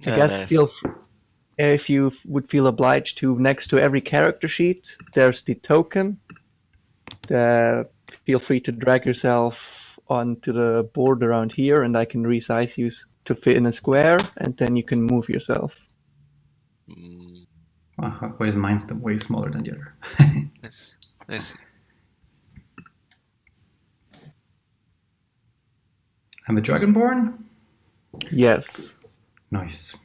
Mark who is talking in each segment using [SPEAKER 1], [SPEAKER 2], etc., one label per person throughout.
[SPEAKER 1] I
[SPEAKER 2] Yeah,
[SPEAKER 1] guess
[SPEAKER 2] nice.
[SPEAKER 1] if you would feel obliged to, next to every character sheet, there's the token. Feel free to drag yourself onto the board around here, and I can resize you to fit in a square, and then you can move yourself.
[SPEAKER 2] Mm,
[SPEAKER 3] Why is mine way smaller than the other?
[SPEAKER 2] nice. I see.
[SPEAKER 3] I'm a Dragonborn?
[SPEAKER 1] Yes.
[SPEAKER 3] Nice.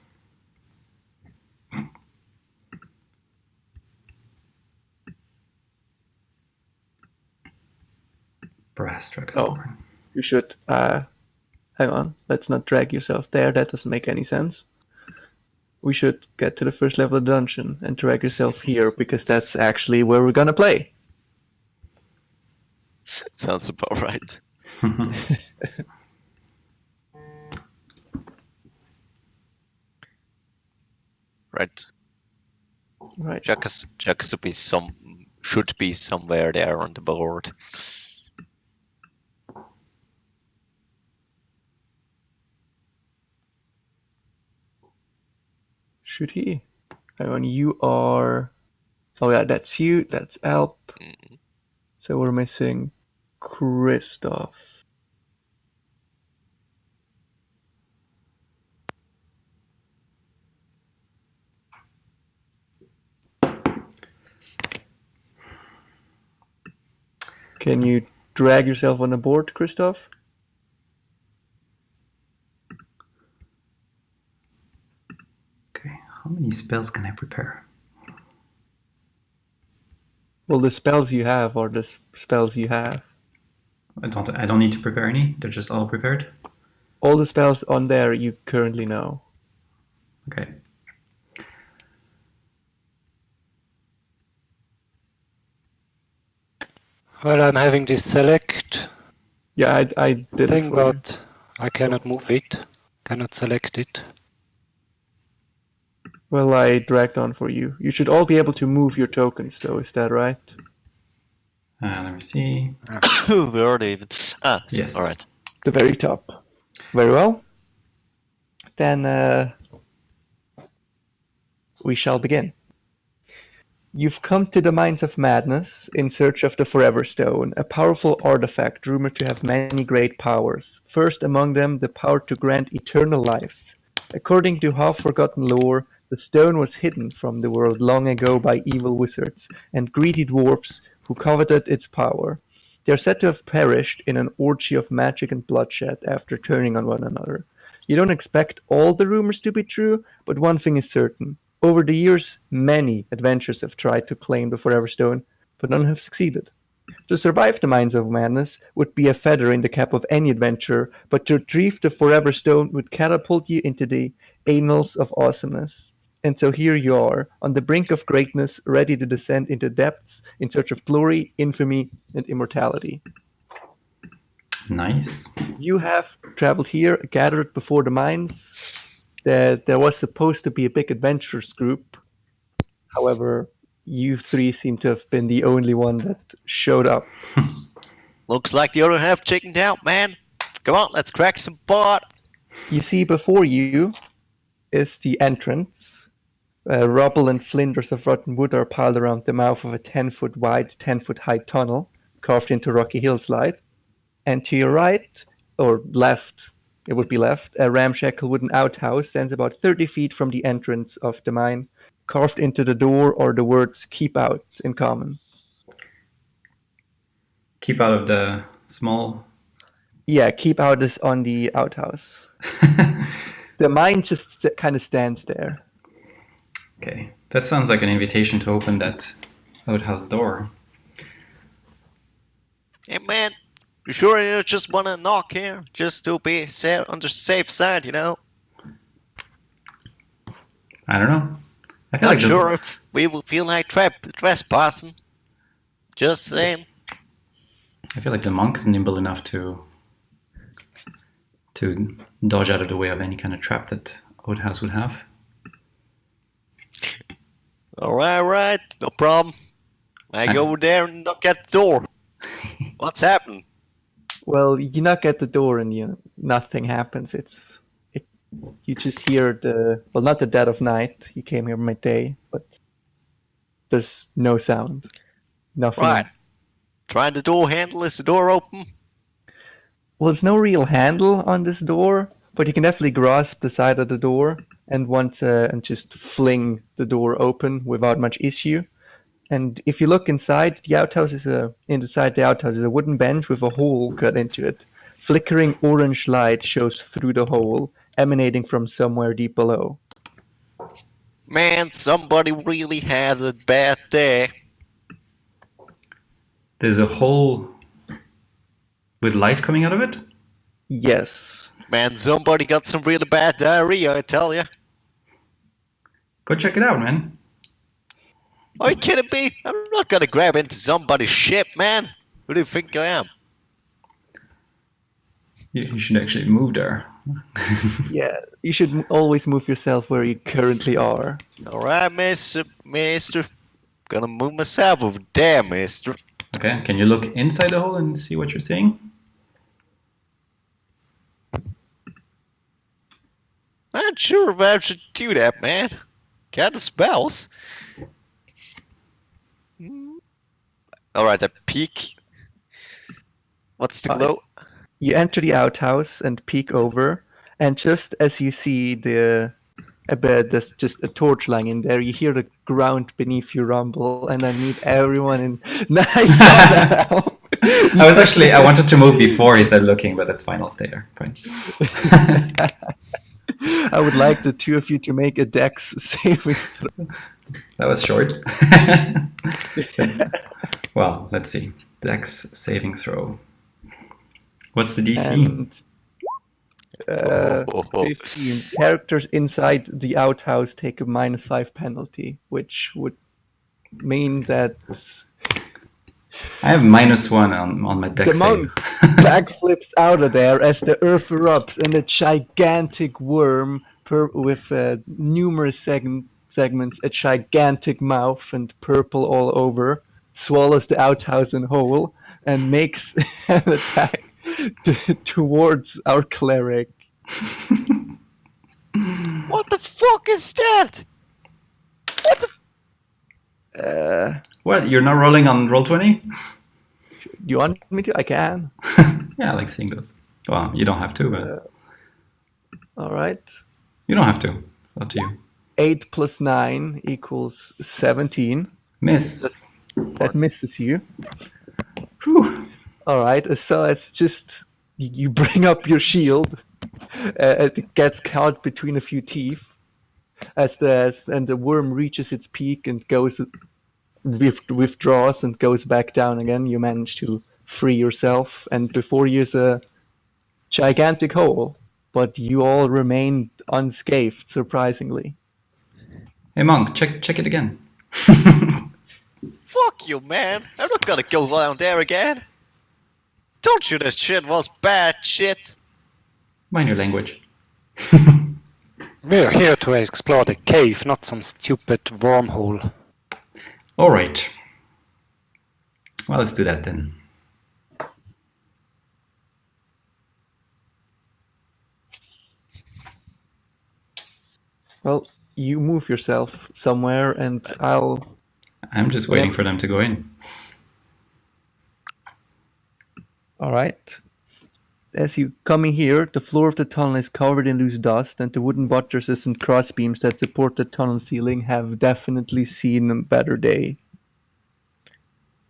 [SPEAKER 3] Brass Dragonborn.
[SPEAKER 1] You should, hang on, let's not drag yourself there, that doesn't make any sense. We should get to the first level of the dungeon and drag yourself here, because that's actually where we're gonna play.
[SPEAKER 2] Sounds about right. Right.
[SPEAKER 1] Right.
[SPEAKER 2] Jacques should be somewhere there on the board.
[SPEAKER 1] Should he? Hang on, you are... Oh yeah, that's you, that's Alp. So we're missing Christoph. Can you drag yourself on the board, Christoph?
[SPEAKER 3] Okay, how many spells can I prepare?
[SPEAKER 1] Well, the spells you have are the spells you have.
[SPEAKER 3] I don't need to prepare any. They're just all prepared.
[SPEAKER 1] All the spells on there you currently know.
[SPEAKER 3] Okay.
[SPEAKER 4] Well, I'm having this select
[SPEAKER 1] Yeah, I did
[SPEAKER 4] thing,
[SPEAKER 1] it for you.
[SPEAKER 4] but I cannot move it. Cannot select it.
[SPEAKER 1] Well, I dragged on for you. You should all be able to move your tokens, though. Is that right?
[SPEAKER 3] Let me see.
[SPEAKER 2] Where are they even?
[SPEAKER 3] Yes.
[SPEAKER 2] All right.
[SPEAKER 1] The very top. Very well. Then we shall begin. You've come to the Mines of Madness in search of the Forever Stone, a powerful artifact rumored to have many great powers. First among them, the power to grant eternal life. According to half-forgotten lore, the stone was hidden from the world long ago by evil wizards and greedy dwarfs who coveted its power. They are said to have perished in an orgy of magic and bloodshed after turning on one another. You don't expect all the rumors to be true, but one thing is certain. Over the years, many adventurers have tried to claim the Forever Stone, but none have succeeded. To survive the Mines of Madness would be a feather in the cap of any adventurer, but to retrieve the Forever Stone would catapult you into the annals of awesomeness. And so here you are, on the brink of greatness, ready to descend into depths in search of glory, infamy, and immortality.
[SPEAKER 3] Nice.
[SPEAKER 1] You have traveled here, gathered before the mines. There was supposed to be a big adventurers group. However, you three seem to have been the only one that showed up.
[SPEAKER 2] Looks like the other half chickened out, man. Come on, let's crack some pot.
[SPEAKER 1] You see before you is the entrance. Rubble and flinders of rotten wood are piled around the mouth of a 10-foot wide, 10-foot high tunnel carved into rocky hillside. And to your right, or left, it would be left, a ramshackle wooden outhouse stands about 30 feet from the entrance of the mine. Carved into the door are the words "Keep Out" in common.
[SPEAKER 3] Keep out of the small...
[SPEAKER 1] Yeah, "Keep Out" is on the outhouse. The mine just kind of stands there.
[SPEAKER 3] Okay, that sounds like an invitation to open that outhouse door.
[SPEAKER 2] Hey, man, you sure you just want to knock here? Just to be on the safe side, you know?
[SPEAKER 3] I don't know. I feel
[SPEAKER 2] Not
[SPEAKER 3] like
[SPEAKER 2] sure if we will feel like trespassing. Just saying.
[SPEAKER 3] I feel like the monk is nimble enough to dodge out of the way of any kind of trap that outhouse would have.
[SPEAKER 2] All right, no problem. I go there and knock at the door. What's happening?
[SPEAKER 1] Well, you knock at the door and nothing happens. You just hear not the dead of night. You came here midday, but there's no sound. Nothing.
[SPEAKER 2] Right. Trying the door handle. Is the door open?
[SPEAKER 1] Well, there's no real handle on this door, but you can definitely grasp the side of the door and just fling the door open without much issue. And if you look inside, inside the outhouse is a wooden bench with a hole cut into it. Flickering orange light shows through the hole, emanating from somewhere deep below.
[SPEAKER 2] Man, somebody really has a bad day.
[SPEAKER 3] There's a hole with light coming out of it?
[SPEAKER 1] Yes.
[SPEAKER 2] Man, somebody got some really bad diarrhea, I tell ya.
[SPEAKER 3] Go check it out, man.
[SPEAKER 2] Are you kidding me? I'm not gonna grab into somebody's ship, man. Who do you think I am?
[SPEAKER 3] You should actually move there.
[SPEAKER 1] Yeah, you should always move yourself where you currently are.
[SPEAKER 2] Alright, mister. Gonna move myself over there, mister.
[SPEAKER 3] Okay, can you look inside the hole and see what you're seeing?
[SPEAKER 2] Not sure if I should do that, man. Got the spells. Alright, I peek. What's the glow?
[SPEAKER 1] You enter the outhouse and peek over, and just as you see there's just a torch lying in there, you hear the ground beneath you rumble, and I need everyone in. Nice on that.
[SPEAKER 3] I wanted to move before he started looking, but that's fine, I'll stay there. Fine.
[SPEAKER 1] I would like the two of you to make a dex saving throw.
[SPEAKER 3] That was short. Well, let's see. Dex saving throw. What's the DC?
[SPEAKER 1] And 15. Characters inside the outhouse take a -5 penalty, which would mean that
[SPEAKER 3] I have -1 on my Dex
[SPEAKER 1] the monk backflips out of there as the earth erupts, and a gigantic worm with numerous segments, a gigantic mouth, and purple all over, swallows the outhouse in whole and makes an attack towards our cleric.
[SPEAKER 2] What the fuck is that? What the?
[SPEAKER 3] What? You're not rolling on Roll20?
[SPEAKER 1] You want me to? I can.
[SPEAKER 3] Yeah, I like seeing those. Well, you don't have to, but
[SPEAKER 1] All right.
[SPEAKER 3] you don't have to. It's up to you.
[SPEAKER 1] 8 + 9 = 17.
[SPEAKER 3] Miss.
[SPEAKER 1] That misses you.
[SPEAKER 3] Whew.
[SPEAKER 1] All right. So it's just you bring up your shield. It gets caught between a few teeth. And the worm reaches its peak and withdraws and goes back down again. You manage to free yourself, and before you is a gigantic hole, but you all remain unscathed, surprisingly.
[SPEAKER 3] Hey, Monk, check it again.
[SPEAKER 2] Fuck you, man. I'm not gonna go down there again. Told you that shit was bad shit.
[SPEAKER 3] Mind your language.
[SPEAKER 4] We're here to explore the cave, not some stupid wormhole.
[SPEAKER 3] All right. Well, let's do that then.
[SPEAKER 1] Well, you move yourself somewhere, and
[SPEAKER 3] I'm just waiting for them to go in.
[SPEAKER 1] All right. As you come in here, the floor of the tunnel is covered in loose dust, and the wooden buttresses and crossbeams that support the tunnel ceiling have definitely seen a better day.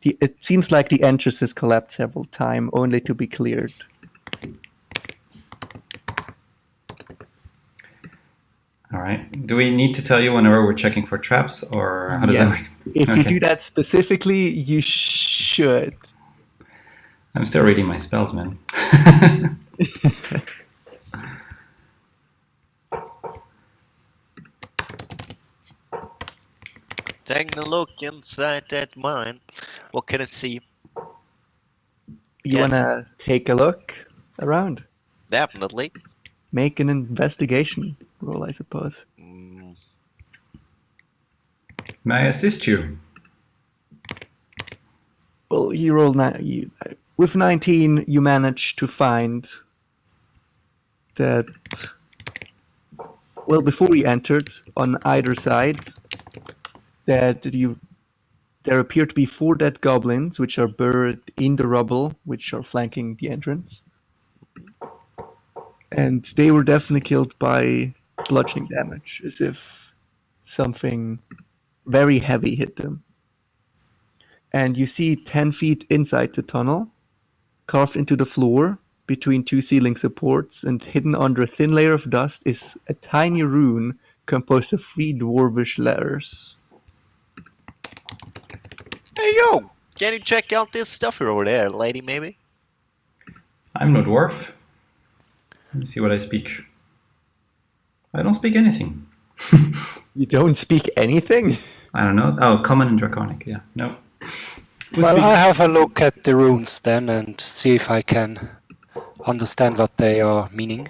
[SPEAKER 1] It seems like the entrance has collapsed several times, only to be cleared.
[SPEAKER 3] All right. Do we need to tell you whenever we're checking for traps, or how does that work?
[SPEAKER 1] If you
[SPEAKER 3] Okay.
[SPEAKER 1] do that specifically, you should.
[SPEAKER 3] I'm still reading my spells, man.
[SPEAKER 2] Taking a look inside that mine. What can I see?
[SPEAKER 1] You
[SPEAKER 2] Yeah.
[SPEAKER 1] wanna take a look around?
[SPEAKER 2] Definitely.
[SPEAKER 1] Make an investigation roll, I suppose.
[SPEAKER 3] May I assist you?
[SPEAKER 1] Well, you roll with 19. You manage to find that Well, before you entered, on either side, there appear to be 4 dead goblins, which are buried in the rubble, which are flanking the entrance. And they were definitely killed by bludgeoning damage, as if something very heavy hit them. And you see 10 feet inside the tunnel, carved into the floor between 2 ceiling supports, and hidden under a thin layer of dust is a tiny rune composed of 3 dwarvish letters.
[SPEAKER 2] Hey, yo! Can you check out this stuff over there, lady, maybe?
[SPEAKER 3] I'm no dwarf. Let me see what I speak. I don't speak anything.
[SPEAKER 1] You don't speak anything?
[SPEAKER 3] I don't know. Oh, common and draconic. Yeah. No. Who
[SPEAKER 4] Well,
[SPEAKER 3] speaks?
[SPEAKER 4] I have a look at the runes then and see if I can understand what they are meaning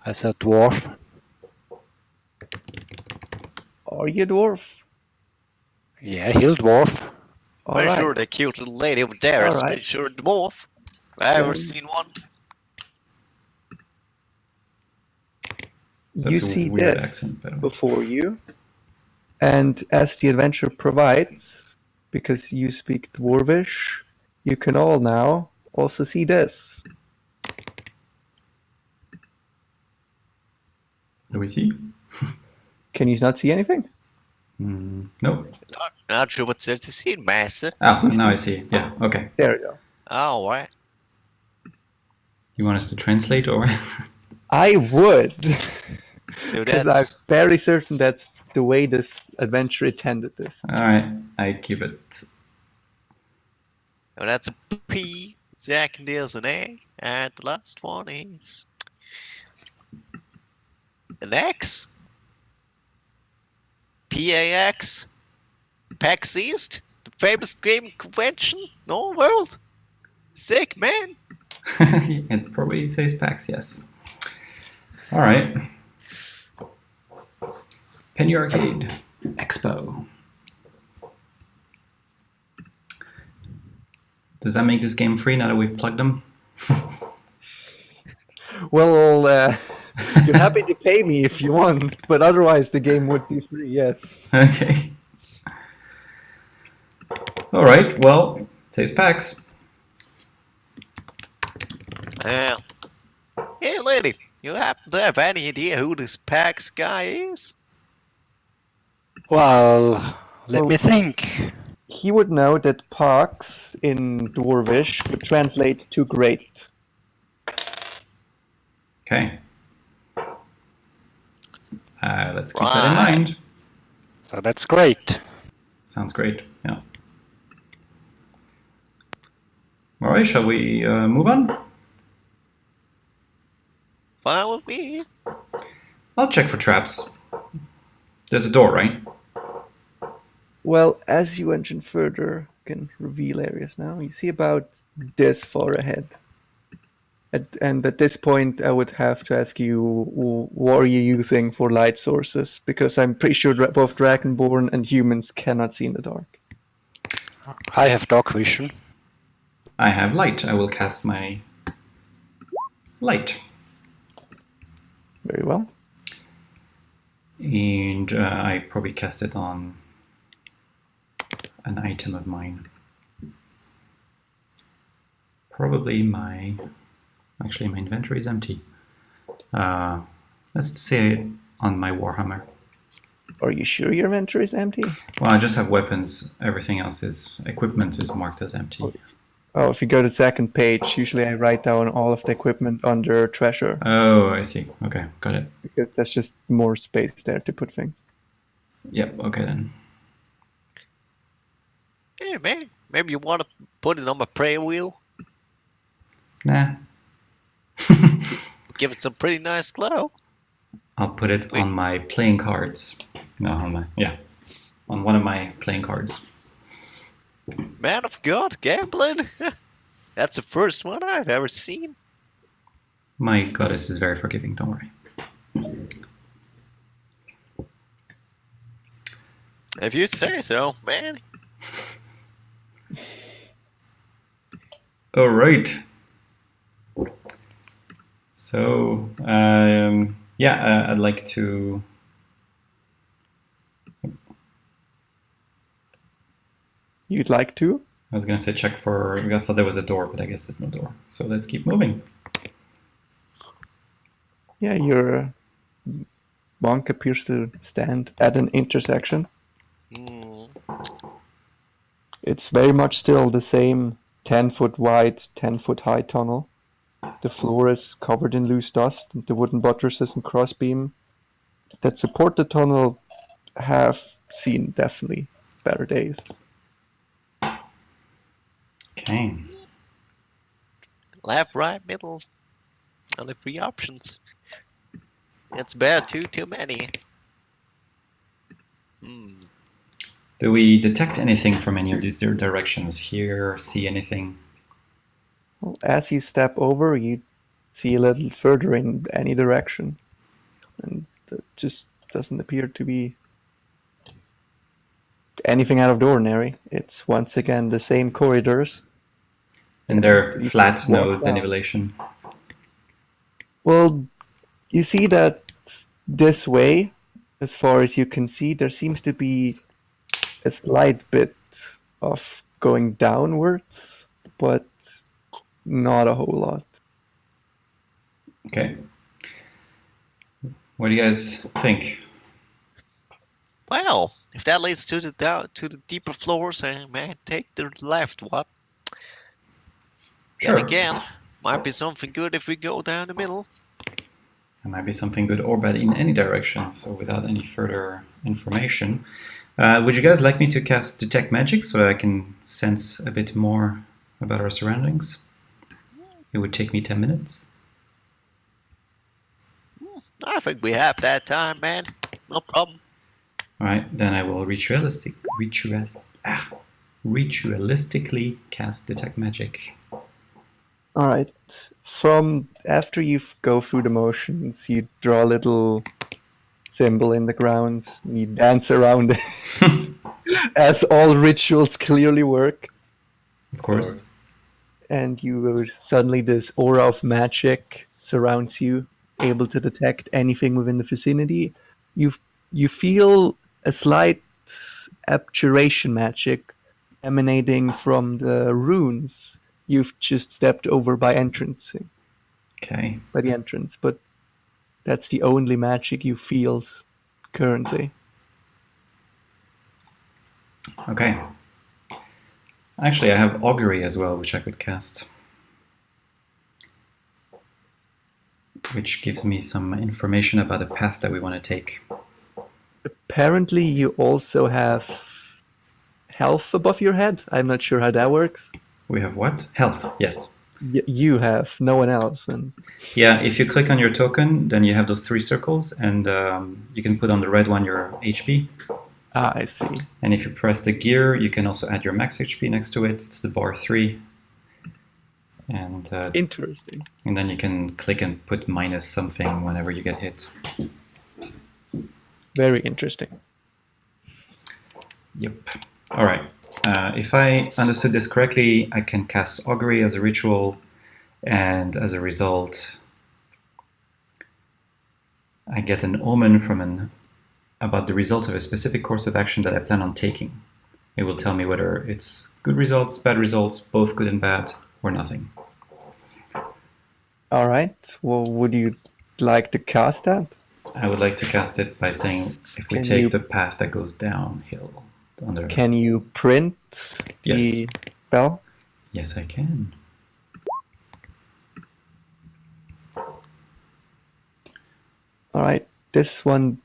[SPEAKER 4] as a dwarf.
[SPEAKER 1] Are you a dwarf?
[SPEAKER 4] Yeah, hill dwarf.
[SPEAKER 2] Pretty
[SPEAKER 1] Alright.
[SPEAKER 2] sure the cute little lady over there is
[SPEAKER 1] Alright.
[SPEAKER 2] pretty sure a dwarf. I've ever
[SPEAKER 1] Then-
[SPEAKER 2] seen one.
[SPEAKER 3] That's
[SPEAKER 1] You
[SPEAKER 3] a
[SPEAKER 1] see
[SPEAKER 3] weird
[SPEAKER 1] this
[SPEAKER 3] accent, by the way.
[SPEAKER 1] before you, and as the adventure provides, because you speak Dwarvish, you can all now also see this.
[SPEAKER 3] Do we see?
[SPEAKER 2] Can
[SPEAKER 1] you not see anything?
[SPEAKER 3] No.
[SPEAKER 2] Not sure what's there to see, master.
[SPEAKER 3] Oh, now I see. Yeah. Okay.
[SPEAKER 1] There you go.
[SPEAKER 2] Oh, right.
[SPEAKER 3] You want us to translate or?
[SPEAKER 1] I would,
[SPEAKER 2] So
[SPEAKER 1] because I'm
[SPEAKER 2] that's
[SPEAKER 1] very certain that's the way this adventure intended this.
[SPEAKER 3] All right. I keep it.
[SPEAKER 2] oh, that's a P. Second is an A, and the last one is an X. PAX. PAX East, the famous gaming convention in the whole world. Sick, man.
[SPEAKER 3] It probably says PAX. Yes. All right. Penny Arcade Expo. Does that make this game free now that we've plugged them?
[SPEAKER 1] Well, you're happy to pay me if you want, but otherwise the game would be free, yes.
[SPEAKER 3] Okay. All right. Well, it says PAX.
[SPEAKER 2] Well, hey, lady, you happen to have any idea who this PAX guy is?
[SPEAKER 4] Well, let me think.
[SPEAKER 1] He would know that Pax in Dwarvish would translate to great.
[SPEAKER 3] Okay. Let's keep that in
[SPEAKER 2] Right.
[SPEAKER 3] mind.
[SPEAKER 4] So that's great.
[SPEAKER 3] Sounds great. Yeah. All right. Shall we move on?
[SPEAKER 2] Fine with me.
[SPEAKER 3] I'll check for traps. There's a door, right?
[SPEAKER 1] Well, as you enter further, you can reveal areas now. You see about this far ahead. And at this point, I would have to ask you, what are you using for light sources? Because I'm pretty sure both Dragonborn and humans cannot see in the dark.
[SPEAKER 4] I have dark vision.
[SPEAKER 3] I have light. I will cast my light.
[SPEAKER 1] Very well.
[SPEAKER 3] And I probably cast it on an item of mine. Probably actually my inventory is empty. Let's say on my Warhammer.
[SPEAKER 1] Are you sure your inventory is empty?
[SPEAKER 3] Well, I just have weapons. Everything else equipment is marked as empty.
[SPEAKER 1] Oh, if you go to the second page, usually I write down all of the equipment under treasure,
[SPEAKER 3] Oh, I see. Okay, got it.
[SPEAKER 1] because that's just more space there to put things.
[SPEAKER 3] Yep, okay then.
[SPEAKER 2] Hey, man, maybe you want to put it on my prayer wheel?
[SPEAKER 3] Nah.
[SPEAKER 2] Give it some pretty nice glow.
[SPEAKER 3] I'll put it on my playing cards. No, on one of my playing cards.
[SPEAKER 2] Man of God, gambling? That's the first one I've ever seen.
[SPEAKER 3] My goddess is very forgiving, don't worry.
[SPEAKER 2] If you say so, man.
[SPEAKER 3] All right. So, Yeah, I'd like to.
[SPEAKER 1] You'd like to?
[SPEAKER 3] I was gonna say check for. I thought there was a door, but I guess there's no door. So let's keep moving.
[SPEAKER 1] Yeah, your monk appears to stand at an intersection.
[SPEAKER 2] Hmm.
[SPEAKER 1] It's very much still the same 10-foot wide, 10-foot high tunnel. The floor is covered in loose dust, and the wooden buttresses and crossbeam that support the tunnel have seen definitely better days.
[SPEAKER 3] Okay.
[SPEAKER 2] Left, right, middle. Only 3 options. It's bad, too many. Hmm.
[SPEAKER 3] Do we detect anything from any of these directions? Hear, see anything?
[SPEAKER 1] Well, as you step over, you see a little further in any direction, and it just doesn't appear to be anything out of the ordinary. It's once again the same corridors.
[SPEAKER 3] And they're
[SPEAKER 1] You
[SPEAKER 3] flat, no
[SPEAKER 1] walk down.
[SPEAKER 3] denivellation.
[SPEAKER 1] Well, you see that this way, as far as you can see, there seems to be a slight bit of going downwards, but not a whole lot.
[SPEAKER 3] Okay. What do you guys think?
[SPEAKER 2] Well, if that leads to the deeper floors, I may take the left one.
[SPEAKER 3] Sure.
[SPEAKER 2] Then again, might be something good if we go down the middle.
[SPEAKER 3] There might be something good or bad in any direction, so without any further information. Would you guys like me to cast Detect Magic so that I can sense a bit more about our surroundings? It would take me 10 minutes.
[SPEAKER 2] I think we have that time, man. No problem.
[SPEAKER 3] Alright, then I will ritualistically cast Detect Magic.
[SPEAKER 1] All right. From after you go through the motions, you draw a little symbol in the ground. And you dance around it, as all rituals clearly work.
[SPEAKER 3] Of course.
[SPEAKER 1] And suddenly this aura of magic surrounds you, able to detect anything within the vicinity. You feel a slight abjuration magic emanating from the runes you've just stepped over by the entrance, but that's the only magic you feel currently.
[SPEAKER 3] Okay. Actually, I have Augury as well, which I could cast. Which gives me some information about the path that we want to take.
[SPEAKER 1] Apparently, you also have health above your head. I'm not sure how that works.
[SPEAKER 3] We have what? Health, yes.
[SPEAKER 1] You have, no one else. And
[SPEAKER 3] yeah, if you click on your token, then you have those 3 circles, and you can put on the red one your HP.
[SPEAKER 1] Ah, I see.
[SPEAKER 3] And if you press the gear, you can also add your max HP next to it. It's the bar 3. And
[SPEAKER 1] interesting.
[SPEAKER 3] And then you can click and put minus something whenever you get hit.
[SPEAKER 1] Very interesting.
[SPEAKER 3] Yep. All right. If I understood this correctly, I can cast Augury as a ritual, and as a result, I get an omen about the results of a specific course of action that I plan on taking. It will tell me whether it's good results, bad results, both good and bad, or nothing.
[SPEAKER 1] All right. Well, would you like to cast that?
[SPEAKER 3] I would like to cast it by saying if we take the path that goes downhill.
[SPEAKER 1] Can you print the spell?
[SPEAKER 3] Yes, I can.
[SPEAKER 1] All right. This one,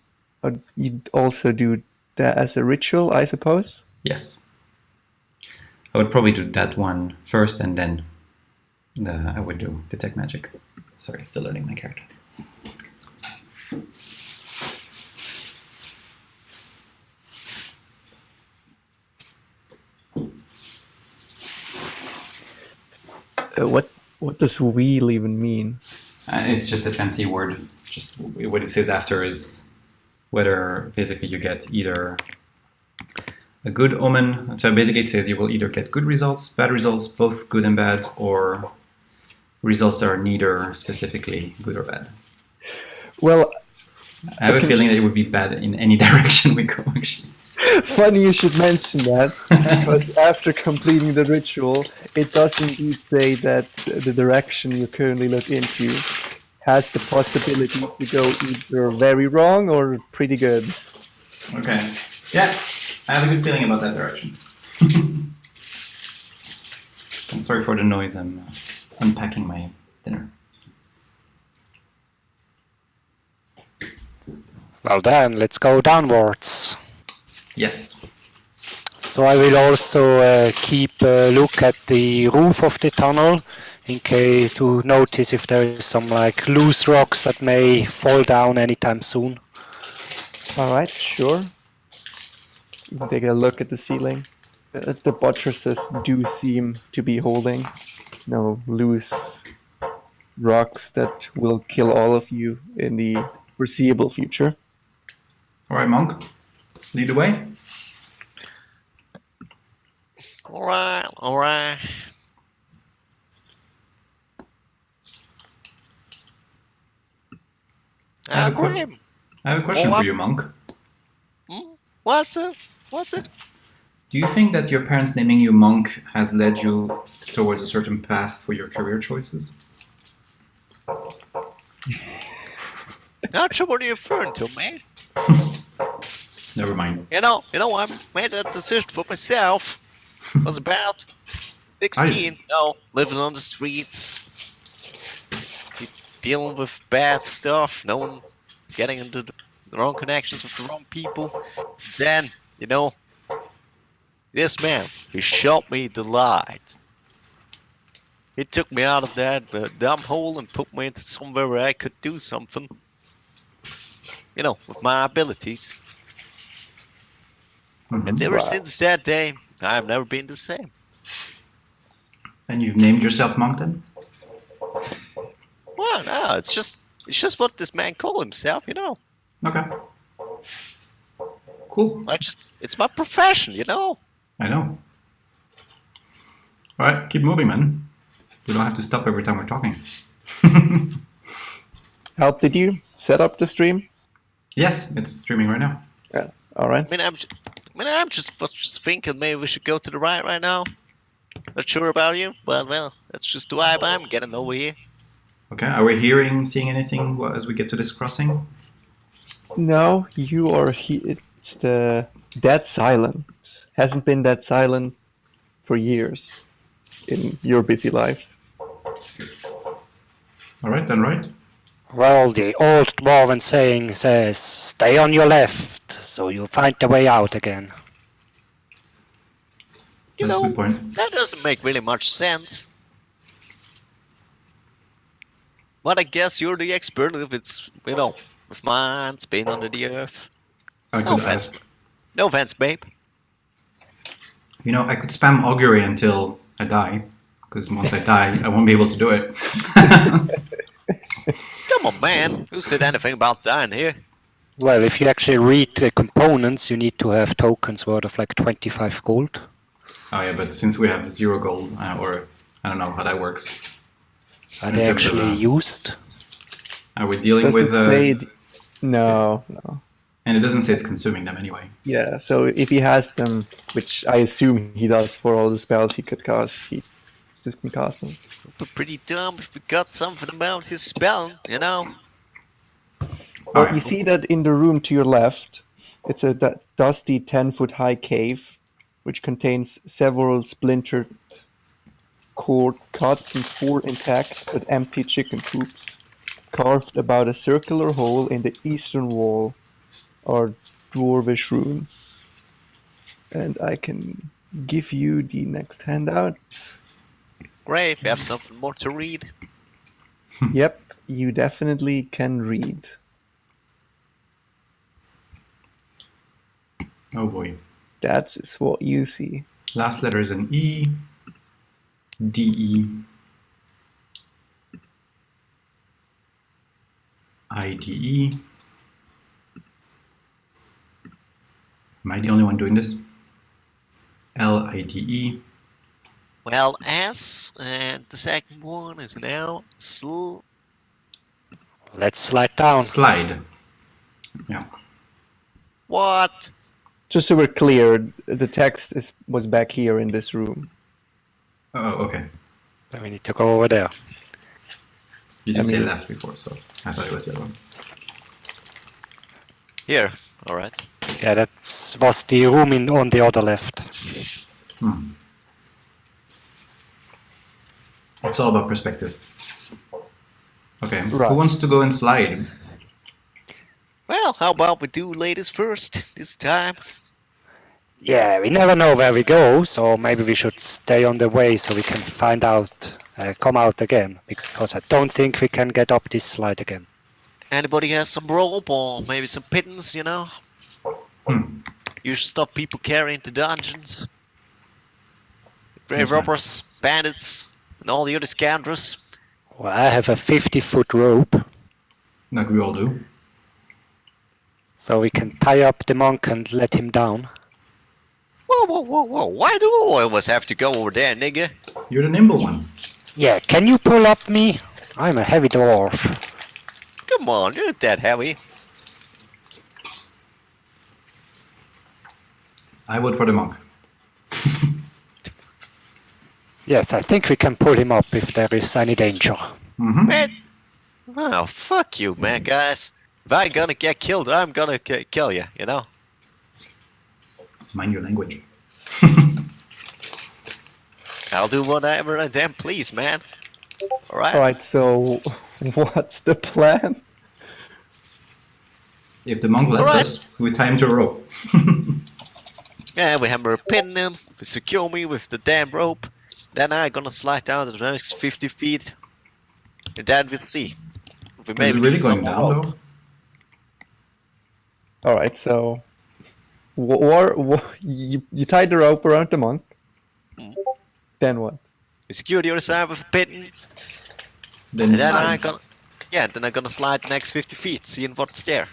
[SPEAKER 1] you'd also do that as a ritual, I suppose?
[SPEAKER 3] Yes. I would probably do that one first, and then I would do Detect Magic. Sorry, still learning my character.
[SPEAKER 1] What does wheel even mean?
[SPEAKER 3] It's just a fancy word. Just what it says after is whether basically you get either a good omen. So basically it says you will either get good results, bad results, both good and bad, or results that are neither specifically good or bad.
[SPEAKER 1] Well,
[SPEAKER 3] I have a feeling that it would be bad in any direction we go, actually.
[SPEAKER 1] funny you should mention that, because after completing the ritual, it does indeed say that the direction you currently look into has the possibility to go either very wrong or pretty good.
[SPEAKER 3] Okay. Yeah, I have a good feeling about that direction. I'm sorry for the noise. I'm unpacking my dinner.
[SPEAKER 4] Well then, let's go downwards.
[SPEAKER 3] Yes.
[SPEAKER 4] So I will also keep a look at the roof of the tunnel in case to notice if there is some like loose rocks that may fall down anytime soon.
[SPEAKER 1] All right, sure. You can take a look at the ceiling. The buttresses do seem to be holding. No loose rocks that will kill all of you in the foreseeable future.
[SPEAKER 3] All right, Monk. Lead the way.
[SPEAKER 2] All right, all right.
[SPEAKER 3] I have a
[SPEAKER 2] Graham.
[SPEAKER 3] I have a question for you, Monk.
[SPEAKER 2] What's it? What's it?
[SPEAKER 3] Do you think that your parents naming you Monk has led you towards a certain path for your career choices?
[SPEAKER 2] Not sure what you're referring to, man.
[SPEAKER 3] Never mind.
[SPEAKER 2] You know, I made that decision for myself. I was about 16, living on the streets, dealing with bad stuff, getting into the wrong connections with the wrong people. Then, this man, he showed me the light. He took me out of that dumb hole and put me into somewhere where I could do something, with my abilities.
[SPEAKER 3] Mm-hmm.
[SPEAKER 2] And ever since that day, I've never been the same.
[SPEAKER 3] And you've named yourself Monk then?
[SPEAKER 2] Well, no, it's just what this man called himself,
[SPEAKER 3] Okay. Cool.
[SPEAKER 2] It's my profession,
[SPEAKER 3] I know. All right, keep moving, man. We don't have to stop every time we're talking.
[SPEAKER 1] Help, did you set up the stream?
[SPEAKER 3] Yes, it's streaming right now.
[SPEAKER 1] Yeah. All right.
[SPEAKER 2] I was just thinking maybe we should go to the right now. Not sure about you, but well, that's just the vibe I'm getting over here.
[SPEAKER 3] Okay, are we seeing anything as we get to this crossing?
[SPEAKER 1] No, you are. It's the dead silent. Hasn't been that silent for years in your busy lives.
[SPEAKER 3] All right, then, right?
[SPEAKER 4] Well, the old Dwarven saying says, stay on your left, so you'll find the way out again.
[SPEAKER 3] That's a good point.
[SPEAKER 2] That doesn't make really much sense. But I guess you're the expert if it's, with mines being under the earth.
[SPEAKER 3] I could ask.
[SPEAKER 2] No offense, babe.
[SPEAKER 3] I could spam augury until I die, because once I die, I won't be able to do it.
[SPEAKER 2] Come on, man. Who said anything about dying here?
[SPEAKER 4] Well, if you actually read the components, you need to have tokens worth of like 25 gold.
[SPEAKER 3] Oh yeah, but since we have 0 gold, or I don't know how that works.
[SPEAKER 4] Are they actually used?
[SPEAKER 3] Are we dealing
[SPEAKER 1] Does
[SPEAKER 3] with...
[SPEAKER 1] it say no.
[SPEAKER 3] And it doesn't say it's consuming them anyway.
[SPEAKER 1] Yeah, so if he has them, which I assume he does for all the spells he could cast, he just can cast them.
[SPEAKER 2] It would be pretty dumb if we got something about his spell,
[SPEAKER 1] Well,
[SPEAKER 3] Alright.
[SPEAKER 1] you see that in the room to your left, it's a dusty 10-foot high cave, which contains several splintered cord cuts and 4 intact but empty chicken coops. Carved about a circular hole in the eastern wall are dwarvish runes. And I can give you the next handout.
[SPEAKER 2] Great, we have something more to read.
[SPEAKER 1] Yep, you definitely can read.
[SPEAKER 3] Oh boy.
[SPEAKER 1] That is what you see.
[SPEAKER 3] Last letter is an E. D-E. I-D-E. Am I the only one doing this? L-I-D-E.
[SPEAKER 2] Well, S, and the second one is an L.
[SPEAKER 4] Let's slide down.
[SPEAKER 3] Slide. Yeah.
[SPEAKER 2] What?
[SPEAKER 1] Just so we're clear, the text was back here in this room.
[SPEAKER 3] Oh, okay.
[SPEAKER 4] Then we need to go over there.
[SPEAKER 3] You didn't
[SPEAKER 1] I
[SPEAKER 3] say
[SPEAKER 1] mean-
[SPEAKER 3] left before, so I thought it was the other one.
[SPEAKER 2] Here. All right.
[SPEAKER 4] Yeah, that was the room on the other left.
[SPEAKER 3] Hmm. It's all about perspective. Okay.
[SPEAKER 1] Right.
[SPEAKER 3] Who wants to go and slide?
[SPEAKER 2] Well, how about we do ladies first this time?
[SPEAKER 4] Yeah, we never know where we go, so maybe we should stay on the way so we can find out, come out again, because I don't think we can get up this slide again.
[SPEAKER 2] Anybody has some rope or maybe some pittance, you know?
[SPEAKER 3] Hmm.
[SPEAKER 2] You should stop people carrying to dungeons. Grave
[SPEAKER 3] That's right.
[SPEAKER 2] robbers, bandits, and all the other scoundrels.
[SPEAKER 4] Well, I have a 50-foot rope,
[SPEAKER 3] Like we all do.
[SPEAKER 4] so we can tie up the monk and let him down.
[SPEAKER 2] Whoa, whoa, whoa, whoa. Why do I always have to go over there, nigga?
[SPEAKER 3] You're the nimble one.
[SPEAKER 4] Yeah, can you pull up me? I'm a heavy dwarf.
[SPEAKER 2] Come on, you're not that heavy.
[SPEAKER 3] I vote for the monk.
[SPEAKER 4] Yes, I think we can pull him up if there is any danger.
[SPEAKER 3] Mm-hmm.
[SPEAKER 2] Man. Oh, fuck you, man, guys. If I'm gonna get killed, I'm gonna kill you, you know?
[SPEAKER 3] Mind your language.
[SPEAKER 2] I'll do whatever I damn please, man. Alright?
[SPEAKER 1] Alright, so what's the plan?
[SPEAKER 3] If the monk lets
[SPEAKER 2] Alright.
[SPEAKER 3] us, we tie him to a rope.
[SPEAKER 2] Yeah, we hammer a pin in, we secure me with the damn rope. Then I'm gonna slide down the next 50 feet. And then we'll see. If we
[SPEAKER 3] Is it
[SPEAKER 2] maybe
[SPEAKER 3] really
[SPEAKER 2] need some
[SPEAKER 3] going
[SPEAKER 2] more
[SPEAKER 3] down
[SPEAKER 2] rope.
[SPEAKER 3] though?
[SPEAKER 1] Alright, so you tied the rope around the monk.
[SPEAKER 2] Mhm.
[SPEAKER 1] Then what?
[SPEAKER 2] We secure the other side with a pin.
[SPEAKER 3] Then
[SPEAKER 2] And then I'm
[SPEAKER 3] slide.
[SPEAKER 2] gonna... Yeah, then I'm gonna slide the next 50 feet, seeing what's there.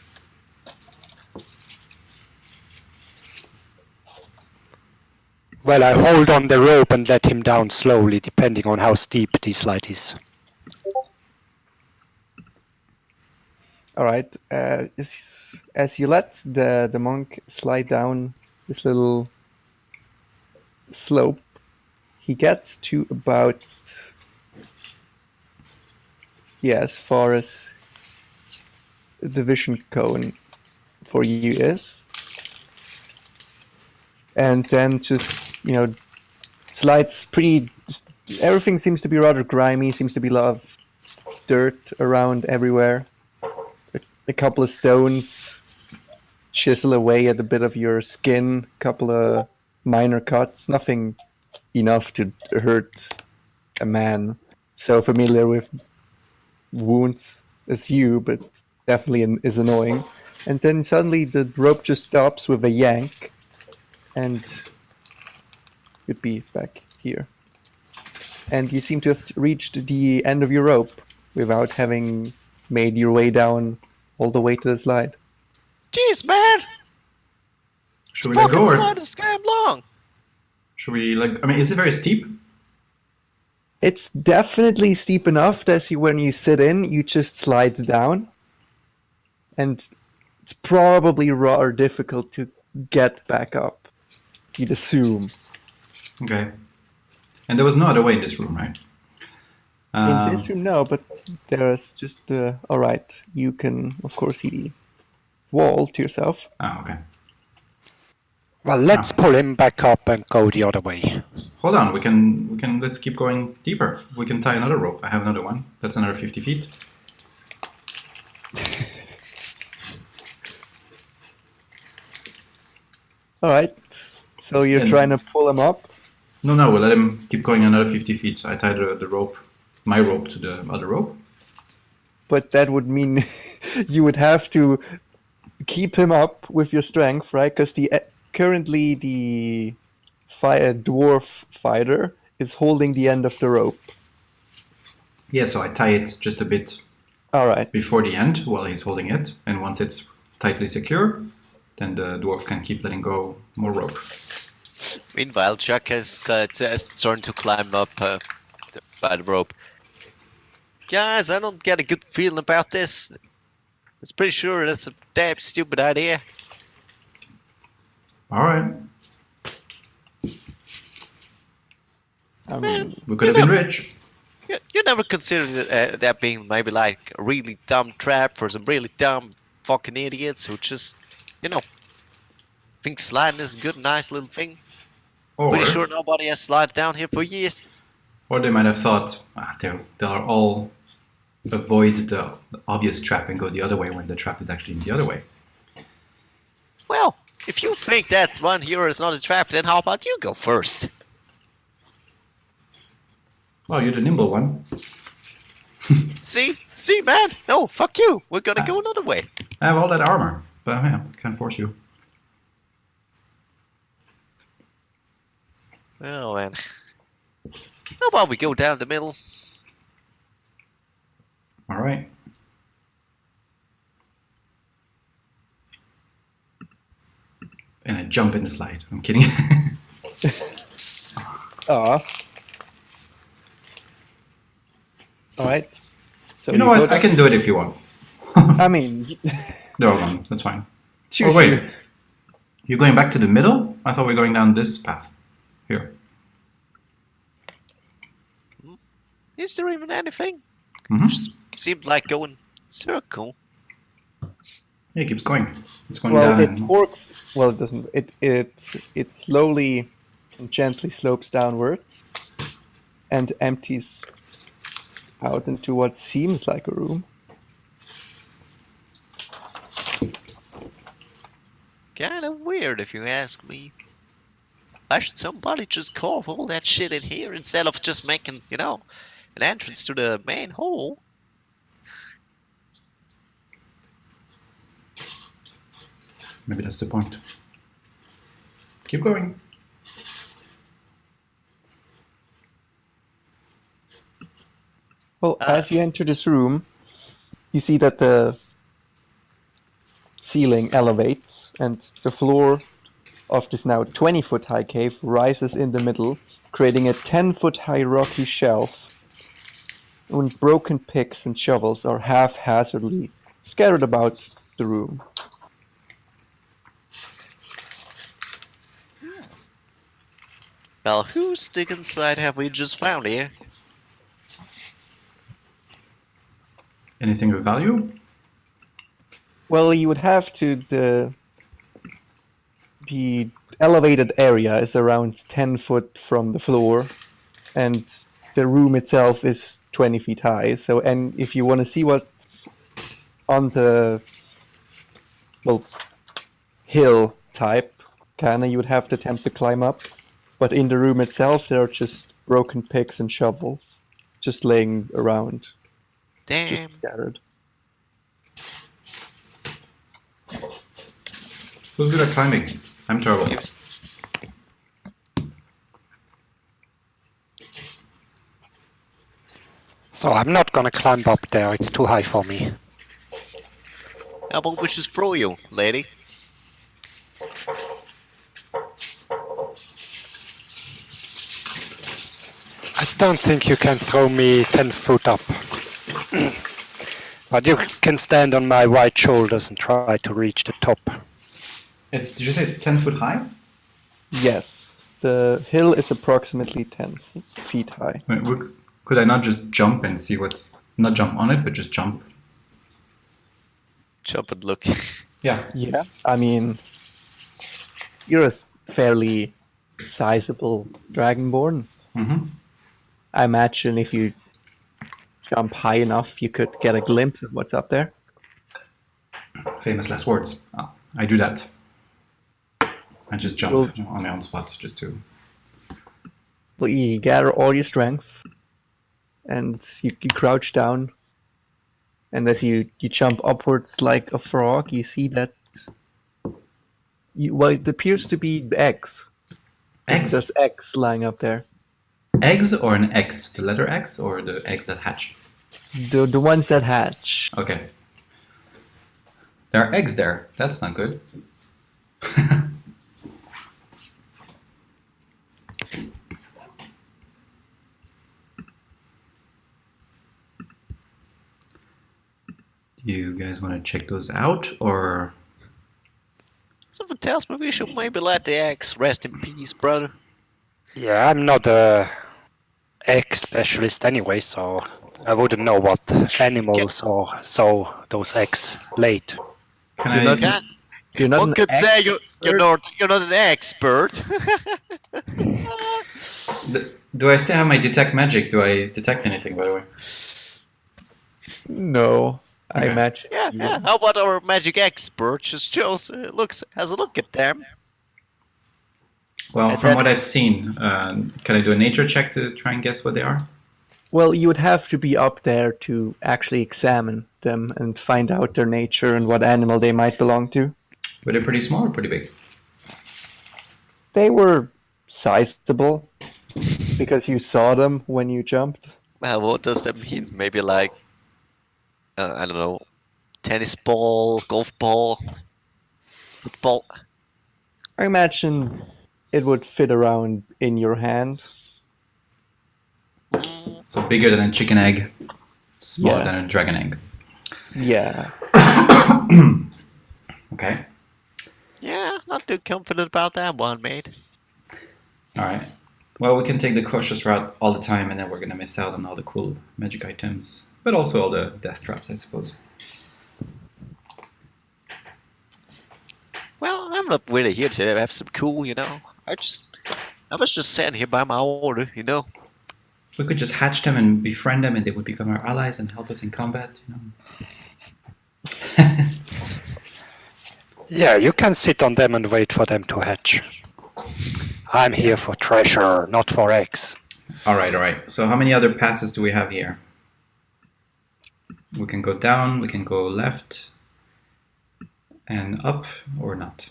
[SPEAKER 4] Well, I hold on the rope and let him down slowly, depending on how steep this slide is.
[SPEAKER 1] Alright, as you let the monk slide down this little slope, he gets to about, yeah, as far as the vision cone for you is. And then just, slides pretty, everything seems to be rather grimy, seems to be a lot of dirt around everywhere. A couple of stones chisel away at a bit of your skin, a couple of minor cuts, nothing enough to hurt a man so familiar with wounds as you, but definitely is annoying. And then suddenly the rope just stops with a yank, and you'd be back here. And you seem to have reached the end of your rope without having made your way down all the way to the slide.
[SPEAKER 2] Jeez, man!
[SPEAKER 3] Should we let
[SPEAKER 2] Fucking
[SPEAKER 3] go or
[SPEAKER 2] slide is damn long!
[SPEAKER 3] should we is it very steep?
[SPEAKER 1] It's definitely steep enough that when you sit in, you just slide down. And it's probably rather difficult to get back up, you'd assume.
[SPEAKER 3] Okay. And there was no other way in this room, right?
[SPEAKER 1] In this room, no, but there's just alright, you can, of course, see the wall to yourself.
[SPEAKER 3] Okay.
[SPEAKER 4] Well, let's pull him back up and go the other way.
[SPEAKER 3] Hold on, we can let's keep going deeper. We can tie another rope. I have another one. That's another 50 feet.
[SPEAKER 1] Alright, so you're
[SPEAKER 3] And-
[SPEAKER 1] trying to pull him up?
[SPEAKER 3] No, we'll let him keep going another 50 feet. So I tied the rope, my rope, to the other rope.
[SPEAKER 1] But that would mean you would have to keep him up with your strength, right? Because currently the dwarf fighter is holding the end of the rope.
[SPEAKER 3] Yeah, so I tie it just a bit
[SPEAKER 1] Alright,
[SPEAKER 3] before the end while he's holding it. And once it's tightly secure, then the dwarf can keep letting go more rope.
[SPEAKER 2] Meanwhile, Chuck has started to climb up by the rope. Guys, I don't get a good feeling about this. It's pretty sure that's a damn stupid idea.
[SPEAKER 3] All right.
[SPEAKER 1] I
[SPEAKER 2] Man,
[SPEAKER 1] mean,
[SPEAKER 3] We could have been rich.
[SPEAKER 2] you never considered that being maybe like a really dumb trap for some really dumb fucking idiots who just, you know, think sliding is a good, nice little thing. Pretty sure nobody has slid down here for years.
[SPEAKER 3] Or they might have thought, they'll all avoid the obvious trap and go the other way when the trap is actually the other way.
[SPEAKER 2] Well, if you think that's one hero is not a trap, then how about you go first?
[SPEAKER 3] Oh, you're the nimble one.
[SPEAKER 2] See, man. No, fuck you. We're gonna go another way.
[SPEAKER 3] I have all that armor, but yeah, can't force you.
[SPEAKER 2] Oh man. How about we go down the middle?
[SPEAKER 3] All right. And I jump in the slide. I'm kidding.
[SPEAKER 1] all right. So
[SPEAKER 3] You know what? I can do it if you want.
[SPEAKER 1] I mean,
[SPEAKER 3] No, that's fine.
[SPEAKER 1] choose
[SPEAKER 3] Oh wait,
[SPEAKER 1] you.
[SPEAKER 3] you're going back to the middle? I thought we were going down this path. Here.
[SPEAKER 2] Is there even anything?
[SPEAKER 3] Mm-hmm.
[SPEAKER 2] Just seemed like going circle.
[SPEAKER 3] Yeah, it keeps going. It's going
[SPEAKER 1] Well,
[SPEAKER 3] down.
[SPEAKER 1] it works. Well, it doesn't. It slowly and gently slopes downwards and empties out into what seems like a room.
[SPEAKER 2] Kinda weird if you ask me. Why should somebody just carve all that shit in here instead of just making, you know, an entrance to the main hall?
[SPEAKER 3] Maybe that's the point. Keep going.
[SPEAKER 1] Well, as you enter this room, you see that the ceiling elevates and the floor of this now 20-foot high cave rises in the middle, creating a 10-foot high rocky shelf. And broken picks and shovels are haphazardly scattered about the room.
[SPEAKER 2] Well, whose digging site have we just found here?
[SPEAKER 3] Anything of value?
[SPEAKER 1] Well, you would have to the elevated area is around 10 foot from the floor, and the room itself is 20 feet high. So, and if you want to see what's on the hill type, kinda, you would have to attempt to climb up. But in the room itself, there are just broken picks and shovels, just laying around, just
[SPEAKER 2] Damn.
[SPEAKER 1] scattered.
[SPEAKER 3] Who's good at climbing? I'm terrible.
[SPEAKER 4] So I'm not gonna climb up there, it's too high for me.
[SPEAKER 2] How about we just throw you, lady?
[SPEAKER 4] I don't think you can throw me 10 foot up. But you can stand on my wide shoulders and try to reach the top.
[SPEAKER 3] Did you say it's 10 foot high?
[SPEAKER 1] Yes, the hill is approximately 10 feet high.
[SPEAKER 3] Wait, could I not just jump and see what's... Not jump on it, but just jump?
[SPEAKER 2] Jump and look.
[SPEAKER 3] Yeah.
[SPEAKER 1] Yeah, I mean, you're a fairly sizable dragonborn.
[SPEAKER 3] Mm-hmm.
[SPEAKER 1] I imagine if you jump high enough, you could get a glimpse of what's up there.
[SPEAKER 3] Famous last words. Oh, I do that. I just jump on my own spot just to...
[SPEAKER 1] Well, you gather all your strength, and you crouch down. And as you jump upwards like a frog, you see that it appears to be eggs.
[SPEAKER 3] Eggs?
[SPEAKER 1] There's eggs lying up there.
[SPEAKER 3] Eggs or an X? The letter X or the eggs that hatch?
[SPEAKER 1] The ones that hatch.
[SPEAKER 3] Okay. There are eggs there. That's not good. You guys want to check those out, or
[SPEAKER 2] Something tells me we should maybe let the eggs rest in peace, brother.
[SPEAKER 4] Yeah, I'm not a egg specialist anyway, so I wouldn't know what animals or so those eggs laid.
[SPEAKER 3] can
[SPEAKER 1] You're
[SPEAKER 3] I?
[SPEAKER 1] not,
[SPEAKER 2] Can't,
[SPEAKER 1] you're not
[SPEAKER 2] one
[SPEAKER 1] an
[SPEAKER 2] could say you're
[SPEAKER 1] expert.
[SPEAKER 2] not an expert.
[SPEAKER 3] Do I still have my detect magic? Do I detect anything, by the way?
[SPEAKER 1] No, I
[SPEAKER 3] Okay.
[SPEAKER 1] imagine.
[SPEAKER 2] Yeah. How about our magic expert just has a look at them?
[SPEAKER 3] Well,
[SPEAKER 2] And
[SPEAKER 3] from
[SPEAKER 2] then
[SPEAKER 3] what I've seen, can I do a nature check to try and guess what they are?
[SPEAKER 1] Well, you would have to be up there to actually examine them and find out their nature and what animal they might belong to.
[SPEAKER 3] Were they pretty small or pretty big?
[SPEAKER 1] They were sizable because you saw them when you jumped.
[SPEAKER 2] well, what does that mean? Maybe like I don't know, tennis ball, golf ball, football.
[SPEAKER 1] I imagine it would fit around in your hand.
[SPEAKER 3] So bigger than a chicken egg, smaller
[SPEAKER 1] Yeah.
[SPEAKER 3] than a dragon egg.
[SPEAKER 1] Yeah.
[SPEAKER 3] Okay.
[SPEAKER 2] Yeah, not too confident about that one, mate.
[SPEAKER 3] All right. Well, we can take the cautious route all the time, and then we're gonna miss out on all the cool magic items, but also all the death traps, I suppose.
[SPEAKER 2] Well, I'm not really here to have some cool, I was just sent here by my order,
[SPEAKER 3] We could just hatch them and befriend them, and they would become our allies and help us in combat.
[SPEAKER 4] Yeah, you can sit on them and wait for them to hatch. I'm here for treasure, not for eggs.
[SPEAKER 3] All right. So how many other passes do we have here? We can go down, we can go left, and up, or not.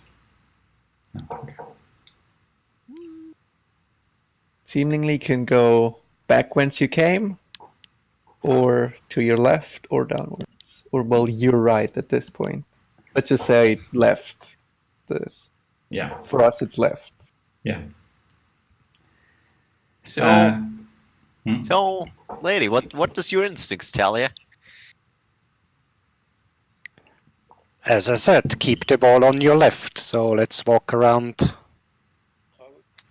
[SPEAKER 3] No, okay.
[SPEAKER 1] Seemingly can go back whence you came, or to your left, or downwards. Or, well, you're right at this point. Let's just say left. This.
[SPEAKER 3] Yeah.
[SPEAKER 1] For us, it's left.
[SPEAKER 3] Yeah.
[SPEAKER 2] So,
[SPEAKER 3] hmm?
[SPEAKER 2] so, lady, what does your instincts tell you?
[SPEAKER 4] As I said, keep the ball on your left, so let's walk around.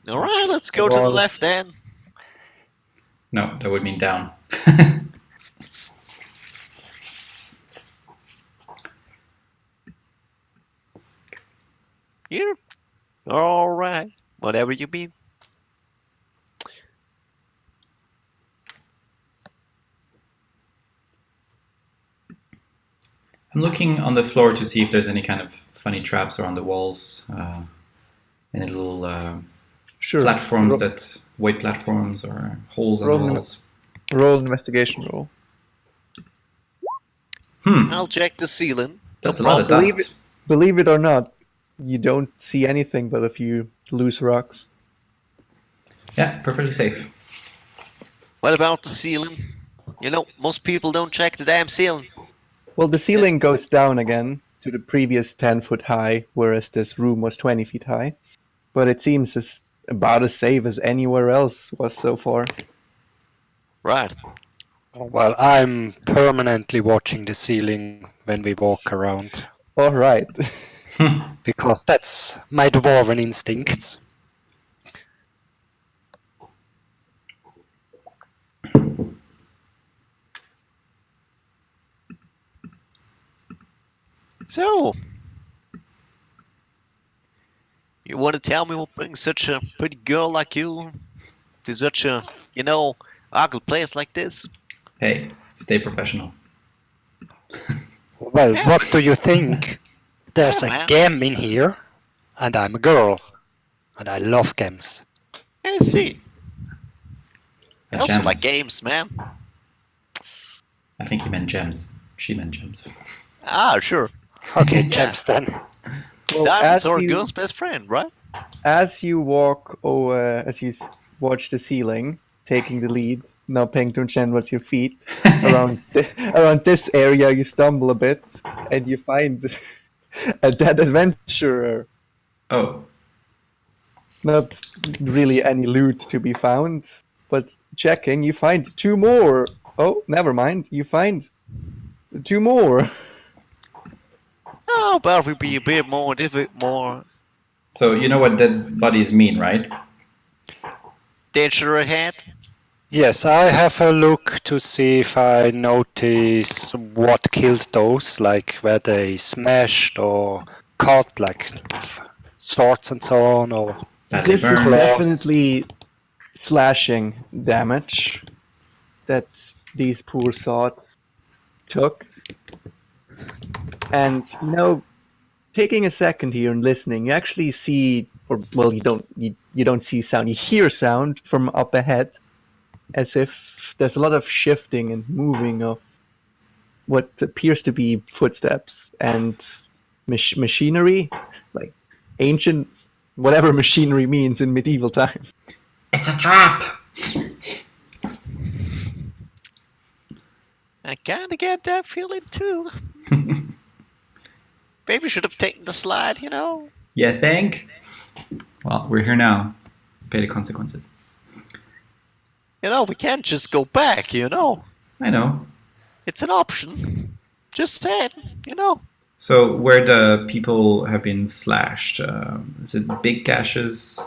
[SPEAKER 2] All right, let's go to the
[SPEAKER 4] Well-
[SPEAKER 2] left then.
[SPEAKER 3] No, that would mean down.
[SPEAKER 2] Here. All right, whatever you mean.
[SPEAKER 3] I'm looking on the floor to see if there's any kind of funny traps around the walls, any little
[SPEAKER 1] Sure.
[SPEAKER 3] platforms weight platforms or holes on
[SPEAKER 1] Roll
[SPEAKER 3] the
[SPEAKER 1] an-
[SPEAKER 3] walls.
[SPEAKER 1] Roll investigation roll.
[SPEAKER 2] I'll check the ceiling.
[SPEAKER 3] That's a
[SPEAKER 2] No
[SPEAKER 3] lot of
[SPEAKER 1] problem.
[SPEAKER 3] dust.
[SPEAKER 1] Believe it or not, you don't see anything but a few loose rocks.
[SPEAKER 3] Yeah, perfectly safe.
[SPEAKER 2] What about the ceiling? Most people don't check the damn ceiling.
[SPEAKER 1] Well, the ceiling goes down again to the previous 10-foot high, whereas this room was 20 feet high. But it seems about as safe as anywhere else was so far.
[SPEAKER 2] Right.
[SPEAKER 4] Well, I'm permanently watching the ceiling when we walk around,
[SPEAKER 1] All right.
[SPEAKER 4] because that's my dwarven instincts.
[SPEAKER 2] So, you want to tell me what brings such a pretty girl like you to such a, ugly place like this?
[SPEAKER 3] Hey, stay professional.
[SPEAKER 4] Well, what do you think? There's
[SPEAKER 2] Yeah,
[SPEAKER 4] a
[SPEAKER 2] man.
[SPEAKER 4] gem in here, and I'm a girl, and I love gems.
[SPEAKER 2] I see. I also
[SPEAKER 3] Gems.
[SPEAKER 2] like games, man.
[SPEAKER 3] I think he meant gems. She meant gems.
[SPEAKER 2] Ah, sure.
[SPEAKER 4] Okay,
[SPEAKER 2] Yeah.
[SPEAKER 4] gems then.
[SPEAKER 1] Well,
[SPEAKER 2] Diamonds are a girl's best friend, right?
[SPEAKER 1] as you walk, as you watch the ceiling, taking the lead, not paying attention what's your feet, around this area you stumble a bit, and you find a dead adventurer.
[SPEAKER 3] Oh,
[SPEAKER 1] Not really any loot to be found, but checking, you find two more. Oh, never mind. You find two more.
[SPEAKER 2] How about we be a bit more
[SPEAKER 3] So you know what dead bodies mean, right?
[SPEAKER 2] danger ahead?
[SPEAKER 4] Yes, I have a look to see if I notice what killed those, like where they smashed or cut, like swords and so on, or
[SPEAKER 3] Badly
[SPEAKER 1] This is
[SPEAKER 3] burned.
[SPEAKER 1] definitely slashing damage that these poor sods took. And taking a second here and listening, you actually see, or well, you don't see sound, you hear sound from up ahead, as if there's a lot of shifting and moving of what appears to be footsteps and machinery, like ancient, whatever machinery means in medieval times.
[SPEAKER 3] It's a trap.
[SPEAKER 2] I kinda get that feeling too. Maybe we should have taken the slide, you know?
[SPEAKER 3] You think? Well, we're here now. Pay the consequences.
[SPEAKER 2] You know, we can't just go back, you know?
[SPEAKER 3] I know.
[SPEAKER 2] It's an option. Just saying, you know?
[SPEAKER 3] So where the people have been slashed, is it big gashes?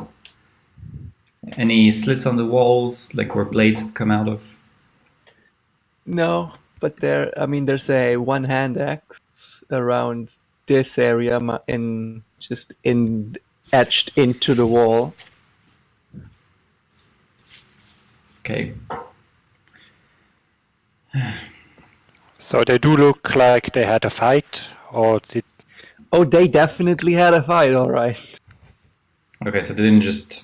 [SPEAKER 3] Any slits on the walls, like where blades had come out of?
[SPEAKER 1] No, but there's a one-hand axe around this area in etched into the wall.
[SPEAKER 3] Okay.
[SPEAKER 4] so they do look like they had a fight, or did
[SPEAKER 1] Oh, they definitely had a fight, all right.
[SPEAKER 3] Okay, so they didn't just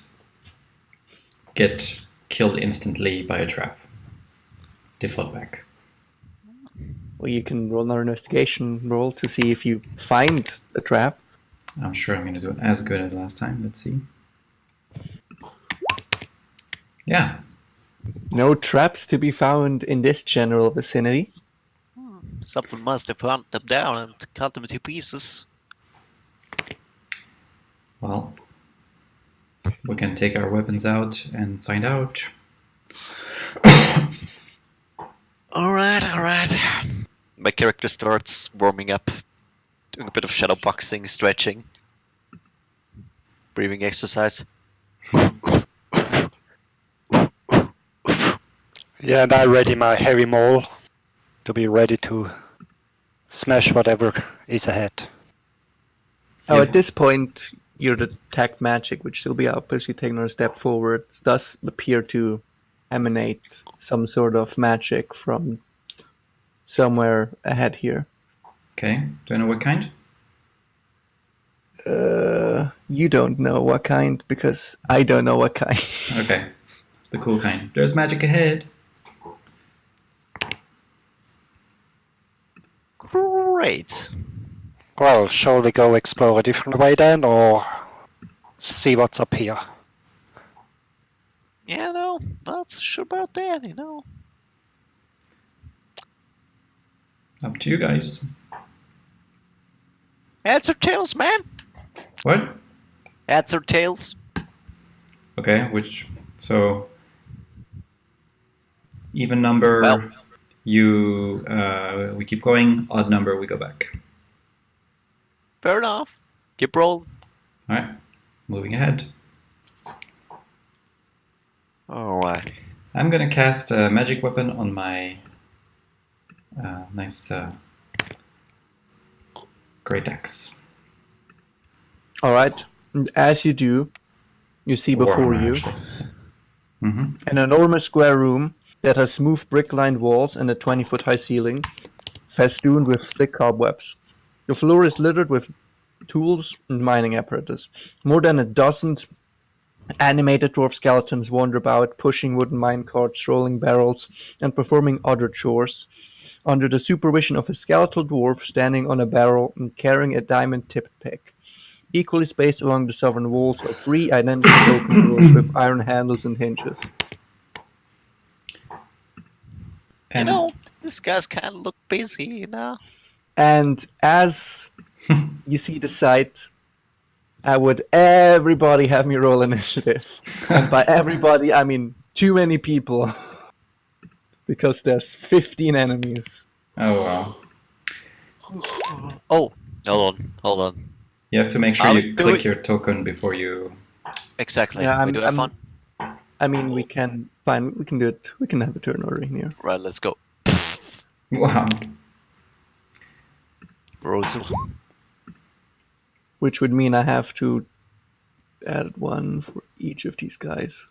[SPEAKER 3] get killed instantly by a trap. They fought back.
[SPEAKER 1] Well, you can roll another investigation roll to see if you find a trap.
[SPEAKER 3] I'm sure I'm going to do it as good as last time. Let's see. Yeah.
[SPEAKER 1] No traps to be found in this general vicinity.
[SPEAKER 2] Someone must have hunted them down and cut them to pieces.
[SPEAKER 3] Well, we can take our weapons out and find out.
[SPEAKER 2] Alright. My character starts warming up, doing a bit of shadow boxing, stretching, breathing exercise.
[SPEAKER 4] yeah, and I ready my heavy maul to be ready to smash whatever is ahead.
[SPEAKER 1] Oh,
[SPEAKER 3] Yeah.
[SPEAKER 1] at this point, your detect magic, which still be up as you take another step forward, does appear to emanate some sort of magic from somewhere ahead here.
[SPEAKER 3] Okay. Do I know what kind?
[SPEAKER 1] You don't know what kind because I don't know what kind.
[SPEAKER 3] Okay. The cool kind. There's magic ahead.
[SPEAKER 2] Great.
[SPEAKER 4] Well, shall we go explore a different way then, or see what's up here?
[SPEAKER 2] Yeah, no, not so sure about that, you know.
[SPEAKER 3] Up to you guys.
[SPEAKER 2] Heads or tails, man?
[SPEAKER 3] What?
[SPEAKER 2] Heads or tails?
[SPEAKER 3] Okay, which... So... Even number...
[SPEAKER 2] Well.
[SPEAKER 3] We keep going. Odd number, we go back.
[SPEAKER 2] Fair enough. Keep rolling.
[SPEAKER 3] Alright. Moving ahead.
[SPEAKER 2] Alright.
[SPEAKER 3] I'm gonna cast a magic weapon on my nice great axe.
[SPEAKER 1] All right. And as you do, you see before
[SPEAKER 3] Warhammer,
[SPEAKER 1] you
[SPEAKER 3] actually. Mm-hmm.
[SPEAKER 1] an enormous square room that has smooth brick-lined walls and a 20-foot high ceiling, festooned with thick cobwebs. The floor is littered with tools and mining apparatus. More than a dozen animated dwarf skeletons wander about, pushing wooden mine carts, rolling barrels, and performing other chores, under the supervision of a skeletal dwarf standing on a barrel and carrying a diamond-tipped pick. Equally spaced along the southern walls are 3 identical oaken doors with iron handles and hinges.
[SPEAKER 2] You
[SPEAKER 3] And
[SPEAKER 2] know, this guy's kind of look busy, you know.
[SPEAKER 1] And as you see the sight, I would everybody have me roll initiative. And by everybody, I mean too many people. Because there's 15 enemies.
[SPEAKER 3] oh wow.
[SPEAKER 2] Oh, Hold on.
[SPEAKER 3] You have to make sure
[SPEAKER 2] I'll
[SPEAKER 3] you
[SPEAKER 2] do
[SPEAKER 3] click
[SPEAKER 2] it.
[SPEAKER 3] your token before you.
[SPEAKER 2] Exactly.
[SPEAKER 1] Yeah,
[SPEAKER 2] We do have fun.
[SPEAKER 1] I mean, we can fine. We can do it. We can have a turn order here.
[SPEAKER 2] Right, let's go.
[SPEAKER 3] Wow.
[SPEAKER 2] Rose.
[SPEAKER 1] Which would mean I have to add one for each of these guys.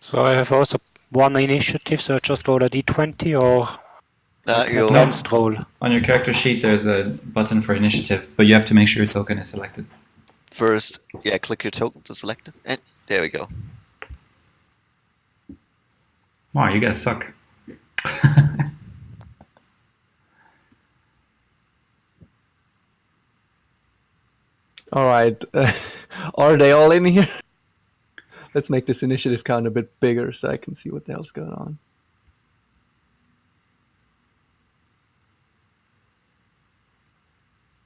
[SPEAKER 4] So I have also one initiative, so I just roll a d20 or like an
[SPEAKER 2] you'll-
[SPEAKER 4] advanced roll.
[SPEAKER 3] On your character sheet, there's a button for initiative, but you have to make sure your token is selected.
[SPEAKER 2] First, yeah, click your token to select it, and there we go.
[SPEAKER 3] Wow, you guys suck.
[SPEAKER 1] All right. Are they all in here? Let's make this initiative count a bit bigger so I can see what the hell's going on.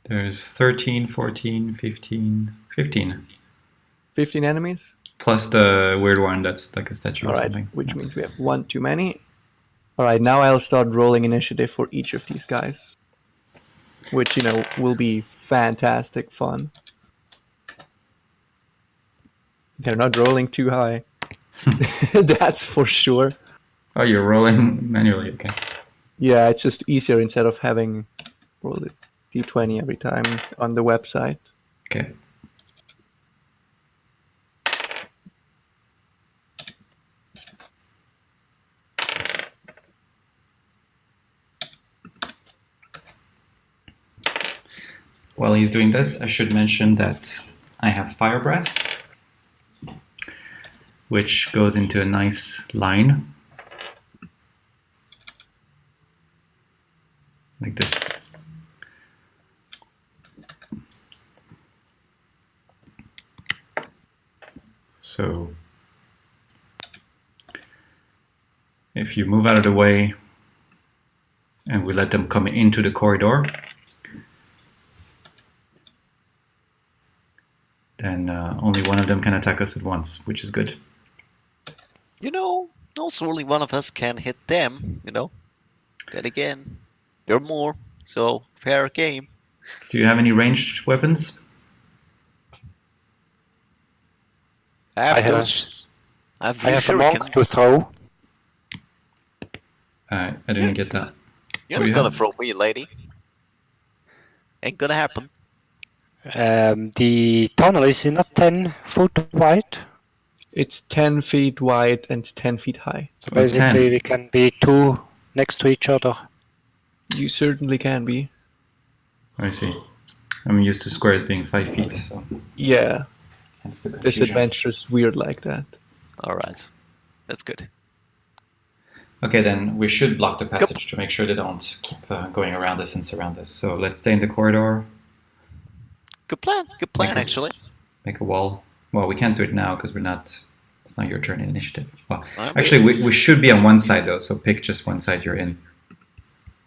[SPEAKER 3] There's 13, 14, 15, 15.
[SPEAKER 1] 15 enemies?
[SPEAKER 3] Plus the weird one that's like a statue
[SPEAKER 1] All
[SPEAKER 3] or
[SPEAKER 1] right,
[SPEAKER 3] something.
[SPEAKER 1] which
[SPEAKER 3] Yeah.
[SPEAKER 1] means we have one too many. All right, now I'll start rolling initiative for each of these guys, which, will be fantastic fun. They're not rolling too high. That's for sure.
[SPEAKER 3] Oh, you're rolling manually, okay.
[SPEAKER 1] Yeah, it's just easier instead of having roll the d20 every time on the website.
[SPEAKER 3] Okay. While he's doing this, I should mention that I have Fire Breath, which goes into a nice line. Like this. So if you move out of the way and we let them come into the corridor, then only one of them can attack us at once, which is good.
[SPEAKER 2] Also only one of us can hit them, Then again, you're more, so fair game.
[SPEAKER 3] Do you have any ranged weapons?
[SPEAKER 2] I have
[SPEAKER 4] I have-
[SPEAKER 2] those. I have
[SPEAKER 4] I have a monk to
[SPEAKER 2] shurikens.
[SPEAKER 4] throw.
[SPEAKER 3] I didn't get that.
[SPEAKER 2] You're
[SPEAKER 3] What do
[SPEAKER 2] not
[SPEAKER 3] you
[SPEAKER 2] gonna
[SPEAKER 3] have?
[SPEAKER 2] throw me, lady. Ain't gonna happen.
[SPEAKER 4] The tunnel is not 10 foot wide,
[SPEAKER 1] It's 10 feet wide and 10 feet high.
[SPEAKER 4] so
[SPEAKER 3] Oh, 10.
[SPEAKER 4] basically we can be two next to each other.
[SPEAKER 1] You certainly can be.
[SPEAKER 3] I see. I'm used to squares being 5 feet, so
[SPEAKER 1] Yeah,
[SPEAKER 3] hence the
[SPEAKER 1] this
[SPEAKER 3] confusion.
[SPEAKER 1] adventure's weird like that.
[SPEAKER 2] Alright. That's good.
[SPEAKER 3] Okay, then we should block the passage to make sure they don't keep going around us and surround us. So let's stay in the corridor,
[SPEAKER 2] Good plan. Good plan,
[SPEAKER 3] Okay.
[SPEAKER 2] actually.
[SPEAKER 3] make a wall. Well, we can't do it now because it's not your turn in initiative. Well,
[SPEAKER 2] Alright.
[SPEAKER 3] actually, we should be on one side though, so pick just one side you're in.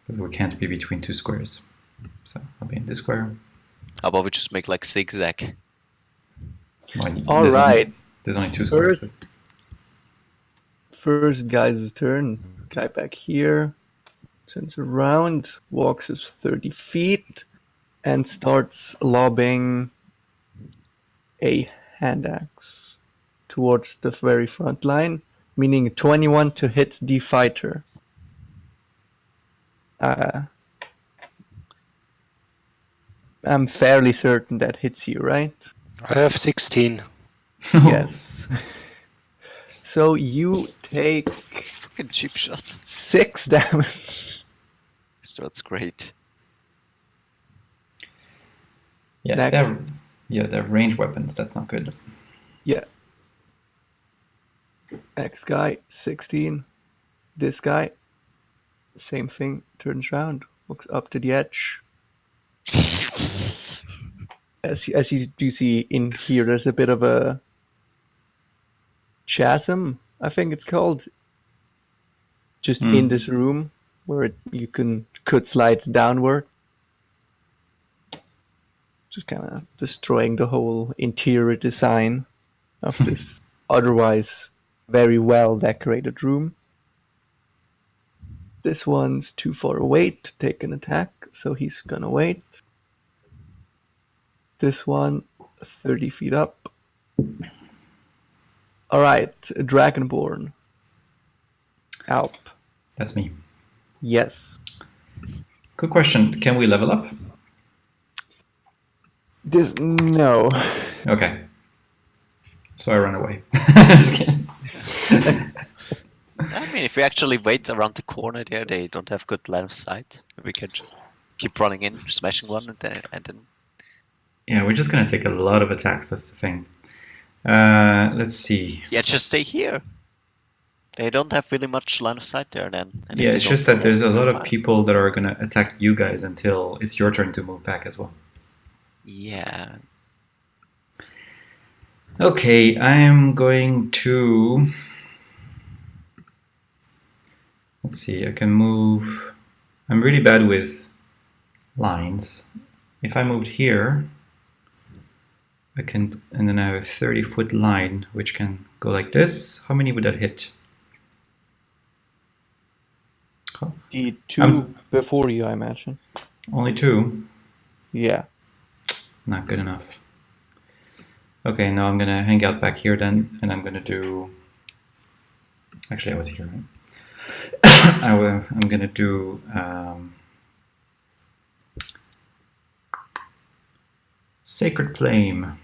[SPEAKER 3] Because we can't be between two squares. So I'll be in this square.
[SPEAKER 2] How about we just make like zigzag?
[SPEAKER 3] Well,
[SPEAKER 1] All
[SPEAKER 3] there's
[SPEAKER 1] right.
[SPEAKER 3] Only, there's only two squares.
[SPEAKER 1] First, first guy's turn. Guy back here turns around, walks us 30 feet, and starts lobbing a hand axe towards the very front line, meaning 21 to hit the fighter. I'm fairly certain that hits you, right?
[SPEAKER 4] I have 16.
[SPEAKER 1] Yes. So you take
[SPEAKER 2] Fucking cheap shot.
[SPEAKER 1] 6 damage.
[SPEAKER 2] So that's great.
[SPEAKER 3] Yeah,
[SPEAKER 1] Next.
[SPEAKER 3] they're range weapons. That's not good.
[SPEAKER 1] Yeah. Next guy, 16. This guy, same thing, turns around, looks up to the edge. As you do see in here, there's a bit of a chasm, I think it's called, just in this room where you could slide downward. Just kind of destroying the whole interior design of this otherwise very well decorated room. This one's too far away to take an attack, so he's gonna wait. This one, 30 feet up. All right, Dragonborn. Alp.
[SPEAKER 3] That's me.
[SPEAKER 1] Yes.
[SPEAKER 3] Good question. Can we level up?
[SPEAKER 1] No.
[SPEAKER 3] Okay. So I run away. Just kidding.
[SPEAKER 2] I mean, if we actually wait around the corner there, they don't have good line of sight. We can just keep running in, smashing one, and then.
[SPEAKER 3] Yeah, we're just gonna take a lot of attacks. That's the thing. Let's see.
[SPEAKER 2] Yeah, just stay here. They don't have really much line of sight there then. And
[SPEAKER 3] Yeah,
[SPEAKER 2] if they
[SPEAKER 3] it's
[SPEAKER 2] don't
[SPEAKER 3] just that there's a lot of
[SPEAKER 2] fine.
[SPEAKER 3] people that are gonna attack you guys until it's your turn to move back as well.
[SPEAKER 2] Yeah.
[SPEAKER 3] Okay, I'm going to. Let's see, I can move. I'm really bad with lines. If I moved here, I can, and then I have a 30-foot line which can go like this. How many would that hit?
[SPEAKER 1] The two before you, I imagine.
[SPEAKER 3] Only 2?
[SPEAKER 1] Yeah.
[SPEAKER 3] Not good enough. Okay, now I'm gonna hang out back here then, and I'm gonna do. Actually, I was here. Right? I'm gonna do. Sacred Flame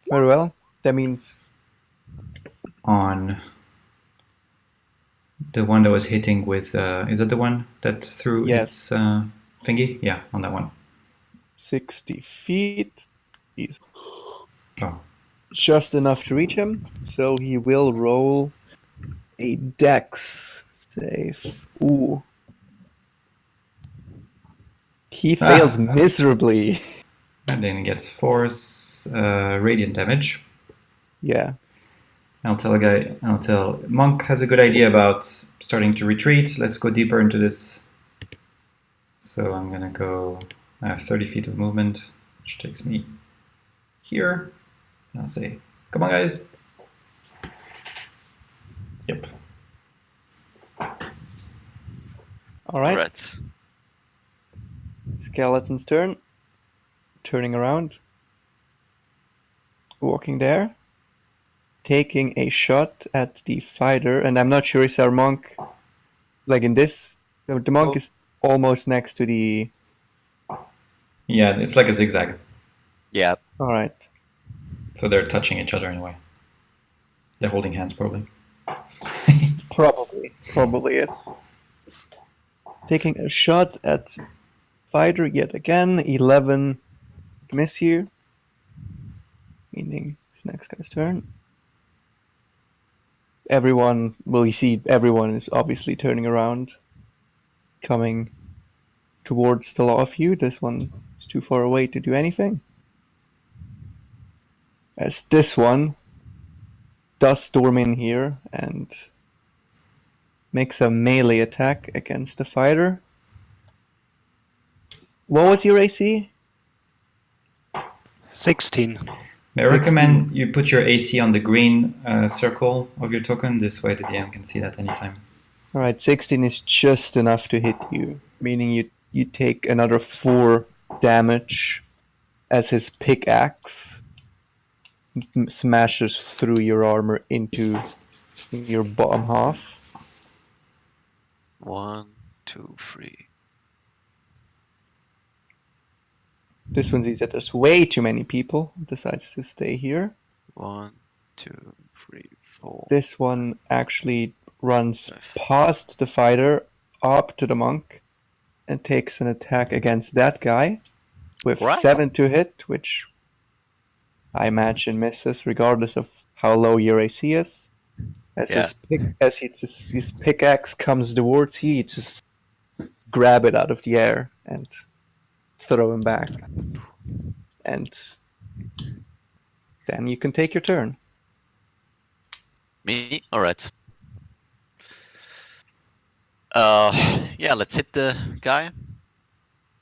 [SPEAKER 1] Very well. That means
[SPEAKER 3] on the one that was hitting with. Is that the one that threw
[SPEAKER 1] Yes.
[SPEAKER 3] its thingy? Yeah, on that one.
[SPEAKER 1] 60 feet. He's
[SPEAKER 3] Oh,
[SPEAKER 1] just enough to reach him, so he will roll a dex save. Ooh. He fails miserably.
[SPEAKER 3] and then it gets force radiant damage.
[SPEAKER 1] Yeah.
[SPEAKER 3] I'll tell Monk has a good idea about starting to retreat. Let's go deeper into this. So I'm gonna go. I have 30 feet of movement, which takes me here. And I'll say, come on, guys. Yep.
[SPEAKER 1] All right.
[SPEAKER 2] Right.
[SPEAKER 1] Skeleton's turn. Turning around. Walking there. Taking a shot at the fighter. And I'm not sure, is our monk like in this? The monk is almost next to the.
[SPEAKER 3] Yeah, it's like a zigzag.
[SPEAKER 2] Yeah.
[SPEAKER 1] All right.
[SPEAKER 3] So they're touching each other in a way. They're holding hands, probably.
[SPEAKER 1] Probably is. Taking a shot at fighter yet again. 11 miss you. Meaning it's next guy's turn. Everyone, well, you see, everyone is obviously turning around, coming towards the lot of you. This one is too far away to do anything. As this one does storm in here and makes a melee attack against the fighter. What was your AC?
[SPEAKER 4] 16.
[SPEAKER 3] May I recommend you put your AC on the green circle of your token. This way the DM can see that anytime.
[SPEAKER 1] Alright, 16 is just enough to hit you, meaning you take another 4 damage as his pickaxe smashes through your armor into your bottom half.
[SPEAKER 2] 1, 2, 3.
[SPEAKER 1] This one sees that there's way too many people, decides to stay here.
[SPEAKER 2] 1, 2, 3, 4.
[SPEAKER 1] This one actually runs past the fighter, up to the monk, and takes an attack against that guy with
[SPEAKER 2] Right.
[SPEAKER 1] 7 to hit, which I imagine misses regardless of how low your AC is. As his pickaxe comes towards you, you just grab it out of the air and throw him back. And then you can take your turn.
[SPEAKER 2] Me? Alright. Yeah, let's hit the guy. And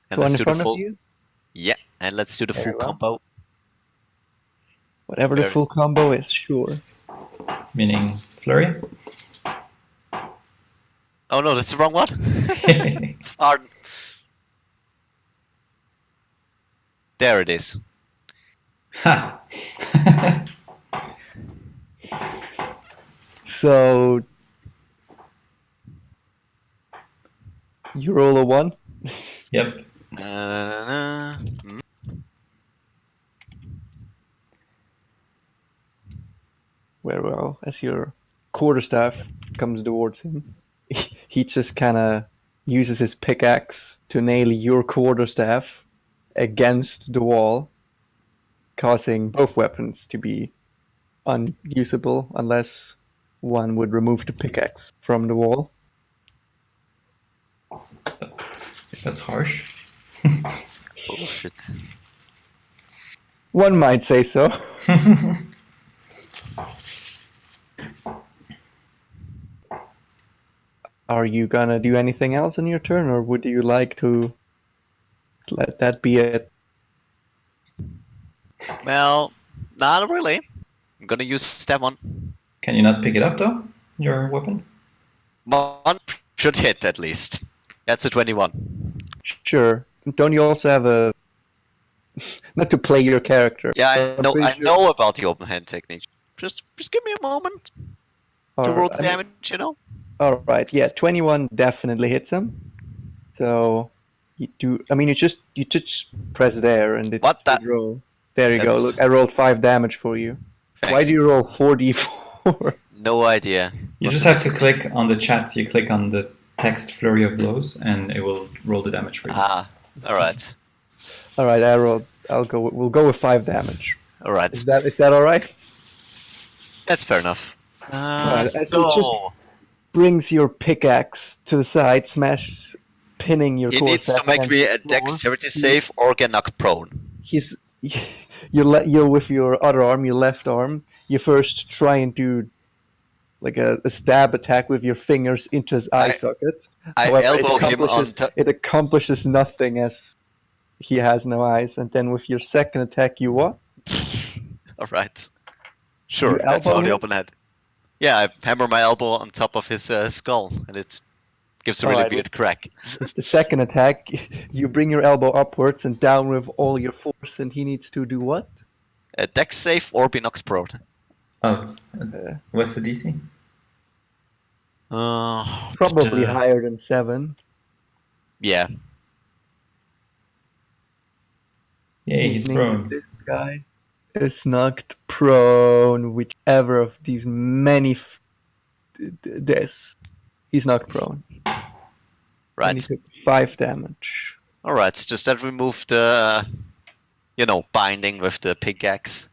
[SPEAKER 1] The one
[SPEAKER 2] let's
[SPEAKER 1] in
[SPEAKER 2] do
[SPEAKER 1] front
[SPEAKER 2] the
[SPEAKER 1] of
[SPEAKER 2] full.
[SPEAKER 1] you,
[SPEAKER 2] Yeah, and let's do the
[SPEAKER 1] Very
[SPEAKER 2] full
[SPEAKER 1] well.
[SPEAKER 2] combo.
[SPEAKER 1] whatever the
[SPEAKER 2] Where
[SPEAKER 1] full
[SPEAKER 2] is-
[SPEAKER 1] combo is, sure.
[SPEAKER 3] Meaning flurry.
[SPEAKER 2] Oh no, that's the wrong one. Pardon. There it is.
[SPEAKER 3] Ha!
[SPEAKER 1] So you roll a 1.
[SPEAKER 3] Yep.
[SPEAKER 2] Hmm.
[SPEAKER 1] Very well. As your quarterstaff comes towards him, he just kind of uses his pickaxe to nail your quarterstaff against the wall, causing both weapons to be unusable unless one would remove the pickaxe from the wall.
[SPEAKER 3] That's harsh.
[SPEAKER 2] Bullshit.
[SPEAKER 1] One might say so. Are you gonna do anything else on your turn, or would you like to let that be it?
[SPEAKER 2] Well, not really. I'm gonna use that one.
[SPEAKER 3] Can you not pick it up though? Your weapon?
[SPEAKER 2] One should hit at least. That's a 21.
[SPEAKER 1] Sure. Don't you also have a not to play your character?
[SPEAKER 2] Yeah,
[SPEAKER 1] but
[SPEAKER 2] I
[SPEAKER 1] I'm
[SPEAKER 2] know.
[SPEAKER 1] pretty
[SPEAKER 2] I
[SPEAKER 1] sure-
[SPEAKER 2] know about the open hand technique. Just give me a moment to roll the damage. You know.
[SPEAKER 1] All right. Yeah, 21 definitely hits him. So you do. I mean, you just press there and it
[SPEAKER 2] What the-
[SPEAKER 1] should roll. There you go.
[SPEAKER 2] That's-
[SPEAKER 1] Look, I rolled 5 damage for you. Why
[SPEAKER 2] Thanks.
[SPEAKER 1] do you roll 4d4?
[SPEAKER 2] No idea.
[SPEAKER 3] You
[SPEAKER 2] Must
[SPEAKER 3] just have to
[SPEAKER 2] misclicked.
[SPEAKER 3] click on the chat. You click on the text flurry of blows, and it will roll the damage for you.
[SPEAKER 2] Ah, all right,
[SPEAKER 1] All right, I rolled. We'll go with 5 damage.
[SPEAKER 2] all right.
[SPEAKER 1] Is that all right?
[SPEAKER 2] That's fair enough.
[SPEAKER 1] Alright, as
[SPEAKER 2] So
[SPEAKER 1] you just- Brings your pickaxe to the side, smashes, pinning your
[SPEAKER 2] he needs to
[SPEAKER 1] quarterstaff
[SPEAKER 2] make
[SPEAKER 1] against
[SPEAKER 2] me
[SPEAKER 1] the
[SPEAKER 2] a
[SPEAKER 1] floor.
[SPEAKER 2] dexterity save or get knocked prone.
[SPEAKER 1] He's you with your other arm, your left arm. You first try and do like a stab attack with your fingers into his eye socket.
[SPEAKER 2] I
[SPEAKER 1] However,
[SPEAKER 2] elbow him on top.
[SPEAKER 1] it accomplishes nothing as he has no eyes. And then with your second attack, you what?
[SPEAKER 2] All right. Sure,
[SPEAKER 1] You
[SPEAKER 2] that's
[SPEAKER 1] elbow
[SPEAKER 2] how the
[SPEAKER 1] him?
[SPEAKER 2] open head. Yeah, I hammer my elbow on top of his skull, and it gives a really
[SPEAKER 1] Alright,
[SPEAKER 2] weird crack.
[SPEAKER 1] With the second attack, you bring your elbow upwards and down with all your force, and he needs to do what?
[SPEAKER 2] A dex save or be knocked prone.
[SPEAKER 3] Oh, what's the DC?
[SPEAKER 1] Probably higher than 7.
[SPEAKER 2] Yeah.
[SPEAKER 3] Yay, he's
[SPEAKER 1] Meaning
[SPEAKER 3] prone.
[SPEAKER 1] This guy is knocked prone, whichever of these many. This. He's knocked prone. And he
[SPEAKER 2] Right.
[SPEAKER 1] took 5 damage.
[SPEAKER 2] All right. Just that remove the, binding with the pickaxe.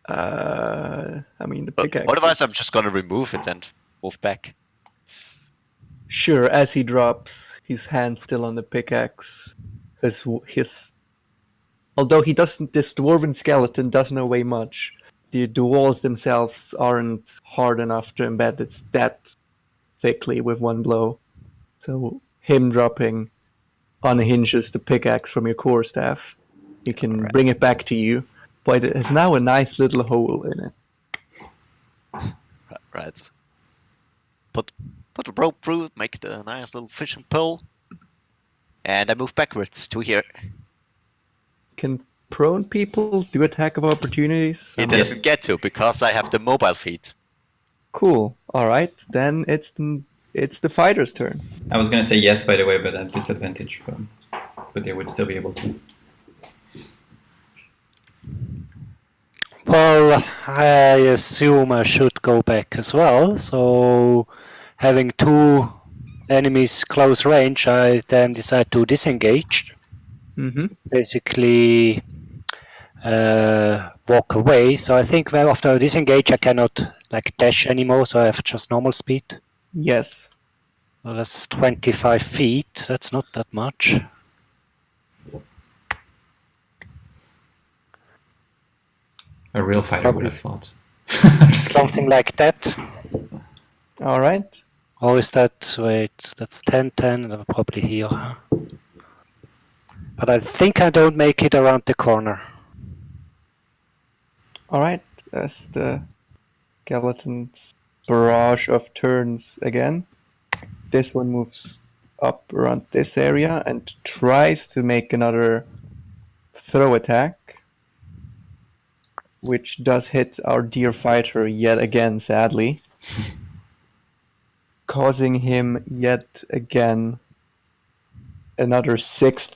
[SPEAKER 1] I mean, the
[SPEAKER 2] But
[SPEAKER 1] pickaxe.
[SPEAKER 2] otherwise, I'm just gonna remove it and move back.
[SPEAKER 1] Sure, as he drops, his hand still on the pickaxe. His. Although he doesn't, this dwarven skeleton doesn't weigh much. The walls themselves aren't hard enough to embed it that thickly with one blow. So him dropping unhinges the pickaxe from your core staff. You can
[SPEAKER 2] Alright.
[SPEAKER 1] bring it back to you, but it has now a nice little hole in it.
[SPEAKER 2] Right. Put the rope through, make the nice little fishing pole, and I move backwards to here.
[SPEAKER 1] Can prone people do attack of opportunities?
[SPEAKER 2] He doesn't get to because I have the mobile feat.
[SPEAKER 1] Cool. All right, then it's the fighter's turn.
[SPEAKER 3] I was gonna say yes, by the way, but at disadvantage, but they would still be able to.
[SPEAKER 4] Well, I assume I should go back as well. So, having 2 enemies close range, I then decide to disengage.
[SPEAKER 1] Mm-hmm.
[SPEAKER 4] Basically, walk away. So I think after I disengage, I cannot dash anymore. So I have just normal speed.
[SPEAKER 1] Yes.
[SPEAKER 4] Well, that's 25 feet. That's not that much.
[SPEAKER 3] A real fighter would have fought.
[SPEAKER 4] Something like that.
[SPEAKER 1] All right.
[SPEAKER 4] Or is that, wait, that's 10, 10, and I'm probably here. But I think I don't make it around the corner.
[SPEAKER 1] All right. As the skeleton's barrage of turns again. This one moves up around this area and tries to make another throw attack, which does hit our dear fighter yet again, sadly, causing him yet again another 6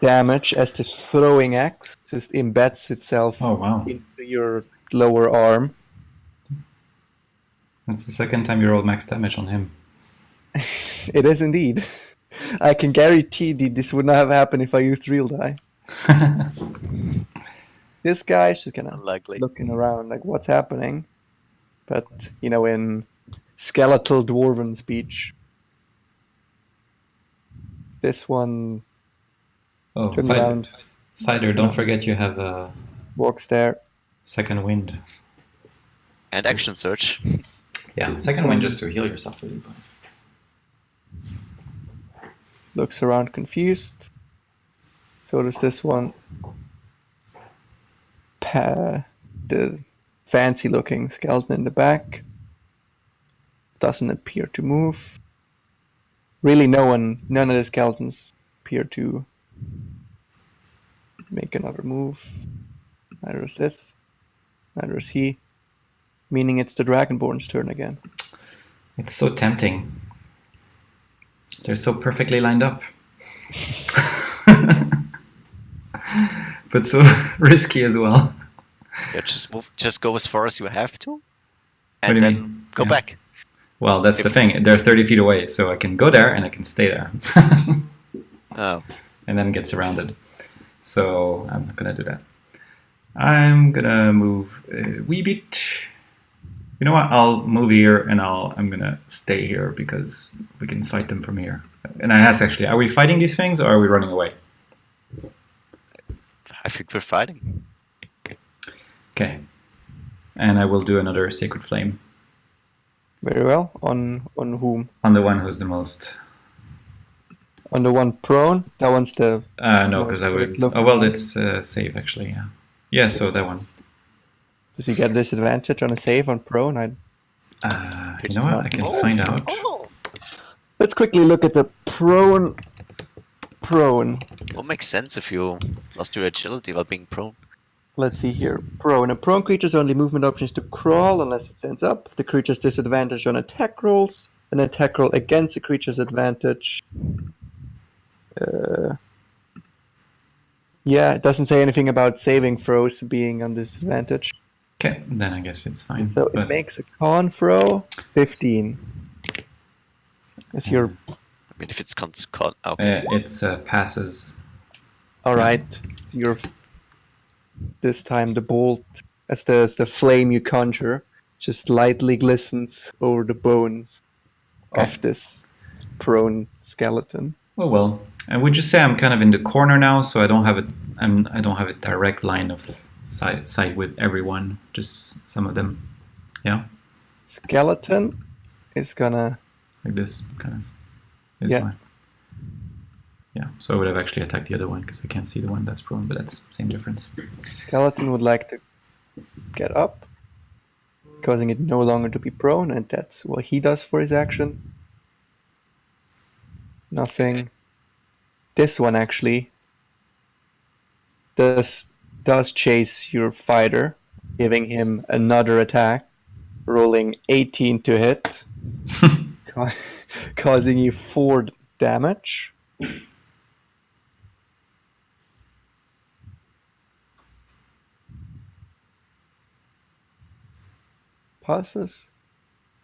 [SPEAKER 1] damage as the throwing axe just embeds itself
[SPEAKER 3] Oh, wow.
[SPEAKER 1] into your lower arm.
[SPEAKER 3] That's the second time you rolled max damage on him.
[SPEAKER 1] It is indeed. I can guarantee this would not have happened if I used real die. This guy's just kind of
[SPEAKER 2] Unlikely.
[SPEAKER 1] looking around like what's happening. But, in skeletal dwarven speech, this one
[SPEAKER 3] Oh,
[SPEAKER 1] turns around,
[SPEAKER 3] fighter, don't forget you have a
[SPEAKER 1] walks there.
[SPEAKER 3] second wind.
[SPEAKER 2] And action search.
[SPEAKER 3] Yeah, second wind just to heal yourself really. But...
[SPEAKER 1] Looks around confused. So does this one. The fancy looking skeleton in the back doesn't appear to move. Really none of the skeletons appear to make another move. Neither is this. Neither is he. Meaning it's the Dragonborn's turn again.
[SPEAKER 3] It's so tempting. They're so perfectly lined up. But so risky as well.
[SPEAKER 2] Yeah, just go as far as you have to,
[SPEAKER 3] What
[SPEAKER 2] and
[SPEAKER 3] do you
[SPEAKER 2] then
[SPEAKER 3] mean?
[SPEAKER 2] go
[SPEAKER 3] Yeah.
[SPEAKER 2] back.
[SPEAKER 3] Well, that's the thing. They're 30 feet away, so I can go there and I can stay there.
[SPEAKER 2] Oh,
[SPEAKER 3] And then get surrounded. So I'm not gonna do that. I'm gonna move a wee bit. You know what? I'll move here and I'm gonna stay here because we can fight them from here. And I ask actually, are we fighting these things or are we running away?
[SPEAKER 2] I think we're fighting.
[SPEAKER 3] Okay. And I will do another Sacred Flame
[SPEAKER 1] Very well. On whom?
[SPEAKER 3] on the one who's the most.
[SPEAKER 1] On the one prone? That one's the...
[SPEAKER 3] No, because I would.
[SPEAKER 1] Look.
[SPEAKER 3] Oh, well, it's save actually, yeah. Yeah, so that one.
[SPEAKER 1] Does he get disadvantage on a save on prone?
[SPEAKER 3] You know what? I can find out.
[SPEAKER 1] Let's quickly look at the prone.
[SPEAKER 2] What makes sense if you lost your agility while being prone?
[SPEAKER 1] Let's see here. Prone. A prone creature's only movement option is to crawl unless it stands up. The creature's disadvantage on attack rolls. An attack roll against the creature's advantage. Yeah, it doesn't say anything about saving throws being on disadvantage.
[SPEAKER 3] Okay, then I guess it's fine.
[SPEAKER 1] So it makes a con throw 15. As your...
[SPEAKER 2] I mean, if it's okay.
[SPEAKER 3] It's passes.
[SPEAKER 1] Alright. Your... This time the bolt, as the flame you conjure, just lightly glistens over the bones of this prone skeleton.
[SPEAKER 3] Oh well. And would you say I'm kind of in the corner now, so I don't have a direct line of sight with everyone, just some of them. Yeah.
[SPEAKER 1] Skeleton is gonna...
[SPEAKER 3] Like this kind of. Is
[SPEAKER 1] Yeah.
[SPEAKER 3] my- Yeah. So I would have actually attacked the other one because I can't see the one that's prone, but that's same difference.
[SPEAKER 1] Skeleton would like to get up, causing it no longer to be prone, and that's what he does for his action. Nothing. This one actually does chase your fighter, giving him another attack, rolling 18 to hit, causing you 4 damage. Passes.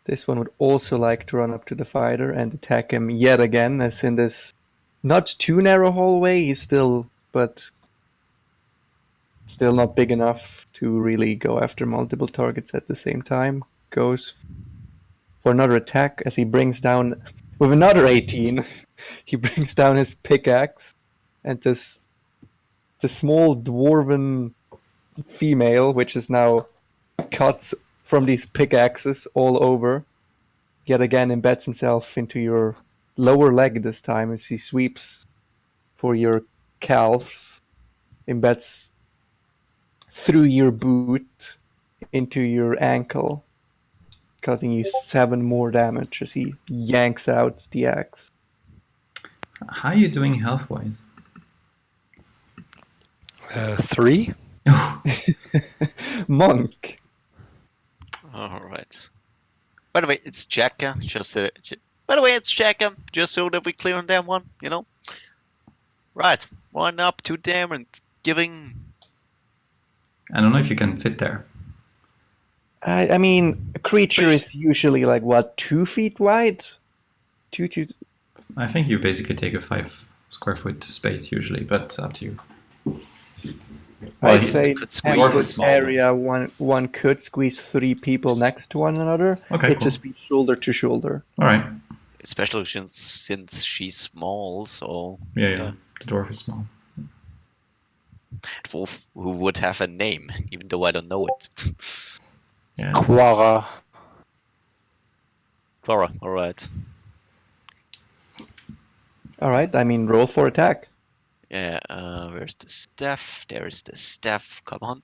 [SPEAKER 1] This one would also like to run up to the fighter and attack him yet again, as in this not too narrow hallway. He's still not big enough to really go after multiple targets at the same time. Goes for another attack as he brings down with another 18. He brings down his pickaxe, and the small dwarven female, which is now cut from these pickaxes all over, yet again embeds himself into your lower leg this time as he sweeps for your calves, embeds through your boot into your ankle, causing you 7 more damage as he yanks out the axe.
[SPEAKER 3] How are you doing health-wise?
[SPEAKER 4] 3.
[SPEAKER 1] Monk.
[SPEAKER 2] All right. By the way, it's Jacka. By the way, it's Jacka. Just so that we clear on that one, you know. Right. 1 up, 2 down, and giving.
[SPEAKER 3] I don't know if you can fit there.
[SPEAKER 1] I mean, a creature is usually like what, 2 feet wide? 2.
[SPEAKER 3] I think you basically take a 5 square foot space usually, but it's up to you.
[SPEAKER 1] I'd
[SPEAKER 3] he's-
[SPEAKER 1] say
[SPEAKER 2] could
[SPEAKER 1] 10
[SPEAKER 2] squeeze.
[SPEAKER 1] foot
[SPEAKER 3] Small.
[SPEAKER 1] area, one could squeeze 3 people next to one another.
[SPEAKER 3] Okay,
[SPEAKER 1] It's
[SPEAKER 3] cool.
[SPEAKER 1] just be shoulder to shoulder.
[SPEAKER 3] All right.
[SPEAKER 2] Especially since she's small, so.
[SPEAKER 3] Yeah. The dwarf is small.
[SPEAKER 2] Dwarf who would have a name, even though I don't know it.
[SPEAKER 3] Yeah.
[SPEAKER 4] Quara.
[SPEAKER 2] Clara, alright.
[SPEAKER 1] All right, I mean, roll for attack.
[SPEAKER 2] Yeah, where's the staff? There is the staff. Come on.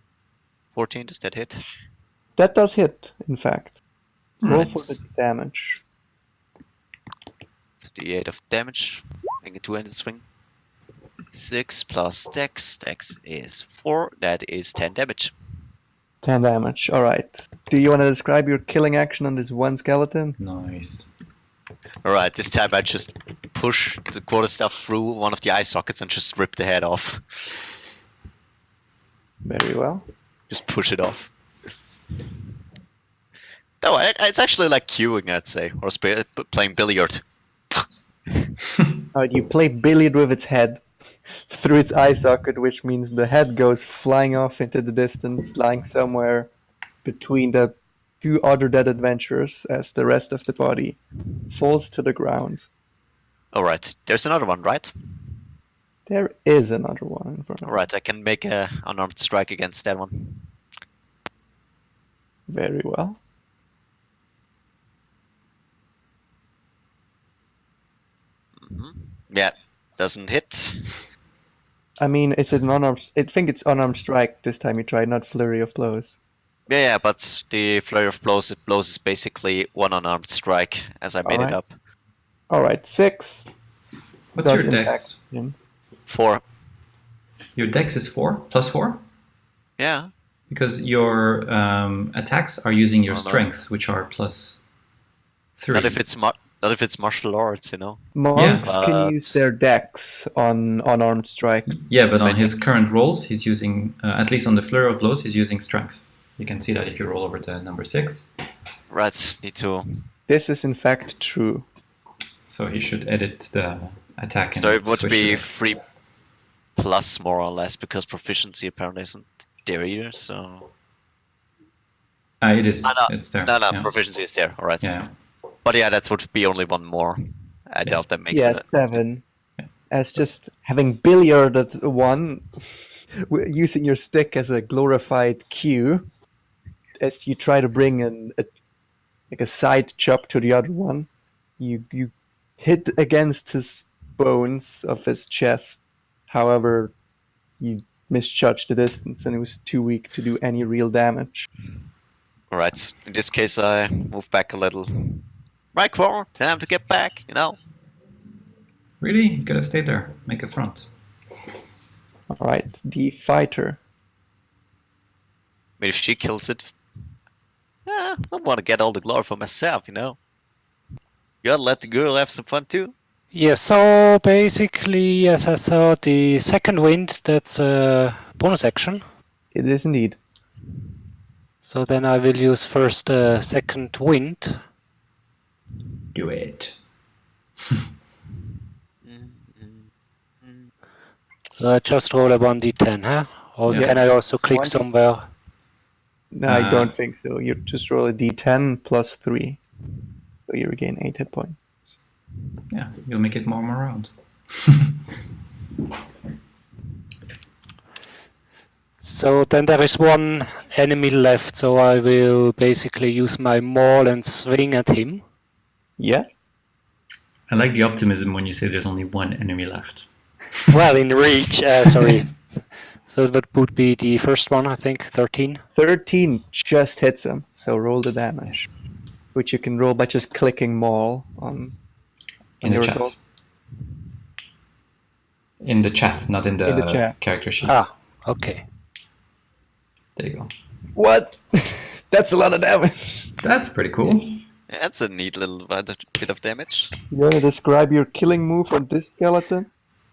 [SPEAKER 2] 14, does that hit?
[SPEAKER 1] That does hit, in fact. Roll
[SPEAKER 3] Right.
[SPEAKER 1] for the damage.
[SPEAKER 2] It's the 8 of damage. Make a 2-handed swing. 6 plus dex. Dex is 4. That is 10 damage.
[SPEAKER 1] 10 damage. All right. Do you want to describe your killing action on this one skeleton?
[SPEAKER 3] Nice.
[SPEAKER 2] Alright, this time I just push the quarterstaff through one of the eye sockets and just rip the head off.
[SPEAKER 1] Very well.
[SPEAKER 2] Just push it off. No, it's actually like queuing, I'd say, or playing billiard.
[SPEAKER 1] All right, you play billiard with its head through its eye socket, which means the head goes flying off into the distance, lying somewhere between the 2 other dead adventurers as the rest of the body falls to the ground.
[SPEAKER 2] Alright, there's another one, right?
[SPEAKER 1] There is another one in front of
[SPEAKER 2] Alright, I can make a unarmed strike against that one.
[SPEAKER 1] you. Very well.
[SPEAKER 2] Yeah, doesn't hit.
[SPEAKER 1] I mean, it's an unarmed. I think it's unarmed strike this time you tried, not flurry of blows.
[SPEAKER 2] Yeah, but the flurry of blows, it blows is basically 1 unarmed strike, as I made it
[SPEAKER 1] Alright.
[SPEAKER 2] up.
[SPEAKER 1] All right, 6.
[SPEAKER 3] What's
[SPEAKER 1] does
[SPEAKER 3] your
[SPEAKER 1] impact
[SPEAKER 3] dex?
[SPEAKER 1] him.
[SPEAKER 2] 4.
[SPEAKER 3] Your dex is 4 plus 4?
[SPEAKER 2] Yeah.
[SPEAKER 3] Because your attacks are using your
[SPEAKER 2] Oh, no.
[SPEAKER 3] strengths, which are plus 3.
[SPEAKER 2] Not if it's martial arts, you know.
[SPEAKER 1] Monks
[SPEAKER 2] Yeah.
[SPEAKER 1] can use their dex on unarmed strike.
[SPEAKER 3] Yeah, but on
[SPEAKER 2] But-
[SPEAKER 3] his current rolls, he's using, at least on the flurry of blows, he's using strength. You can see that if you roll over to number 6.
[SPEAKER 2] Right, need to.
[SPEAKER 1] This is in fact true.
[SPEAKER 3] So he should edit the attack.
[SPEAKER 2] So
[SPEAKER 3] and
[SPEAKER 2] it would
[SPEAKER 3] switch
[SPEAKER 2] be
[SPEAKER 3] to that.
[SPEAKER 2] 3 plus more or less, because proficiency apparently isn't there either, so.
[SPEAKER 3] It is.
[SPEAKER 2] No,
[SPEAKER 3] It's there.
[SPEAKER 2] No,
[SPEAKER 3] yeah.
[SPEAKER 2] proficiency is there, alright.
[SPEAKER 3] Yeah.
[SPEAKER 2] But yeah, that would be only 1 more. I doubt that makes
[SPEAKER 1] Yeah,
[SPEAKER 2] it.
[SPEAKER 1] 7.
[SPEAKER 3] Yeah.
[SPEAKER 1] As just having billiarded one, using your stick as a glorified cue, as you try to bring a side chop to the other one, you hit against his bones of his chest. However, you misjudged the distance and it was too weak to do any real damage.
[SPEAKER 2] Alright, in this case I move back a little. Right, Quarrel, time to get back, you know.
[SPEAKER 3] Really? You could have stayed there. Make a front.
[SPEAKER 1] All right, the fighter.
[SPEAKER 2] Maybe if she kills it. I don't want to get all the glory for myself, you know. You gotta let the girl have some fun too.
[SPEAKER 4] Yeah, so basically, as I saw, the second wind, that's a bonus action.
[SPEAKER 1] It is indeed.
[SPEAKER 4] So then I will use first second wind.
[SPEAKER 3] Do it.
[SPEAKER 4] So I just roll a 1d10, huh? Or
[SPEAKER 3] Yeah.
[SPEAKER 4] can I also click
[SPEAKER 1] One-
[SPEAKER 4] somewhere?
[SPEAKER 1] No, I
[SPEAKER 3] Uh,
[SPEAKER 1] don't think so. You just roll a d10 plus 3. So you regain 8 hit points.
[SPEAKER 3] Yeah, you'll make it more round.
[SPEAKER 4] So then there is one enemy left, so I will basically use my maul and swing at him.
[SPEAKER 1] Yeah?
[SPEAKER 3] I like the optimism when you say there's only one enemy left.
[SPEAKER 4] Well, in reach, sorry. So that would be the first one, I think, 13.
[SPEAKER 1] 13 just hits him, so roll the damage. Which you can roll by just clicking maul on
[SPEAKER 3] In the
[SPEAKER 1] your
[SPEAKER 3] chat.
[SPEAKER 1] result.
[SPEAKER 3] In the chat, not in the,
[SPEAKER 1] chat.
[SPEAKER 3] character sheet.
[SPEAKER 4] Ah, okay.
[SPEAKER 3] There you go.
[SPEAKER 1] What? That's a lot of damage.
[SPEAKER 3] That's pretty cool.
[SPEAKER 2] That's a neat little bit of damage.
[SPEAKER 1] You want to describe your killing move on this skeleton?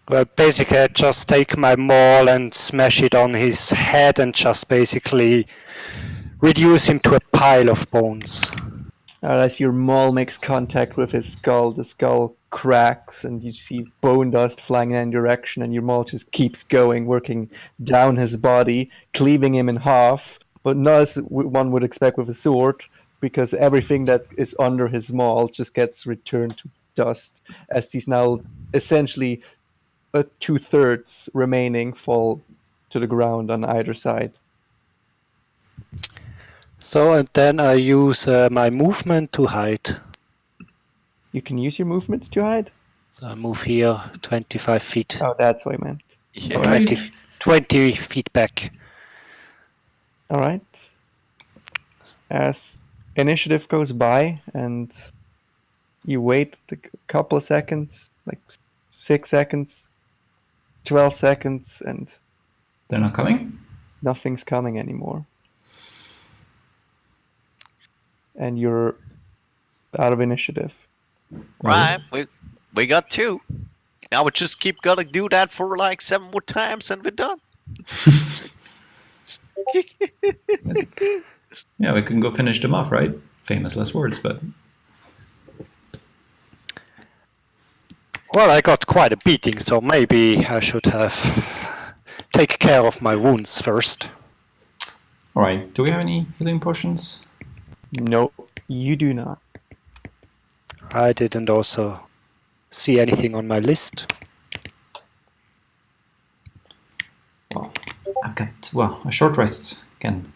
[SPEAKER 4] Well, basically, I just take my maul and smash it on his head and just basically reduce him to a pile of bones.
[SPEAKER 1] As your maul makes contact with his skull, the skull cracks and you see bone dust flying in any direction, and your maul just keeps going, working down his body, cleaving him in half, but not as one would expect with a sword, because everything that is under his maul just gets returned to dust, as these now essentially 2/3 remaining fall to the ground on either side.
[SPEAKER 4] So, and then I use my movement to hide.
[SPEAKER 1] You can use your movements to hide?
[SPEAKER 4] So I move here 25 feet,
[SPEAKER 1] Oh, that's what I meant.
[SPEAKER 2] Yeah.
[SPEAKER 3] Alright.
[SPEAKER 4] 20 feet back.
[SPEAKER 1] All right. As initiative goes by and you wait a couple of seconds, like 6 seconds, 12 seconds, and
[SPEAKER 3] They're not coming?
[SPEAKER 1] nothing's coming anymore. And you're out of initiative.
[SPEAKER 2] Right, we got 2. Now we just keep gonna do that for like 7 more times and we're done.
[SPEAKER 3] Yeah, we can go finish them off, right? Famous last words, but
[SPEAKER 4] Well, I got quite a beating, so maybe I should have take care of my wounds first.
[SPEAKER 3] all right. Do we have any healing potions?
[SPEAKER 1] No, you do not.
[SPEAKER 4] I didn't also see anything on my list.
[SPEAKER 3] Well, I've got a short rest can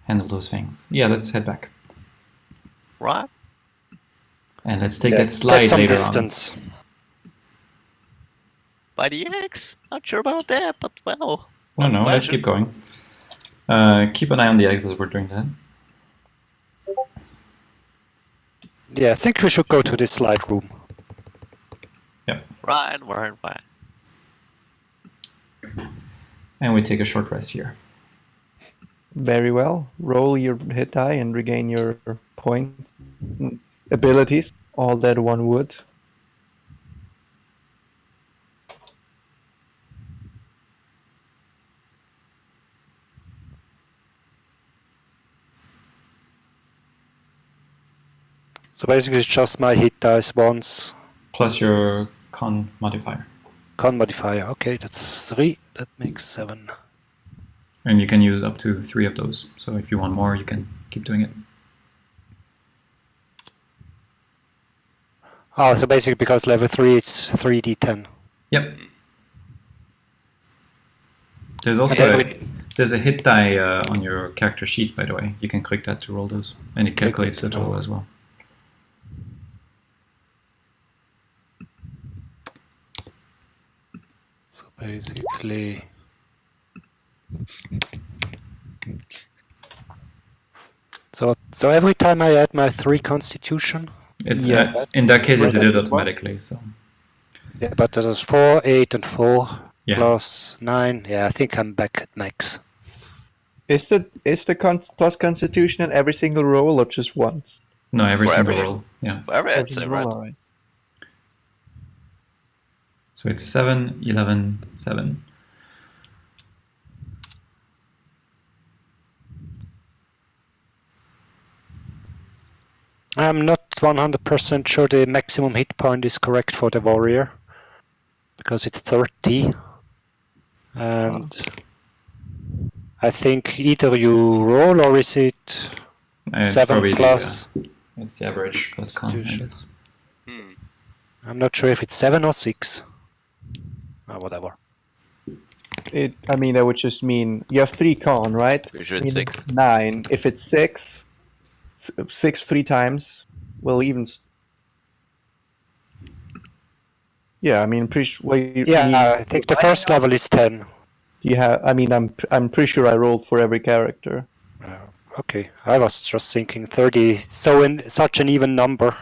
[SPEAKER 3] handle those things. Yeah, let's head back
[SPEAKER 2] Right?
[SPEAKER 3] and let's take that slide
[SPEAKER 4] Get some
[SPEAKER 3] later
[SPEAKER 4] distance.
[SPEAKER 2] By the X? Not sure about that, but well.
[SPEAKER 3] on. No, let's
[SPEAKER 2] pleasure.
[SPEAKER 3] keep going. Keep an eye on the eggs as we're doing that.
[SPEAKER 4] Yeah, I think we should go to this slide room.
[SPEAKER 2] Right.
[SPEAKER 3] And we take a short rest here.
[SPEAKER 1] Very well. Roll your hit die and regain your point abilities, all that one would.
[SPEAKER 4] So basically it's just my hit dice once.
[SPEAKER 3] Plus your con modifier.
[SPEAKER 4] Con modifier. Okay, that's 3. That makes 7.
[SPEAKER 3] And you can use up to 3 of those. So if you want more, you can keep doing it.
[SPEAKER 4] Oh, so basically because level 3 it's 3d10.
[SPEAKER 3] Yep. There's also there's a hit die on your character sheet, by the way. You can click that to roll those. And it calculates the total as well.
[SPEAKER 4] So basically... So every time I add my 3 constitution?
[SPEAKER 3] It's
[SPEAKER 1] Yes.
[SPEAKER 3] in that case it did it
[SPEAKER 1] Right.
[SPEAKER 3] automatically. So
[SPEAKER 4] Yeah, but that is 4, 8 and 4
[SPEAKER 3] yeah.
[SPEAKER 4] plus 9. Yeah, I think I'm back at max.
[SPEAKER 1] Is the plus constitution in every single roll or just once?
[SPEAKER 3] No, every
[SPEAKER 2] For
[SPEAKER 3] single
[SPEAKER 2] every-
[SPEAKER 3] roll. Yeah.
[SPEAKER 2] Whatever
[SPEAKER 1] Every
[SPEAKER 2] it's
[SPEAKER 1] single
[SPEAKER 2] right.
[SPEAKER 1] roll, all right.
[SPEAKER 3] So it's 7, 11, 7.
[SPEAKER 4] I'm not 100% sure the maximum hit point is correct for the warrior. Because it's 30. And I think either you roll or is it
[SPEAKER 3] It's
[SPEAKER 4] 7
[SPEAKER 3] probably
[SPEAKER 4] plus?
[SPEAKER 3] it's the average plus con, I
[SPEAKER 4] Constitution.
[SPEAKER 3] guess.
[SPEAKER 2] Hmm.
[SPEAKER 4] I'm not sure if it's 7 or 6. Oh, whatever.
[SPEAKER 1] That would just mean you have 3 con, right?
[SPEAKER 2] Pretty sure it's
[SPEAKER 1] Meaning
[SPEAKER 2] 6.
[SPEAKER 1] 9. If it's 6, 6 3 times, well, even. Yeah, pretty sure. Well,
[SPEAKER 4] Yeah, I think the first level is 10.
[SPEAKER 1] You have. I'm pretty sure I rolled for every character.
[SPEAKER 4] Okay, I was just thinking 30. So in such an even number.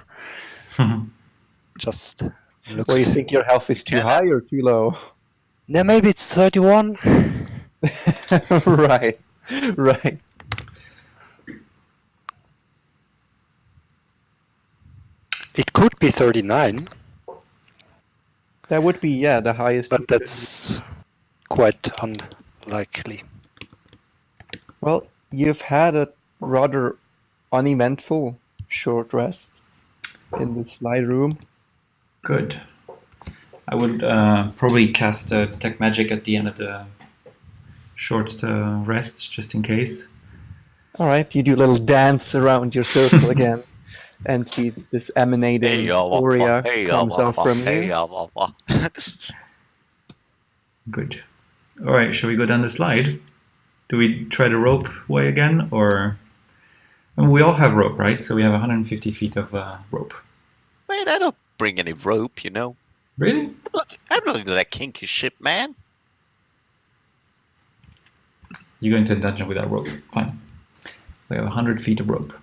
[SPEAKER 4] Just Look.
[SPEAKER 1] Well, you think your health is too
[SPEAKER 2] Can
[SPEAKER 1] high or too low?
[SPEAKER 4] Yeah, maybe it's 31.
[SPEAKER 1] Right, right.
[SPEAKER 4] It could be 39,
[SPEAKER 1] That would be, yeah, the highest.
[SPEAKER 4] but that's quite unlikely.
[SPEAKER 1] Well, you've had a rather uneventful short rest in the slide room.
[SPEAKER 3] Good. I would probably cast Detect Magic at the end of the short rest, just in case.
[SPEAKER 1] All right, you do a little dance around your circle again, and this emanating
[SPEAKER 2] Hey,
[SPEAKER 1] aura comes off from
[SPEAKER 2] hey,
[SPEAKER 1] you.
[SPEAKER 3] Good. All right, shall we go down the slide? Do we try the rope way again, or I mean, we all have rope, right? So we have 150 feet of rope.
[SPEAKER 2] Man, I don't bring any rope, you know.
[SPEAKER 3] Really?
[SPEAKER 2] I'm not into that kinky shit, man.
[SPEAKER 3] You go into the dungeon without rope. Fine. We have 100 feet of rope.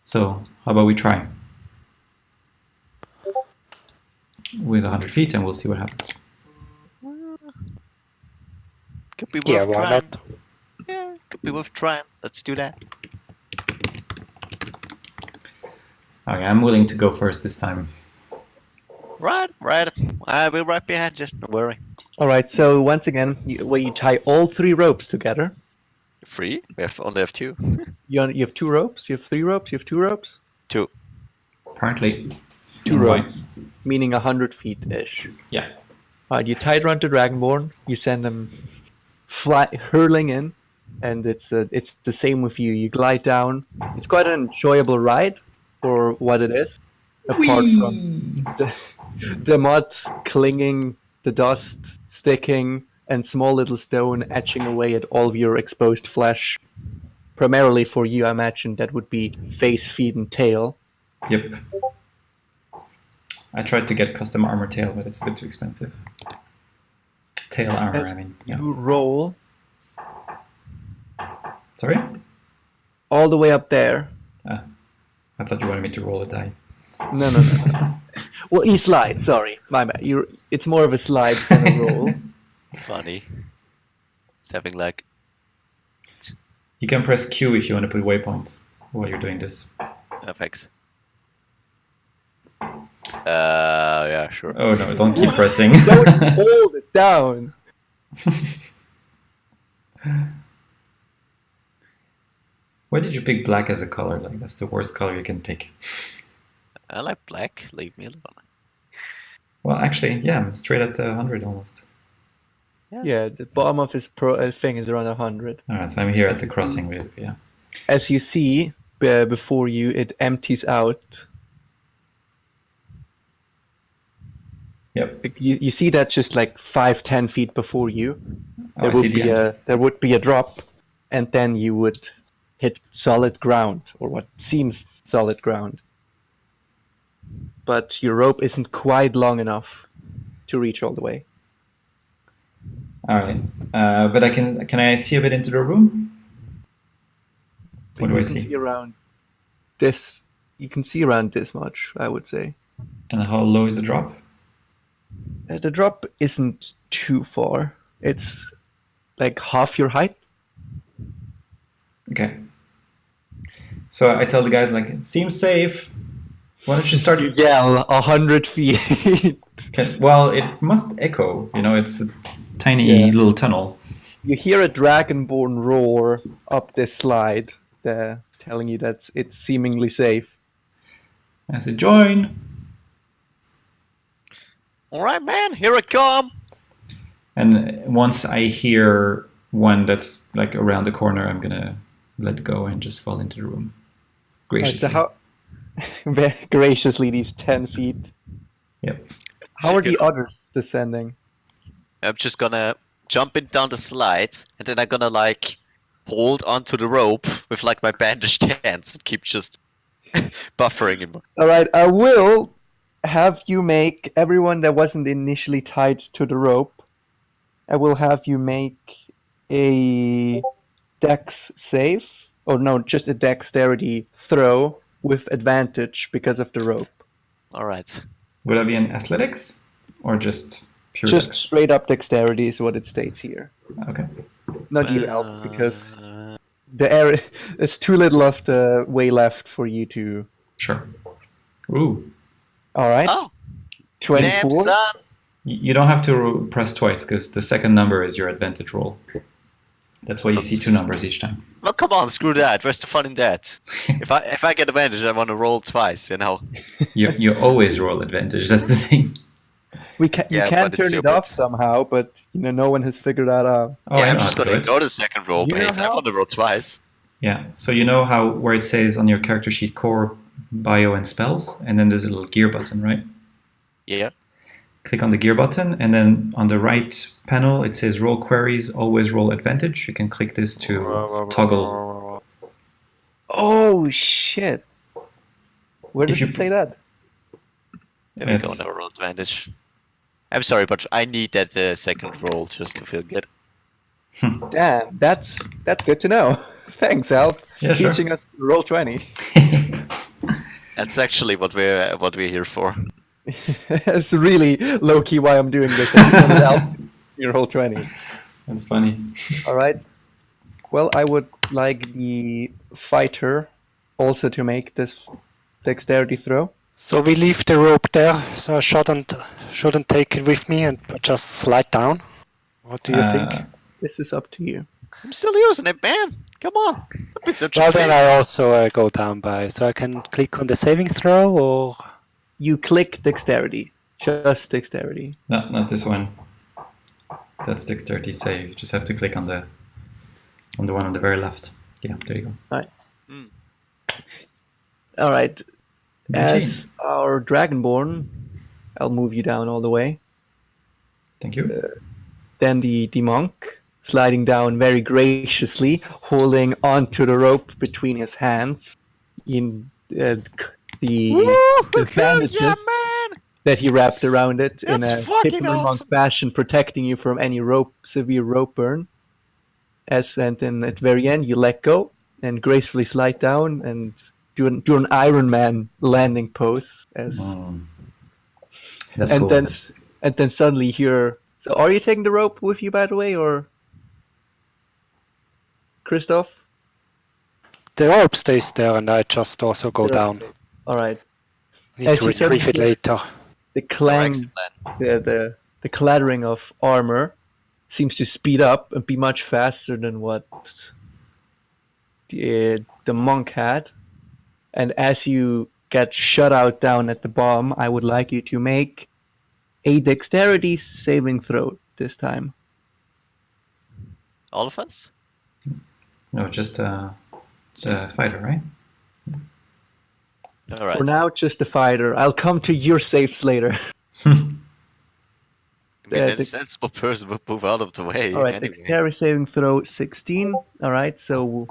[SPEAKER 3] So how about we try with 100 feet, and we'll see what happens.
[SPEAKER 2] Could be
[SPEAKER 4] Yeah,
[SPEAKER 2] worth
[SPEAKER 4] why
[SPEAKER 2] trying.
[SPEAKER 4] not?
[SPEAKER 2] Yeah, could be worth trying. Let's do that.
[SPEAKER 3] Okay, I'm willing to go first this time.
[SPEAKER 2] Right. I'll be right behind you. Don't worry.
[SPEAKER 1] All right, so once again, you tie all three ropes together.
[SPEAKER 2] Free? Only have two.
[SPEAKER 1] You have two ropes. You have three ropes. You have two ropes.
[SPEAKER 2] Two.
[SPEAKER 3] Apparently,
[SPEAKER 1] Two
[SPEAKER 3] in my-
[SPEAKER 1] ropes, meaning 100 feet ish.
[SPEAKER 3] Yeah.
[SPEAKER 1] All right, you tie it around the Dragonborn. You send them hurling in, and it's the same with you. You glide down. It's quite an enjoyable ride for what it is. Apart from the mud clinging, the dust sticking, and small little stone etching away at all of your exposed flesh. Primarily for you, I imagine that would be face, feet, and tail.
[SPEAKER 3] Yep. I tried to get custom armor tail, but it's a bit too expensive. Tail armor,
[SPEAKER 1] As
[SPEAKER 3] I mean. Yeah.
[SPEAKER 1] you roll
[SPEAKER 3] Sorry?
[SPEAKER 1] all the way up there.
[SPEAKER 3] I thought you wanted me to roll a die.
[SPEAKER 1] No. Well, you slide. Sorry, my bad. It's more of a slide than a roll.
[SPEAKER 2] Funny. It's having like.
[SPEAKER 3] You can press Q if you want to put waypoints while you're doing this.
[SPEAKER 2] Thanks. Yeah, sure.
[SPEAKER 3] Oh no, don't keep pressing.
[SPEAKER 1] Don't hold it down.
[SPEAKER 3] Why did you pick black as a color? Like, that's the worst color you can pick.
[SPEAKER 2] I like black. Leave me alone.
[SPEAKER 3] Well, actually, yeah, I'm straight at 100 almost.
[SPEAKER 1] Yeah, the bottom of his thing is around 100.
[SPEAKER 3] Alright, so I'm here at the crossing, basically, yeah.
[SPEAKER 1] As you see before you, it empties out.
[SPEAKER 3] Yep.
[SPEAKER 1] You see that just like 5-10 feet before you.
[SPEAKER 3] Oh, I see the end.
[SPEAKER 1] There would be a drop, and then you would hit solid ground, or what seems solid ground. But your rope isn't quite long enough to reach all the way.
[SPEAKER 3] Alright. But can I see a bit into the room? What do
[SPEAKER 1] you
[SPEAKER 3] I
[SPEAKER 1] can
[SPEAKER 3] see?
[SPEAKER 1] around this. You can see around this much, I would say.
[SPEAKER 3] And how low is the drop?
[SPEAKER 1] The drop isn't too far. It's like half your height.
[SPEAKER 3] Okay. So I tell the guys, like, it seems safe. Why don't you start?
[SPEAKER 1] You yell 100 feet.
[SPEAKER 3] Okay. Well, it must echo. You know, it's a tiny little tunnel.
[SPEAKER 1] You hear a dragonborn roar up this slide, telling you that it's seemingly safe.
[SPEAKER 3] I say, join.
[SPEAKER 2] All right, man. Here I come.
[SPEAKER 3] And once I hear one that's like around the corner, I'm gonna let go and just fall into the room. Graciously.
[SPEAKER 1] Right, so very graciously, these 10 feet.
[SPEAKER 3] Yep.
[SPEAKER 1] How are the others descending?
[SPEAKER 2] I'm just gonna jump in down the slide, and then I'm gonna like hold onto the rope with like my bandaged hands and keep just buffering him.
[SPEAKER 1] All right, I will have you make everyone that wasn't initially tied to the rope. I will have you make a dex save, or no, just a dexterity throw with advantage because of the rope.
[SPEAKER 2] All right.
[SPEAKER 3] Would that be in athletics or just pure
[SPEAKER 1] Just
[SPEAKER 3] dex?
[SPEAKER 1] straight up dexterity is what it states here.
[SPEAKER 3] Okay.
[SPEAKER 1] Not you, Alp, because the area it's too little of the way left for you to.
[SPEAKER 3] Sure. Ooh.
[SPEAKER 1] All right.
[SPEAKER 2] Oh, damn
[SPEAKER 1] 24.
[SPEAKER 2] son.
[SPEAKER 3] You don't have to press twice because the second number is your advantage roll. That's why you see two numbers each time.
[SPEAKER 2] Well, come on, screw that. Where's the fun in that? if I get advantage, I want to roll twice. You know.
[SPEAKER 3] You always roll advantage. That's the thing.
[SPEAKER 1] You
[SPEAKER 2] Yeah,
[SPEAKER 1] can
[SPEAKER 2] but it's
[SPEAKER 1] turn it
[SPEAKER 2] stupid.
[SPEAKER 1] off somehow, but no one has figured that out.
[SPEAKER 3] Oh,
[SPEAKER 2] Yeah,
[SPEAKER 3] I
[SPEAKER 2] I'm
[SPEAKER 3] know
[SPEAKER 2] just
[SPEAKER 3] how to
[SPEAKER 2] gonna
[SPEAKER 3] do it.
[SPEAKER 2] ignore the second roll,
[SPEAKER 1] You know
[SPEAKER 2] mate. I
[SPEAKER 1] how?
[SPEAKER 2] want to roll twice.
[SPEAKER 3] Yeah. So you know how where it says on your character sheet core, bio, and spells, and then there's a little gear button, right?
[SPEAKER 2] Yeah.
[SPEAKER 3] Click on the gear button, and then on the right panel it says roll queries, always roll advantage. You can click this to toggle.
[SPEAKER 1] Oh shit! Where does
[SPEAKER 3] you-
[SPEAKER 1] it say that?
[SPEAKER 2] There we go.
[SPEAKER 3] It's-
[SPEAKER 2] No roll advantage. I'm sorry, but I need that second roll just to feel good.
[SPEAKER 1] Damn, that's good to know. Thanks, Alp,
[SPEAKER 3] Yeah, sure.
[SPEAKER 1] teaching us Roll20.
[SPEAKER 2] That's actually what we're here for.
[SPEAKER 1] It's really low key why I'm doing this. I just wanted Alp to teach me Roll20.
[SPEAKER 3] That's funny.
[SPEAKER 1] All right. Well, I would like the fighter also to make this dexterity throw.
[SPEAKER 4] So we leave the rope there, so I shouldn't take it with me and just slide down. What do you think?
[SPEAKER 1] This is up to you.
[SPEAKER 2] I'm still using it, man. Come on. Don't be such
[SPEAKER 4] Well,
[SPEAKER 2] a
[SPEAKER 4] then
[SPEAKER 2] bitch.
[SPEAKER 4] I also go down by, so I can click on the saving throw, or
[SPEAKER 1] You click dexterity. Just dexterity.
[SPEAKER 3] No, not this one. That's dexterity save. You just have to click on the one on the very left. Yeah, there you go.
[SPEAKER 1] All right.
[SPEAKER 3] 19.
[SPEAKER 1] As our Dragonborn, I'll move you down all the way.
[SPEAKER 3] Thank you.
[SPEAKER 1] Then the monk, sliding down very graciously, holding onto the rope between his hands. In the bandages
[SPEAKER 2] Yeah, man.
[SPEAKER 1] that he wrapped around it in
[SPEAKER 2] That's
[SPEAKER 1] a
[SPEAKER 2] fucking
[SPEAKER 1] typical monk
[SPEAKER 2] awesome.
[SPEAKER 1] fashion, protecting you from any severe rope burn. And then at the very end, you let go and gracefully slide down and do an Iron Man landing pose. That's
[SPEAKER 3] and cool.
[SPEAKER 1] then suddenly here. So, are you taking the rope with you, by the way, or Christoph?
[SPEAKER 4] the rope stays there, and I just also go down.
[SPEAKER 1] All right.
[SPEAKER 4] Need
[SPEAKER 1] As
[SPEAKER 4] to
[SPEAKER 1] you said
[SPEAKER 4] retrieve it
[SPEAKER 1] before-
[SPEAKER 4] later.
[SPEAKER 1] The
[SPEAKER 2] It's our
[SPEAKER 1] clang,
[SPEAKER 2] exit plan.
[SPEAKER 1] the clattering of armor seems to speed up and be much faster than what the monk had. And as you get shut out down at the bottom, I would like you to make a dexterity saving throw this time.
[SPEAKER 2] All of us?
[SPEAKER 3] No, just the fighter, right?
[SPEAKER 2] All right.
[SPEAKER 1] For now, just the fighter. I'll come to your saves later.
[SPEAKER 2] I mean,
[SPEAKER 1] the-
[SPEAKER 2] a sensible person would move out of the way
[SPEAKER 1] All right,
[SPEAKER 2] anyway.
[SPEAKER 1] dexterity saving throw 16. All right, so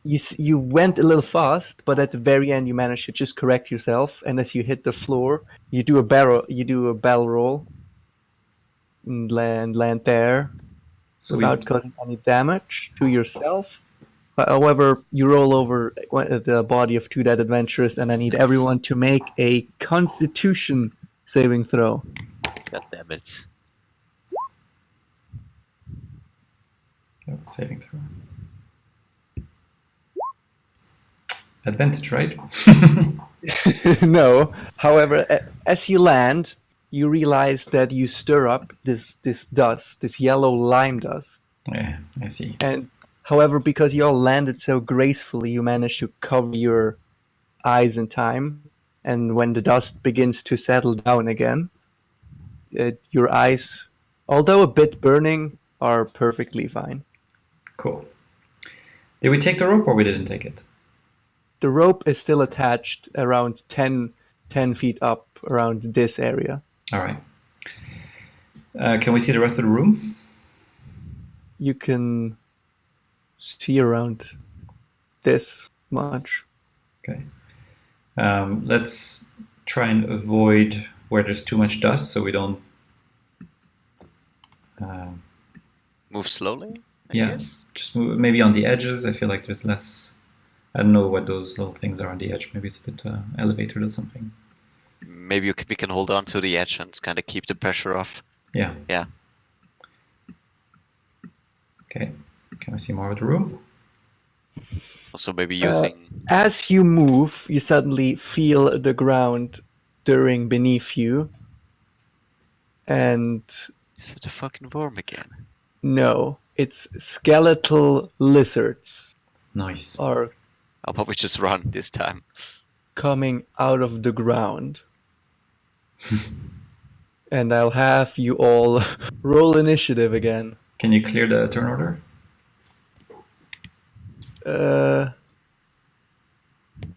[SPEAKER 1] you went a little fast, but at the very end you managed to just correct yourself. And as you hit the floor, you do a barrel roll, and land there
[SPEAKER 3] So
[SPEAKER 1] without causing any damage to yourself. However, you roll over the body of two dead adventurers, and I need everyone to make a Constitution saving throw.
[SPEAKER 2] God damn it.
[SPEAKER 3] saving throw. Advantage, right?
[SPEAKER 1] No. However, as you land, you realize that you stir up this dust, this yellow lime dust.
[SPEAKER 3] Yeah, I see.
[SPEAKER 1] And however, because you all landed so gracefully, you manage to cover your eyes in time. And when the dust begins to settle down again, your eyes, although a bit burning, are perfectly fine.
[SPEAKER 3] Cool. Did we take the rope or we didn't take it?
[SPEAKER 1] The rope is still attached around 10 feet up around this area.
[SPEAKER 3] All right. Can we see the rest of the room?
[SPEAKER 1] You can see around this much.
[SPEAKER 3] Okay. Let's try and avoid where there's too much dust so we don't...
[SPEAKER 2] Move slowly, I
[SPEAKER 3] yeah,
[SPEAKER 2] guess.
[SPEAKER 3] just move maybe on the edges. I feel like there's less I don't know what those little things are on the edge. Maybe it's a bit elevated or something.
[SPEAKER 2] Maybe we can hold on to the edge and kind of keep the pressure off.
[SPEAKER 3] Yeah.
[SPEAKER 2] Yeah.
[SPEAKER 3] Okay. Can we see more of the room?
[SPEAKER 2] Also maybe using...
[SPEAKER 1] As you move, you suddenly feel the ground stirring beneath you. And
[SPEAKER 2] Is it a fucking worm again?
[SPEAKER 1] no, it's skeletal lizards
[SPEAKER 3] Nice.
[SPEAKER 1] are
[SPEAKER 2] I'll probably just run this time.
[SPEAKER 1] coming out of the ground. And I'll have you all roll initiative again.
[SPEAKER 3] Can you clear the turn order?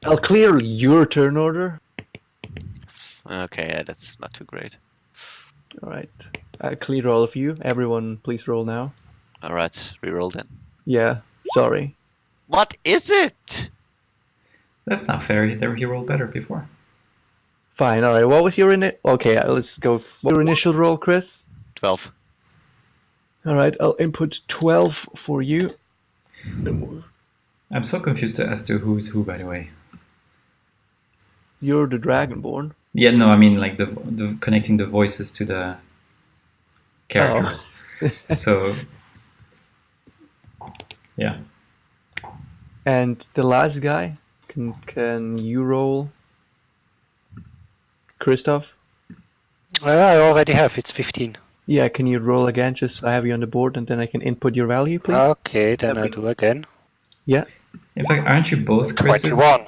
[SPEAKER 1] I'll clear your turn order.
[SPEAKER 2] Okay, yeah, that's not too great.
[SPEAKER 1] All right. I cleared all of you. Everyone, please roll now.
[SPEAKER 2] Alright, reroll then.
[SPEAKER 1] Yeah, sorry.
[SPEAKER 2] What is it?
[SPEAKER 3] That's not fair. He rolled better before.
[SPEAKER 1] Fine. All right. What was your Okay, let's go. What was your initial roll, Chris?
[SPEAKER 2] 12.
[SPEAKER 1] All right. I'll input 12 for you.
[SPEAKER 3] I'm so confused as to who's who, by the way.
[SPEAKER 1] You're the Dragonborn.
[SPEAKER 3] Yeah, no, I mean like the connecting the voices to the characters. So, yeah.
[SPEAKER 1] And the last guy, can you roll? Christoph?
[SPEAKER 4] I already have, it's 15.
[SPEAKER 1] Yeah, can you roll again just so I have you on the board and then I can input your value, please?
[SPEAKER 4] Okay, then I do again.
[SPEAKER 1] Yeah.
[SPEAKER 3] In fact, aren't you both Chris's?
[SPEAKER 4] 21.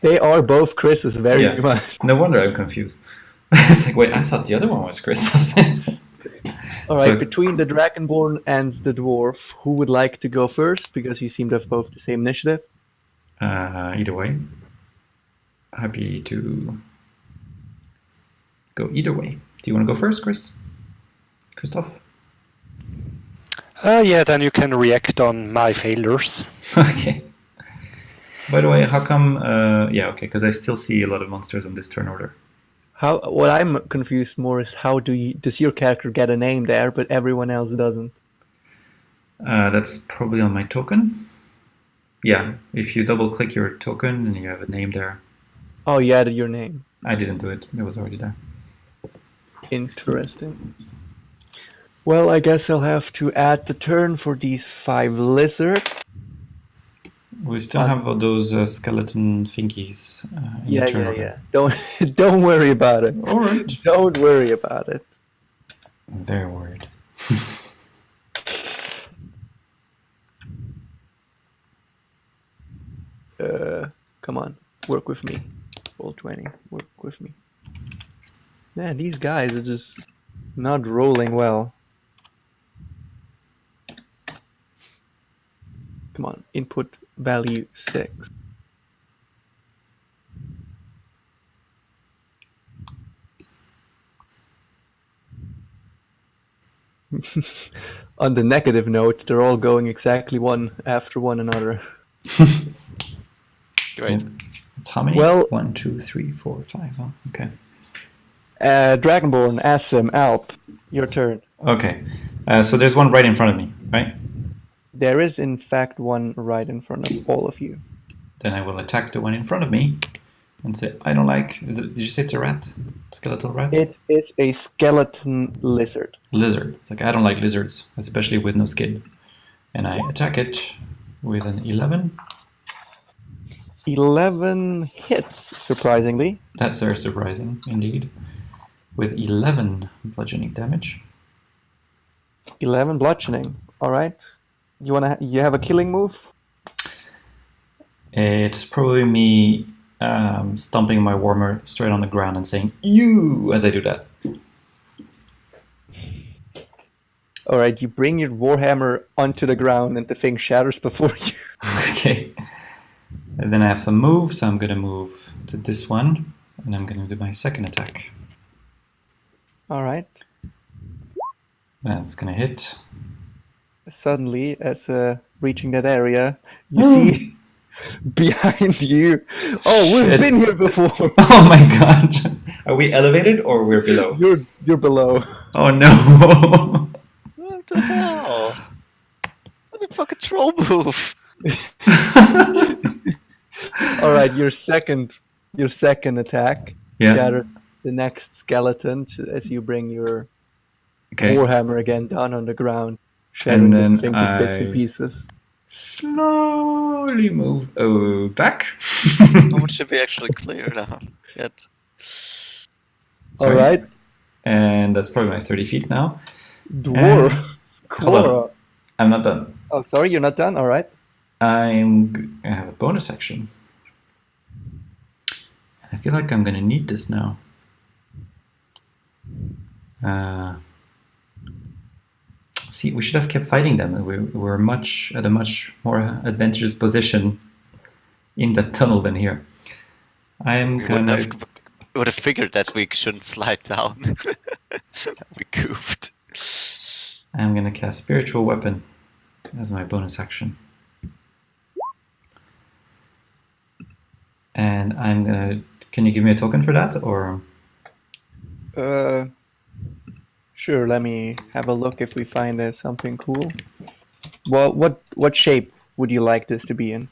[SPEAKER 1] They are both Chris's very
[SPEAKER 3] Yeah.
[SPEAKER 1] much.
[SPEAKER 3] No wonder I'm confused. It's like, wait, I thought the other one was Christoph.
[SPEAKER 1] All right,
[SPEAKER 3] So-
[SPEAKER 1] between the Dragonborn and the Dwarf, who would like to go first? Because you seem to have both the same initiative.
[SPEAKER 3] Either way. Happy to go either way. Do you want to go first, Christoph?
[SPEAKER 4] Yeah, then you can react on my failures.
[SPEAKER 3] Okay. By the way, how come... yeah, okay, because I still see a lot of monsters on this turn order.
[SPEAKER 1] What I'm confused more is how does your character get a name there, but everyone else doesn't?
[SPEAKER 3] That's probably on my token. Yeah, if you double-click your token and you have a name there.
[SPEAKER 1] Oh, you added your name.
[SPEAKER 3] I didn't do it. It was already there.
[SPEAKER 1] Interesting. Well, I guess I'll have to add the turn for these 5 lizards.
[SPEAKER 3] We still have all those skeleton thingies in the turn order.
[SPEAKER 1] Don't worry about it.
[SPEAKER 3] All right.
[SPEAKER 1] Don't worry about it.
[SPEAKER 3] I'm very worried.
[SPEAKER 1] Come on, work with me. Roll20, work with me. Man, these guys are just not rolling well. Come on, input value 6. On the negative note, they're all going exactly one after one another.
[SPEAKER 2] Great.
[SPEAKER 3] It's how many?
[SPEAKER 1] Well-
[SPEAKER 3] 1, 2, 3, 4, 5. Huh? Okay.
[SPEAKER 1] Dragonborn, Asim, Alp, your turn.
[SPEAKER 3] Okay. So there's one right in front of me, right?
[SPEAKER 1] There is, in fact, one right in front of all of you.
[SPEAKER 3] Then I will attack the one in front of me and say, I don't like... Did you say it's a rat? Skeletal rat?
[SPEAKER 1] It is a skeleton lizard.
[SPEAKER 3] Lizard. It's like, I don't like lizards, especially with no skin. And I attack it with an 11.
[SPEAKER 1] 11 hits, surprisingly.
[SPEAKER 3] That's very surprising, indeed. With 11 bludgeoning damage.
[SPEAKER 1] 11 bludgeoning. All right. You have a killing move?
[SPEAKER 3] It's probably me stomping my warmer straight on the ground and saying, "You!" as I do that.
[SPEAKER 1] All right. You bring your warhammer onto the ground, and the thing shatters before you.
[SPEAKER 3] Okay. And then I have some moves, so I'm going to move to this one, and I'm going to do my second attack.
[SPEAKER 1] All right.
[SPEAKER 3] That's going to hit.
[SPEAKER 1] Suddenly, as reaching that area, you see behind you. Oh, we've
[SPEAKER 3] Shit.
[SPEAKER 1] been here before.
[SPEAKER 3] Oh my god. Are we elevated or we're below?
[SPEAKER 1] You're below.
[SPEAKER 3] Oh no.
[SPEAKER 2] What the hell? What the fucking troll move?
[SPEAKER 1] All right, your second attack
[SPEAKER 3] Yeah.
[SPEAKER 1] shatters the next skeleton as you bring your
[SPEAKER 3] Okay.
[SPEAKER 1] warhammer again down on the ground, shattering
[SPEAKER 3] And
[SPEAKER 1] this
[SPEAKER 3] then
[SPEAKER 1] thing to bits and
[SPEAKER 3] I
[SPEAKER 1] pieces.
[SPEAKER 3] slowly move back.
[SPEAKER 2] How much did we actually clear now? Yet.
[SPEAKER 1] All
[SPEAKER 3] Sorry.
[SPEAKER 1] right,
[SPEAKER 3] And that's probably my 30 feet now.
[SPEAKER 1] dwarf,
[SPEAKER 3] Hold on.
[SPEAKER 1] Quora.
[SPEAKER 3] I'm not done.
[SPEAKER 1] Oh, sorry, you're not done. All right.
[SPEAKER 3] I have a bonus action. I feel like I'm gonna need this now. See, we should have kept fighting them. We were at a much more advantageous position in that tunnel than here. I'm
[SPEAKER 2] We
[SPEAKER 3] gonna.
[SPEAKER 2] would have figured that we shouldn't slide down. We goofed.
[SPEAKER 3] I'm gonna cast Spiritual Weapon as my bonus action. And I'm gonna. Can you give me a token for that, or?
[SPEAKER 1] Sure. Let me have a look if we find something cool. Well, what shape would you like this to be in?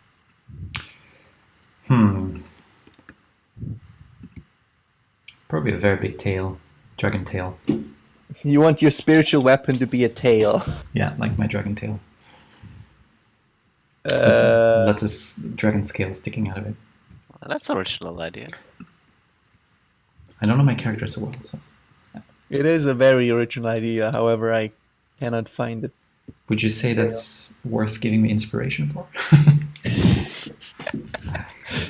[SPEAKER 3] Probably a very big tail, dragon tail.
[SPEAKER 1] You want your spiritual weapon to be a tail.
[SPEAKER 3] Yeah, like my dragon tail.
[SPEAKER 1] Uh,
[SPEAKER 3] Lots of dragon scale sticking out of it.
[SPEAKER 2] Well, that's an original idea.
[SPEAKER 3] I don't know my character so well, so.
[SPEAKER 1] It is a very original idea. However, I cannot find it.
[SPEAKER 3] Would you say that's worth giving me inspiration for?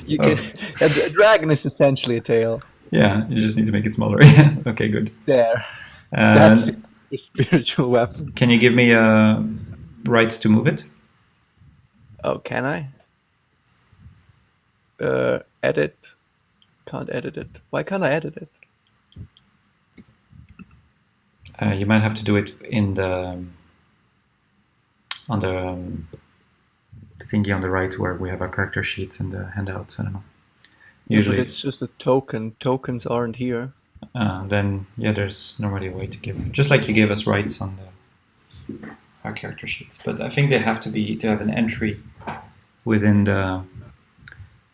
[SPEAKER 1] You can. A dragon is essentially a tail.
[SPEAKER 3] Yeah, you just need to make it smaller. Yeah, okay, good.
[SPEAKER 1] There. That's
[SPEAKER 3] And
[SPEAKER 1] your spiritual weapon.
[SPEAKER 3] can you give me rights to move it?
[SPEAKER 1] Oh, can I? Edit. Can't edit it. Why can't I edit it?
[SPEAKER 3] You might have to do it in the on the thingy on the right where we have our character sheets and the handouts. I don't know. Usually,
[SPEAKER 1] But it's just a token. Tokens aren't here.
[SPEAKER 3] then yeah, there's normally a way to give, just like you gave us rights on our character sheets. But I think they have to have an entry within the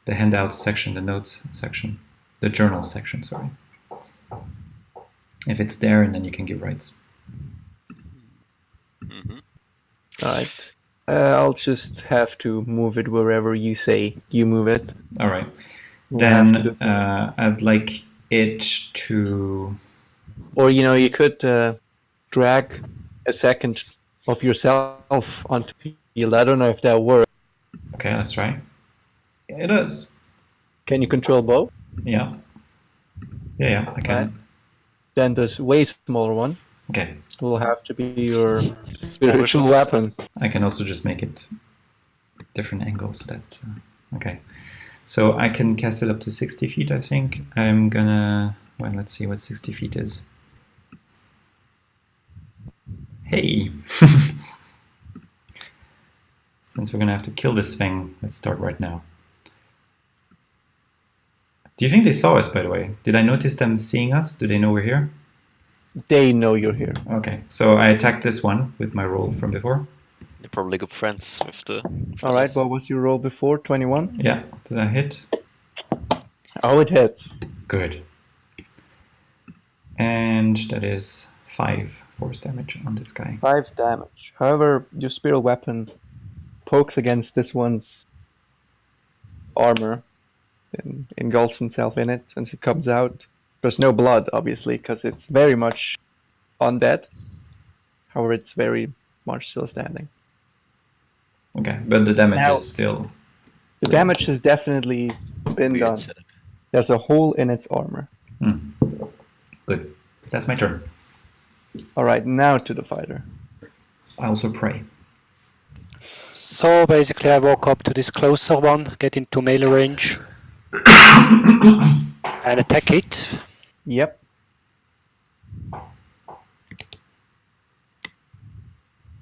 [SPEAKER 3] handouts section, the notes section, the journal section. Sorry. If it's there, and then you can give rights.
[SPEAKER 2] Mm-hmm.
[SPEAKER 1] Alright. I'll just have to move it wherever you say you move it.
[SPEAKER 3] All right.
[SPEAKER 1] We'll have to
[SPEAKER 3] Then
[SPEAKER 1] do-
[SPEAKER 3] I'd like it to.
[SPEAKER 1] Or, you could drag a second of yourself onto the field. I don't know if that works.
[SPEAKER 3] Okay, let's try. It does.
[SPEAKER 1] Can you control both?
[SPEAKER 3] Yeah. Yeah, I can.
[SPEAKER 1] Right. Then there's way smaller one.
[SPEAKER 3] Okay.
[SPEAKER 1] Will have to be your spiritual weapon.
[SPEAKER 3] I can also just make it different angles. That okay. So I can cast it up to 60 feet, I think. I'm gonna. Well, let's see what 60 feet is. Hey! Since we're gonna have to kill this thing, let's start right now. Do you think they saw us, by the way? Did I notice them seeing us? Do they know we're here?
[SPEAKER 1] They know you're here.
[SPEAKER 3] Okay, so I attacked this one with my roll from before.
[SPEAKER 2] You're probably good friends with the.
[SPEAKER 1] Alright,
[SPEAKER 2] fellas.
[SPEAKER 1] what was your roll before? 21?
[SPEAKER 3] Yeah, did I hit?
[SPEAKER 1] Oh, it hits.
[SPEAKER 3] Good. And that is 5 force damage on this guy.
[SPEAKER 1] 5 damage. However, your spiritual weapon pokes against this one's armor and engulfs himself in it since it comes out. There's no blood, obviously, because it's very much undead. However, it's very much still standing.
[SPEAKER 3] Okay, but the damage
[SPEAKER 1] Now-
[SPEAKER 3] is still.
[SPEAKER 1] The damage has definitely been
[SPEAKER 2] Weird
[SPEAKER 1] done.
[SPEAKER 2] setup.
[SPEAKER 1] There's a hole in its armor.
[SPEAKER 3] Good. That's my turn.
[SPEAKER 1] Alright, now to the fighter.
[SPEAKER 3] I also pray.
[SPEAKER 4] So basically I walk up to this closer one, get into melee range, and attack it.
[SPEAKER 1] Yep.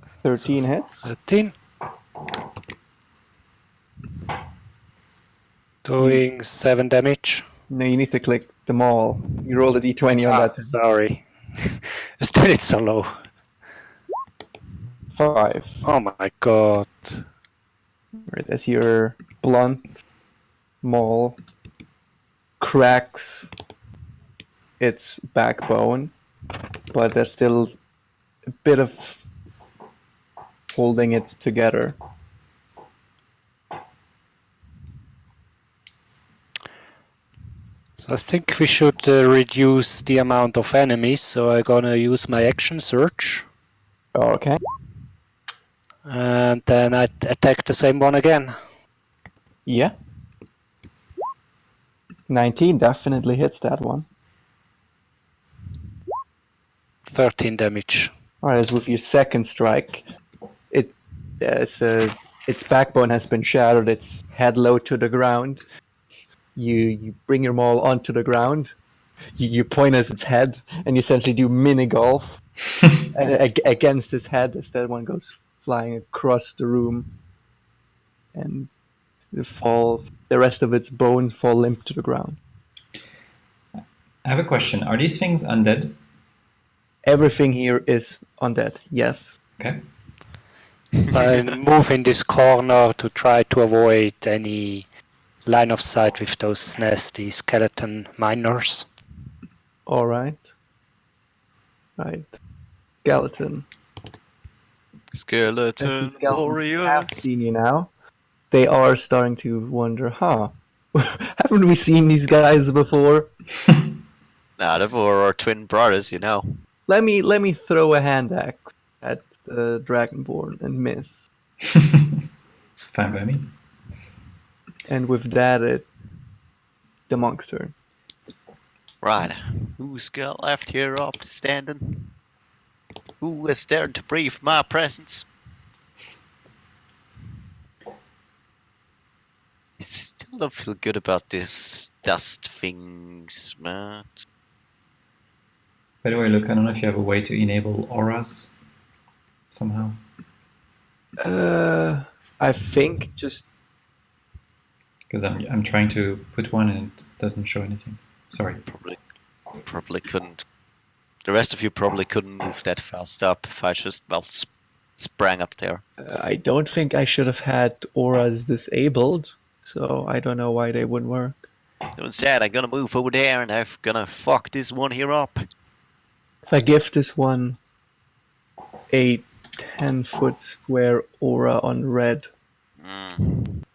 [SPEAKER 4] So
[SPEAKER 1] 13 hits.
[SPEAKER 4] 13. Doing 7 damage.
[SPEAKER 1] No, you need to click them all. You roll a d20 on that.
[SPEAKER 4] Sorry. I still it's so low.
[SPEAKER 1] 5.
[SPEAKER 4] Oh my god.
[SPEAKER 1] Right, as your blunt maul cracks its backbone, but there's still a bit of holding it together.
[SPEAKER 4] So I think we should reduce the amount of enemies, so I'm gonna use my action search.
[SPEAKER 1] Okay.
[SPEAKER 4] And then I attack the same one again.
[SPEAKER 1] Yeah. 19 definitely hits that one.
[SPEAKER 4] 13 damage.
[SPEAKER 1] Alright, as with your second strike, its backbone has been shattered, its head low to the ground. You bring your maul onto the ground, you point as its head, and you essentially do mini golf against his head as that one goes flying across the room. And the rest of its bones fall limp to the ground.
[SPEAKER 3] I have a question. Are these things undead?
[SPEAKER 1] Everything here is undead, yes.
[SPEAKER 3] Okay.
[SPEAKER 4] So I move in this corner to try to avoid any line of sight with those nasty skeleton miners.
[SPEAKER 1] Alright. Right. Skeleton. As
[SPEAKER 2] Skeleton
[SPEAKER 1] these skeletons have
[SPEAKER 2] warriors.
[SPEAKER 1] seen you now, they are starting to wonder, haven't we seen these guys before?
[SPEAKER 2] Nah, they were our twin brothers, you know.
[SPEAKER 1] Let me throw a hand axe at the Dragonborn and miss.
[SPEAKER 3] Fine by me.
[SPEAKER 1] And with that, it's the monk's turn.
[SPEAKER 2] Right. Who's got left here up standing? Who has dared to breathe my presence? I still don't feel good about this dust things, man.
[SPEAKER 3] By the way, look, I don't know if you have a way to enable auras somehow.
[SPEAKER 1] I think just
[SPEAKER 3] Because I'm trying to put one and it doesn't show anything. Sorry.
[SPEAKER 2] Probably couldn't. The rest of you probably couldn't move that fast up if I just sprang up there.
[SPEAKER 1] I don't think I should have had auras disabled, so I don't know why they wouldn't work.
[SPEAKER 2] So instead, I'm gonna move over there and I'm gonna fuck this one here up.
[SPEAKER 1] If I give this one a 10-foot square aura on red.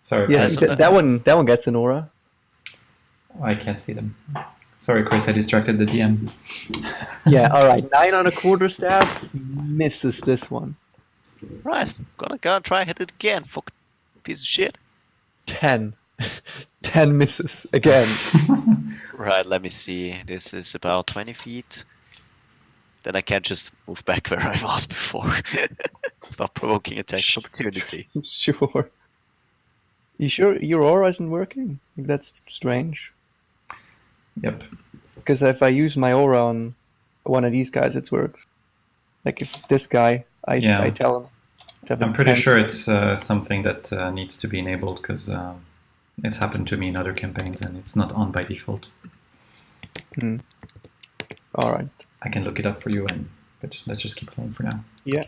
[SPEAKER 3] Sorry,
[SPEAKER 1] Yes,
[SPEAKER 3] Chris,
[SPEAKER 1] that one gets an aura.
[SPEAKER 3] I can't see them. Sorry, Chris, I distracted the DM.
[SPEAKER 1] Yeah, alright. 9 on a quarterstaff misses this one.
[SPEAKER 2] Right, gonna try hit it again. Fuck piece of shit.
[SPEAKER 1] 10. 10 misses again.
[SPEAKER 2] Right, let me see. This is about 20 feet. Then I can't just move back where I was before. Without provoking attack opportunity.
[SPEAKER 1] Sure. You sure your aura isn't working? That's strange.
[SPEAKER 3] Yep.
[SPEAKER 1] Because if I use my aura on one of these guys, it works. Like if this guy, I tell him. to have
[SPEAKER 3] I'm pretty
[SPEAKER 1] 10
[SPEAKER 3] sure it's something that needs to be enabled because it's happened to me in other campaigns and it's not on by default.
[SPEAKER 1] All right.
[SPEAKER 3] I can look it up for you, but let's just keep playing for now.
[SPEAKER 1] Yeah.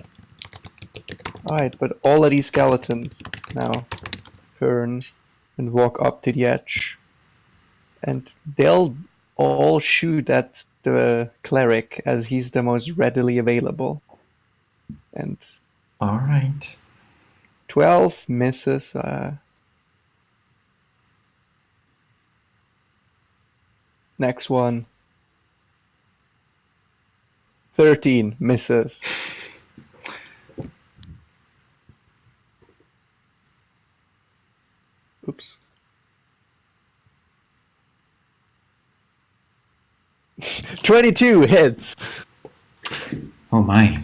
[SPEAKER 1] All right, but all of these skeletons now turn and walk up to the edge, and they'll all shoot at the cleric as he's the most readily available. And
[SPEAKER 3] All right.
[SPEAKER 1] 12 misses. Next one. 13 misses. Oops. 22 hits.
[SPEAKER 3] Oh my.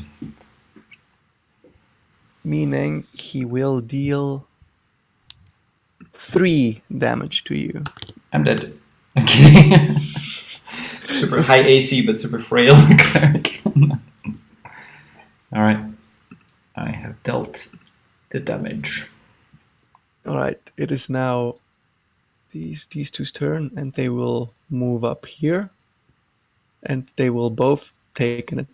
[SPEAKER 1] Meaning he will deal 3 damage to you.
[SPEAKER 3] I'm dead. I'm kidding. Super high AC, but super frail cleric. All right. I have dealt the damage.
[SPEAKER 1] Alright, it is now these two's turn, and they will move up here. And they will both take an...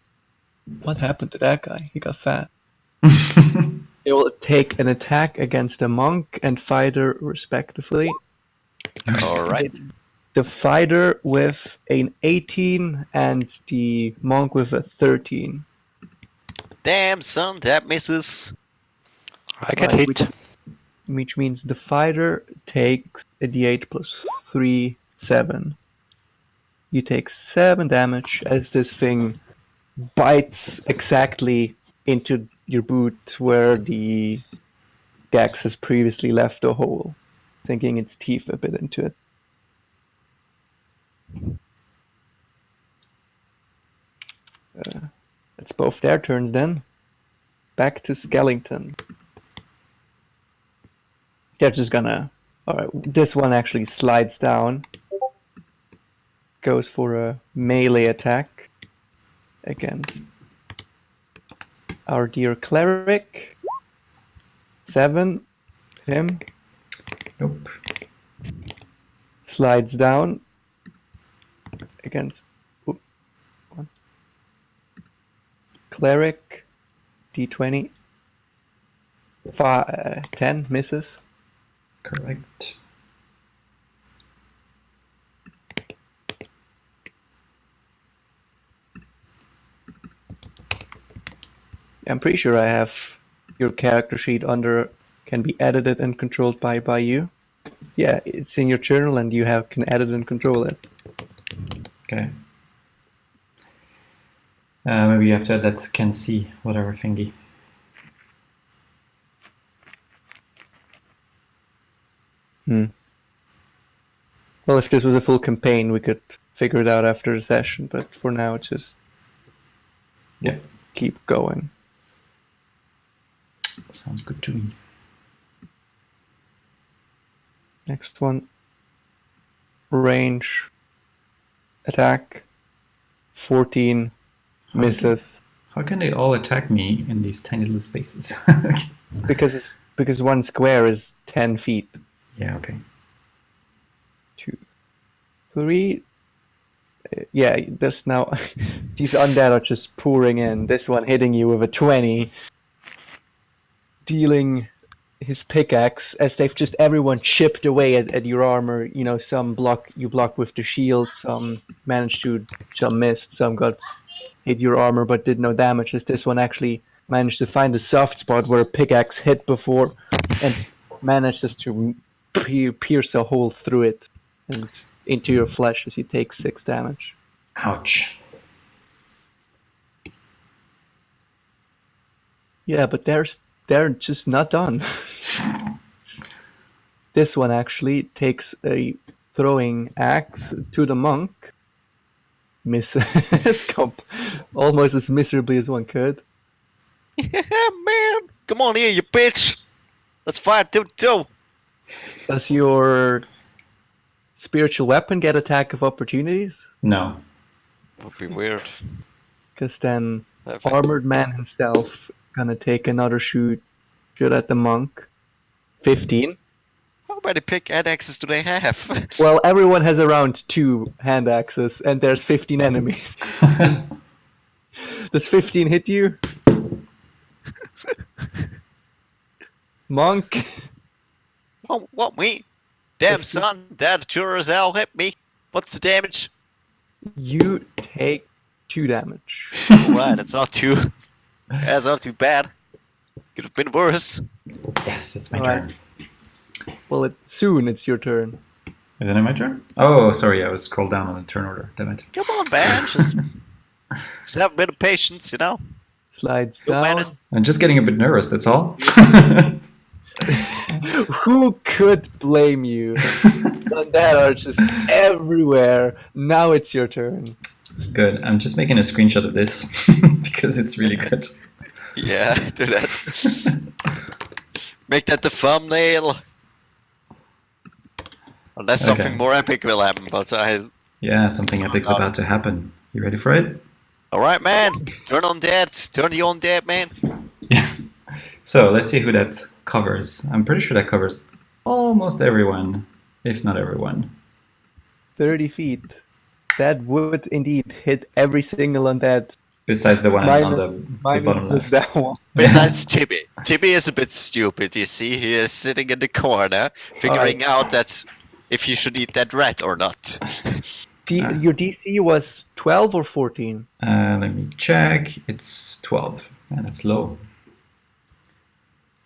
[SPEAKER 1] What happened to that guy? He got fat. It will take an attack against a monk and fighter, respectively.
[SPEAKER 2] All right.
[SPEAKER 1] The fighter with an 18 and the monk with a 13.
[SPEAKER 2] Damn, son, that misses.
[SPEAKER 4] I get
[SPEAKER 1] Right,
[SPEAKER 4] hit.
[SPEAKER 1] which means the fighter takes a d8 plus 3, 7. You take 7 damage as this thing bites exactly into your boot where the Gax has previously left a hole, sinking its teeth a bit into it. That's both their turns then. Back to Skellington. They're just gonna... Alright, this one actually slides down. Goes for a melee attack against our dear cleric. 7. Him.
[SPEAKER 3] Nope.
[SPEAKER 1] Slides down against one. Cleric. D20. 10 misses.
[SPEAKER 3] Correct.
[SPEAKER 1] I'm pretty sure I have your character sheet under can be edited and controlled by you. Yeah, it's in your journal and you can edit and control it.
[SPEAKER 3] Okay. Maybe you have to add that can see whatever thingy.
[SPEAKER 1] Well, if this was a full campaign, we could figure it out after the session, but for now, it's just
[SPEAKER 3] Yeah.
[SPEAKER 1] keep going.
[SPEAKER 3] Sounds good to me.
[SPEAKER 1] Next one. Range. Attack. 14. Misses.
[SPEAKER 3] How can they all attack me in these tiny little spaces?
[SPEAKER 1] Because one square is 10 feet.
[SPEAKER 3] Yeah, okay.
[SPEAKER 1] 2, 3. Yeah, there's now... these undead are just pouring in. This one hitting you with a 20. Dealing his pickaxe as they've just everyone chipped away at your armor. You know, some you block with the shield, some missed, some got hit your armor but did no damage. As this one actually managed to find a soft spot where a pickaxe hit before and manages to pierce a hole through it and into your flesh as you take 6 damage.
[SPEAKER 3] Ouch.
[SPEAKER 1] Yeah, but they're just not done. This one actually takes a throwing axe to the monk. Misses almost as miserably as one could.
[SPEAKER 2] Yeah, man. Come on here, you bitch. Let's fight 2-2.
[SPEAKER 1] Does your spiritual weapon get attack of opportunities?
[SPEAKER 3] No.
[SPEAKER 2] Would be weird.
[SPEAKER 1] Because then
[SPEAKER 2] I think.
[SPEAKER 1] Armored Man himself gonna take another shoot at the monk. 15.
[SPEAKER 2] How many pickaxes do they have?
[SPEAKER 1] Well, everyone has around 2 hand axes, and there's 15 enemies. Does 15 hit you? Monk?
[SPEAKER 2] What me? Damn,
[SPEAKER 1] That's-
[SPEAKER 2] son, that sure as hell hit me. What's the damage?
[SPEAKER 1] You take 2 damage.
[SPEAKER 2] Alright, that's not too bad. Could have been worse.
[SPEAKER 3] Yes, it's my
[SPEAKER 1] Alright.
[SPEAKER 3] turn.
[SPEAKER 1] Well, soon it's your turn.
[SPEAKER 3] Isn't it my turn? Oh, sorry, I was scrolled down on the turn order. Damn it.
[SPEAKER 2] Come on, man. Just have a bit of patience, you know?
[SPEAKER 1] Slides
[SPEAKER 2] Don't
[SPEAKER 1] down.
[SPEAKER 2] manage.
[SPEAKER 3] I'm just getting a bit nervous, that's all.
[SPEAKER 1] Who could blame you? That are just everywhere. Now it's your turn.
[SPEAKER 3] Good. I'm just making a screenshot of this because it's really good.
[SPEAKER 2] Yeah, do that. Make that the thumbnail. Unless
[SPEAKER 3] Okay.
[SPEAKER 2] something more epic will happen, but
[SPEAKER 3] Yeah, something epic's about to happen. You ready for it?
[SPEAKER 2] Alright, man. Turn on that. Turn the on that, man.
[SPEAKER 3] Yeah. So let's see who that covers. I'm pretty sure that covers almost everyone, if not everyone.
[SPEAKER 1] 30 feet. That would indeed hit every single undead
[SPEAKER 3] Besides the one on the
[SPEAKER 1] Mine
[SPEAKER 3] bottom
[SPEAKER 1] is
[SPEAKER 3] left.
[SPEAKER 1] that one.
[SPEAKER 2] Besides Timmy. Timmy is a bit stupid, you see. He is sitting in the corner, figuring out that if you should eat that rat or not.
[SPEAKER 1] Your DC was 12 or 14?
[SPEAKER 3] Let me check. It's 12, and it's low.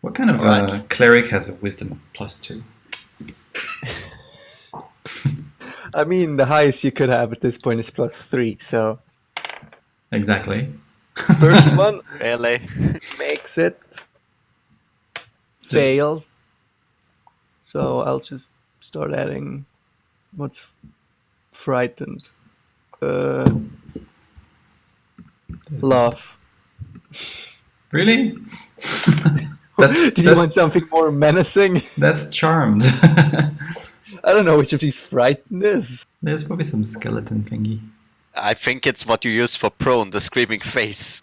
[SPEAKER 3] What kind of
[SPEAKER 2] Alright.
[SPEAKER 3] cleric has a wisdom of +2?
[SPEAKER 1] I mean, the highest you could have at this point is +3, so...
[SPEAKER 3] Exactly.
[SPEAKER 1] First one
[SPEAKER 2] Really?
[SPEAKER 1] makes it. Fails. So I'll just start adding what's frightened. Love.
[SPEAKER 3] Really?
[SPEAKER 1] Did you want something more menacing?
[SPEAKER 3] That's charmed.
[SPEAKER 1] I don't know which of these frightened is.
[SPEAKER 3] There's probably some skeleton thingy.
[SPEAKER 2] I think it's what you use for prone, the screaming face.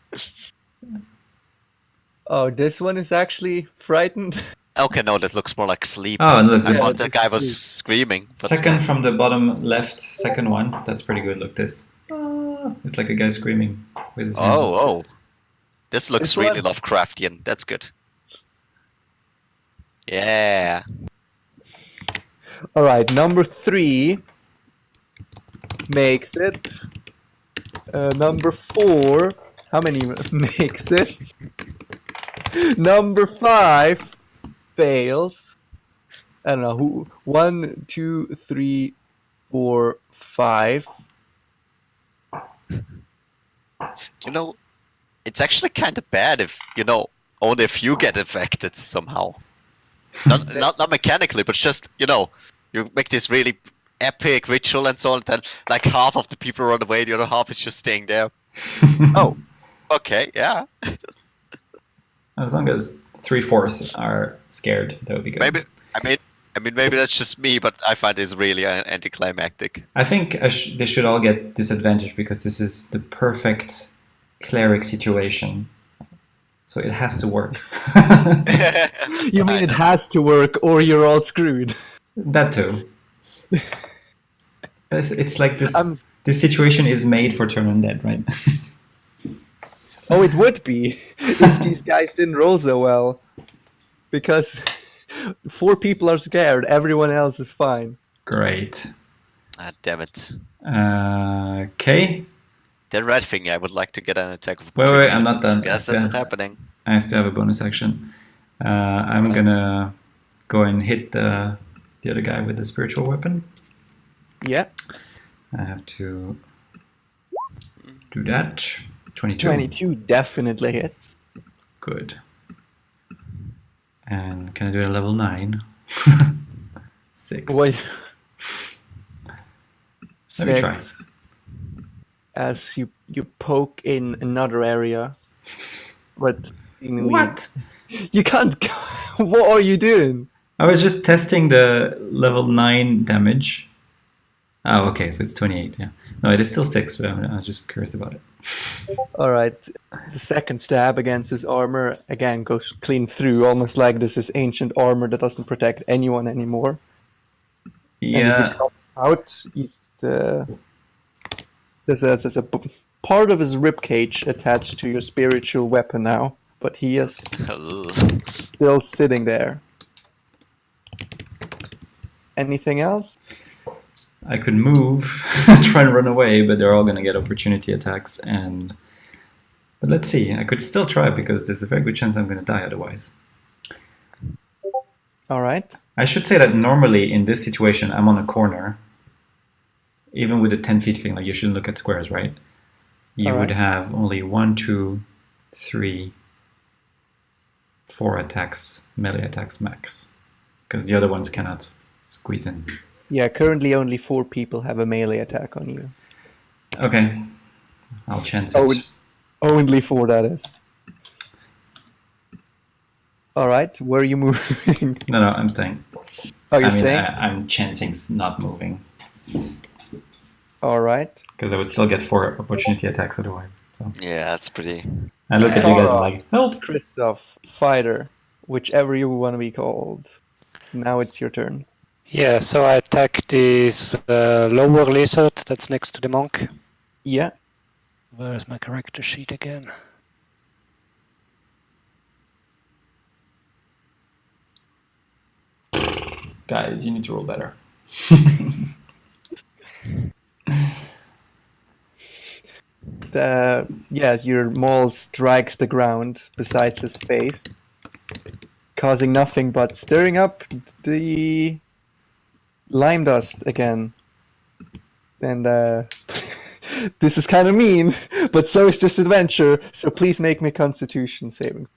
[SPEAKER 1] Oh, this one is actually frightened.
[SPEAKER 2] Okay, no, that looks more like sleep.
[SPEAKER 3] Oh, look.
[SPEAKER 2] I
[SPEAKER 1] Yeah,
[SPEAKER 2] thought the
[SPEAKER 1] it's
[SPEAKER 2] guy was
[SPEAKER 1] sleep.
[SPEAKER 2] screaming. But
[SPEAKER 3] Second from the bottom left, second one. That's pretty good. Look, this. It's like a guy screaming with his hands.
[SPEAKER 2] Oh. This looks
[SPEAKER 1] This
[SPEAKER 2] really
[SPEAKER 1] one?
[SPEAKER 2] Lovecraftian. That's good. Yeah.
[SPEAKER 1] All right, number 3 makes it. Number 4, how many makes it? Number 5 fails. I don't know who. 1, 2, 3, 4, 5.
[SPEAKER 2] You know, it's actually kind of bad if, only a few get infected somehow. Not mechanically, but just, you make this really epic ritual and so on, and then like half of the people run away, the other half is just staying there. Oh, okay, yeah.
[SPEAKER 3] As long as 3/4 are scared, that would be good.
[SPEAKER 2] Maybe, I mean, maybe that's just me, but I find this really anticlimactic.
[SPEAKER 3] I think they should all get disadvantage because this is the perfect cleric situation. So it has to work.
[SPEAKER 1] You mean it has to work or you're all screwed?
[SPEAKER 3] That too. It's like this.
[SPEAKER 1] Um,
[SPEAKER 3] This situation is made for turn undead, right?
[SPEAKER 1] Oh, it would be if these guys didn't roll so well. Because 4 people are scared, everyone else is fine.
[SPEAKER 3] Great.
[SPEAKER 2] Ah, damn it.
[SPEAKER 3] Okay.
[SPEAKER 2] The red thing, I would like to get an attack of
[SPEAKER 3] Wait, I'm not done.
[SPEAKER 2] Guess that's not happening.
[SPEAKER 3] I still have a bonus action. I'm gonna go and hit the other guy with the spiritual weapon.
[SPEAKER 1] Yeah.
[SPEAKER 3] I have to do that. 22.
[SPEAKER 1] 22 definitely hits.
[SPEAKER 3] Good. And can I do it at level 9? 6.
[SPEAKER 1] Wait.
[SPEAKER 3] Let me try.
[SPEAKER 1] 6. As you poke in another area. But seemingly-
[SPEAKER 3] What?
[SPEAKER 1] You can't go. What are you doing?
[SPEAKER 3] I was just testing the level 9 damage. Oh, okay, so it's 28, yeah. No, it is still 6, but I was just curious about it.
[SPEAKER 1] Alright. The second stab against his armor again goes clean through, almost like this is ancient armor that doesn't protect anyone anymore. And as he
[SPEAKER 3] Yeah,
[SPEAKER 1] comes out, there's a part of his ribcage attached to your spiritual weapon now, but he is still sitting there. Anything else?
[SPEAKER 3] I could move, try and run away, but they're all going to get opportunity attacks. But let's see, I could still try because there's a very good chance I'm going to die otherwise.
[SPEAKER 1] Alright.
[SPEAKER 3] I should say that normally in this situation, I'm on a corner. Even with the 10 feet thing, like you shouldn't look at squares, right? You would have only 1, 2, 3, 4 attacks, melee attacks max. Because the other ones cannot squeeze in.
[SPEAKER 1] Yeah, currently only 4 people have a melee attack on you.
[SPEAKER 3] Okay, I'll chance it.
[SPEAKER 1] Only 4, that is. Alright, where are you moving?
[SPEAKER 3] No, I'm staying.
[SPEAKER 1] Oh, you're staying?
[SPEAKER 3] I'm chancing not moving.
[SPEAKER 1] Alright.
[SPEAKER 3] Because I would still get 4 opportunity attacks otherwise. So
[SPEAKER 2] Yeah, that's pretty...
[SPEAKER 3] I look at you guys like, help!
[SPEAKER 1] Christoph, fighter, whichever you want to be called. Now it's your turn.
[SPEAKER 4] Yeah, so I attack this lower lizard that's next to the monk.
[SPEAKER 1] Yeah.
[SPEAKER 4] Where's my character sheet again?
[SPEAKER 3] Guys, you need to roll better.
[SPEAKER 1] Your maul strikes the ground beside his face, causing nothing but stirring up the lime dust again. And this is kind of mean, but so is this adventure. So please make me Constitution saving.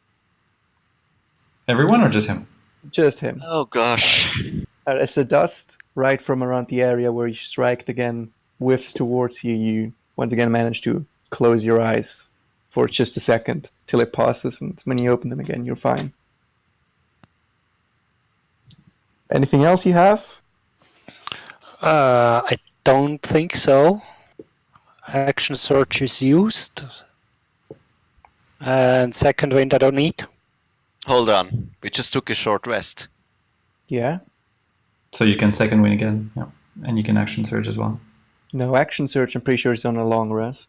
[SPEAKER 3] Everyone or just him?
[SPEAKER 1] Just him.
[SPEAKER 2] Oh gosh.
[SPEAKER 1] As the dust right from around the area where you striked again whiffs towards you, you once again manage to close your eyes for just a second till it passes, and when you open them again, you're fine. Anything else you have?
[SPEAKER 4] I don't think so. Action search is used. And second wind I don't need.
[SPEAKER 2] Hold on. We just took a short rest.
[SPEAKER 1] Yeah.
[SPEAKER 3] So you can second win again, yeah. And you can action surge as well.
[SPEAKER 1] No, action search, I'm pretty sure, is on a long rest.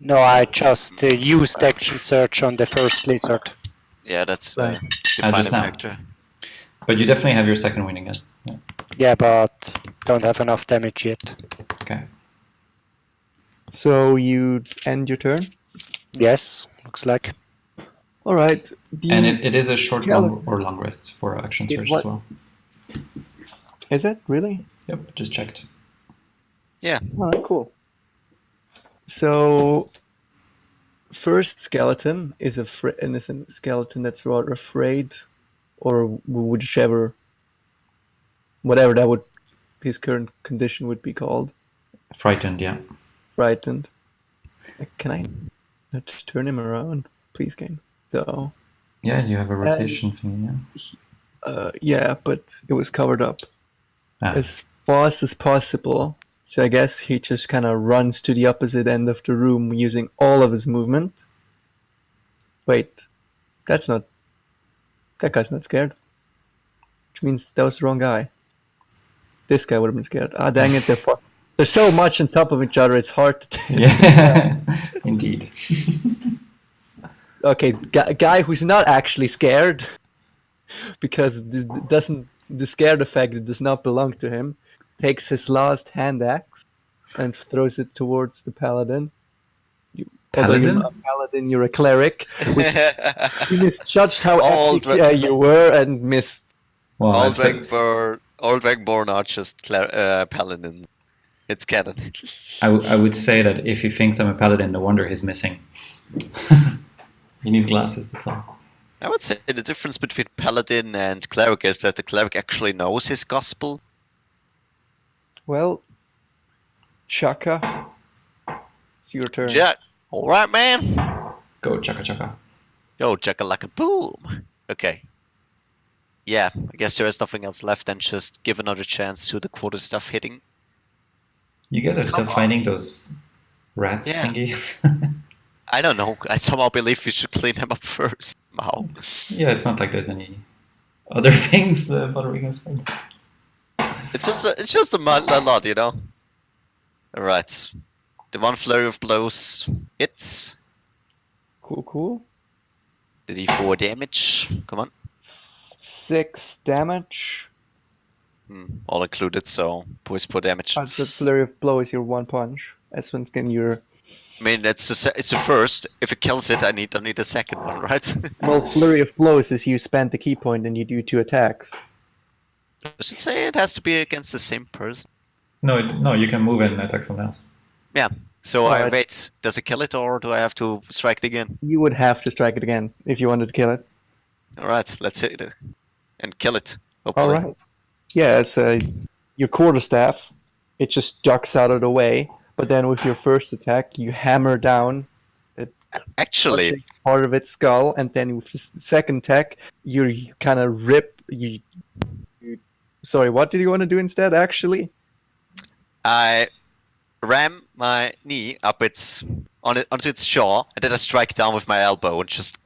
[SPEAKER 4] No, I just used action search on the first lizard.
[SPEAKER 2] Yeah, that's
[SPEAKER 1] Right.
[SPEAKER 2] defining
[SPEAKER 3] just now.
[SPEAKER 2] factor.
[SPEAKER 3] But you definitely have your second win again. Yeah.
[SPEAKER 4] Yeah, but don't have enough damage yet.
[SPEAKER 3] Okay.
[SPEAKER 1] So you end your turn?
[SPEAKER 4] Yes, looks like.
[SPEAKER 1] All right.
[SPEAKER 3] And it is a short, long,
[SPEAKER 1] skeleton-
[SPEAKER 3] or long rest for action
[SPEAKER 1] It
[SPEAKER 3] surge
[SPEAKER 1] what-
[SPEAKER 3] as well.
[SPEAKER 1] Is it? Really?
[SPEAKER 3] Yep, just checked.
[SPEAKER 2] Yeah.
[SPEAKER 1] All right, cool. So, first skeleton is a innocent skeleton that's rather afraid, or whichever, whatever that would, his current condition would be called,
[SPEAKER 3] Frightened, yeah.
[SPEAKER 1] frightened. Can I just turn him around, please, game? So,
[SPEAKER 3] Yeah, you have a rotation thing, yeah.
[SPEAKER 1] yeah, but it was covered up
[SPEAKER 3] Ah.
[SPEAKER 1] as fast as possible. So I guess he just kind of runs to the opposite end of the room using all of his movement. Wait, that guy's not scared. Which means that was the wrong guy. This guy would have been scared. Ah, dang it, there's so much on top of each other, it's hard to tell.
[SPEAKER 3] Yeah, indeed.
[SPEAKER 1] Okay, guy who's not actually scared, because the scared effect does not belong to him, takes his last hand axe and throws it towards the paladin. Although you're
[SPEAKER 3] Paladin?
[SPEAKER 1] not a paladin, you're a cleric. You misjudged how
[SPEAKER 2] Old
[SPEAKER 1] epic you were and missed.
[SPEAKER 3] Well,
[SPEAKER 2] Old
[SPEAKER 3] it's good.
[SPEAKER 2] Dragonborn are just paladins. It's canon.
[SPEAKER 3] I would say that if he thinks I'm a paladin, no wonder he's missing. He needs glasses, that's all.
[SPEAKER 2] I would say the difference between paladin and cleric is that the cleric actually knows his gospel.
[SPEAKER 1] Well, Chaka, it's your turn.
[SPEAKER 2] Yeah. All right, man.
[SPEAKER 3] Go, chaka chaka.
[SPEAKER 2] Yo, chaka-laka boom. Okay. Yeah, I guess there is nothing else left than just give another chance to the quarter stuff hitting.
[SPEAKER 3] You guys are still
[SPEAKER 2] Come on.
[SPEAKER 3] finding those rats
[SPEAKER 2] Yeah.
[SPEAKER 3] thingies?
[SPEAKER 2] I don't know. I somehow believe we should clean them up first. Somehow.
[SPEAKER 3] Yeah, it's not like there's any other things bothering us.
[SPEAKER 2] It's just a lot, you know. All right. The one flurry of blows hits.
[SPEAKER 1] Cool.
[SPEAKER 2] The d4 damage. Come on.
[SPEAKER 1] 6 damage.
[SPEAKER 2] All included, so +4 damage.
[SPEAKER 1] The flurry of blow is your one punch. As once again, your
[SPEAKER 2] I mean, it's the first. If it kills it, I don't need a second one, right?
[SPEAKER 1] well, flurry of blows is you spend the key point and you do 2 attacks.
[SPEAKER 2] I should say it has to be against the same person.
[SPEAKER 3] No, you can move and attack someone else.
[SPEAKER 2] Yeah. So I
[SPEAKER 1] Alright.
[SPEAKER 2] wait. Does it kill it, or do I have to strike it again?
[SPEAKER 1] You would have to strike it again if you wanted to kill it.
[SPEAKER 2] All right. Let's hit it and kill it. Hopefully.
[SPEAKER 1] All right. Yeah, it's your quarterstaff. It just ducks out of the way, but then with your first attack, you hammer down
[SPEAKER 2] Actually,
[SPEAKER 1] crushing part of its skull, and then with the second attack, you kind of rip. You. Sorry, what did you want to do instead? Actually,
[SPEAKER 2] I ram my knee up onto its jaw, and then I strike down with my elbow and just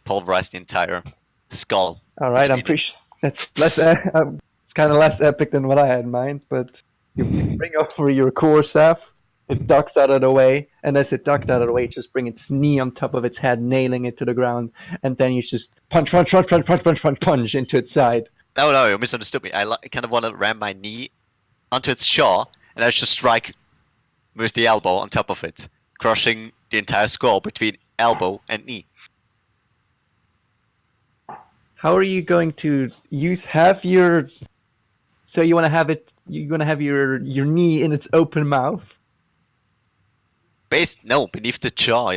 [SPEAKER 2] pulverize the entire skull.
[SPEAKER 1] all right. I'm
[SPEAKER 2] Between
[SPEAKER 1] pretty sure that's less. It's kind of less epic than what I had in mind, but you bring over your core staff. It ducks out of the way, and as it ducked out of the way, just bring its knee on top of its head, nailing it to the ground, and then you just punch into its side.
[SPEAKER 2] No, you misunderstood me. I kind of want to ram my knee onto its jaw, and I just strike with the elbow on top of it, crushing the entire skull between elbow and knee.
[SPEAKER 1] How are you going to have your? So you want to have it? You want to have your knee in its open mouth?
[SPEAKER 2] No, beneath the jaw.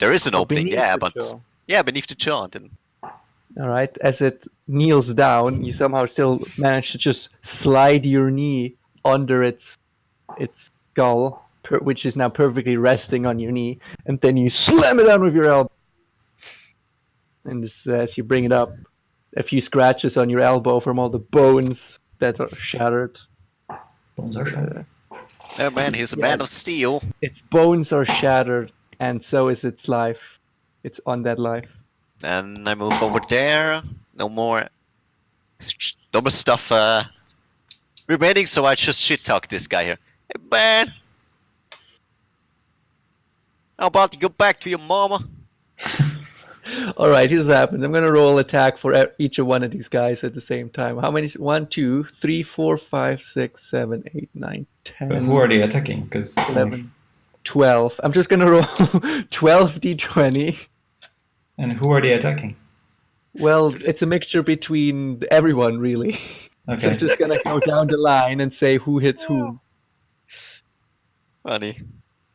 [SPEAKER 2] There is an opening.
[SPEAKER 1] Beneath
[SPEAKER 2] Yeah,
[SPEAKER 1] the
[SPEAKER 2] but
[SPEAKER 1] jaw.
[SPEAKER 2] yeah, beneath the jaw. Then
[SPEAKER 1] All right. As it kneels down, you somehow still manage to just slide your knee under its skull, which is now perfectly resting on your knee, and then you slam it down with your elbow. And as you bring it up, a few scratches on your elbow from all the bones that are shattered.
[SPEAKER 3] Bones are shattered.
[SPEAKER 2] oh man, he's a man of steel.
[SPEAKER 1] Its bones are shattered, and so is its life. Its undead life.
[SPEAKER 2] Then I move over there. No more stuff remaining, so I just shit talk this guy here. Hey man, how about you go back to your mama?
[SPEAKER 1] All right, here's what happens. I'm gonna roll attack for each of one of these guys at the same time. How many? 1, 2, 3, 4, 5, 6, 7, 8, 9, 10.
[SPEAKER 3] But who are they attacking? Because
[SPEAKER 1] 11, 12. I'm just gonna roll 12 d20.
[SPEAKER 3] And who are they attacking?
[SPEAKER 1] Well, it's a mixture between everyone, really. So
[SPEAKER 3] Okay.
[SPEAKER 1] I'm just gonna go down the line and say who hits who.
[SPEAKER 2] Funny.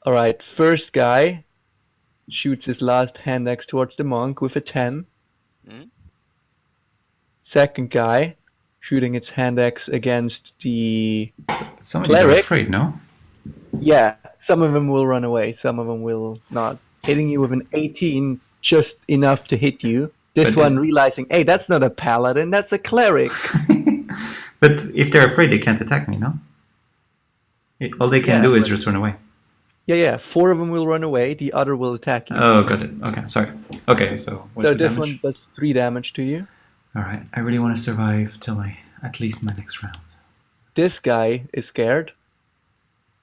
[SPEAKER 1] All right, first guy shoots his last hand axe towards the monk with a 10.
[SPEAKER 2] Hmm?
[SPEAKER 1] Second guy shooting its hand axe against the
[SPEAKER 3] Some of these are
[SPEAKER 1] Cleric.
[SPEAKER 3] afraid, no?
[SPEAKER 1] Yeah, some of them will run away, some of them will not. Hitting you with an 18, just enough to hit you. This
[SPEAKER 3] But
[SPEAKER 1] one realizing, hey, that's not a paladin, that's a cleric.
[SPEAKER 3] But if they're afraid, they can't attack me, no? All they can
[SPEAKER 1] Yeah,
[SPEAKER 3] do is
[SPEAKER 1] but-
[SPEAKER 3] just run away.
[SPEAKER 1] Yeah, 4 of them will run away, the other will attack you.
[SPEAKER 3] Oh, got it. Okay, sorry. Okay, so what's
[SPEAKER 1] So
[SPEAKER 3] the
[SPEAKER 1] this
[SPEAKER 3] damage?
[SPEAKER 1] one does 3 damage to you.
[SPEAKER 3] All right, I really want to survive till at least my next round.
[SPEAKER 1] This guy is scared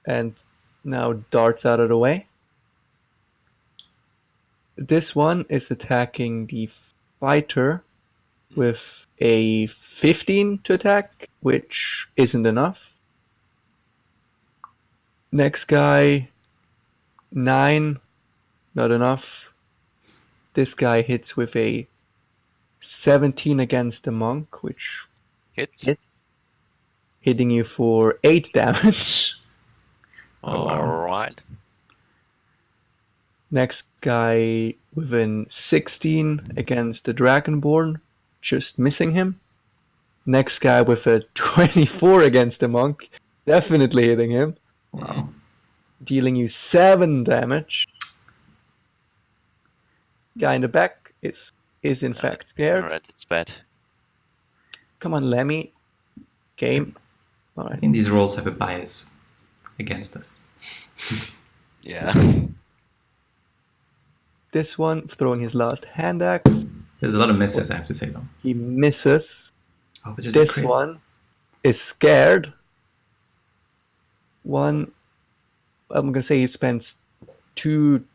[SPEAKER 1] and now darts out of the way. This one is attacking the fighter with a 15 to attack, which isn't enough. Next guy, 9, not enough. This guy hits with a 17 against the monk, which
[SPEAKER 2] Hits.
[SPEAKER 1] Hit. hitting you for 8 damage.
[SPEAKER 3] Oh, wow.
[SPEAKER 2] Alright.
[SPEAKER 1] Next guy with an 16 against the Dragonborn, just missing him. Next guy with a 24 against the monk, definitely hitting him,
[SPEAKER 3] Wow.
[SPEAKER 1] dealing you 7 damage. Guy in the back is in fact scared.
[SPEAKER 2] Alright, it's bad.
[SPEAKER 1] Come on, Lemmy. Game.
[SPEAKER 3] I
[SPEAKER 1] Alright.
[SPEAKER 3] think these rolls have a bias against us.
[SPEAKER 2] Yeah.
[SPEAKER 1] This one throwing his last hand axe.
[SPEAKER 3] There's a lot of misses, I have to say, though.
[SPEAKER 1] He misses.
[SPEAKER 3] Oh, but just a
[SPEAKER 1] This
[SPEAKER 3] crit.
[SPEAKER 1] one is scared. I'm gonna say he spends two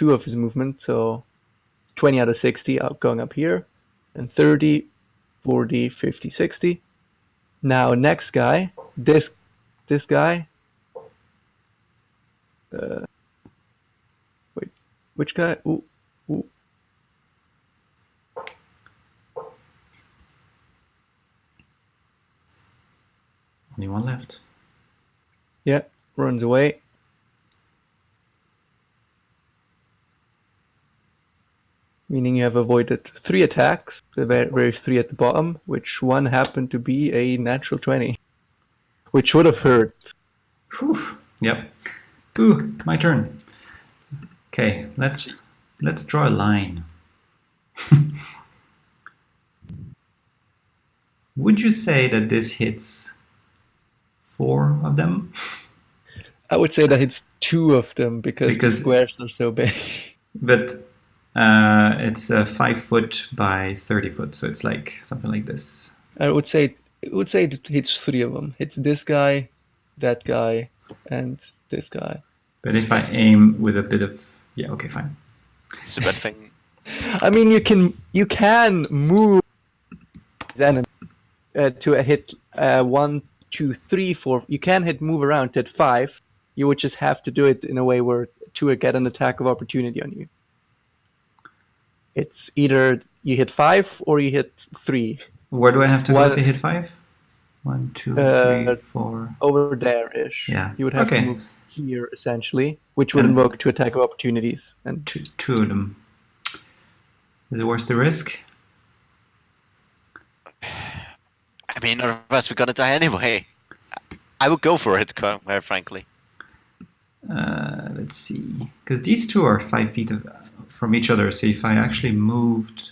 [SPEAKER 1] of his movement, so 20 out of 60 going up here, and 30, 40, 50, 60. Now next guy, this guy. Wait, which guy? Ooh.
[SPEAKER 3] Only one left.
[SPEAKER 1] Yeah, runs away. Meaning you have avoided 3 attacks, the very 3 at the bottom, which one happened to be a natural 20. Which would have hurt.
[SPEAKER 3] Whew. Yep. Ooh, my turn. Okay, let's draw a line. Would you say that this hits 4 of them?
[SPEAKER 1] I would say that it's 2 of them because the
[SPEAKER 3] Because-
[SPEAKER 1] squares are so big.
[SPEAKER 3] But it's 5 foot by 30 foot, so it's like something like this.
[SPEAKER 1] I would say it hits 3 of them. It's this guy, that guy, and this guy.
[SPEAKER 3] But if I aim with a bit of... Yeah, okay, fine.
[SPEAKER 2] It's a bad thing.
[SPEAKER 1] I mean, you can move enemy to a hit 1, 2, 3, 4. You can move around to hit 5. You would just have to do it in a way where to get an attack of opportunity on you. It's either you hit 5 or you hit 3.
[SPEAKER 3] Where do I have to go to hit 5? 1, 2, 3, 4.
[SPEAKER 1] Over there-ish.
[SPEAKER 3] Yeah.
[SPEAKER 1] You would have to move here, essentially, which would invoke 2 attack of opportunities. And
[SPEAKER 3] two of them. Is it worth the risk?
[SPEAKER 2] I mean, otherwise we're gonna die anyway. I would go for it, quite frankly.
[SPEAKER 3] Let's see. Because these two are 5 feet from each other, so if I actually moved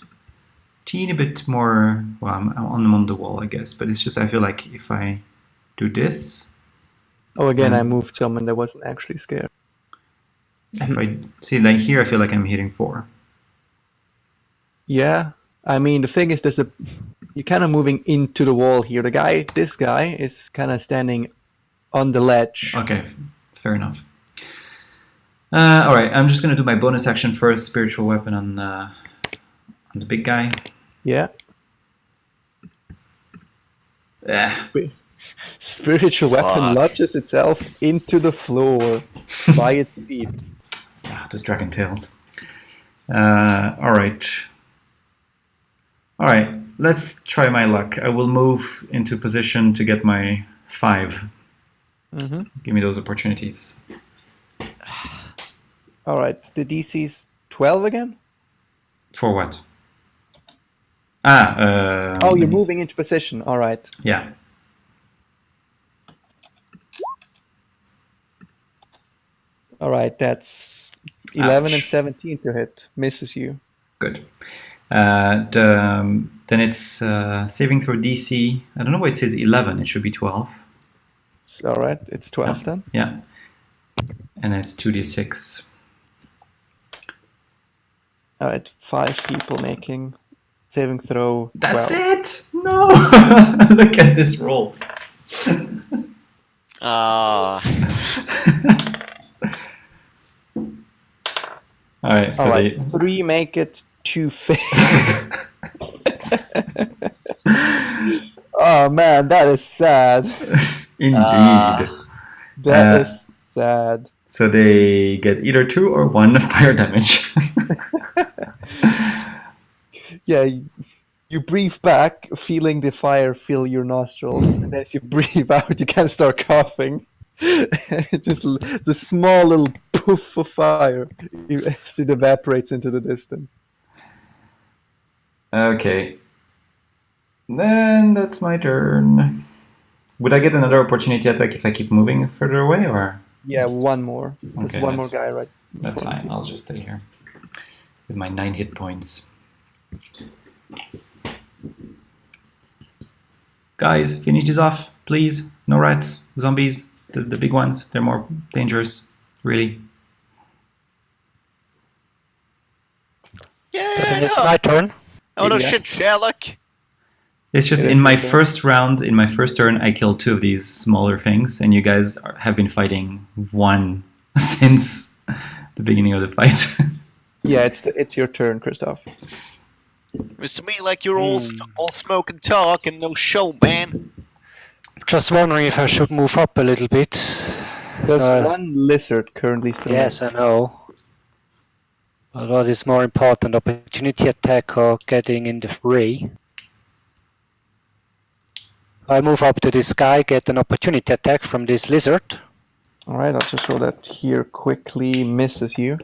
[SPEAKER 3] teeny bit more... Well, I'm on the wall, I guess, but it's just I feel like if I do this...
[SPEAKER 1] Oh, again, I moved someone that wasn't actually scared.
[SPEAKER 3] If I see, like here, I feel like I'm hitting 4.
[SPEAKER 1] Yeah, I mean, the thing is, you're kind of moving into the wall here. This guy is kind of standing on the ledge.
[SPEAKER 3] Okay, fair enough. All right, I'm just gonna do my bonus action first. Spiritual weapon on the big guy.
[SPEAKER 1] Yeah.
[SPEAKER 3] Ah.
[SPEAKER 1] Spiritual weapon lodges itself into the floor by its feet.
[SPEAKER 3] Those dragon tails. All right, let's try my luck. I will move into position to get my 5.
[SPEAKER 1] Mm-hmm.
[SPEAKER 3] Give me those opportunities.
[SPEAKER 1] All right, the DC's 12 again?
[SPEAKER 3] For what?
[SPEAKER 1] You're moving into position. All right.
[SPEAKER 3] Yeah.
[SPEAKER 1] All right, that's 11
[SPEAKER 3] Ouch.
[SPEAKER 1] and 17 to hit. Misses you.
[SPEAKER 3] Good. Then it's saving throw DC. I don't know why it says 11. It should be 12.
[SPEAKER 1] All right, it's 12 then.
[SPEAKER 3] Yeah. And it's 2d6.
[SPEAKER 1] All right, 5 people making saving throw.
[SPEAKER 3] That's
[SPEAKER 1] 12.
[SPEAKER 3] it! No! Look at this roll.
[SPEAKER 2] Ah.
[SPEAKER 3] All right, so
[SPEAKER 1] All right, 3 make it, 2 fail. Oh man, that is sad.
[SPEAKER 3] Indeed.
[SPEAKER 1] That is sad.
[SPEAKER 3] So they get either 2 or 1 fire damage.
[SPEAKER 1] Yeah, you breathe back, feeling the fire fill your nostrils, and as you breathe out, you kind of start coughing. Just the small little poof of fire as it evaporates into the distance.
[SPEAKER 3] Okay. Then that's my turn. Would I get another opportunity attack if I keep moving further away, or?
[SPEAKER 1] Yeah, one more. There's one more guy right.
[SPEAKER 3] That's fine. I'll just stay here with my 9 hit points. Guys, finish this off, please. No rats, zombies, the big ones. They're more dangerous, really.
[SPEAKER 2] Yeah,
[SPEAKER 4] So then it's my turn.
[SPEAKER 2] Oh no
[SPEAKER 1] Yeah.
[SPEAKER 2] shit, Sherlock!
[SPEAKER 3] It's just
[SPEAKER 1] It
[SPEAKER 3] in
[SPEAKER 1] is
[SPEAKER 3] my
[SPEAKER 1] your turn.
[SPEAKER 3] first round, in my first turn, I killed 2 of these smaller things, and you guys have been fighting 1 since the beginning of the fight.
[SPEAKER 1] Yeah, it's your turn, Christoph.
[SPEAKER 2] It's to me like you're all smoke and talk and no show, man.
[SPEAKER 4] Just wondering if I should move up a little bit.
[SPEAKER 1] There's
[SPEAKER 4] So-
[SPEAKER 1] one lizard currently still.
[SPEAKER 4] Yes, I know. But what is more important, opportunity attack or getting in the fray? I move up to this guy, get an opportunity attack from this lizard,
[SPEAKER 1] All right, I'll just roll that here quickly. Misses you.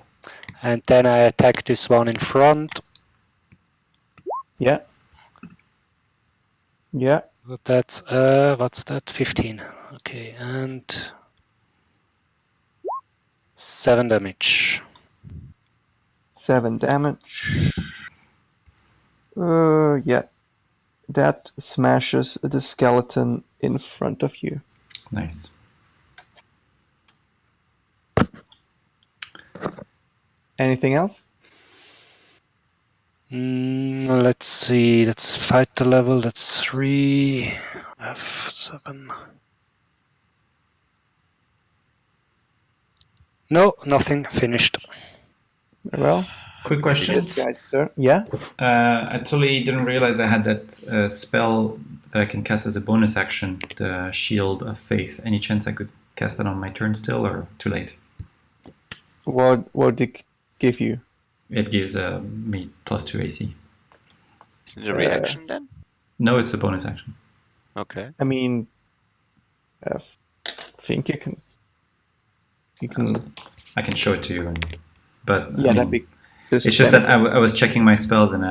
[SPEAKER 4] and then I attack this one in front.
[SPEAKER 1] Yeah. Yeah.
[SPEAKER 4] That's what's that? 15. Okay, and 7 damage.
[SPEAKER 1] 7 damage. Yeah. That smashes the skeleton in front of you.
[SPEAKER 3] Nice.
[SPEAKER 1] Anything else?
[SPEAKER 4] Let's see. That's fighter level. That's 3. F7. No, nothing. Finished.
[SPEAKER 1] Well,
[SPEAKER 3] Quick question.
[SPEAKER 1] this guy's turn. Yeah.
[SPEAKER 3] I totally didn't realize I had that spell that I can cast as a bonus action, the Shield of Faith. Any chance I could cast that on my turn still, or too late?
[SPEAKER 1] What did it give you?
[SPEAKER 3] It gives me +2 AC.
[SPEAKER 2] Isn't it a reaction then?
[SPEAKER 3] No, it's a bonus action.
[SPEAKER 2] Okay.
[SPEAKER 1] I mean, I think you can. You can.
[SPEAKER 3] I can show it to you, but
[SPEAKER 1] Yeah,
[SPEAKER 3] I
[SPEAKER 1] that'd
[SPEAKER 3] mean,
[SPEAKER 1] be.
[SPEAKER 3] it's just that I was checking my spells and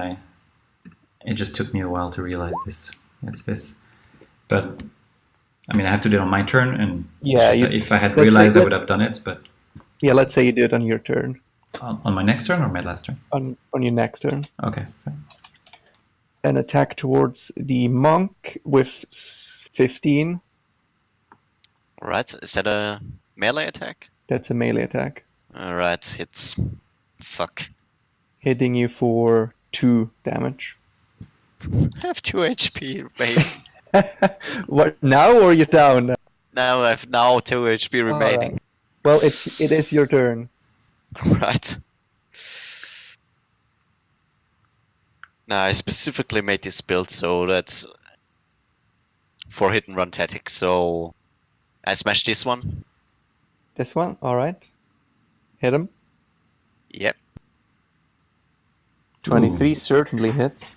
[SPEAKER 3] it just took me a while to realize this. It's this, but I mean, I have to do it on my turn, and it's
[SPEAKER 1] Yeah,
[SPEAKER 3] just that if I had
[SPEAKER 1] let's say-
[SPEAKER 3] realized, I would
[SPEAKER 1] let's-
[SPEAKER 3] have done it. But
[SPEAKER 1] Yeah, let's say you do it on your turn,
[SPEAKER 3] on my next turn or my last turn?
[SPEAKER 1] on your next turn,
[SPEAKER 3] Okay, fine.
[SPEAKER 1] and attack towards the monk with 15.
[SPEAKER 2] Alright, is that a melee attack?
[SPEAKER 1] That's a melee attack,
[SPEAKER 2] Alright, hits. Fuck.
[SPEAKER 1] hitting you for 2 damage.
[SPEAKER 2] I have 2 HP remaining.
[SPEAKER 1] What now, or you're down?
[SPEAKER 2] Now I have 2 HP remaining.
[SPEAKER 1] Well, it is your turn.
[SPEAKER 2] Right. Now I specifically made this build so that for hit and run tactics, so I smash this one.
[SPEAKER 1] This one, all right. Hit him.
[SPEAKER 2] Yep.
[SPEAKER 1] 23 certainly hits.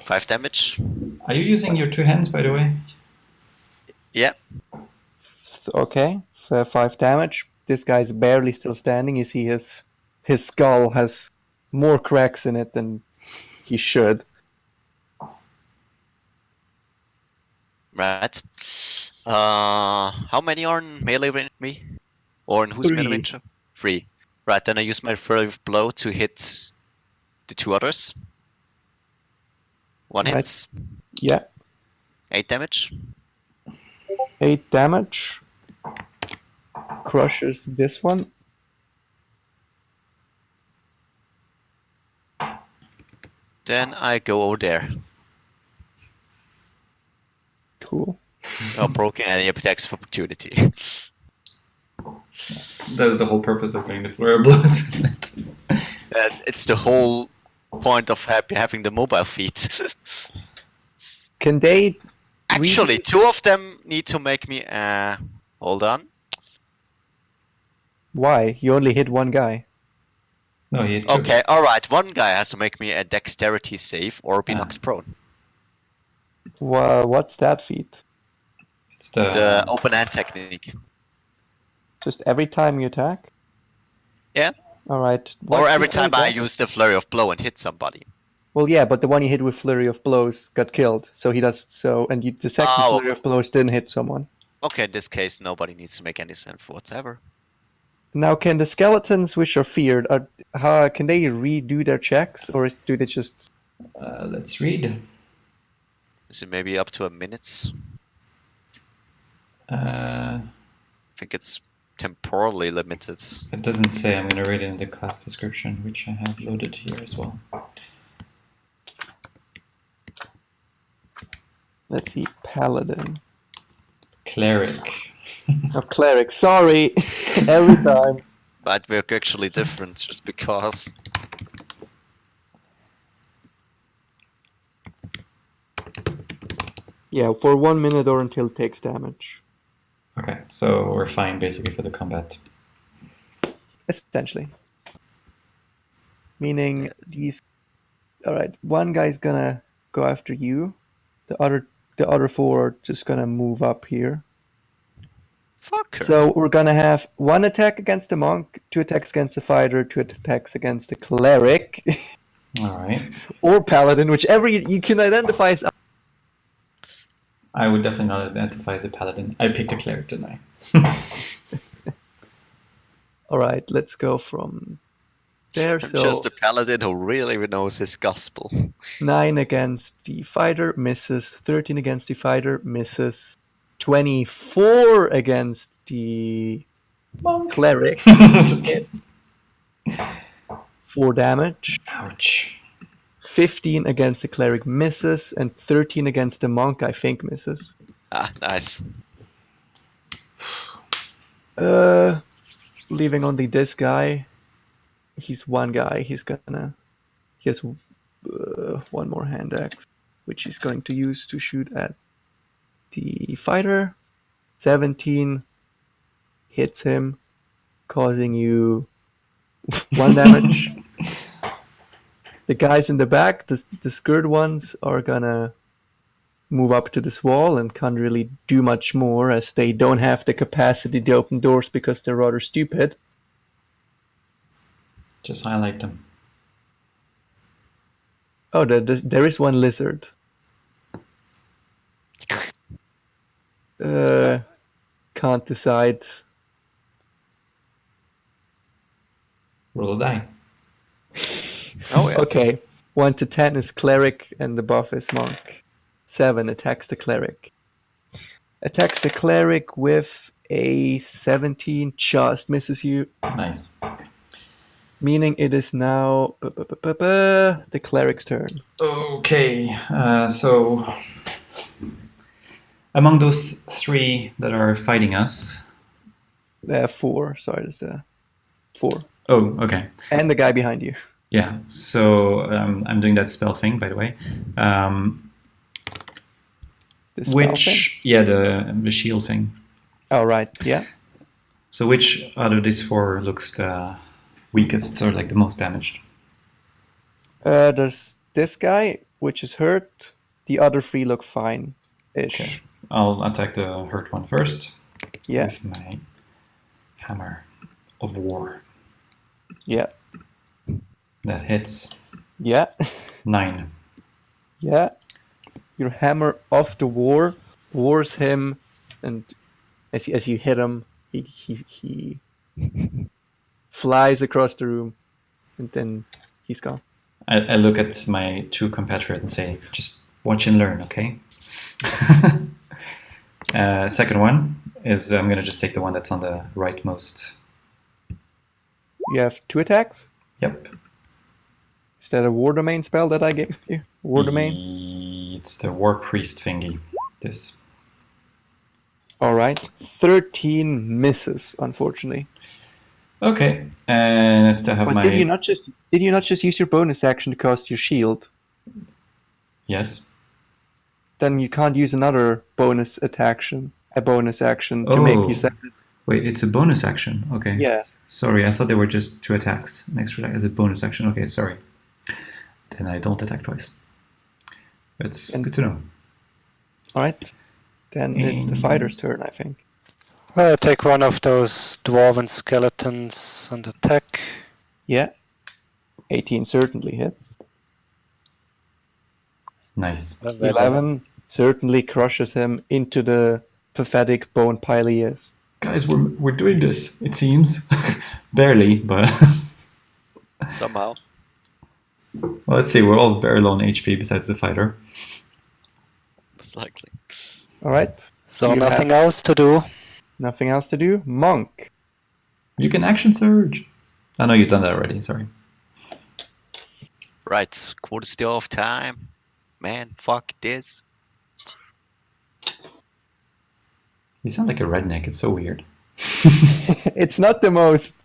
[SPEAKER 2] 5 damage.
[SPEAKER 3] Are you using your 2 hands, by the way?
[SPEAKER 2] Yep.
[SPEAKER 1] Okay, 5 damage. This guy's barely still standing. You see his skull has more cracks in it than he should.
[SPEAKER 2] Right. How many are in melee range me? Or in whose melee
[SPEAKER 1] 3.
[SPEAKER 2] range? 3. Right, then I use my flurry of blow to hit the 2 others. 1
[SPEAKER 1] Right.
[SPEAKER 2] hits.
[SPEAKER 1] Yeah,
[SPEAKER 2] 8 damage.
[SPEAKER 1] 8 damage. Crushes this one.
[SPEAKER 2] Then I go over there.
[SPEAKER 1] Cool.
[SPEAKER 2] Not broken any attacks of opportunity.
[SPEAKER 3] That is the whole purpose of doing the flurry of blows, isn't it?
[SPEAKER 2] It's the whole point of having the mobile feat.
[SPEAKER 1] Can they?
[SPEAKER 2] Actually, 2 of them need to make me. Hold on.
[SPEAKER 1] Why? You only hit one guy.
[SPEAKER 3] No, he
[SPEAKER 2] Okay, alright. One guy has to make me a dexterity save or be knocked prone.
[SPEAKER 1] What's that feat?
[SPEAKER 3] It's
[SPEAKER 2] The open hand technique.
[SPEAKER 1] Just every time you attack?
[SPEAKER 2] Yeah.
[SPEAKER 1] All right.
[SPEAKER 2] Or
[SPEAKER 1] What's
[SPEAKER 2] every
[SPEAKER 1] the
[SPEAKER 2] time I
[SPEAKER 1] dex?
[SPEAKER 2] use the flurry of blow and hit somebody.
[SPEAKER 1] Well, yeah, but the one you hit with flurry of blows got killed, so he does so, and the second
[SPEAKER 2] Oh.
[SPEAKER 1] flurry of blows didn't hit someone.
[SPEAKER 2] Okay, in this case, nobody needs to make any sense whatsoever.
[SPEAKER 1] Now, can the skeletons, which are feared, can they redo their checks, or do they just?
[SPEAKER 3] let's read.
[SPEAKER 2] Is it maybe up to a minute?
[SPEAKER 3] Uh,
[SPEAKER 2] I think it's temporally limited.
[SPEAKER 3] it doesn't say. I'm going to read it in the class description, which I have loaded here as well.
[SPEAKER 1] Let's see, paladin.
[SPEAKER 3] Cleric.
[SPEAKER 1] Oh, cleric. Sorry, every time.
[SPEAKER 2] But we're actually different just because.
[SPEAKER 1] Yeah, for 1 minute or until it takes damage.
[SPEAKER 3] Okay, so we're fine basically for the combat.
[SPEAKER 1] Essentially. Meaning these. All right, one guy's gonna go after you. The other 4 are just gonna move up here.
[SPEAKER 2] Fuck her.
[SPEAKER 1] So we're gonna have 1 attack against the monk, 2 attacks against the fighter, 2 attacks against the cleric,
[SPEAKER 3] All right.
[SPEAKER 1] or paladin, whichever you can identify as.
[SPEAKER 3] I would definitely not identify as a paladin. I picked a cleric, didn't I?
[SPEAKER 1] All right, let's go from there.
[SPEAKER 2] I'm
[SPEAKER 1] So
[SPEAKER 2] just a paladin who really knows his gospel.
[SPEAKER 1] 9 against the fighter misses, 13 against the fighter misses, 24 against the cleric.
[SPEAKER 3] Just-
[SPEAKER 1] 4 damage.
[SPEAKER 3] Ouch.
[SPEAKER 1] 15 against the cleric misses, and 13 against the monk, I think, misses.
[SPEAKER 2] Ah, nice.
[SPEAKER 1] leaving only this guy. He's one guy. He has one more hand axe, which he's going to use to shoot at the fighter. 17 hits him, causing you 1 damage. The guys in the back, the scared ones, are gonna move up to this wall and can't really do much more as they don't have the capacity to open doors because they're rather stupid.
[SPEAKER 3] Just highlight them.
[SPEAKER 1] Oh, there is one lizard. Can't decide.
[SPEAKER 3] Roll a die.
[SPEAKER 2] Oh yeah.
[SPEAKER 1] Okay, 1 to 10 is cleric and above is monk. 7 attacks the cleric. Attacks the cleric with a 17, just misses you,
[SPEAKER 3] Nice.
[SPEAKER 1] meaning it is now the cleric's turn.
[SPEAKER 3] Okay, so among those 3 that are fighting us.
[SPEAKER 1] 4, sorry, there's 4.
[SPEAKER 3] Oh, okay.
[SPEAKER 1] And the guy behind you.
[SPEAKER 3] Yeah, so I'm doing that spell thing, by the way.
[SPEAKER 1] The spell thing?
[SPEAKER 3] Which, yeah, the shield thing.
[SPEAKER 1] Oh, right, yeah.
[SPEAKER 3] So which out of these 4 looks the weakest or like the most damaged?
[SPEAKER 1] There's this guy, which is hurt. The other 3 look fine-ish.
[SPEAKER 3] Okay. I'll attack the hurt one first.
[SPEAKER 1] Yeah.
[SPEAKER 3] With my hammer of war.
[SPEAKER 1] Yeah.
[SPEAKER 3] That hits
[SPEAKER 1] Yeah.
[SPEAKER 3] 9.
[SPEAKER 1] Yeah. Your hammer of the war wars him, and as you hit him, he flies across the room, and then he's gone.
[SPEAKER 3] I look at my 2 compatriots and say, just watch and learn, okay? Second one is I'm going to just take the one that's on the rightmost.
[SPEAKER 1] You have 2 attacks?
[SPEAKER 3] Yep.
[SPEAKER 1] Is that a war domain spell that I gave you? War domain?
[SPEAKER 3] It's the war priest thingy. This.
[SPEAKER 1] Alright. 13 misses, unfortunately.
[SPEAKER 3] Okay, and I still have
[SPEAKER 1] But
[SPEAKER 3] my...
[SPEAKER 1] did you not just use your bonus action to cast your shield?
[SPEAKER 3] Yes.
[SPEAKER 1] Then you can't use another bonus action to make you set.
[SPEAKER 3] Wait, it's a bonus action. Okay.
[SPEAKER 1] Yeah.
[SPEAKER 3] Sorry, I thought they were just 2 attacks. An extra attack as a bonus action. Okay, sorry. Then I don't attack twice. That's good to know.
[SPEAKER 1] Alright. Then it's the fighter's turn, I think.
[SPEAKER 4] I'll take one of those dwarven skeletons and attack.
[SPEAKER 1] Yeah. 18 certainly hits.
[SPEAKER 3] Nice.
[SPEAKER 1] 11 certainly crushes him into the pathetic bone pile he is.
[SPEAKER 3] Guys, we're doing this, it seems. Barely, but...
[SPEAKER 2] Somehow.
[SPEAKER 3] Well, let's see, we're all very low on HP besides the fighter.
[SPEAKER 2] Most likely.
[SPEAKER 1] Alright.
[SPEAKER 4] So
[SPEAKER 1] You
[SPEAKER 4] nothing else to do.
[SPEAKER 1] Nothing else to do? Monk.
[SPEAKER 3] You can action surge. I know you've done that already, sorry.
[SPEAKER 2] Right, quarter still of time. Man, fuck this.
[SPEAKER 3] You sound like a redneck, it's so weird.
[SPEAKER 1] It's not the most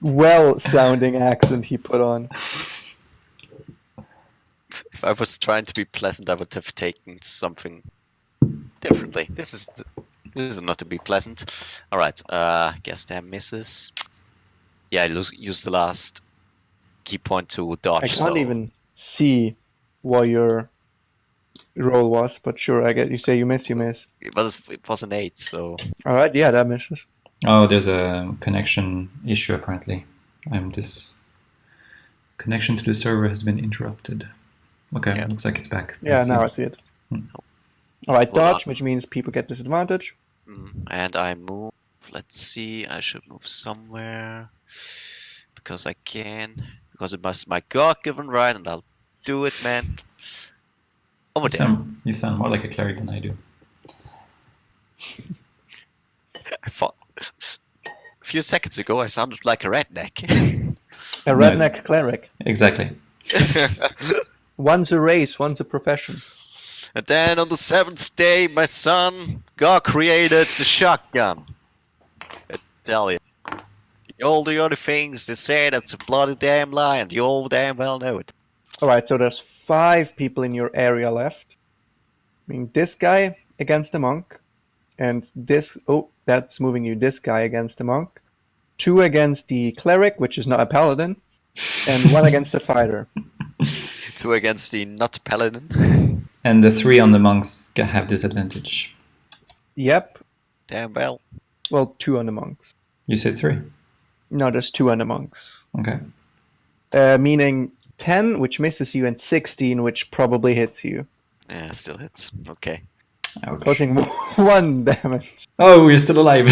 [SPEAKER 1] well-sounding accent he put on.
[SPEAKER 2] If I was trying to be pleasant, I would have taken something differently. This is not to be pleasant. All right. Guess that misses. Yeah, I use the last key point to dodge.
[SPEAKER 1] I can't even see what your roll was, but sure, I guess you say you miss.
[SPEAKER 2] It was an 8, so
[SPEAKER 1] Alright, yeah, that misses.
[SPEAKER 3] Oh, there's a connection issue apparently. This connection to the server has been interrupted. Okay,
[SPEAKER 2] Yeah.
[SPEAKER 3] looks like it's back.
[SPEAKER 1] Yeah,
[SPEAKER 3] Let's
[SPEAKER 1] now I
[SPEAKER 3] see.
[SPEAKER 1] see it.
[SPEAKER 3] Hmm.
[SPEAKER 1] Alright,
[SPEAKER 2] Hold
[SPEAKER 1] dodge,
[SPEAKER 2] on.
[SPEAKER 1] which means people get disadvantage.
[SPEAKER 2] and I move. Let's see. I should move somewhere because I can. Because it must my God-given right, and I'll do it, man. Over there.
[SPEAKER 3] You sound more like a cleric than I do.
[SPEAKER 2] I thought a few seconds ago I sounded like a redneck.
[SPEAKER 1] A
[SPEAKER 3] Nice.
[SPEAKER 1] redneck cleric.
[SPEAKER 3] Exactly.
[SPEAKER 1] One's a race, one's a profession.
[SPEAKER 2] And then on the 7th day, my son, God created the shotgun. tell you. All the other things they say that's a bloody damn lie, and you all damn well know it.
[SPEAKER 1] All right, so there's 5 people in your area left. I mean, this guy against the monk, and this. Oh, that's moving you. This guy against the monk. 2 against the cleric, which is not a paladin, and 1 against the fighter.
[SPEAKER 2] 2 against the not paladin.
[SPEAKER 3] And the 3 on the monks have disadvantage.
[SPEAKER 1] Yep.
[SPEAKER 2] Damn well.
[SPEAKER 1] Well, 2 on the monks.
[SPEAKER 3] You said 3.
[SPEAKER 1] No, there's 2 on the monks.
[SPEAKER 3] Okay.
[SPEAKER 1] Meaning 10, which misses you, and 16, which probably hits you,
[SPEAKER 2] Yeah, still hits. Okay.
[SPEAKER 3] Ouch.
[SPEAKER 1] causing 1 damage.
[SPEAKER 3] Oh, you're still alive.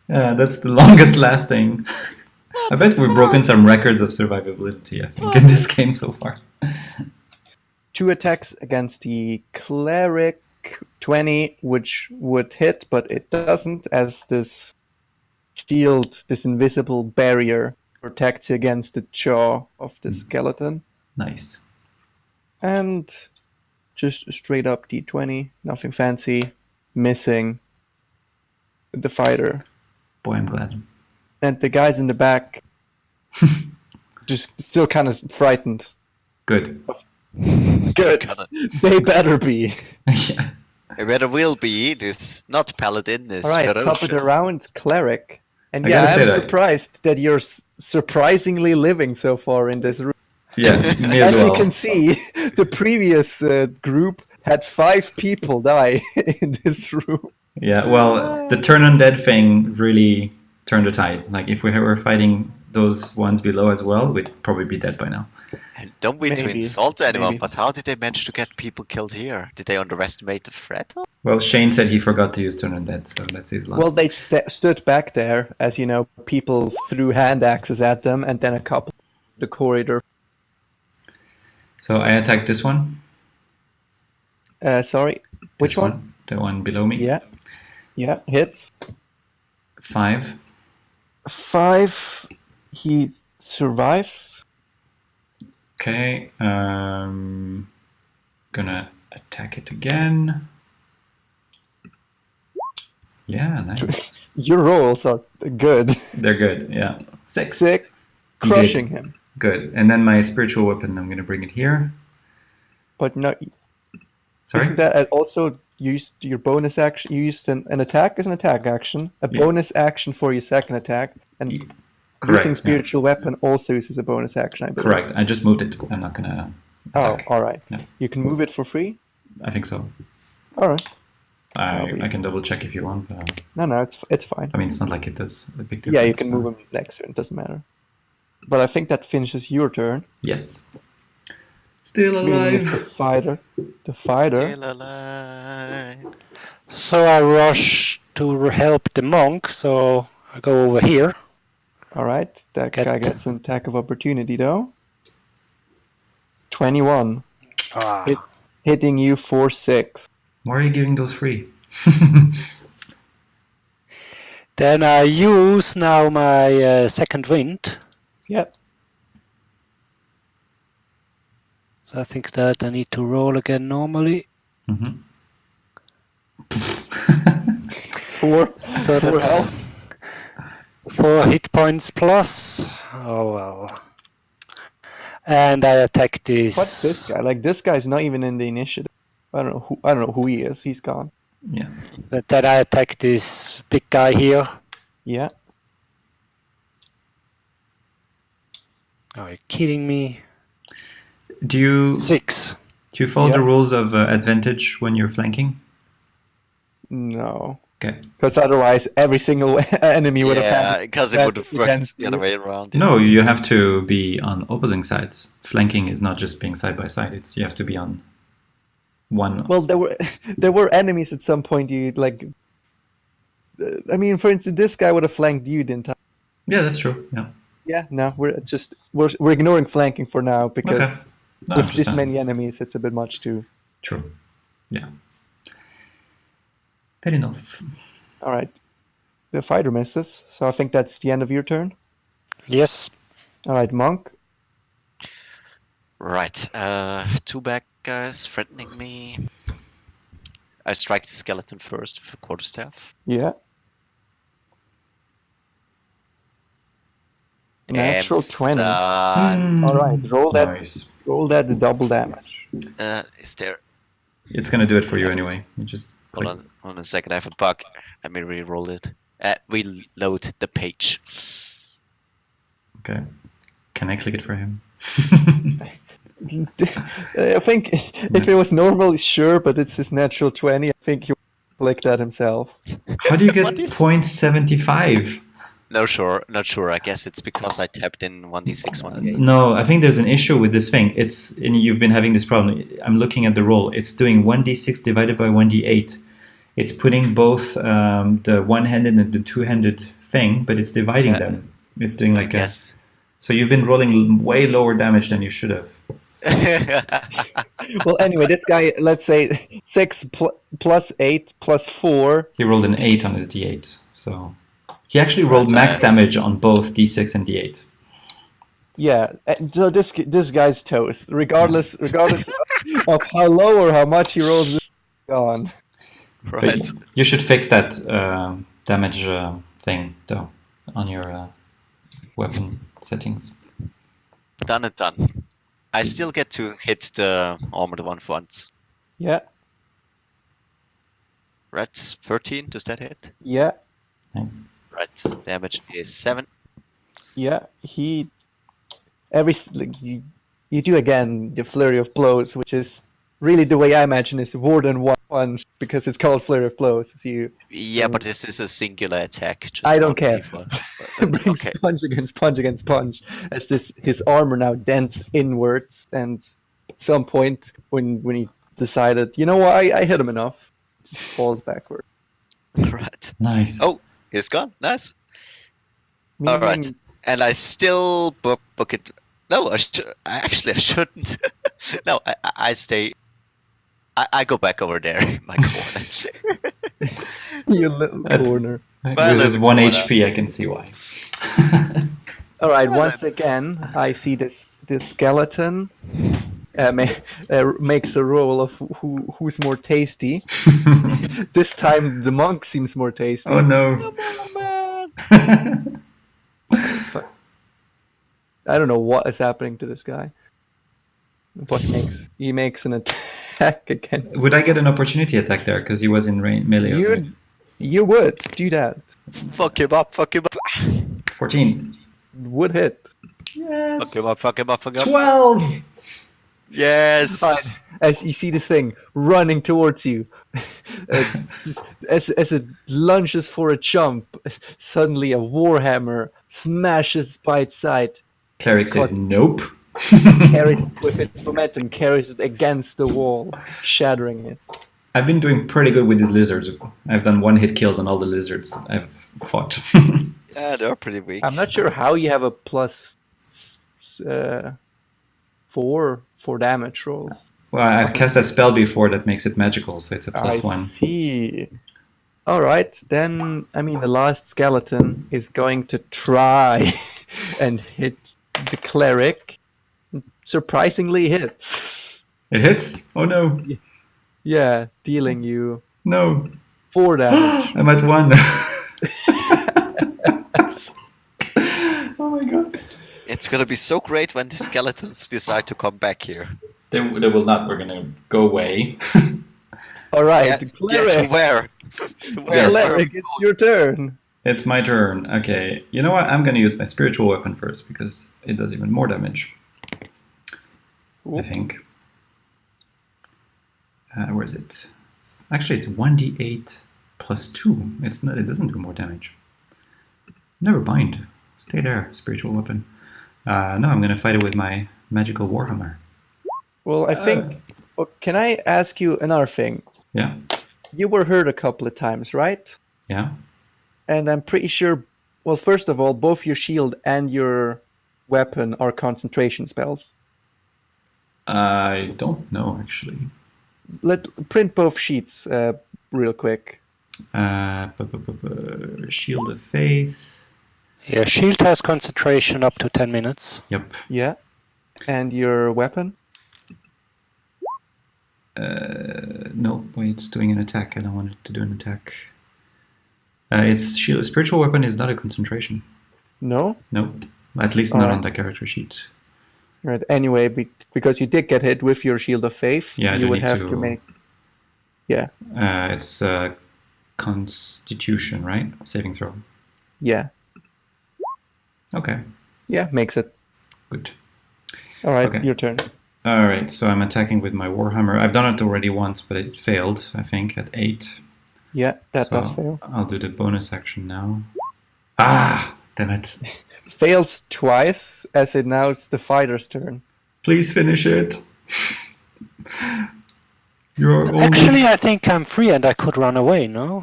[SPEAKER 3] That's the longest lasting. I bet we've broken some records of survivability, I think, in this game so far.
[SPEAKER 1] 2 attacks against the cleric, 20, which would hit, but it doesn't, as this shield, this invisible barrier, protects you against the jaw of the skeleton.
[SPEAKER 3] Nice.
[SPEAKER 1] And just a straight up d20, nothing fancy, missing the fighter.
[SPEAKER 3] Boy, I'm glad.
[SPEAKER 1] And the guys in the back just still kind of frightened.
[SPEAKER 3] Good.
[SPEAKER 1] Good.
[SPEAKER 2] Kinda.
[SPEAKER 1] They better be.
[SPEAKER 3] Yeah.
[SPEAKER 2] It better will be this not paladin, this
[SPEAKER 1] All right, top of
[SPEAKER 2] ferocious.
[SPEAKER 1] the round, cleric. And
[SPEAKER 3] I
[SPEAKER 1] yeah,
[SPEAKER 3] gotta say
[SPEAKER 1] I'm
[SPEAKER 3] that-
[SPEAKER 1] surprised that you're surprisingly living so far in this room.
[SPEAKER 3] Yeah, me as
[SPEAKER 1] As
[SPEAKER 3] well.
[SPEAKER 1] you can see, the previous group had 5 people die in this room.
[SPEAKER 3] Yeah, well, the turn undead thing really turned the tide. Like, if we were fighting those ones below as well, we'd probably be dead by now.
[SPEAKER 2] And don't mean to
[SPEAKER 1] Maybe,
[SPEAKER 2] insult anyone,
[SPEAKER 1] maybe.
[SPEAKER 2] but how did they manage to get people killed here? Did they underestimate the threat?
[SPEAKER 3] Well, Shane said he forgot to use turn undead, so that's his last.
[SPEAKER 1] Well, they stood back there, as you know, people threw hand axes at them, and then a couple the corridor.
[SPEAKER 3] So I attacked this one.
[SPEAKER 1] Sorry, which
[SPEAKER 3] This
[SPEAKER 1] one?
[SPEAKER 3] The one below me.
[SPEAKER 1] Yeah, hits.
[SPEAKER 3] 5.
[SPEAKER 1] 5, he survives.
[SPEAKER 3] Okay. Gonna attack it again. Yeah, nice.
[SPEAKER 1] Your rolls are good.
[SPEAKER 3] They're good. Yeah. 6.
[SPEAKER 1] 6,
[SPEAKER 3] You did.
[SPEAKER 1] crushing him.
[SPEAKER 3] Good. And then my spiritual weapon, I'm gonna bring it here.
[SPEAKER 1] But no,
[SPEAKER 3] Sorry.
[SPEAKER 1] isn't that also used your bonus action? You used an attack as an attack action, a
[SPEAKER 3] Yeah.
[SPEAKER 1] bonus action for your second attack, and
[SPEAKER 3] Correct.
[SPEAKER 1] using
[SPEAKER 3] yeah.
[SPEAKER 1] spiritual weapon also uses a bonus action, I believe.
[SPEAKER 3] Correct. I just moved it. I'm not gonna
[SPEAKER 1] Oh,
[SPEAKER 3] attack.
[SPEAKER 1] all right.
[SPEAKER 3] Yeah.
[SPEAKER 1] You can move it for free?
[SPEAKER 3] I think so.
[SPEAKER 1] All right.
[SPEAKER 3] I can double check if you want. But,
[SPEAKER 1] No, it's fine.
[SPEAKER 3] I mean, it's not like it does a big difference.
[SPEAKER 1] Yeah, you can
[SPEAKER 3] for-
[SPEAKER 1] move him next turn. It doesn't matter. But I think that finishes your turn.
[SPEAKER 3] Yes. Still
[SPEAKER 1] Meaning it's a
[SPEAKER 3] alive.
[SPEAKER 1] fighter. The fighter.
[SPEAKER 2] Still alive.
[SPEAKER 4] So I rush to help the monk, so I go over here.
[SPEAKER 1] All right. That
[SPEAKER 4] Get-
[SPEAKER 1] guy gets an attack of opportunity though. 21,
[SPEAKER 4] Ah,
[SPEAKER 1] It- hitting you for 6.
[SPEAKER 3] Why are you giving those free?
[SPEAKER 4] Then I use now my second wind.
[SPEAKER 1] Yep.
[SPEAKER 4] So I think that I need to roll again normally.
[SPEAKER 3] Mhm.
[SPEAKER 1] 4.
[SPEAKER 4] So
[SPEAKER 1] 4
[SPEAKER 4] that's
[SPEAKER 1] health.
[SPEAKER 4] 4 hit points plus. Oh well. And I attack this.
[SPEAKER 1] What's this guy? Like this guy's not even in the initiative. I don't know who he is. He's gone.
[SPEAKER 3] Yeah.
[SPEAKER 4] Then I attack this big guy here.
[SPEAKER 1] Yeah.
[SPEAKER 4] Oh, you're kidding me.
[SPEAKER 3] Do you
[SPEAKER 4] 6.
[SPEAKER 3] follow the
[SPEAKER 1] Yeah.
[SPEAKER 3] rules of advantage when you're flanking?
[SPEAKER 1] No.
[SPEAKER 3] Okay.
[SPEAKER 1] Because otherwise, every single enemy would have
[SPEAKER 2] Yeah,
[SPEAKER 1] had.
[SPEAKER 2] because it
[SPEAKER 1] that
[SPEAKER 2] would have worked
[SPEAKER 1] against
[SPEAKER 2] the other
[SPEAKER 1] you.
[SPEAKER 2] way around.
[SPEAKER 3] No, you have to be on opposing sides. Flanking is not just being side by side. It's you have to be on one.
[SPEAKER 1] Well, there were enemies at some point. You like. I mean, for instance, this guy would have flanked you, didn't he?
[SPEAKER 3] Yeah, that's true. Yeah.
[SPEAKER 1] Yeah. No, we're ignoring flanking for now because
[SPEAKER 3] Okay. No,
[SPEAKER 1] with
[SPEAKER 3] just
[SPEAKER 1] this
[SPEAKER 3] that.
[SPEAKER 1] many enemies, it's a bit much too.
[SPEAKER 3] True. Yeah. Fair enough.
[SPEAKER 1] All right. The fighter misses, so I think that's the end of your turn.
[SPEAKER 4] Yes.
[SPEAKER 1] All right, monk.
[SPEAKER 2] Right, 2 bad guys threatening me. I strike the skeleton first with a quarterstaff.
[SPEAKER 1] Yeah. Natural 20. All right, roll that.
[SPEAKER 3] Nice.
[SPEAKER 1] Roll that double damage.
[SPEAKER 2] Is there?
[SPEAKER 3] It's gonna do it for you anyway. You just click.
[SPEAKER 2] Hold on a second. I have a bug. Let me re-roll it. Reload the page.
[SPEAKER 3] Okay. Can I click it for him?
[SPEAKER 1] I think if it was normal, sure, but it's his natural 20. I think he would click that himself.
[SPEAKER 3] How do you get
[SPEAKER 2] What is-
[SPEAKER 3] 0.75?
[SPEAKER 2] Not sure. I guess it's because I tapped in 1d6, 1d8.
[SPEAKER 3] No, I think there's an issue with this thing. You've been having this problem. I'm looking at the roll. It's doing 1d6 divided by 1d8. It's putting both the one-handed and the two-handed thing, but it's dividing them. It's doing like
[SPEAKER 2] Yes.
[SPEAKER 3] So you've been rolling way lower damage than you should have.
[SPEAKER 1] Well, anyway, this guy, let's say 6 plus 8 plus 4.
[SPEAKER 3] He rolled an 8 on his d8, so he actually rolled
[SPEAKER 2] That's
[SPEAKER 3] max
[SPEAKER 2] right.
[SPEAKER 3] damage on both d6 and d8.
[SPEAKER 1] Yeah, so this guy's toast, regardless of how low or how much he rolls. Gone.
[SPEAKER 3] But
[SPEAKER 2] Right.
[SPEAKER 3] you should fix that damage thing though on your weapon settings.
[SPEAKER 2] Done and done. I still get to hit the armored one once.
[SPEAKER 1] Yeah,
[SPEAKER 2] Right, 13. Does that hit?
[SPEAKER 1] yeah,
[SPEAKER 3] Nice.
[SPEAKER 2] Right, damage is 7.
[SPEAKER 1] yeah. You do again the flurry of blows, which is really the way I imagine is more than one punch because it's called flurry of blows. So you
[SPEAKER 2] Yeah, but this is a singular attack. Just
[SPEAKER 1] I don't
[SPEAKER 2] one
[SPEAKER 1] care.
[SPEAKER 2] D4.
[SPEAKER 1] brings
[SPEAKER 2] Okay.
[SPEAKER 1] punch against punch against punch as his armor now dents inwards, and at some point when he decided, you know what, I hit him enough, it just falls backward.
[SPEAKER 2] Right.
[SPEAKER 3] Nice.
[SPEAKER 2] Oh, he's gone. Nice.
[SPEAKER 1] Meaning,
[SPEAKER 2] All right. And I still book it. No, I shouldn't. No, I stay. I go back over there in my corner.
[SPEAKER 1] you little
[SPEAKER 3] That's-
[SPEAKER 1] corner.
[SPEAKER 2] Well,
[SPEAKER 3] This is
[SPEAKER 2] let's
[SPEAKER 3] 1
[SPEAKER 2] go on.
[SPEAKER 3] HP, I can see why.
[SPEAKER 1] All right,
[SPEAKER 2] Well,
[SPEAKER 1] once again, I see this skeleton makes a roll of who's more tasty. This time the monk seems more tasty.
[SPEAKER 3] Oh no.
[SPEAKER 1] Fuck. I don't know what is happening to this guy. But he makes an attack again.
[SPEAKER 3] Would I get an opportunity attack there because he was in melee? of me?
[SPEAKER 1] You would do that.
[SPEAKER 2] Fuck him up.
[SPEAKER 3] 14.
[SPEAKER 1] Would hit.
[SPEAKER 3] Yes.
[SPEAKER 2] Fuck him up.
[SPEAKER 3] 12.
[SPEAKER 2] Yes.
[SPEAKER 1] Right. As you see this thing running towards you, just as it lunges for a jump, suddenly a warhammer smashes by its side,
[SPEAKER 3] Cleric says nope.
[SPEAKER 1] carries with its momentum, carries it against the wall, shattering it.
[SPEAKER 3] I've been doing pretty good with these lizards. I've done one-hit kills on all the lizards I've fought.
[SPEAKER 2] Yeah, they're pretty weak.
[SPEAKER 1] I'm not sure how you have a plus 4 for damage rolls.
[SPEAKER 3] Well, I've cast a spell before that makes it magical, so it's a plus
[SPEAKER 1] I
[SPEAKER 3] 1.
[SPEAKER 1] see. All right, then, I mean, the last skeleton is going to try and hit the cleric. Surprisingly hits.
[SPEAKER 3] It hits? Oh no.
[SPEAKER 1] Yeah, dealing you
[SPEAKER 3] No.
[SPEAKER 1] 4 damage.
[SPEAKER 3] I'm at 1. Oh my god.
[SPEAKER 2] It's gonna be so great when the skeletons decide to come back here.
[SPEAKER 3] They will not. We're gonna go away.
[SPEAKER 1] All right,
[SPEAKER 2] Yeah,
[SPEAKER 1] the
[SPEAKER 2] yeah, to
[SPEAKER 1] cleric,
[SPEAKER 2] where? To where?
[SPEAKER 3] Yes.
[SPEAKER 1] cleric, it's your turn.
[SPEAKER 3] It's my turn. Okay. You know what? I'm gonna use my spiritual weapon first because it does even more damage. I think. Where is it? Actually, it's 1d8 plus 2. It's not. It doesn't do more damage. Never mind. Stay there, spiritual weapon. No, I'm gonna fight it with my magical warhammer.
[SPEAKER 1] Well, I think. Well, can I ask you another thing?
[SPEAKER 3] Yeah.
[SPEAKER 1] You were hurt a couple of times, right?
[SPEAKER 3] Yeah.
[SPEAKER 1] And I'm pretty sure. Well, first of all, both your shield and your weapon are concentration spells.
[SPEAKER 3] I don't know actually.
[SPEAKER 1] Print both sheets real quick.
[SPEAKER 3] Shield of Faith.
[SPEAKER 4] Yeah, shield has concentration up to 10 minutes.
[SPEAKER 3] Yep.
[SPEAKER 1] Yeah. And your weapon?
[SPEAKER 3] No, wait, it's doing an attack. I don't want it to do an attack. Its shield, spiritual weapon is not a concentration.
[SPEAKER 1] No?
[SPEAKER 3] No, at least not on
[SPEAKER 1] Alright.
[SPEAKER 3] the character sheet.
[SPEAKER 1] Right. Anyway, because you did get hit with your Shield of Faith,
[SPEAKER 3] Yeah, I
[SPEAKER 1] you
[SPEAKER 3] do
[SPEAKER 1] would
[SPEAKER 3] need
[SPEAKER 1] have
[SPEAKER 3] to-
[SPEAKER 1] to make. Yeah.
[SPEAKER 3] It's Constitution, right? Saving throw.
[SPEAKER 1] Yeah.
[SPEAKER 3] Okay,
[SPEAKER 1] Yeah. Makes it.
[SPEAKER 3] good.
[SPEAKER 1] All right.
[SPEAKER 3] Okay.
[SPEAKER 1] Your turn.
[SPEAKER 3] All right, so I'm attacking with my Warhammer. I've done it already once, but it failed, I think, at 8.
[SPEAKER 1] Yeah, that
[SPEAKER 3] So
[SPEAKER 1] does fail.
[SPEAKER 3] I'll do the bonus action now. Ah, damn it.
[SPEAKER 1] Fails twice, as it now is the fighter's turn.
[SPEAKER 3] Please finish it. You're only...
[SPEAKER 4] Actually, I think I'm free and I could run away, no?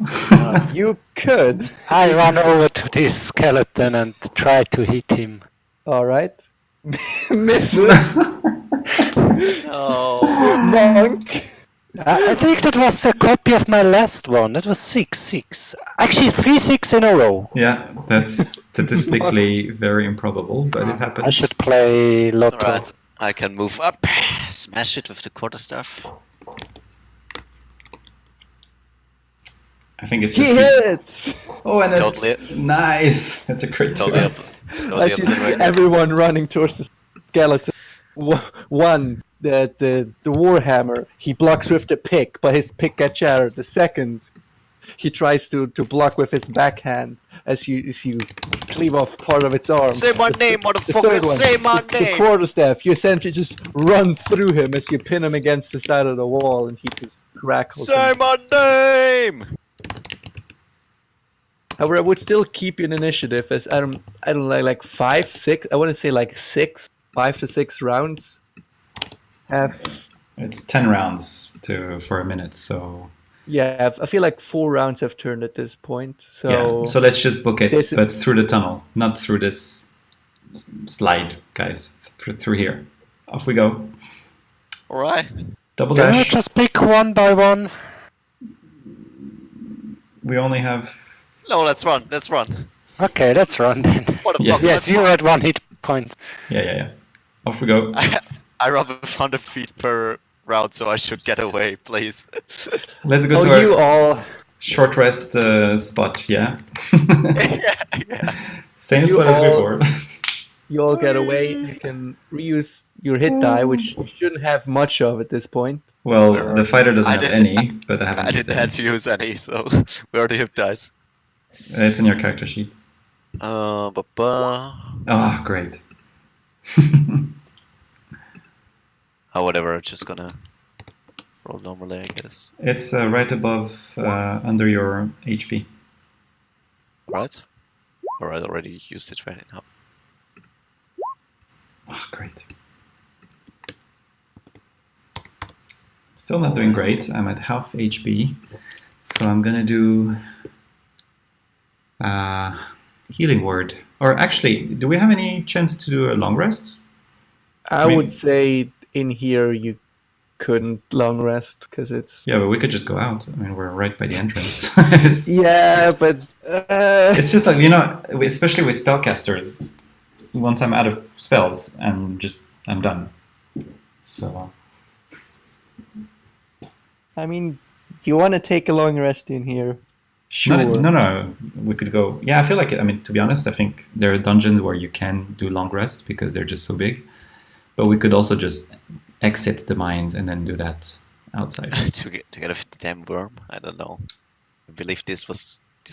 [SPEAKER 1] You could.
[SPEAKER 4] I run over to this skeleton and try to hit him.
[SPEAKER 1] All right. Misses.
[SPEAKER 2] No.
[SPEAKER 1] Monk.
[SPEAKER 4] I think that was a copy of my last one. That was 6-6. Actually, 3-6 in a row.
[SPEAKER 3] Yeah, that's statistically very improbable, but it happens.
[SPEAKER 4] I should play Lotto.
[SPEAKER 2] Alright, I can move up. Smash it with the quarterstaff.
[SPEAKER 3] I think it's
[SPEAKER 1] He
[SPEAKER 3] just...
[SPEAKER 1] hits.
[SPEAKER 3] Oh, and it's
[SPEAKER 2] Totally.
[SPEAKER 3] nice. That's a crit.
[SPEAKER 2] Totally up. Totally
[SPEAKER 1] As you
[SPEAKER 2] up
[SPEAKER 1] see
[SPEAKER 2] right.
[SPEAKER 1] everyone running towards the skeleton. One, the Warhammer, he blocks with the pick, but his pick gets shattered. The second, he tries to block with his backhand as you cleave off part of its arm.
[SPEAKER 2] Say my name,
[SPEAKER 1] The
[SPEAKER 2] motherfucker!
[SPEAKER 1] third one,
[SPEAKER 2] Say my
[SPEAKER 1] the
[SPEAKER 2] name!
[SPEAKER 1] quarterstaff, you essentially just run through him as you pin him against the side of the wall, and he just crackles.
[SPEAKER 2] Say my name!
[SPEAKER 1] However, I would still keep you in initiative as I don't like 5, 6. I want to say like 5 to 6 rounds.
[SPEAKER 3] It's 10 rounds for a minute, so...
[SPEAKER 1] Yeah, I feel like 4 rounds have turned at this point. So
[SPEAKER 3] Yeah, so let's just book it,
[SPEAKER 1] this is-
[SPEAKER 3] but through the tunnel, not through this slide, guys. Through here. Off we go.
[SPEAKER 2] Alright.
[SPEAKER 3] Double
[SPEAKER 4] Can I
[SPEAKER 3] dash.
[SPEAKER 4] just pick one by one?
[SPEAKER 3] We only have...
[SPEAKER 2] No, let's run. Let's run.
[SPEAKER 4] Okay, let's run then.
[SPEAKER 2] What the
[SPEAKER 3] Yeah.
[SPEAKER 2] fuck?
[SPEAKER 4] Yes,
[SPEAKER 2] Let's
[SPEAKER 4] you
[SPEAKER 2] run.
[SPEAKER 4] had 1 hit point.
[SPEAKER 3] Yeah. Off we go.
[SPEAKER 2] I run with 100 feet per round, so I should get away, please.
[SPEAKER 3] Let's go
[SPEAKER 1] oh,
[SPEAKER 3] to
[SPEAKER 1] you
[SPEAKER 3] our
[SPEAKER 1] all
[SPEAKER 3] short rest spot, yeah?
[SPEAKER 2] yeah.
[SPEAKER 3] Same
[SPEAKER 1] You
[SPEAKER 3] spot as
[SPEAKER 1] all-
[SPEAKER 3] before.
[SPEAKER 1] you all get away. You can reuse your hit die, which you shouldn't have much of at this point.
[SPEAKER 3] Well, the fighter doesn't
[SPEAKER 2] I
[SPEAKER 3] have
[SPEAKER 2] didn't-
[SPEAKER 3] any, but I haven't
[SPEAKER 2] I
[SPEAKER 3] used
[SPEAKER 2] didn't
[SPEAKER 3] any.
[SPEAKER 2] have to use any, so we already hip dice.
[SPEAKER 3] It's in your character sheet.
[SPEAKER 2] Ba-ba.
[SPEAKER 3] Oh, great.
[SPEAKER 2] Oh, whatever, I'm just gonna roll normally, I guess.
[SPEAKER 3] It's right above, under your HP.
[SPEAKER 2] Right? Or I already used it right now.
[SPEAKER 3] Oh, great. Still not doing great. I'm at half HP. So I'm gonna do healing word. Or actually, do we have any chance to do a long rest?
[SPEAKER 1] I
[SPEAKER 3] mean-
[SPEAKER 1] would say in here you couldn't long rest because it's
[SPEAKER 3] Yeah, but we could just go out. I mean, we're right by the entrance. it's,
[SPEAKER 1] yeah, but
[SPEAKER 3] it's just like, you know, especially with spellcasters, once I'm out of spells, I'm done. So,
[SPEAKER 1] I mean, do you want to take a long rest in here? Sure.
[SPEAKER 3] no, we could go. Yeah, I feel like, I mean, to be honest, I think there are dungeons where you can do long rests because they're just so big. But we could also just exit the mines and then do that outside.
[SPEAKER 2] to get rid of the damn worm? I don't know. I believe this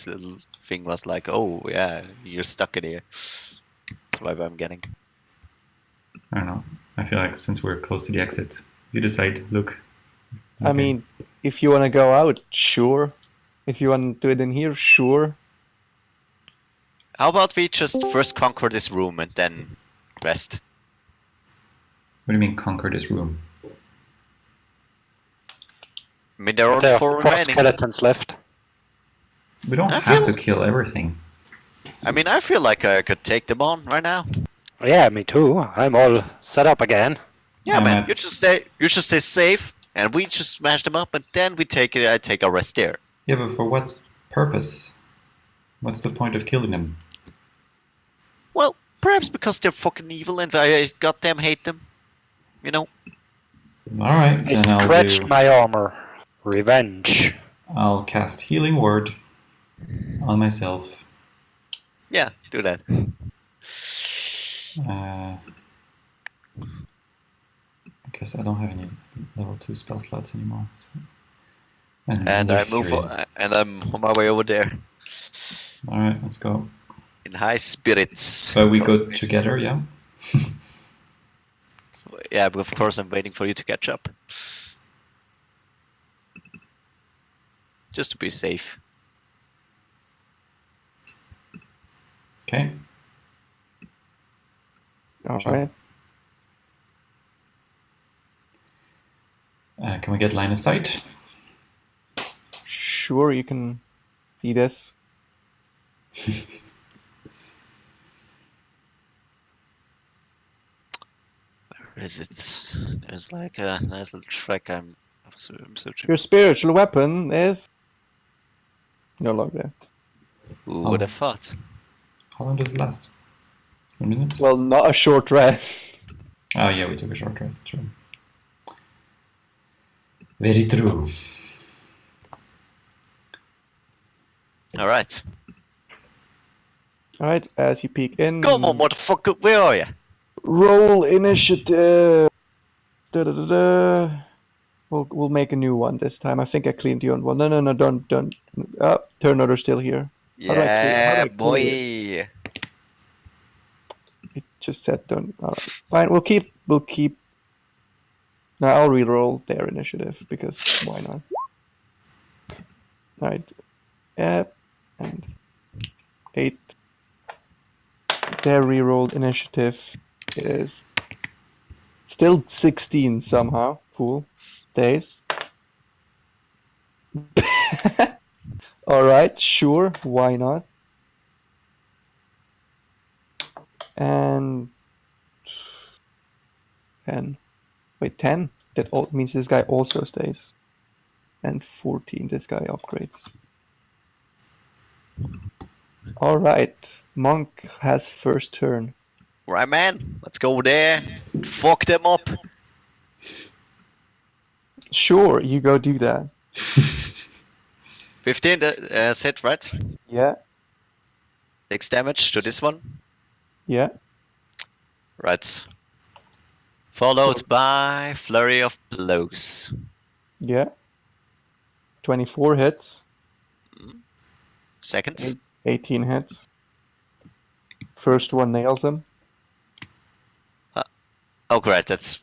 [SPEAKER 2] little thing was like, oh yeah, you're stuck in here. That's why I'm getting.
[SPEAKER 3] I don't know. I feel like since we're close to the exit, you decide, Luke.
[SPEAKER 1] I
[SPEAKER 3] Okay.
[SPEAKER 1] mean, if you want to go out, sure. If you want to do it in here, sure.
[SPEAKER 2] How about we just first conquer this room and then rest?
[SPEAKER 3] What do you mean conquer this room?
[SPEAKER 2] I mean, there are
[SPEAKER 4] There
[SPEAKER 2] only
[SPEAKER 4] are
[SPEAKER 2] 4
[SPEAKER 4] 4
[SPEAKER 2] remaining.
[SPEAKER 4] skeletons left.
[SPEAKER 3] We don't
[SPEAKER 2] I
[SPEAKER 3] have
[SPEAKER 2] feel-
[SPEAKER 3] to kill everything.
[SPEAKER 2] I mean, I feel like I could take them on right now.
[SPEAKER 4] Yeah, me too. I'm all set up again.
[SPEAKER 2] Yeah,
[SPEAKER 3] I'm
[SPEAKER 2] man.
[SPEAKER 3] at-
[SPEAKER 2] You just stay safe, and we just smash them up, and then we take it. I take a rest there.
[SPEAKER 3] Yeah, but for what purpose? What's the point of killing them?
[SPEAKER 2] Well, perhaps because they're fucking evil, and I goddamn hate them. You know.
[SPEAKER 3] All right,
[SPEAKER 4] I
[SPEAKER 3] then I'll
[SPEAKER 4] stretched
[SPEAKER 3] do.
[SPEAKER 4] my armor. Revenge.
[SPEAKER 3] I'll cast Healing Word on myself.
[SPEAKER 2] Yeah, do that.
[SPEAKER 3] I guess I don't have any level 2 spell slots anymore. So.
[SPEAKER 2] And
[SPEAKER 3] another
[SPEAKER 2] I move
[SPEAKER 3] 3.
[SPEAKER 2] and I'm on my way over there
[SPEAKER 3] Alright, let's go.
[SPEAKER 2] in high spirits.
[SPEAKER 3] But we go together, yeah?
[SPEAKER 2] Yeah, but of course I'm waiting for you to catch up. Just to be safe.
[SPEAKER 3] Okay.
[SPEAKER 1] All
[SPEAKER 3] Sure.
[SPEAKER 1] right.
[SPEAKER 3] Can we get line of sight?
[SPEAKER 1] Sure, you can see this.
[SPEAKER 2] Where is it? There's like a nice little track I'm searching.
[SPEAKER 1] Your spiritual weapon is no longer.
[SPEAKER 2] Who would have thought?
[SPEAKER 3] How long does it last? A minute?
[SPEAKER 1] Well, not a short rest.
[SPEAKER 3] Oh yeah, we took a short rest, true. Very true.
[SPEAKER 2] Alright.
[SPEAKER 1] All right, as you peek in,
[SPEAKER 2] Come on, motherfucker, where are you?
[SPEAKER 1] roll initiative. Da-da-da-da. We'll make a new one this time. I think I cleaned the old one. No, don't. Turn order still here. How do I clear- how do
[SPEAKER 2] Yeah,
[SPEAKER 1] I
[SPEAKER 2] boy.
[SPEAKER 1] It just said don't. All right. Fine, we'll keep. No, I'll re-roll their initiative because why not? All right. And 8. Their re-rolled initiative is still 16 somehow. Cool. Days. All right, sure. Why not? And 10. Wait, 10? That all means this guy also stays. And 14, this guy upgrades. All right, Monk has first turn.
[SPEAKER 2] Right, man. Let's go there. Fuck them up.
[SPEAKER 1] Sure, you go do that.
[SPEAKER 2] 15 that's hit, right?
[SPEAKER 1] Yeah,
[SPEAKER 2] 6 damage to this one.
[SPEAKER 1] yeah.
[SPEAKER 2] Right. Followed
[SPEAKER 1] So-
[SPEAKER 2] by Flurry of Blows.
[SPEAKER 1] Yeah. 24 hits.
[SPEAKER 2] Second.
[SPEAKER 1] 18 hits. First one nails him.
[SPEAKER 2] Oh, great. That's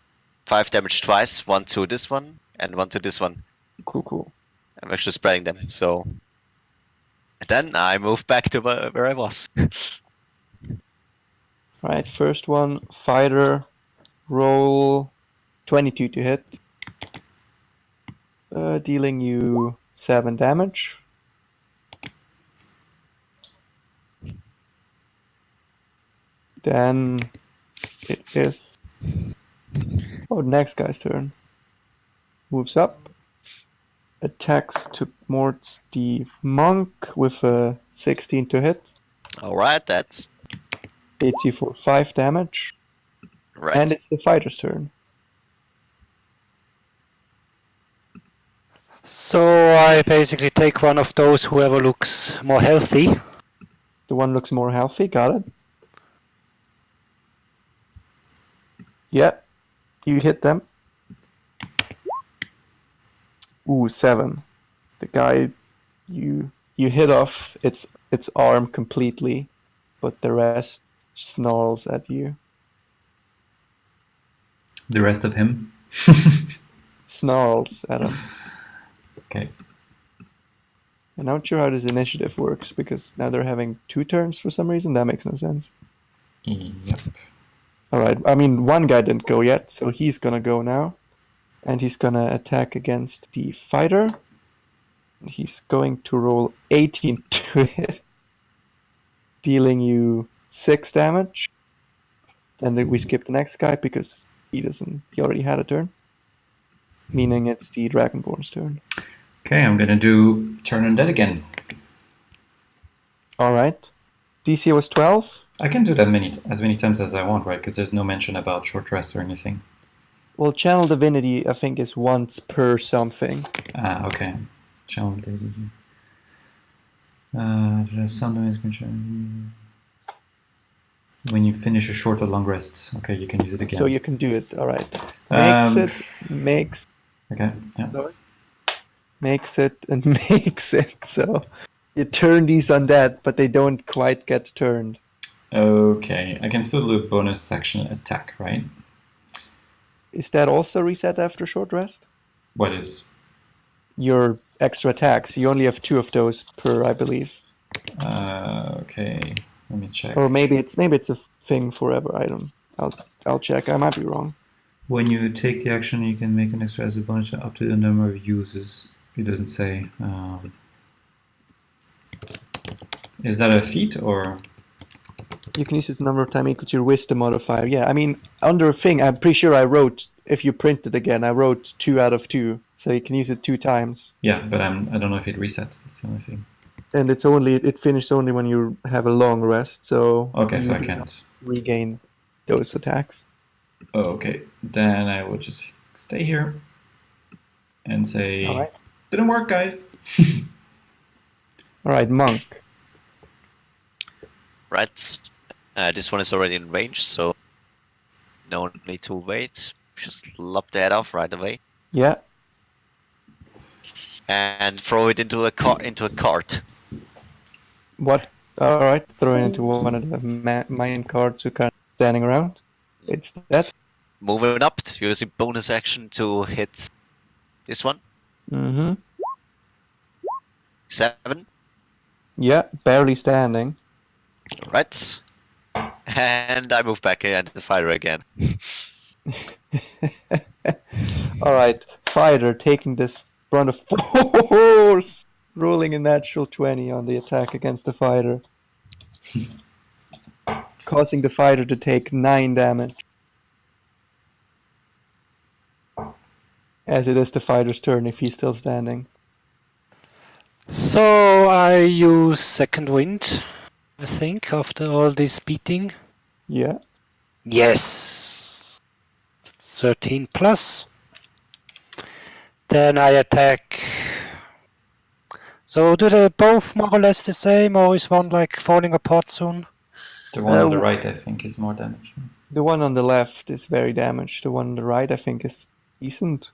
[SPEAKER 2] 5 damage twice. 1 to this one and 1 to this one.
[SPEAKER 1] Cool.
[SPEAKER 2] I'm actually spreading them, so. And then I move back to where I was.
[SPEAKER 1] Right, first one, fighter, roll 22 to hit. Dealing you 7 damage. Then it is next guy's turn. Moves up. Attacks towards the monk with a 16 to hit.
[SPEAKER 2] Alright, that's
[SPEAKER 1] Hits you for 5 damage.
[SPEAKER 2] right.
[SPEAKER 1] And it's the fighter's turn.
[SPEAKER 4] So I basically take one of those, whoever looks more healthy.
[SPEAKER 1] The one looks more healthy, got it. Yeah, you hit them. Ooh, 7. The guy you hit off its arm completely, but the rest snarls at you.
[SPEAKER 3] The rest of him?
[SPEAKER 1] Snarls at him.
[SPEAKER 3] Okay.
[SPEAKER 1] I'm not sure how this initiative works because now they're having 2 turns for some reason. That makes no sense.
[SPEAKER 3] Yep.
[SPEAKER 1] Alright, I mean, one guy didn't go yet, so he's gonna go now. And he's gonna attack against the fighter. He's going to roll 18 to hit, dealing you 6 damage. And then we skip the next guy because he already had a turn. Meaning it's the Dragonborn's turn.
[SPEAKER 3] Okay, I'm gonna do Turn Undead again.
[SPEAKER 1] Alright. DC was 12.
[SPEAKER 3] I can do that as many times as I want, right? Because there's no mention about short rest or anything.
[SPEAKER 1] Well, channel divinity, I think, is once per something.
[SPEAKER 3] Ah, okay. Channel daily. Some damage when you finish a short or long rest. Okay, you can use it again.
[SPEAKER 1] So you can do it. All right. Makes
[SPEAKER 3] Okay, yeah.
[SPEAKER 1] it, and makes it. So you turn these on that, but they don't quite get turned.
[SPEAKER 3] Okay, I can still do a bonus action attack, right?
[SPEAKER 1] Is that also reset after short rest?
[SPEAKER 3] What is?
[SPEAKER 1] Your extra attacks. You only have 2 of those per, I believe.
[SPEAKER 3] Okay, let me check.
[SPEAKER 1] Or maybe it's a thing forever. I don't. I'll check. I might be wrong.
[SPEAKER 3] When you take the action, you can make an extra as a bonus up to the number of uses. It doesn't say. Is that a feat or?
[SPEAKER 1] You can use this number of time equal to your wisdom modifier. Yeah, I mean, under a thing, I'm pretty sure I wrote, if you print it again, I wrote 2 out of 2. So you can use it 2 times.
[SPEAKER 3] Yeah, but I don't know if it resets. That's the only thing.
[SPEAKER 1] And it finishes only when you have a long rest. So
[SPEAKER 3] Okay, so I
[SPEAKER 1] do
[SPEAKER 3] can't
[SPEAKER 1] not regain those attacks.
[SPEAKER 3] Okay, then I will just stay here and say,
[SPEAKER 1] All right.
[SPEAKER 3] Didn't work, guys.
[SPEAKER 1] All right, monk.
[SPEAKER 2] Right. This one is already in range, so no need to wait. Just lop the head off right away
[SPEAKER 1] Yeah.
[SPEAKER 2] and throw it into a cart.
[SPEAKER 1] What? All right. Throw it into one of the mine cards who are kind of standing around. It's that.
[SPEAKER 2] Moving up, using bonus action to hit this one.
[SPEAKER 1] Mm-hmm.
[SPEAKER 2] 7.
[SPEAKER 1] Yeah, barely standing.
[SPEAKER 2] Right. And I move back into the fighter again.
[SPEAKER 1] All right, fighter taking this front of force, rolling a natural 20 on the attack against the fighter, causing the fighter to take 9 damage. As it is the fighter's turn if he's still standing.
[SPEAKER 4] So I use second wind, I think, after all this beating.
[SPEAKER 1] Yeah.
[SPEAKER 4] Yes. 13 plus. Then I attack. So do they both more or less the same, or is one like falling apart soon?
[SPEAKER 3] The one on the right, I think, is more damage.
[SPEAKER 1] The one on the left is very damaged. The one on the right, I think, is decent.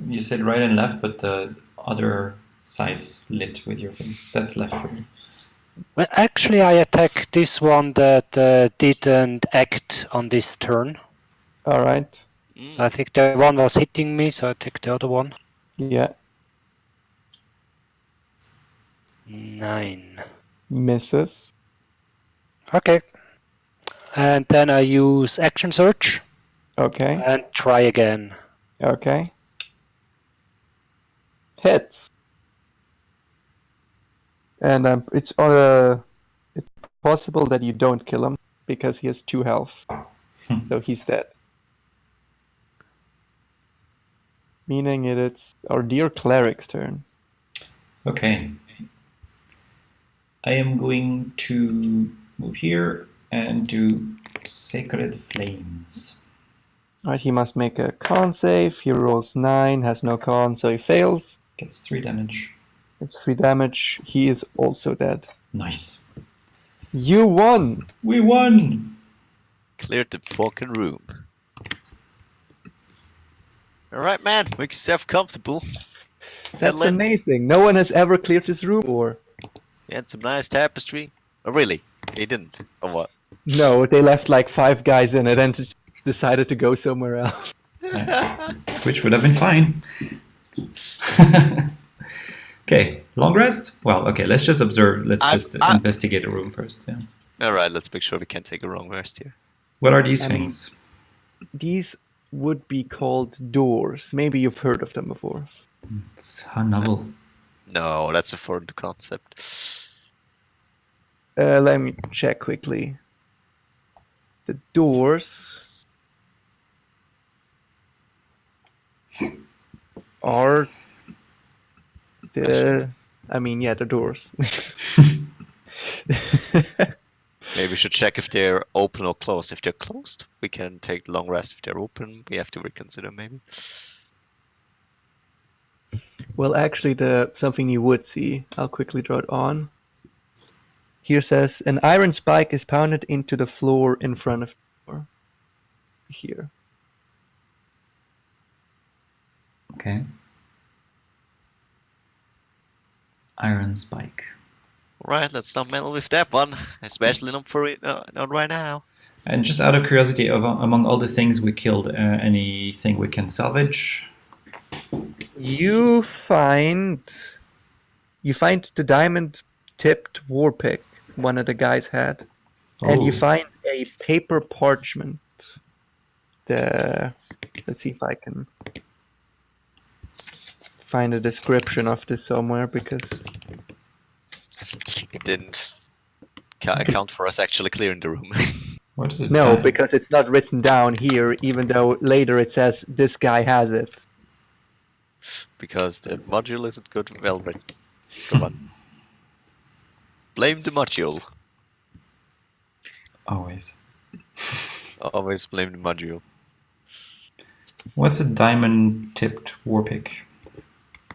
[SPEAKER 3] You said right and left, but the other side's lit with your thing. That's left for me.
[SPEAKER 4] Well, actually, I attack this one that didn't act on this turn.
[SPEAKER 1] All right.
[SPEAKER 4] So I think the one was hitting me, so I take the other one.
[SPEAKER 1] Yeah.
[SPEAKER 4] 9.
[SPEAKER 1] Misses.
[SPEAKER 4] Okay. And then I use action search
[SPEAKER 1] Okay.
[SPEAKER 4] and try again.
[SPEAKER 1] Okay. Hits. And it's possible that you don't kill him because he has 2 health. So he's dead. Meaning it's our dear cleric's turn.
[SPEAKER 3] Okay. I am going to move here and do Sacred Flames.
[SPEAKER 1] Alright, he must make a con save. He rolls 9, has no con, so he fails.
[SPEAKER 3] Gets 3 damage.
[SPEAKER 1] It's 3 damage. He is also dead.
[SPEAKER 3] Nice.
[SPEAKER 1] You won!
[SPEAKER 3] We won!
[SPEAKER 2] Cleared the fucking room. All right, man. Make yourself comfortable.
[SPEAKER 1] That's amazing. No one has ever cleared this room before.
[SPEAKER 2] You had some nice tapestry. Oh, really? They didn't? Or what?
[SPEAKER 1] No, they left like 5 guys in it and just decided to go somewhere else.
[SPEAKER 3] Yeah. Which would have been fine. Okay, long rest? Well, okay, let's just observe. Let's just investigate the room first. Yeah.
[SPEAKER 2] All right, let's make sure we can't take a wrong rest here.
[SPEAKER 3] What are these things?
[SPEAKER 1] These would be called doors. Maybe you've heard of them before.
[SPEAKER 3] It's a novel.
[SPEAKER 2] No, that's a foreign concept.
[SPEAKER 1] Let me check quickly. The doors are the doors.
[SPEAKER 2] Maybe Maybe we should check if they're open or closed. If they're closed, we can take the long rest. If they're open, we have to reconsider maybe.
[SPEAKER 1] Well, actually, something you would see. I'll quickly draw it on. Here says an iron spike is pounded into the floor in front of the door. Here.
[SPEAKER 3] Okay. Iron spike.
[SPEAKER 2] Alright, let's not meddle with that one, especially not for it, not right now.
[SPEAKER 3] And just out of curiosity, among all the things we killed, anything we can salvage?
[SPEAKER 1] You find the diamond-tipped war pick one of the guys had, and you
[SPEAKER 3] Oh.
[SPEAKER 1] find a paper parchment. Let's see if I can find a description of this somewhere, because
[SPEAKER 2] It didn't account for us actually clearing the room.
[SPEAKER 3] What is it?
[SPEAKER 1] no, because it's not written down here, even though later it says this guy has it.
[SPEAKER 2] Because the module isn't good, well written. Come on. Blame the module.
[SPEAKER 3] Always.
[SPEAKER 2] Always blame the module.
[SPEAKER 3] What's a diamond-tipped war pick?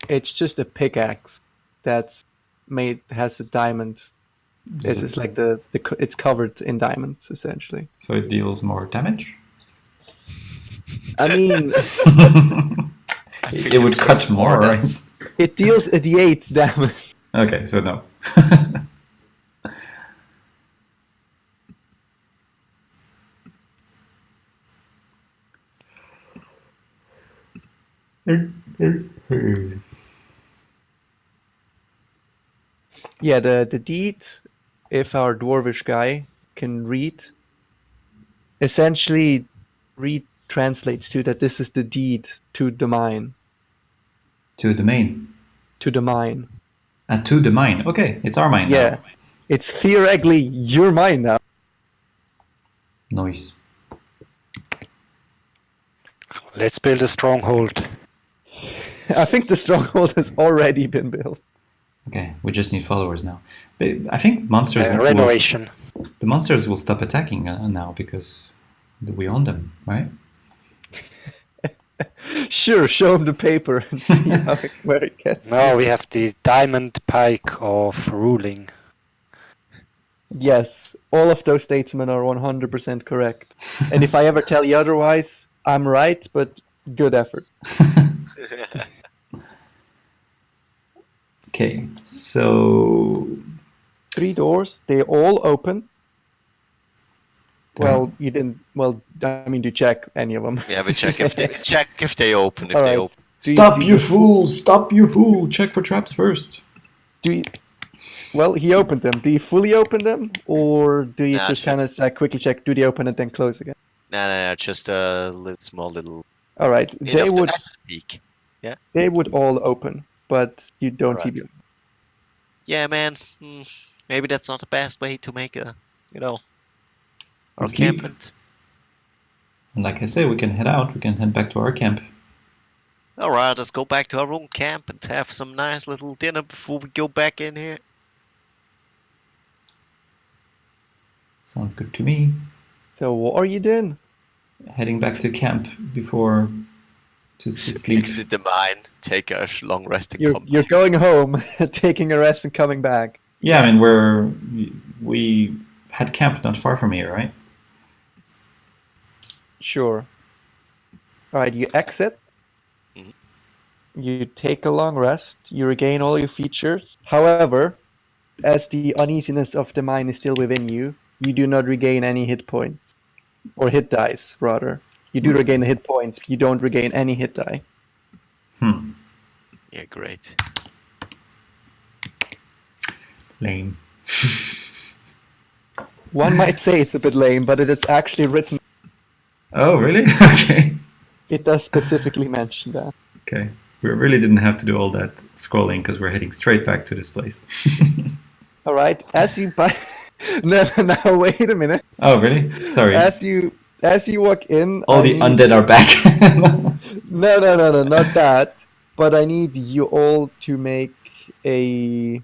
[SPEAKER 1] It's just a pickaxe that's has a diamond. It's like it's covered in diamonds essentially.
[SPEAKER 3] So it deals more damage?
[SPEAKER 1] I mean,
[SPEAKER 3] It would cut more, right?
[SPEAKER 1] it deals a d8 damage.
[SPEAKER 3] Okay, so no.
[SPEAKER 1] Yeah, the deed, if our dwarvish guy can read, essentially translates to that this is the deed to the mine.
[SPEAKER 3] To the main.
[SPEAKER 1] To the mine.
[SPEAKER 3] To the mine. Okay, it's our mine
[SPEAKER 1] Yeah.
[SPEAKER 3] now.
[SPEAKER 1] It's theoretically your mine now.
[SPEAKER 3] Nice.
[SPEAKER 4] Let's build a stronghold.
[SPEAKER 1] I think the stronghold has already been built.
[SPEAKER 3] Okay, we just need followers now. But I think monsters
[SPEAKER 4] Renovation.
[SPEAKER 3] the monsters will stop attacking now because we own them, right?
[SPEAKER 1] Sure, show him the paper and see where it gets.
[SPEAKER 4] No, we have the diamond pike of ruling.
[SPEAKER 1] Yes, all of those statesmen are 100% correct. And if I ever tell you otherwise, I'm right, but good effort.
[SPEAKER 3] Okay, so
[SPEAKER 1] 3 doors, they all open. Well, you didn't. Well, I mean, do you check any of them?
[SPEAKER 2] Yeah, we check if they open. If
[SPEAKER 1] All
[SPEAKER 2] they
[SPEAKER 1] right.
[SPEAKER 2] open.
[SPEAKER 3] stop, you fool! Stop, you fool! Check for traps first.
[SPEAKER 1] Well, he opened them. Do you fully open them, or do you
[SPEAKER 2] Nah,
[SPEAKER 1] just
[SPEAKER 2] sure.
[SPEAKER 1] kind of quickly check? Do they open and then close again?
[SPEAKER 2] No, just a small little.
[SPEAKER 1] All right, they would
[SPEAKER 2] peek.
[SPEAKER 1] they would all open, but you don't see
[SPEAKER 2] Alright.
[SPEAKER 1] them.
[SPEAKER 2] Yeah, man. Maybe that's not the best way to make a, our
[SPEAKER 3] Sleep.
[SPEAKER 2] encampment.
[SPEAKER 3] And like I say, we can head out. We can head back to our camp.
[SPEAKER 2] All right, let's go back to our own camp and have some nice little dinner before we go back in here.
[SPEAKER 3] Sounds good to me.
[SPEAKER 1] So what are you doing?
[SPEAKER 3] Heading back to camp before to sleep.
[SPEAKER 2] Exit the mine, take a long rest, and come
[SPEAKER 1] You're
[SPEAKER 2] back.
[SPEAKER 1] going home, taking a rest, and coming back.
[SPEAKER 3] Yeah, I mean we had camp not far from here, right?
[SPEAKER 1] Sure. All right, you exit.
[SPEAKER 2] Mhm.
[SPEAKER 1] You take a long rest. You regain all your features. However, as the uneasiness of the mine is still within you, you do not regain any hit points. Or hit dice, rather. You do regain hit points, but you don't regain any hit die.
[SPEAKER 2] Yeah, great.
[SPEAKER 3] Lame.
[SPEAKER 1] One might say it's a bit lame, but it's actually written.
[SPEAKER 3] Oh, really? Okay.
[SPEAKER 1] It does specifically mention that.
[SPEAKER 3] Okay. We really didn't have to do all that scrolling because we're heading straight back to this place.
[SPEAKER 1] All right, as you buy. No, wait a minute.
[SPEAKER 3] Oh, really? Sorry.
[SPEAKER 1] As you walk in,
[SPEAKER 3] All the undead are back.
[SPEAKER 1] No, not that. But I need you all to make a.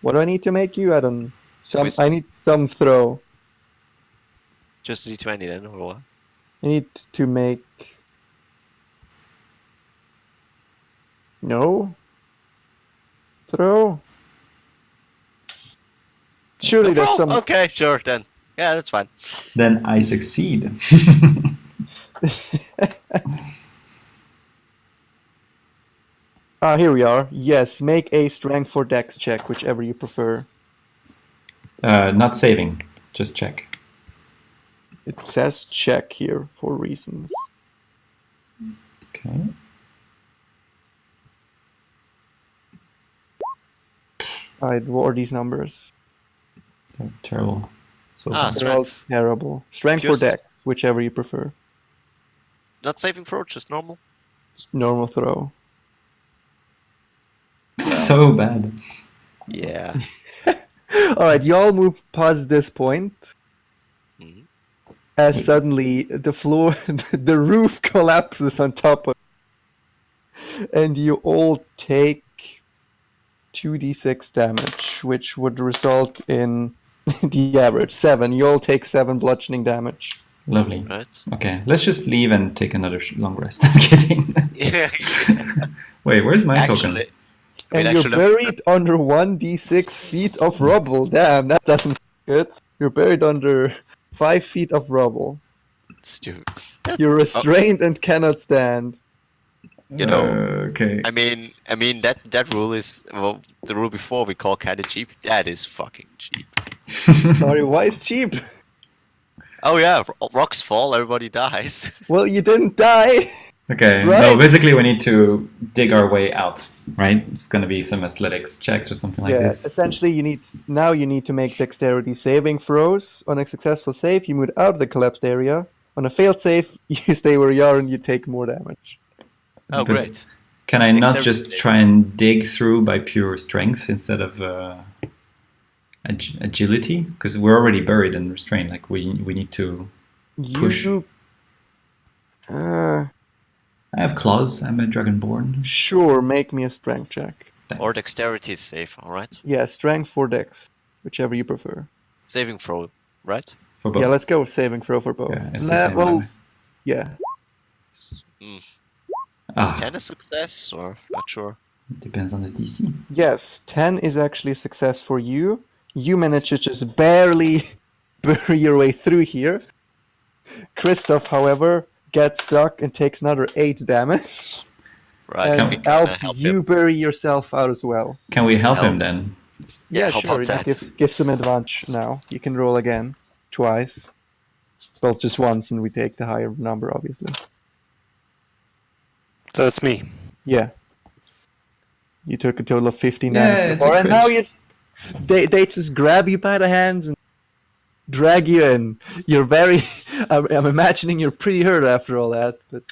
[SPEAKER 1] What do I need to make you? I don't.
[SPEAKER 2] Wisdom.
[SPEAKER 1] I need some throw.
[SPEAKER 2] Just a d20 then, or what?
[SPEAKER 1] You need to make. No. Throw. Surely
[SPEAKER 2] No
[SPEAKER 1] there's
[SPEAKER 2] problem.
[SPEAKER 1] some.
[SPEAKER 2] Okay, sure then. Yeah, that's fine.
[SPEAKER 3] Then I succeed.
[SPEAKER 1] Ah, here we are. Yes, make a strength for dex check, whichever you prefer.
[SPEAKER 3] Not saving, just check.
[SPEAKER 1] It says check here for reasons.
[SPEAKER 3] Okay.
[SPEAKER 1] Alright, what are these numbers?
[SPEAKER 3] They're terrible. So
[SPEAKER 2] Ah,
[SPEAKER 3] bad.
[SPEAKER 1] They're all
[SPEAKER 2] strength.
[SPEAKER 1] terrible. Strength
[SPEAKER 2] Just-
[SPEAKER 1] for dex, whichever you prefer.
[SPEAKER 2] Not saving throw, just normal.
[SPEAKER 1] Normal throw.
[SPEAKER 3] So bad.
[SPEAKER 2] Yeah.
[SPEAKER 1] Alright, y'all move past this point.
[SPEAKER 2] Mhm.
[SPEAKER 1] As suddenly the floor, the roof collapses on top of and you all take 2d6 damage, which would result in the average 7. You all take 7 bludgeoning damage.
[SPEAKER 3] Lovely.
[SPEAKER 2] Right.
[SPEAKER 3] Okay, let's just leave and take another long rest. I'm kidding.
[SPEAKER 2] Yeah.
[SPEAKER 3] Wait, where's my
[SPEAKER 2] Actually,
[SPEAKER 3] token?
[SPEAKER 2] wait,
[SPEAKER 1] And you're
[SPEAKER 2] actually,
[SPEAKER 1] buried under 1d6 feet of rubble. Damn, that doesn't sound good. You're buried under 5 feet of rubble.
[SPEAKER 2] stupid.
[SPEAKER 1] You're restrained and cannot stand.
[SPEAKER 2] You know,
[SPEAKER 3] Okay.
[SPEAKER 2] I mean that rule is, well, the rule before we call kind of cheap. That is fucking cheap.
[SPEAKER 1] Sorry, why is cheap?
[SPEAKER 2] Oh yeah, rocks fall, everybody dies.
[SPEAKER 1] Well, you didn't die.
[SPEAKER 3] Okay.
[SPEAKER 1] Right.
[SPEAKER 3] No, basically we need to dig our way out, right? It's gonna be some athletics checks or something like
[SPEAKER 1] Yeah,
[SPEAKER 3] this.
[SPEAKER 1] essentially you need to make dexterity saving throws. On a successful save, you move out of the collapsed area. On a failed save, you stay where you are and you take more damage.
[SPEAKER 2] Oh
[SPEAKER 3] But
[SPEAKER 2] great.
[SPEAKER 3] Can I not
[SPEAKER 2] Dexterity
[SPEAKER 3] just
[SPEAKER 2] saving.
[SPEAKER 3] try and dig through by pure strength instead of agility? Because we're already buried and restrained. Like we need to push.
[SPEAKER 1] You,
[SPEAKER 3] I have claws. I'm a dragonborn.
[SPEAKER 1] sure, make me a strength check.
[SPEAKER 3] Thanks.
[SPEAKER 2] Or dexterity is safe, alright?
[SPEAKER 1] Yeah, strength for dex, whichever you prefer.
[SPEAKER 2] Saving throw, right?
[SPEAKER 3] For both.
[SPEAKER 1] Yeah, let's go with saving throw for both.
[SPEAKER 3] Yeah, it's the
[SPEAKER 1] Nah,
[SPEAKER 3] same.
[SPEAKER 1] well,
[SPEAKER 3] one.
[SPEAKER 1] yeah.
[SPEAKER 2] Is
[SPEAKER 3] Ah,
[SPEAKER 2] 10 a success, or not sure?
[SPEAKER 3] depends on the DC.
[SPEAKER 1] Yes, 10 is actually a success for you. You manage to just barely bury your way through here. Christoph, however, gets stuck and takes another 8 damage.
[SPEAKER 2] Right, so we
[SPEAKER 1] And
[SPEAKER 2] can
[SPEAKER 1] Alp,
[SPEAKER 2] help
[SPEAKER 1] you
[SPEAKER 2] him.
[SPEAKER 1] bury yourself out as well.
[SPEAKER 3] Can we help him
[SPEAKER 2] Help.
[SPEAKER 3] then?
[SPEAKER 2] Yeah, how
[SPEAKER 1] sure.
[SPEAKER 2] about that?
[SPEAKER 1] Give some advantage now. You can roll again. Twice. Well, just once, and we take the higher number, obviously.
[SPEAKER 4] So it's me.
[SPEAKER 1] Yeah. You took a total of 15
[SPEAKER 3] Yeah,
[SPEAKER 1] damage
[SPEAKER 3] it's
[SPEAKER 1] so
[SPEAKER 3] a
[SPEAKER 1] far, and
[SPEAKER 3] crit.
[SPEAKER 1] now you just, they just grab you by the hands and drag you in. You're very... I'm imagining you're pretty hurt after all that, but...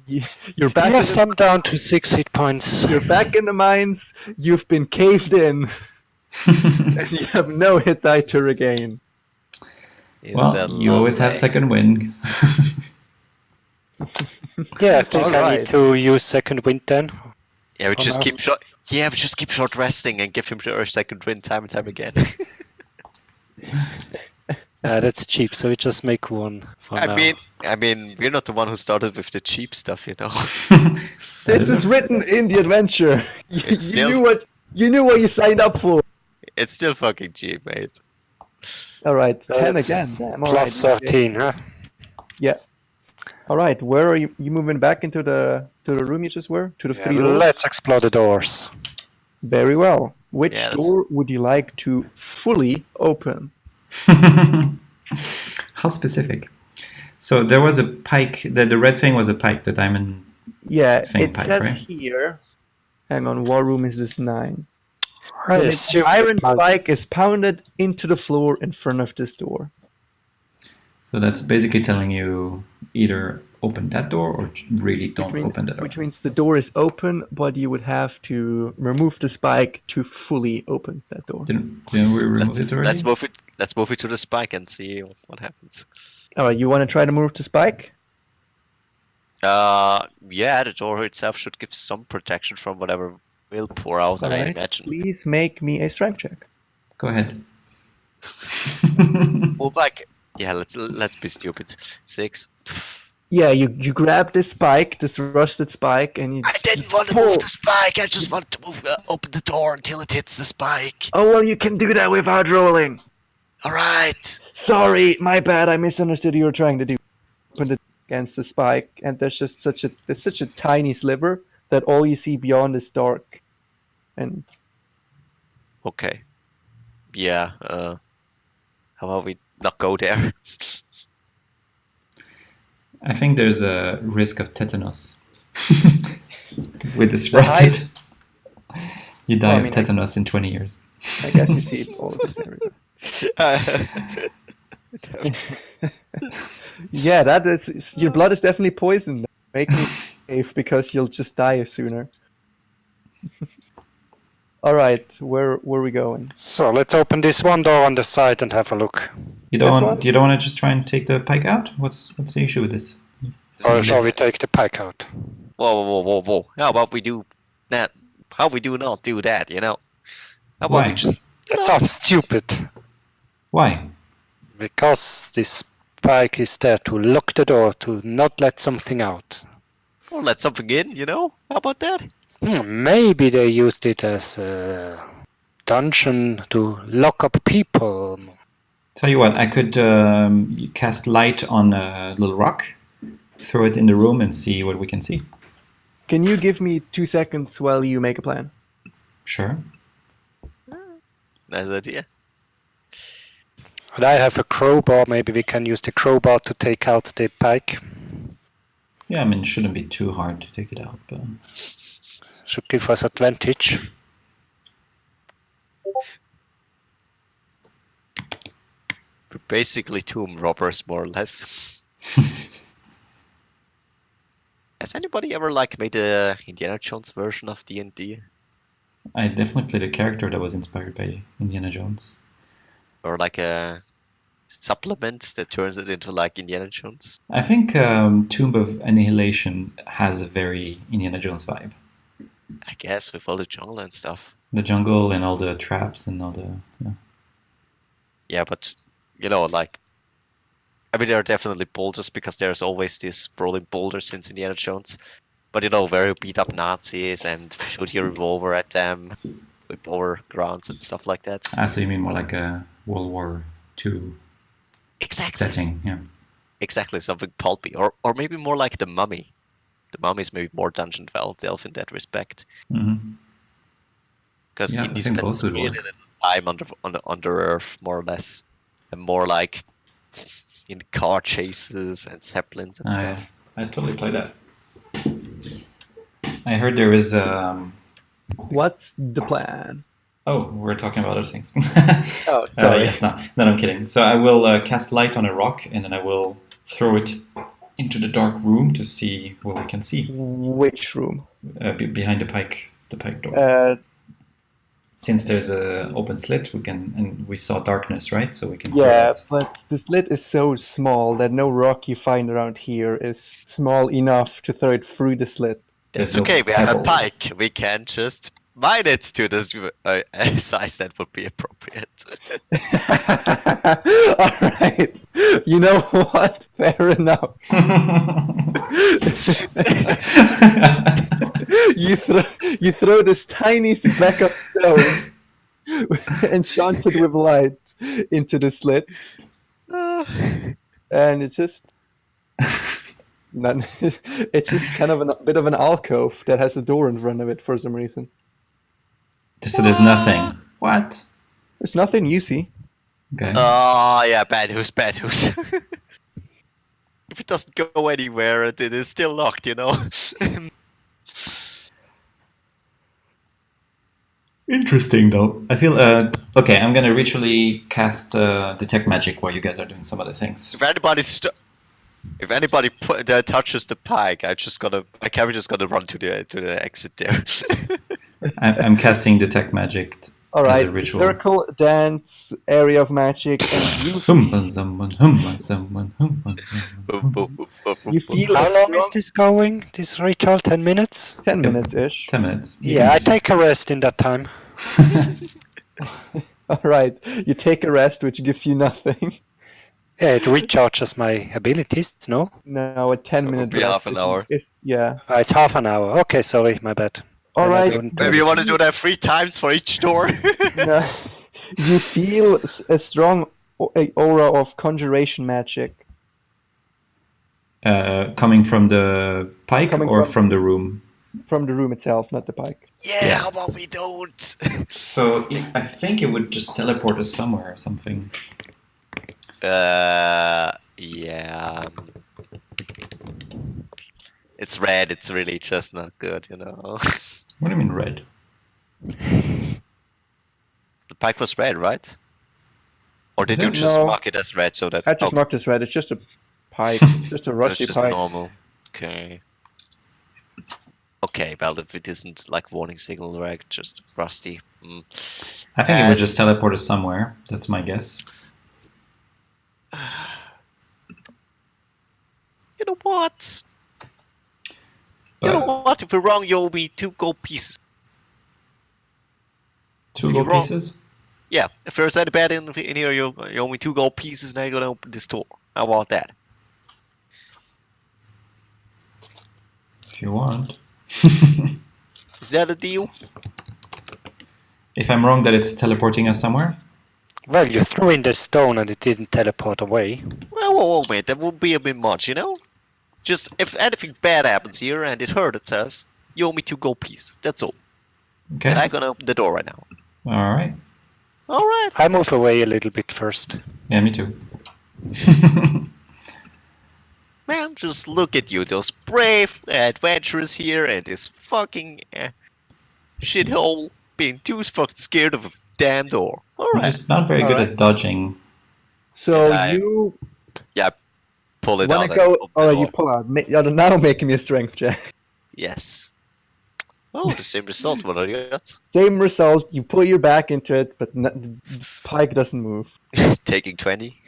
[SPEAKER 1] You're back
[SPEAKER 4] Yes,
[SPEAKER 1] in
[SPEAKER 4] I'm down to 6 hit points.
[SPEAKER 1] you're back in the mines, you've been caved in, and you have no hit die to regain.
[SPEAKER 2] Isn't
[SPEAKER 3] Well,
[SPEAKER 2] that
[SPEAKER 3] you always have
[SPEAKER 2] lovely?
[SPEAKER 3] second wind.
[SPEAKER 4] Yeah, I think I
[SPEAKER 1] Alright.
[SPEAKER 4] need to use second wind then.
[SPEAKER 2] Yeah, we
[SPEAKER 1] Come
[SPEAKER 2] just
[SPEAKER 1] out.
[SPEAKER 2] keep short. Yeah, we just keep short resting and give him a second win time and time again.
[SPEAKER 4] That's cheap, so we just make one for now.
[SPEAKER 2] I mean, we're not the one who started with the cheap stuff, you know.
[SPEAKER 1] This is written in the adventure.
[SPEAKER 2] It's still-
[SPEAKER 1] You knew what you signed up for.
[SPEAKER 2] It's still fucking cheap, mate.
[SPEAKER 1] All right, 10
[SPEAKER 4] That's
[SPEAKER 1] again. Damn, all
[SPEAKER 4] plus
[SPEAKER 1] right, okay.
[SPEAKER 4] 13, huh?
[SPEAKER 1] Yeah. All right, where are you? You moving back into the room you just were? To the
[SPEAKER 4] Yeah,
[SPEAKER 1] three doors?
[SPEAKER 4] let's explore the doors.
[SPEAKER 1] Very well. Which
[SPEAKER 2] Yeah,
[SPEAKER 1] door would you like to fully open?
[SPEAKER 3] How specific? So there was a pike. The red thing was a pike. The diamond.
[SPEAKER 1] Yeah,
[SPEAKER 3] Thing
[SPEAKER 1] it
[SPEAKER 3] pipe,
[SPEAKER 1] says
[SPEAKER 3] right?
[SPEAKER 1] here. Hang on, what room is this 9?
[SPEAKER 4] I
[SPEAKER 1] The
[SPEAKER 4] assume
[SPEAKER 1] iron
[SPEAKER 4] it might-
[SPEAKER 1] spike is pounded into the floor in front of this door.
[SPEAKER 3] So that's basically telling you either open that door or really don't open that door.
[SPEAKER 1] Which means the door is open, but you would have to remove the spike to fully open that door.
[SPEAKER 3] Didn't we remove it already?
[SPEAKER 2] Let's move it to the spike and see what happens.
[SPEAKER 1] All right, you want to try to move the spike?
[SPEAKER 2] Yeah, the door itself should give some protection from whatever will pour out,
[SPEAKER 1] All
[SPEAKER 2] I
[SPEAKER 1] right.
[SPEAKER 2] imagine.
[SPEAKER 1] Please make me a strength check.
[SPEAKER 3] Go ahead.
[SPEAKER 2] Well, like, Yeah, let's be stupid. 6.
[SPEAKER 1] Yeah, you grab this spike, this rusted spike, and you
[SPEAKER 2] I
[SPEAKER 1] just
[SPEAKER 2] didn't
[SPEAKER 1] you
[SPEAKER 2] want to
[SPEAKER 1] pull.
[SPEAKER 2] move the spike. I just want to move, open the door until it hits the spike.
[SPEAKER 1] Oh well, you can do that without rolling.
[SPEAKER 2] All right.
[SPEAKER 1] Sorry, my bad. I misunderstood you were trying to do. Open it against the spike, and there's just such a tiny sliver that all you see beyond is dark. And
[SPEAKER 2] Okay. Yeah. How about we not go there?
[SPEAKER 3] I think there's a risk of tetanus with this
[SPEAKER 1] The
[SPEAKER 3] rusted. You die
[SPEAKER 1] Well, I
[SPEAKER 3] of
[SPEAKER 1] mean,
[SPEAKER 3] tetanus in 20 years.
[SPEAKER 1] I guess you see all of this everywhere. Yeah, that is your blood is definitely poisoned. Make me safe because you'll just die sooner. All right, where are we going?
[SPEAKER 4] So let's open this one door on the side and have a look.
[SPEAKER 3] You
[SPEAKER 1] This
[SPEAKER 3] don't
[SPEAKER 1] one?
[SPEAKER 3] want, you don't want to just try and take the pike out? What's the issue with this?
[SPEAKER 4] Or shall we take the pike out?
[SPEAKER 2] Whoa. How about we do that? How we do not do that, you know? How about
[SPEAKER 3] Why?
[SPEAKER 2] we just...
[SPEAKER 4] That sounds stupid.
[SPEAKER 3] Why?
[SPEAKER 4] Because this pike is there to lock the door, to not let something out.
[SPEAKER 2] Or let something in, you know? How about that?
[SPEAKER 4] Maybe they used it as a dungeon to lock up people.
[SPEAKER 3] Tell you what, I could cast light on a little rock, throw it in the room, and see what we can see.
[SPEAKER 1] Can you give me 2 seconds while you make a plan?
[SPEAKER 3] Sure.
[SPEAKER 2] Nice idea.
[SPEAKER 4] And I have a crowbar. Maybe we can use the crowbar to take out the pike.
[SPEAKER 3] Yeah, I mean, it shouldn't be too hard to take it out, but
[SPEAKER 4] Should give us advantage.
[SPEAKER 2] We're basically tomb robbers, more or less. Has anybody ever made a Indiana Jones version of D&D?
[SPEAKER 3] I definitely played a character that was inspired by Indiana Jones.
[SPEAKER 2] Or a supplement that turns it into Indiana Jones?
[SPEAKER 3] I think Tomb of Annihilation has a very Indiana Jones vibe.
[SPEAKER 2] I guess, with all the jungle and stuff.
[SPEAKER 3] The jungle and all the traps and all the... Yeah.
[SPEAKER 2] Yeah, but, you know, I mean, there are definitely boulders because there's always these rolling boulders since Indiana Jones. But, you know, where you beat up Nazis and shoot your revolver at them with over grounds and stuff like that.
[SPEAKER 3] Ah, so you mean more like a World War II
[SPEAKER 2] Exactly.
[SPEAKER 3] setting, yeah.
[SPEAKER 2] Exactly, something pulpy. Or maybe more like The Mummy. The Mummy is maybe more Dungeon Delve in that respect.
[SPEAKER 3] Mm-hmm.
[SPEAKER 2] Because
[SPEAKER 3] Yeah, I
[SPEAKER 2] Indy
[SPEAKER 3] think both
[SPEAKER 2] spends
[SPEAKER 3] would
[SPEAKER 2] really
[SPEAKER 3] work.
[SPEAKER 2] little time under Earth, more or less. And more in car chases and zeppelins and stuff.
[SPEAKER 3] I totally play that. I heard there is...
[SPEAKER 1] What's the plan?
[SPEAKER 3] Oh, we're talking about other things.
[SPEAKER 1] Oh, sorry.
[SPEAKER 3] Yes, no, I'm kidding. So I will cast light on a rock, and then I will throw it into the dark room to see what we can see
[SPEAKER 1] Which room?
[SPEAKER 3] behind the pike door. Since there's a open slit, we saw darkness, right? So we can.
[SPEAKER 1] Yeah,
[SPEAKER 3] throw it.
[SPEAKER 1] but the slit is so small that no rock you find around here is small enough to throw it through the slit.
[SPEAKER 2] It's
[SPEAKER 3] There's no
[SPEAKER 2] okay, we have a
[SPEAKER 3] pebble.
[SPEAKER 2] pike. We can just mine it to this size that would be appropriate.
[SPEAKER 1] All right. You know what? Fair enough. You throw this tiny speck of stone enchanted with light into the slit, and it's just kind of a bit of an alcove that has a door in front of it for some reason.
[SPEAKER 3] So there's nothing. What?
[SPEAKER 1] There's nothing you see.
[SPEAKER 3] Okay.
[SPEAKER 2] Oh, yeah, bad news. If it doesn't go anywhere, it is still locked, you know?
[SPEAKER 3] Interesting, though. I feel okay. I'm gonna ritually cast detect magic while you guys are doing some other things.
[SPEAKER 2] If anybody touches the pike, my character just gonna run to the exit there.
[SPEAKER 3] I'm casting detect magic.
[SPEAKER 1] All
[SPEAKER 3] as a
[SPEAKER 1] right,
[SPEAKER 3] ritual.
[SPEAKER 1] circle, dance, area of magic, and you feel
[SPEAKER 4] How
[SPEAKER 1] a
[SPEAKER 4] long is
[SPEAKER 1] strong
[SPEAKER 4] this going? This ritual? 10 minutes?
[SPEAKER 1] 10 minutes ish.
[SPEAKER 3] 10 minutes.
[SPEAKER 4] Yeah, I take a rest in that time.
[SPEAKER 1] All right, you take a rest, which gives you nothing.
[SPEAKER 4] Yeah, it recharges my abilities, no?
[SPEAKER 1] Now a 10-minute
[SPEAKER 2] be
[SPEAKER 1] rest.
[SPEAKER 2] half an hour.
[SPEAKER 1] Yeah.
[SPEAKER 4] It's half an hour. Okay, sorry, my bad.
[SPEAKER 1] All
[SPEAKER 4] Then I
[SPEAKER 1] right.
[SPEAKER 4] don't-
[SPEAKER 2] Maybe you want to do that 3 times for each door.
[SPEAKER 1] No. You feel a strong aura of conjuration magic
[SPEAKER 3] Coming from the pike
[SPEAKER 1] Coming
[SPEAKER 3] or
[SPEAKER 1] from-
[SPEAKER 3] from the room?
[SPEAKER 1] from the room itself, not the pike.
[SPEAKER 2] Yeah, how about we don't?
[SPEAKER 3] So I think it would just teleport us somewhere or something.
[SPEAKER 2] Yeah. It's red, it's really just not good, you know.
[SPEAKER 3] What do you mean red?
[SPEAKER 2] The pike was red, right? Or did
[SPEAKER 3] Is
[SPEAKER 2] you
[SPEAKER 3] it?
[SPEAKER 2] just
[SPEAKER 1] No.
[SPEAKER 2] mark it as red so that...
[SPEAKER 1] I just
[SPEAKER 2] oh,
[SPEAKER 1] marked this red. It's just a pike, just a
[SPEAKER 2] it's
[SPEAKER 1] rusty
[SPEAKER 2] just
[SPEAKER 1] pike.
[SPEAKER 2] normal. Okay. Okay, well, if it isn't like warning signal, right? Just rusty.
[SPEAKER 3] I think it would
[SPEAKER 2] As-
[SPEAKER 3] just teleport us somewhere. That's my guess.
[SPEAKER 2] You know what?
[SPEAKER 3] But
[SPEAKER 2] You know what? If we're wrong, you owe me 2 gold pieces.
[SPEAKER 3] two
[SPEAKER 2] if
[SPEAKER 3] gold
[SPEAKER 2] you're wrong-
[SPEAKER 3] pieces?
[SPEAKER 2] Yeah, if there's any bad in here, you owe me 2 gold pieces, and I'm gonna open this door. How about that?
[SPEAKER 3] If you want.
[SPEAKER 2] Is that a deal?
[SPEAKER 3] If I'm wrong that it's teleporting us somewhere?
[SPEAKER 4] Well, you threw in the stone and it didn't teleport away.
[SPEAKER 2] Well, whoa, mate, that would be a bit much, you know? Just, if anything bad happens here and it hurts us, you owe me 2 gold pieces. That's all.
[SPEAKER 3] Okay.
[SPEAKER 2] And I'm gonna open the door right now.
[SPEAKER 3] Alright.
[SPEAKER 2] Alright.
[SPEAKER 4] I move away a little bit first.
[SPEAKER 3] Yeah, me too.
[SPEAKER 2] Man, just look at you, those brave adventurers here, and this fucking shithole being too fucking scared of a damn door.
[SPEAKER 3] I'm
[SPEAKER 2] Alright.
[SPEAKER 3] just not very good
[SPEAKER 1] Alright.
[SPEAKER 3] at dodging.
[SPEAKER 1] So
[SPEAKER 2] Yeah,
[SPEAKER 1] you
[SPEAKER 2] Pull it
[SPEAKER 1] want
[SPEAKER 2] out
[SPEAKER 1] to go?
[SPEAKER 2] and open the
[SPEAKER 1] Oh,
[SPEAKER 2] door.
[SPEAKER 1] you pull out. You're now making me a strength check.
[SPEAKER 2] Yes. Oh, the same result, what are you got?
[SPEAKER 1] Same result. You pull your back into it, but the pike doesn't move.
[SPEAKER 2] Taking 20.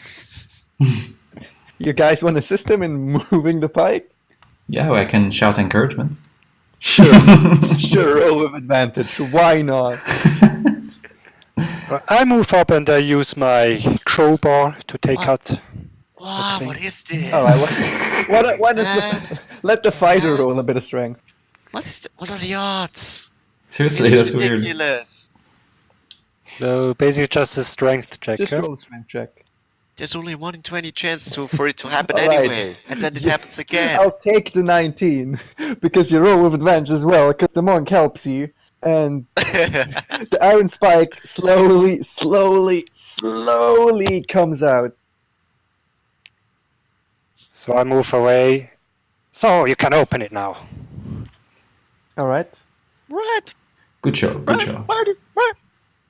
[SPEAKER 1] You guys want to assist him in moving the pike?
[SPEAKER 3] Yeah, I can shout encouragement.
[SPEAKER 1] Sure. Sure, roll with advantage. Why not?
[SPEAKER 4] I move up and I use my crowbar to take
[SPEAKER 2] What?
[SPEAKER 4] out.
[SPEAKER 2] Wow,
[SPEAKER 4] Okay.
[SPEAKER 2] what is this?
[SPEAKER 1] All right. Why does let the fighter roll a bit of strength?
[SPEAKER 2] What are the odds?
[SPEAKER 3] Seriously,
[SPEAKER 2] It's
[SPEAKER 3] that's weird.
[SPEAKER 2] ridiculous.
[SPEAKER 4] So basically just a strength check.
[SPEAKER 1] Just
[SPEAKER 4] huh?
[SPEAKER 1] roll a strength check.
[SPEAKER 2] There's only 1 in 20 chance for it to happen
[SPEAKER 1] All right.
[SPEAKER 2] anyway, and then it happens again.
[SPEAKER 1] I'll take the 19 because you roll with advantage as well. Because the monk helps you, and the iron spike slowly comes out.
[SPEAKER 4] So I move away. So you can open it now.
[SPEAKER 1] All right.
[SPEAKER 2] Right,
[SPEAKER 3] Good show, good show.
[SPEAKER 2] right.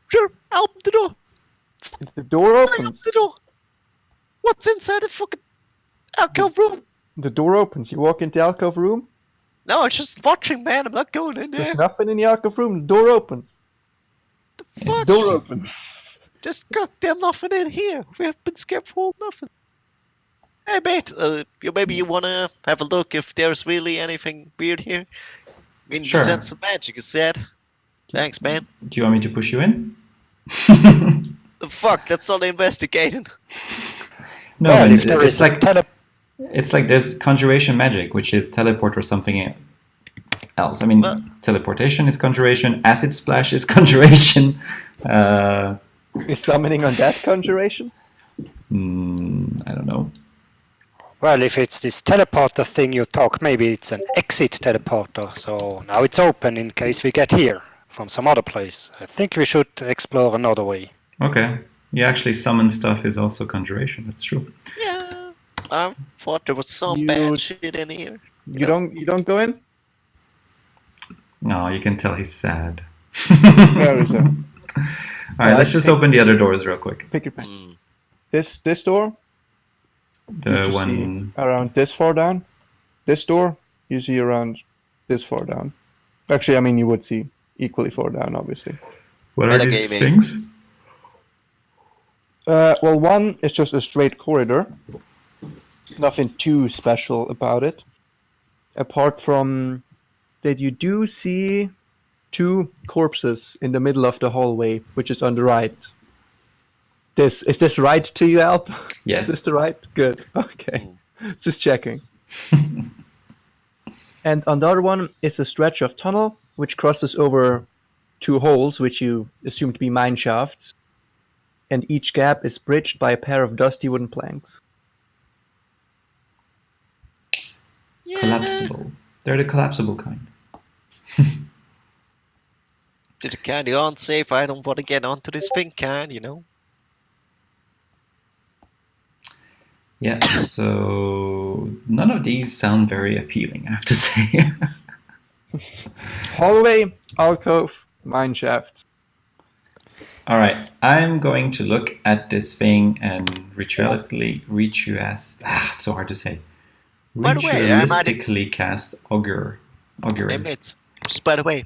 [SPEAKER 2] Sure, I'll open the door.
[SPEAKER 1] The door
[SPEAKER 2] I open
[SPEAKER 1] opens.
[SPEAKER 2] the door. What's inside the fucking alcove room?
[SPEAKER 1] The door opens. You walk into the alcove room.
[SPEAKER 2] No, I'm just watching, man. I'm not going in there.
[SPEAKER 1] There's nothing in the alcove room. The door opens.
[SPEAKER 2] The
[SPEAKER 3] Yes.
[SPEAKER 2] fuck?
[SPEAKER 1] The door opens.
[SPEAKER 2] Just goddamn nothing in here. We have been scared for nothing. Hey, mate. Maybe you wanna have a look if there's really anything weird here. I mean,
[SPEAKER 3] Sure.
[SPEAKER 2] you sense some magic, you said. Thanks, man.
[SPEAKER 3] Do you want me to push you in?
[SPEAKER 2] The fuck? That's not investigating.
[SPEAKER 3] No,
[SPEAKER 4] well,
[SPEAKER 3] man,
[SPEAKER 4] if there
[SPEAKER 3] it's
[SPEAKER 4] is
[SPEAKER 3] like
[SPEAKER 4] a
[SPEAKER 3] it's like there's conjuration magic, which is teleport or something else. I mean,
[SPEAKER 2] Well-
[SPEAKER 3] teleportation is conjuration. Acid splash is conjuration.
[SPEAKER 1] Is summoning on that conjuration?
[SPEAKER 3] I don't know.
[SPEAKER 4] Well, if it's this teleporter thing you talk, maybe it's an exit teleporter. So now it's open in case we get here from some other place. I think we should explore another way.
[SPEAKER 3] Okay. Yeah, actually, summon stuff is also conjuration. That's true.
[SPEAKER 2] Yeah. I thought there was some
[SPEAKER 1] You-
[SPEAKER 2] bad shit in here.
[SPEAKER 1] You don't go in?
[SPEAKER 3] No, you can tell he's sad.
[SPEAKER 1] Where is it?
[SPEAKER 3] All right, let's just open the other doors real quick.
[SPEAKER 1] Pick your pen.
[SPEAKER 2] Mm.
[SPEAKER 1] This door. You
[SPEAKER 3] The
[SPEAKER 1] just
[SPEAKER 3] one.
[SPEAKER 1] see around this far down. This door you see around this far down. Actually, I mean you would see equally far down, obviously.
[SPEAKER 3] What are
[SPEAKER 2] Metagaming.
[SPEAKER 3] these things?
[SPEAKER 1] Well, one is just a straight corridor. Nothing too special about it, apart from that you do see 2 corpses in the middle of the hallway, which is on the right. Is this right to you, Alp? Is this
[SPEAKER 3] Yes.
[SPEAKER 1] the right? Good. Okay. Just checking. And on the other one is a stretch of tunnel which crosses over 2 holes which you assume to be mine shafts, and each gap is bridged by a pair of dusty wooden planks.
[SPEAKER 2] Yeah.
[SPEAKER 3] Collapsible. They're the collapsible kind.
[SPEAKER 2] To the kind of unsafe, I don't want to get onto this thing kind, you know?
[SPEAKER 3] Yeah, so none of these sound very appealing, I have to say.
[SPEAKER 1] Hallway, alcove, mine shaft.
[SPEAKER 3] All right, I'm going to look at this thing and ritualistically it's so hard to say.
[SPEAKER 2] By the way, I might-
[SPEAKER 3] Ritualistically cast augury.
[SPEAKER 2] Hey, mates, just by the way,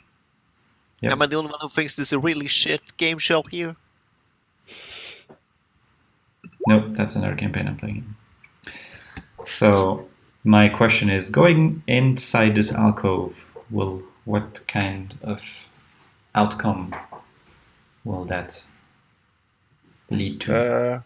[SPEAKER 3] Yep.
[SPEAKER 2] am I the only one who thinks this is a really shit game show here?
[SPEAKER 3] Nope, that's another campaign I'm playing. So my question is, going inside this alcove, what kind of outcome will that lead to?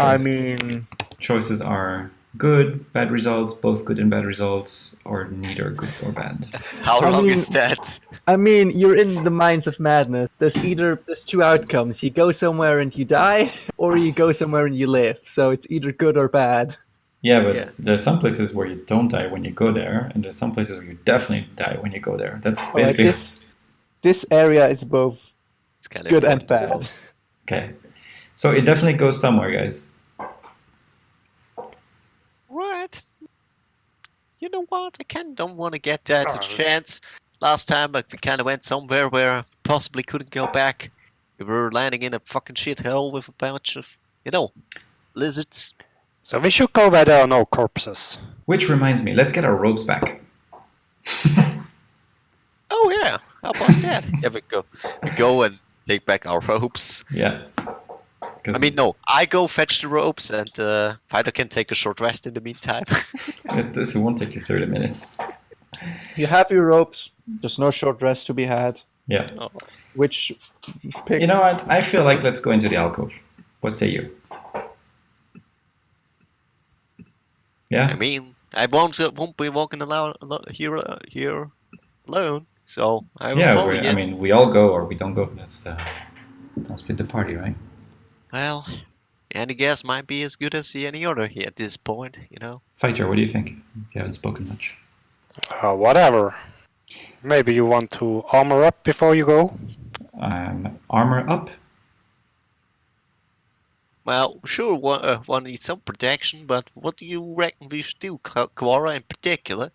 [SPEAKER 1] I mean,
[SPEAKER 3] Choices are good, bad results, both good and bad results, or neither good or bad.
[SPEAKER 2] How
[SPEAKER 1] I
[SPEAKER 2] long
[SPEAKER 1] mean-
[SPEAKER 2] is that?
[SPEAKER 1] you're in the Mines of Madness. There's 2 outcomes. You go somewhere and you die, or you go somewhere and you live. So it's either good or bad.
[SPEAKER 3] Yeah, but
[SPEAKER 2] Yeah.
[SPEAKER 3] there's some places where you don't die when you go there, and there's some places where you definitely die when you go there. That's
[SPEAKER 1] Alright,
[SPEAKER 3] basically
[SPEAKER 1] this area is both
[SPEAKER 2] It's kind of
[SPEAKER 1] good and bad.
[SPEAKER 3] okay. So it definitely goes somewhere, guys.
[SPEAKER 2] Right. You know what? I kind of don't want to get that
[SPEAKER 4] Oh.
[SPEAKER 2] chance. Last time, we kind of went somewhere where I possibly couldn't go back. We were landing in a fucking shithole with a bunch of, lizards.
[SPEAKER 4] So we should go where there are no corpses.
[SPEAKER 3] Which reminds me, let's get our ropes back.
[SPEAKER 2] Oh yeah, how about that? Yeah, we go and take back our ropes.
[SPEAKER 3] Yeah. 'Cause
[SPEAKER 2] I mean, no, I go fetch the ropes, and Fido can take a short rest in the meantime.
[SPEAKER 3] this won't take you 30 minutes.
[SPEAKER 1] You have your ropes. There's no short rest to be had.
[SPEAKER 3] Yeah.
[SPEAKER 2] Oh.
[SPEAKER 1] Which pick?
[SPEAKER 3] You know what? I feel like let's go into the alcove. What say you? Yeah.
[SPEAKER 2] I mean, I won't be walking here alone, so I will follow you.
[SPEAKER 3] I mean, we all go or we don't go. That's don't split the party, right?
[SPEAKER 2] Well, any guess might be as good as any other here at this point,
[SPEAKER 3] Fighter, what do you think? You haven't spoken much.
[SPEAKER 4] Whatever. Maybe you want to armor up before you go?
[SPEAKER 3] Armor up.
[SPEAKER 2] Well, sure, one needs some protection, but what do you reckon we should do, Quora in particular?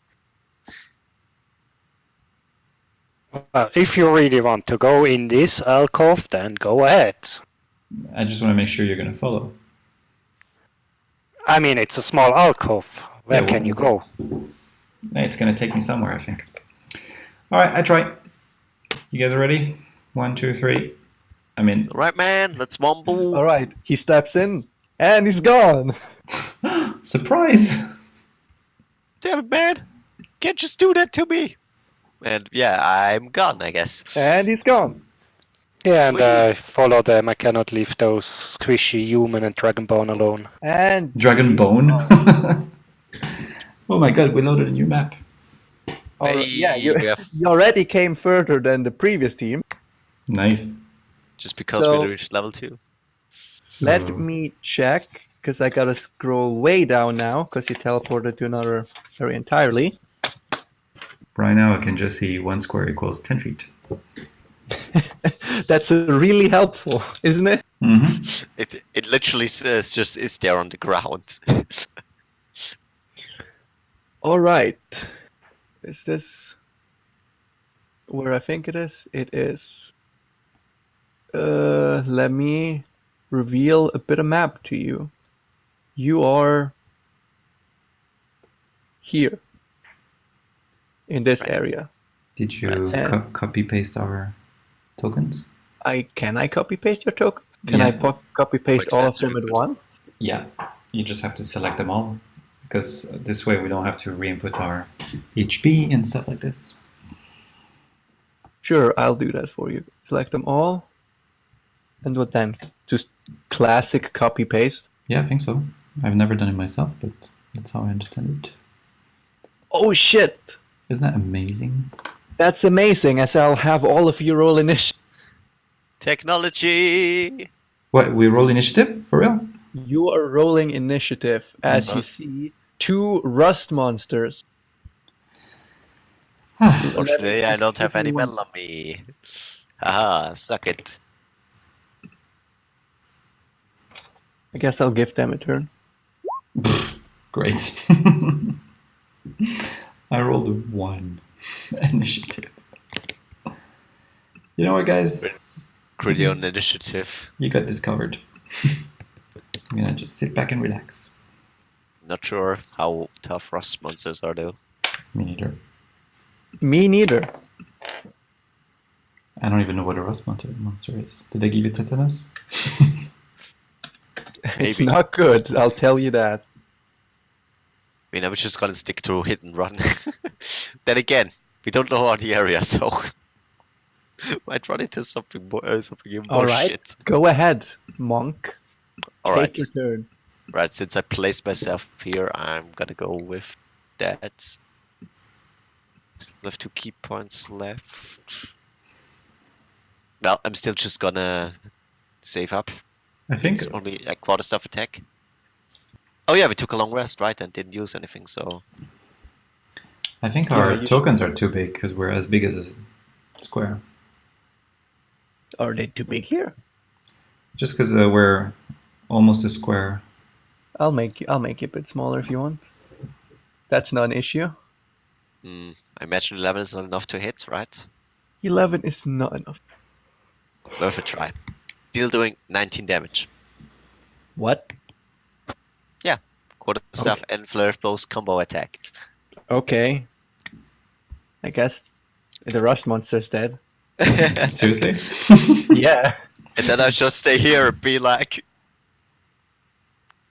[SPEAKER 4] Well, if you really want to go in this alcove, then go ahead.
[SPEAKER 3] I just want to make sure you're going to follow.
[SPEAKER 4] I mean, it's a small alcove. Where
[SPEAKER 3] Yeah,
[SPEAKER 4] can you go?
[SPEAKER 3] It's going to take me somewhere, I think. All right, I try. You guys are ready? 1, 2, 3. I'm in.
[SPEAKER 2] Alright, man, let's mumble.
[SPEAKER 1] All right, he steps in, and he's gone.
[SPEAKER 3] Surprise!
[SPEAKER 2] Damn it, man. Can't just do that to me. And yeah, I'm gone, I guess.
[SPEAKER 1] And he's gone.
[SPEAKER 4] Yeah, and
[SPEAKER 2] Wait.
[SPEAKER 4] I follow them. I cannot leave those squishy human and dragonborn alone.
[SPEAKER 1] And
[SPEAKER 3] Dragon
[SPEAKER 1] he's
[SPEAKER 3] Bone.
[SPEAKER 1] gone.
[SPEAKER 3] Oh my god, we loaded a new map.
[SPEAKER 1] Yeah, you
[SPEAKER 2] Yeah,
[SPEAKER 1] already came further than the previous team.
[SPEAKER 3] Nice.
[SPEAKER 2] just because
[SPEAKER 1] So-
[SPEAKER 2] we reached level 2.
[SPEAKER 3] So,
[SPEAKER 1] Let me check, because I gotta scroll way down now, because he teleported to another area entirely.
[SPEAKER 3] right now I can just see 1 square equals 10 feet.
[SPEAKER 1] That's really helpful, isn't it?
[SPEAKER 3] Mm-hmm.
[SPEAKER 2] It literally says just is there on the ground.
[SPEAKER 1] All right. Is this where I think it is? It is. Let me reveal a bit of map to you. You are here in this
[SPEAKER 2] Right.
[SPEAKER 1] area.
[SPEAKER 3] Did you
[SPEAKER 1] Right.
[SPEAKER 3] copy paste our tokens?
[SPEAKER 1] Can I copy paste your tokens? Can I
[SPEAKER 3] Yeah.
[SPEAKER 1] copy paste
[SPEAKER 2] Makes
[SPEAKER 1] all of
[SPEAKER 2] sense.
[SPEAKER 1] them at once?
[SPEAKER 3] Yeah. You just have to select them all. Because this way we don't have to re-input our HP and stuff like this.
[SPEAKER 1] Sure, I'll do that for you. Select them all. And what then? Just classic copy paste.
[SPEAKER 3] Yeah, I think so. I've never done it myself, but that's how I understand it.
[SPEAKER 1] Oh shit!
[SPEAKER 3] Isn't that amazing?
[SPEAKER 1] That's amazing, as I'll have all of you roll initiative.
[SPEAKER 2] Technology.
[SPEAKER 3] What, we roll initiative? For real?
[SPEAKER 1] You are rolling initiative as you
[SPEAKER 2] Rust.
[SPEAKER 1] see 2 rust monsters.
[SPEAKER 2] Unfortunately, I don't have any
[SPEAKER 1] 11,
[SPEAKER 2] metal on me. Haha, suck it.
[SPEAKER 1] I guess I'll give them a turn.
[SPEAKER 3] Great. I rolled a 1 initiative. You know what, guys?
[SPEAKER 2] Gritty on initiative.
[SPEAKER 3] You got discovered. I'm gonna just sit back and relax.
[SPEAKER 2] Not sure how tough rust monsters are though.
[SPEAKER 3] Me neither.
[SPEAKER 1] Me neither.
[SPEAKER 3] I don't even know what a rust monster is. Did they give you tetanus?
[SPEAKER 1] It's
[SPEAKER 2] Maybe.
[SPEAKER 1] not good, I'll tell you that.
[SPEAKER 2] I mean, I was just gonna stick to hit and run. Then again, we don't know our the area, so might run into something even more
[SPEAKER 1] Alright,
[SPEAKER 2] shit.
[SPEAKER 1] go ahead, monk.
[SPEAKER 2] Alright,
[SPEAKER 1] Take your turn.
[SPEAKER 2] right. Since I placed myself here, I'm gonna go with that. Still have 2 key points left. Well, I'm still just gonna save up.
[SPEAKER 3] I think
[SPEAKER 2] It's only a quarter staff attack. Oh yeah, we took a long rest, right, and didn't use anything, so...
[SPEAKER 3] our
[SPEAKER 1] Yeah, you
[SPEAKER 3] tokens are too big because we're as big as a square.
[SPEAKER 1] Are they too big here?
[SPEAKER 3] Just because we're almost a square.
[SPEAKER 1] I'll make it a bit smaller if you want. That's not an issue.
[SPEAKER 2] I imagine 11 is not enough to hit, right?
[SPEAKER 1] 11 is not enough.
[SPEAKER 2] Worth a try. Still doing 19 damage.
[SPEAKER 1] What?
[SPEAKER 2] Quarter staff and flare of blows combo attack.
[SPEAKER 1] Okay. I guess the rust monster's dead.
[SPEAKER 3] Seriously?
[SPEAKER 1] Yeah.
[SPEAKER 2] And then I just stay here and be like,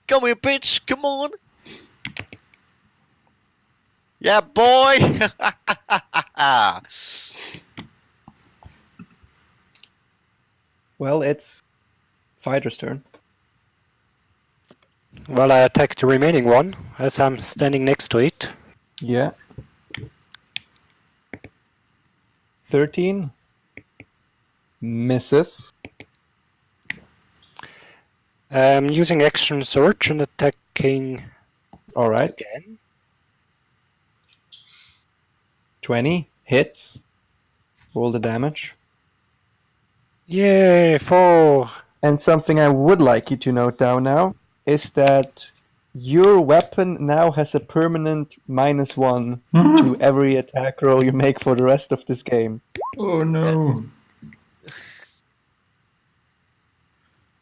[SPEAKER 2] come here, bitch, come on. Yeah, boy.
[SPEAKER 1] Well, it's fighter's turn.
[SPEAKER 4] Well, I attack the remaining one as I'm standing next to it.
[SPEAKER 1] Yeah. 13. Misses.
[SPEAKER 4] Using action search and attacking
[SPEAKER 1] Alright.
[SPEAKER 4] again.
[SPEAKER 1] 20. Hits. Roll the damage.
[SPEAKER 4] Yay, 4.
[SPEAKER 1] And something I would like you to note down now is that your weapon now has a permanent -1 to every attack roll you make for the rest of this game.
[SPEAKER 3] Oh no.
[SPEAKER 1] And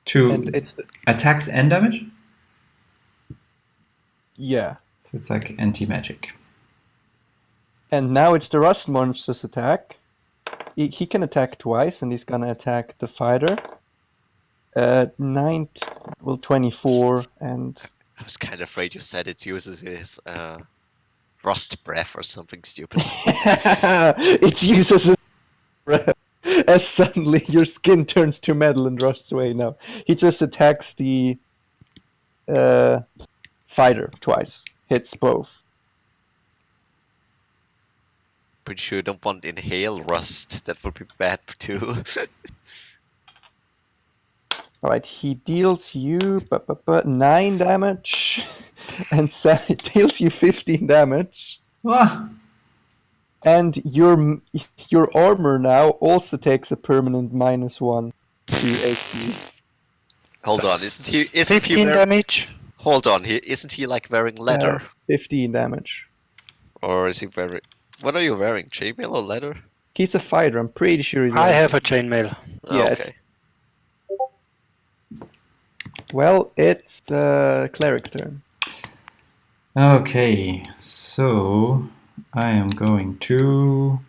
[SPEAKER 3] To
[SPEAKER 1] it's
[SPEAKER 3] attacks and damage?
[SPEAKER 1] yeah.
[SPEAKER 3] So it's like anti-magic.
[SPEAKER 1] And now it's the rust monster's attack. He can attack twice, and he's gonna attack the fighter. 24, and
[SPEAKER 2] I was kind of afraid you said it uses his rust breath or something stupid.
[SPEAKER 1] it uses his breath, as suddenly your skin turns to metal and rusts away. No, he just attacks the fighter twice. Hits both.
[SPEAKER 2] Pretty sure you don't want inhale rust. That would be bad too.
[SPEAKER 1] Alright, he deals you 9 damage, and deals you 15 damage.
[SPEAKER 3] Ah,
[SPEAKER 1] And your armor now also takes a permanent -1 to AC.
[SPEAKER 2] Hold on, isn't he
[SPEAKER 4] 15 damage.
[SPEAKER 2] Hold on, isn't he like wearing leather?
[SPEAKER 1] 15 damage.
[SPEAKER 2] Or is he wearing... What are you wearing? Chainmail or leather?
[SPEAKER 1] He's a fighter, I'm pretty sure he's
[SPEAKER 4] I have a chainmail.
[SPEAKER 2] Oh,
[SPEAKER 1] Yeah,
[SPEAKER 2] okay.
[SPEAKER 1] Well, it's the cleric's turn.
[SPEAKER 3] okay, so I am going to...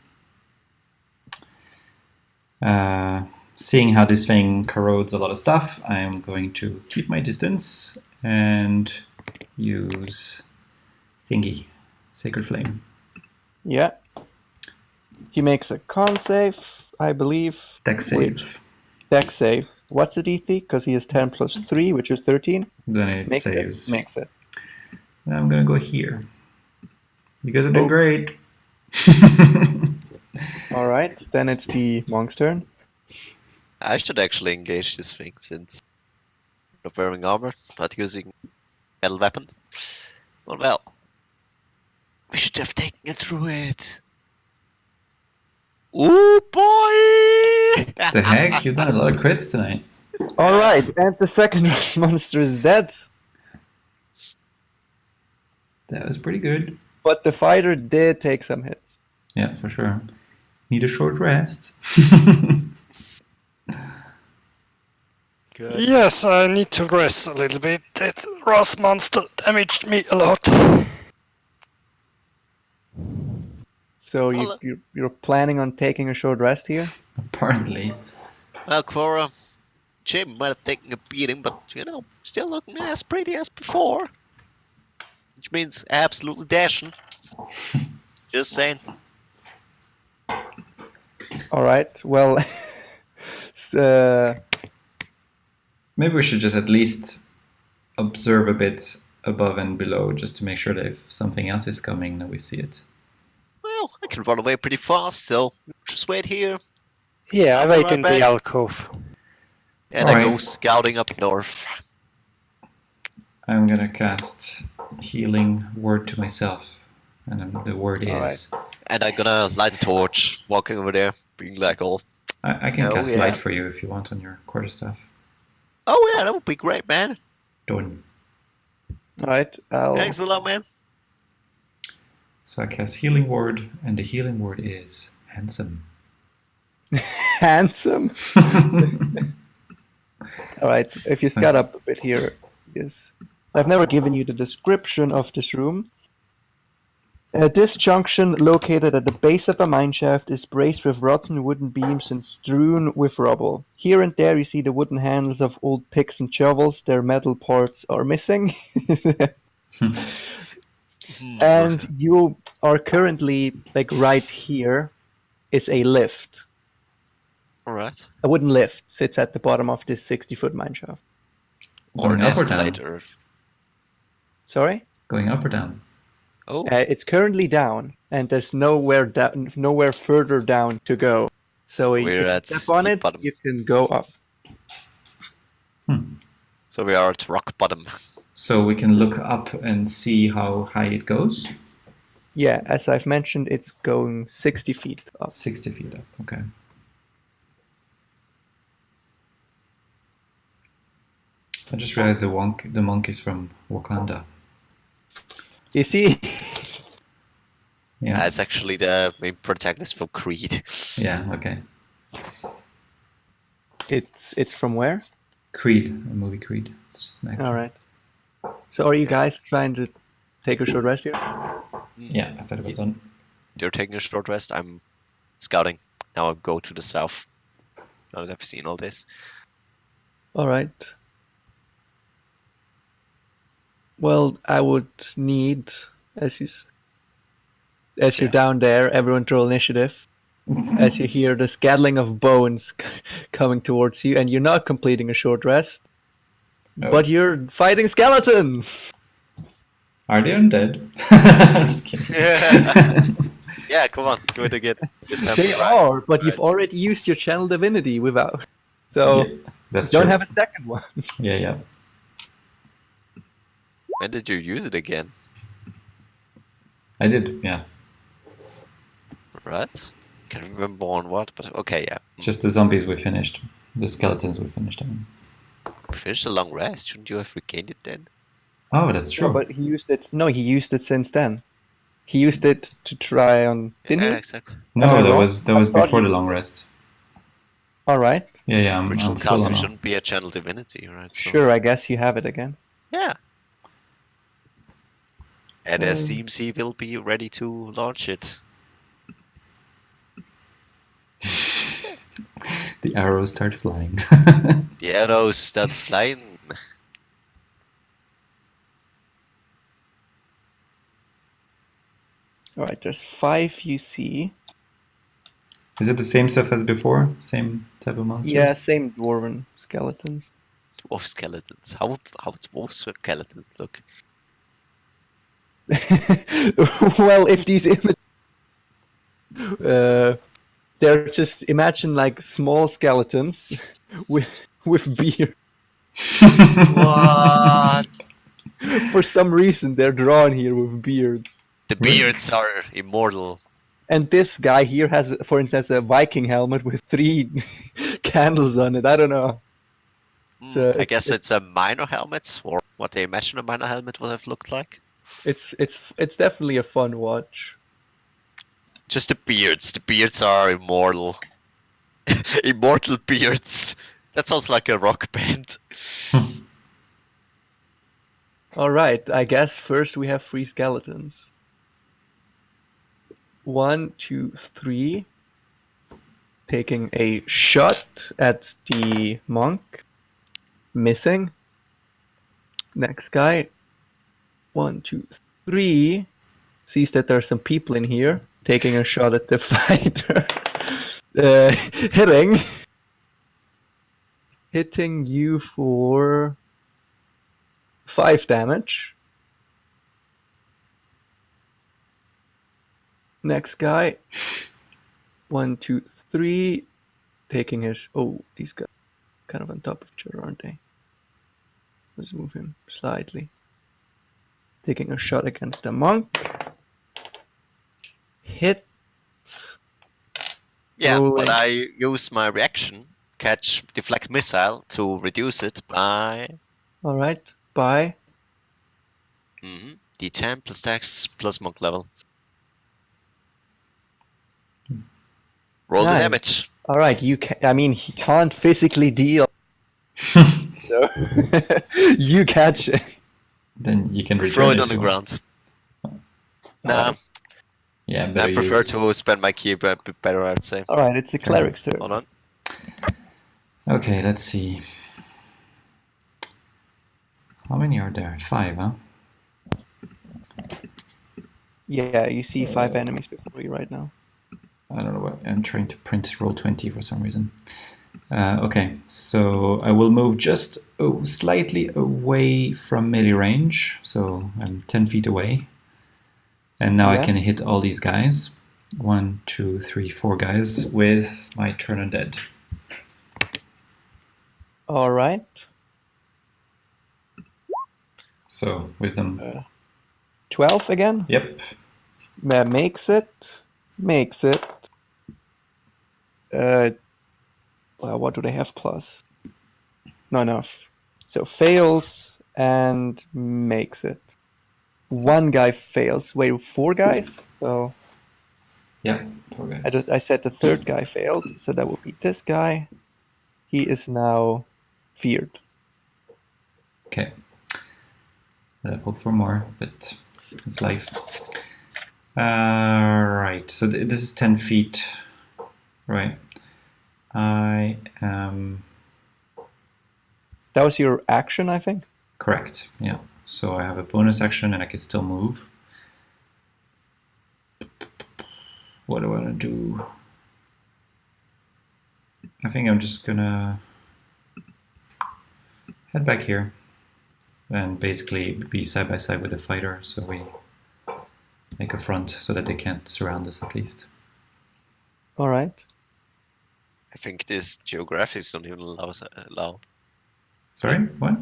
[SPEAKER 3] seeing how this thing corrodes a lot of stuff, I am going to keep my distance and use thingy, Sacred Flame.
[SPEAKER 1] Yeah. He makes a con save, I believe.
[SPEAKER 3] Dex save.
[SPEAKER 1] Dex save. What's the DC? Because he has 10 plus 3, which is 13.
[SPEAKER 3] Then it
[SPEAKER 1] Makes
[SPEAKER 3] saves.
[SPEAKER 1] it. Makes it.
[SPEAKER 3] I'm gonna go here. You guys are doing
[SPEAKER 1] Oh.
[SPEAKER 3] great.
[SPEAKER 1] All right, then it's the monk's turn.
[SPEAKER 2] I should actually engage this thing since not wearing armor, not using metal weapons. Well, we should have taken it through it. Ooh, boy!
[SPEAKER 3] The heck? You've done a lot of crits tonight.
[SPEAKER 1] All right, and the second monster is dead,
[SPEAKER 3] That was pretty good.
[SPEAKER 1] but the fighter did take some hits.
[SPEAKER 3] Yeah, for sure. Need a short rest.
[SPEAKER 2] Good.
[SPEAKER 4] Yes, I need to rest a little bit. That Ross monster damaged me a lot.
[SPEAKER 1] So
[SPEAKER 2] Well,
[SPEAKER 1] you're planning on taking a short rest here?
[SPEAKER 3] Apparently.
[SPEAKER 2] Well, Quora, Jim might have taken a beating, but still looking as pretty as before. Which means absolutely dashing. Just saying.
[SPEAKER 1] All right. Well,
[SPEAKER 3] Maybe we should just at least observe a bit above and below just to make sure that if something else is coming, that we see it.
[SPEAKER 2] Well, I can run away pretty fast, so just wait here.
[SPEAKER 4] Yeah, I
[SPEAKER 2] I'll be
[SPEAKER 4] wait
[SPEAKER 2] right
[SPEAKER 4] in the
[SPEAKER 2] back.
[SPEAKER 4] alcove.
[SPEAKER 2] And I go
[SPEAKER 3] Alright.
[SPEAKER 2] scouting up north.
[SPEAKER 3] I'm gonna cast Healing Word to myself. And the word is...
[SPEAKER 2] And I'm gonna light a torch, walking over there, being like, oh,
[SPEAKER 3] I can
[SPEAKER 2] Oh,
[SPEAKER 3] cast
[SPEAKER 2] yeah.
[SPEAKER 3] Light for you if you want on your quarterstaff.
[SPEAKER 2] oh yeah, that would be great, man.
[SPEAKER 3] Done.
[SPEAKER 1] all right.
[SPEAKER 2] Thanks a lot, man.
[SPEAKER 3] So I cast Healing Word, and the Healing Word is handsome.
[SPEAKER 1] Handsome. All right. If you scout up a bit here, yes. I've never given you the description of this room. This junction, located at the base of a mineshaft, is braced with rotten wooden beams and strewn with rubble. Here and there you see the wooden handles of old picks and shovels. Their metal parts are missing. And you are currently, like right here, is a lift.
[SPEAKER 2] Alright.
[SPEAKER 1] A wooden lift sits at the bottom of this 60-foot mineshaft.
[SPEAKER 2] Or an
[SPEAKER 3] Going up or down?
[SPEAKER 2] escalator.
[SPEAKER 1] Sorry?
[SPEAKER 3] Going up or down?
[SPEAKER 2] Oh,
[SPEAKER 1] It's currently down, and there's nowhere further down to go. So if
[SPEAKER 2] we're
[SPEAKER 1] you
[SPEAKER 2] at
[SPEAKER 1] step on
[SPEAKER 2] the
[SPEAKER 1] it,
[SPEAKER 2] bottom.
[SPEAKER 1] you can go up.
[SPEAKER 2] So we are at rock bottom.
[SPEAKER 3] So we can look up and see how high it goes?
[SPEAKER 1] Yeah, as I've mentioned, it's going 60 feet up.
[SPEAKER 3] 60 feet up, okay. I just realized the monk is from Wakanda.
[SPEAKER 1] You see?
[SPEAKER 3] Yeah,
[SPEAKER 2] That's actually the main protagonist from Creed.
[SPEAKER 3] yeah, okay.
[SPEAKER 1] It's from where?
[SPEAKER 3] Creed, a movie Creed. It's just an actor.
[SPEAKER 1] All right. So are you guys trying to take a short rest here?
[SPEAKER 3] Yeah, I thought it was done.
[SPEAKER 2] You're taking a short rest. I'm scouting. Now I'll go to the south. Now that I've seen all this.
[SPEAKER 1] All right. Well, I would need, as you're down there, everyone to roll initiative. As you hear the scattling of bones coming towards you, and you're not completing a short rest, but you're fighting skeletons.
[SPEAKER 3] Are they undead? Just kidding.
[SPEAKER 2] Yeah, come on, do it again. This time
[SPEAKER 1] They
[SPEAKER 2] right.
[SPEAKER 1] are, but you've
[SPEAKER 2] Right.
[SPEAKER 1] already used your channel divinity without, so
[SPEAKER 3] Yeah, that's
[SPEAKER 1] you don't
[SPEAKER 3] true.
[SPEAKER 1] have a second one.
[SPEAKER 3] Yeah, yeah.
[SPEAKER 2] When did you use it again?
[SPEAKER 3] I did, yeah.
[SPEAKER 2] Right? Can't remember on what, but okay, yeah.
[SPEAKER 3] Just the zombies we finished. The skeletons we finished. I mean.
[SPEAKER 2] We finished a long rest. Shouldn't you have regained it then?
[SPEAKER 3] Oh, that's true.
[SPEAKER 1] No, but he used it. No, he used it since then. He used it to try on, didn't
[SPEAKER 2] Yeah,
[SPEAKER 1] he?
[SPEAKER 2] exactly.
[SPEAKER 3] No,
[SPEAKER 1] Am I
[SPEAKER 3] that
[SPEAKER 1] wrong?
[SPEAKER 3] was
[SPEAKER 1] I thought
[SPEAKER 3] before
[SPEAKER 1] you-
[SPEAKER 3] the long rest.
[SPEAKER 1] All right.
[SPEAKER 3] Yeah, yeah, I'm
[SPEAKER 2] Ritual
[SPEAKER 3] full
[SPEAKER 2] caster
[SPEAKER 3] on now.
[SPEAKER 2] shouldn't be a channel divinity, right? So,
[SPEAKER 1] Sure, I guess you have it again.
[SPEAKER 2] Yeah. And it
[SPEAKER 1] Um,
[SPEAKER 2] seems he will be ready to launch it.
[SPEAKER 3] The arrows start flying.
[SPEAKER 2] The arrows start flying.
[SPEAKER 1] All right, there's 5 you see.
[SPEAKER 3] Is it the same stuff as before? Same type of monsters?
[SPEAKER 1] Yeah, same dwarven skeletons.
[SPEAKER 2] Dwarf skeletons. How dwarf skeletons look?
[SPEAKER 1] Well, if these images, they're just imagine like small skeletons with beard.
[SPEAKER 2] What?
[SPEAKER 1] For some reason, they're drawn here with beards.
[SPEAKER 2] The
[SPEAKER 3] Really?
[SPEAKER 2] beards are immortal.
[SPEAKER 1] And this guy here has, for instance, a Viking helmet with 3 candles on it. I don't know. So
[SPEAKER 2] I guess it's a minor helmet, or what they imagine a minor helmet would have looked like.
[SPEAKER 1] it's definitely a fun watch.
[SPEAKER 2] Just the beards. The beards are immortal. Immortal beards. That sounds like a rock band.
[SPEAKER 1] All right, I guess first we have 3 skeletons. 1, 2, 3. Taking a shot at the monk. Missing. Next guy. 1, 2, 3. Sees that there are some people in here. Taking a shot at the fighter. Hitting you for 5 damage. Next guy. 1, 2, 3. Taking his. Oh, these guys are kind of on top of each other, aren't they? Let's move him slightly. Taking a shot against the monk. Hit.
[SPEAKER 2] Yeah, but
[SPEAKER 1] Rolling.
[SPEAKER 2] I use my reaction, catch deflect missile, to reduce it by
[SPEAKER 1] All right. Bye.
[SPEAKER 2] D10 plus dex plus monk level. Roll the
[SPEAKER 1] Nice.
[SPEAKER 2] damage.
[SPEAKER 1] All right. You can. I mean, he can't physically deal. So you catch it.
[SPEAKER 3] Then you can return
[SPEAKER 2] Throw it on
[SPEAKER 3] if
[SPEAKER 2] the
[SPEAKER 3] you want.
[SPEAKER 2] ground. Nah,
[SPEAKER 3] Yeah,
[SPEAKER 2] I
[SPEAKER 3] better
[SPEAKER 2] prefer
[SPEAKER 3] use.
[SPEAKER 2] to spend my key a bit better, I'd say.
[SPEAKER 1] All right. It's the cleric's turn.
[SPEAKER 2] Hold on.
[SPEAKER 3] Okay, let's see. How many are there? 5, huh?
[SPEAKER 1] Yeah, you see 5 enemies before you right now.
[SPEAKER 3] I don't know what. I'm trying to print Roll20 for some reason. Okay, so I will move just slightly away from melee range. So I'm 10 feet away. And now I
[SPEAKER 1] Yeah.
[SPEAKER 3] can hit all these guys. 1, 2, 3, 4 guys with my turn undead.
[SPEAKER 1] All right.
[SPEAKER 3] So, wisdom.
[SPEAKER 1] 12 again.
[SPEAKER 3] Yep.
[SPEAKER 1] Makes it. Makes it. Well, what do they have plus? Not enough. So fails and makes it. 1 guy fails. Wait, 4 guys? So
[SPEAKER 3] Yep. 4 guys.
[SPEAKER 1] I said the 3rd guy failed, so that would be this guy. He is now feared.
[SPEAKER 3] Okay. I hope for more, but it's life. Right, so this is 10 feet, right? I am...
[SPEAKER 1] That was your action, I think?
[SPEAKER 3] Correct, yeah. So I have a bonus action and I can still move. What do I want to do? I think I'm just gonna head back here and basically be side by side with the fighter, so we make a front so that they can't surround us at least.
[SPEAKER 1] All right.
[SPEAKER 2] I think this geographics don't even allow.
[SPEAKER 3] Sorry, what?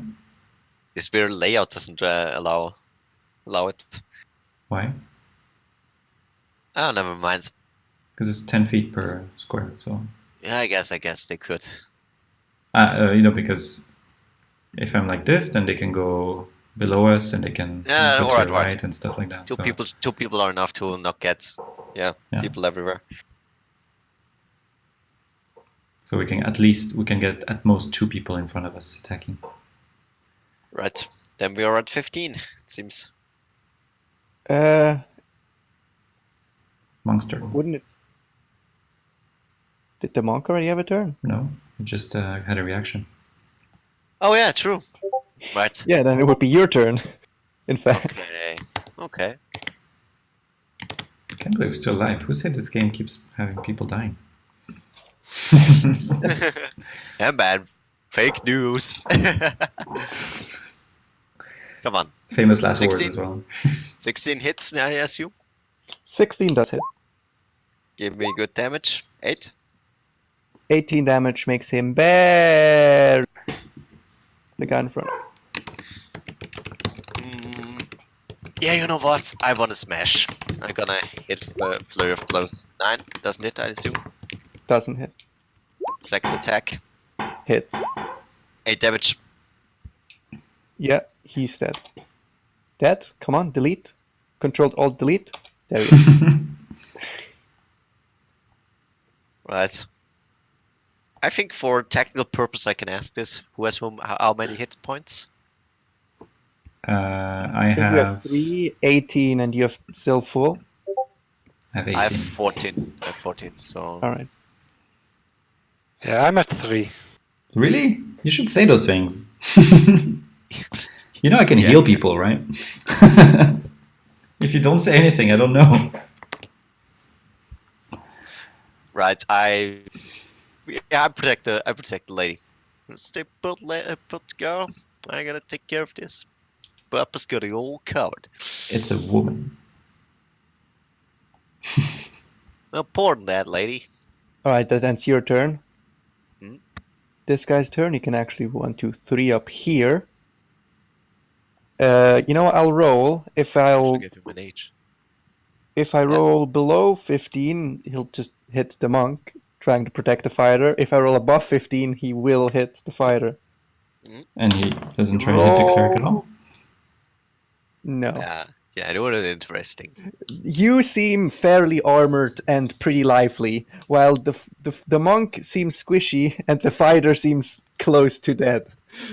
[SPEAKER 2] This weird layout doesn't allow it.
[SPEAKER 3] Why?
[SPEAKER 2] Oh, never mind.
[SPEAKER 3] Because it's 10 feet per square, so...
[SPEAKER 2] Yeah, I guess they could.
[SPEAKER 3] Because if I'm like this, then they can go below us and they can
[SPEAKER 2] Yeah,
[SPEAKER 3] go to
[SPEAKER 2] alright,
[SPEAKER 3] the
[SPEAKER 2] right.
[SPEAKER 3] right and stuff like that.
[SPEAKER 2] Two people are enough to not get people everywhere.
[SPEAKER 3] So we can get at most 2 people in front of us attacking.
[SPEAKER 2] Right. Then we are at 15, it seems.
[SPEAKER 3] Monk's turn.
[SPEAKER 1] Wouldn't it? Did the monk already have a turn?
[SPEAKER 3] No, it just had a reaction.
[SPEAKER 2] Oh yeah, true. Right.
[SPEAKER 1] Yeah, then it would be your turn. In fact.
[SPEAKER 2] Okay.
[SPEAKER 3] I can't believe we're still alive. Who said this game keeps having people dying?
[SPEAKER 2] Yeah, man. Fake news. Come on.
[SPEAKER 3] Famous last words
[SPEAKER 2] 16?
[SPEAKER 3] as well.
[SPEAKER 2] 16 hits, I assume.
[SPEAKER 1] 16 does hit.
[SPEAKER 2] Give me good damage. 8.
[SPEAKER 1] 18 damage makes him bear. The guy in front.
[SPEAKER 2] Yeah, you know what? I want to smash. I'm gonna hit Flurry of Blows. 9. Doesn't hit, I assume.
[SPEAKER 1] Doesn't hit.
[SPEAKER 2] Second attack.
[SPEAKER 1] Hits.
[SPEAKER 2] 8 damage.
[SPEAKER 1] Yeah, he's dead. Dead? Come on, delete. Control Alt delete. There he is.
[SPEAKER 2] Right. I think for technical purpose I can ask this. Who has how many hit points?
[SPEAKER 3] I
[SPEAKER 1] You
[SPEAKER 3] have
[SPEAKER 1] have 3, 18, and you have still full.
[SPEAKER 3] I have 18.
[SPEAKER 2] I have 14. I have 14, so...
[SPEAKER 1] Alright.
[SPEAKER 4] Yeah, I'm at 3.
[SPEAKER 3] Really? You should say those things. You know I can
[SPEAKER 2] Yeah.
[SPEAKER 3] heal people, right? If you don't say anything, I don't know.
[SPEAKER 2] Right, I protect the lady. Stay put, girl. I gotta take care of this. Papa's got it all covered.
[SPEAKER 3] It's a woman.
[SPEAKER 2] Important that lady.
[SPEAKER 1] Alright, that ends your turn.
[SPEAKER 2] Hmm?
[SPEAKER 1] This guy's turn, he can actually 1, 2, 3 up here. You know what, I'll roll. If
[SPEAKER 2] I
[SPEAKER 1] I'll
[SPEAKER 2] should give him an H.
[SPEAKER 1] If I roll below 15, he'll just hit the monk, trying to protect the fighter. If I roll above 15, he will hit the fighter.
[SPEAKER 3] And he doesn't try to hit the cleric at all?
[SPEAKER 1] No.
[SPEAKER 2] Yeah, it would have been interesting.
[SPEAKER 1] You seem fairly armored and pretty lively, while the monk seems squishy and the fighter seems close to dead.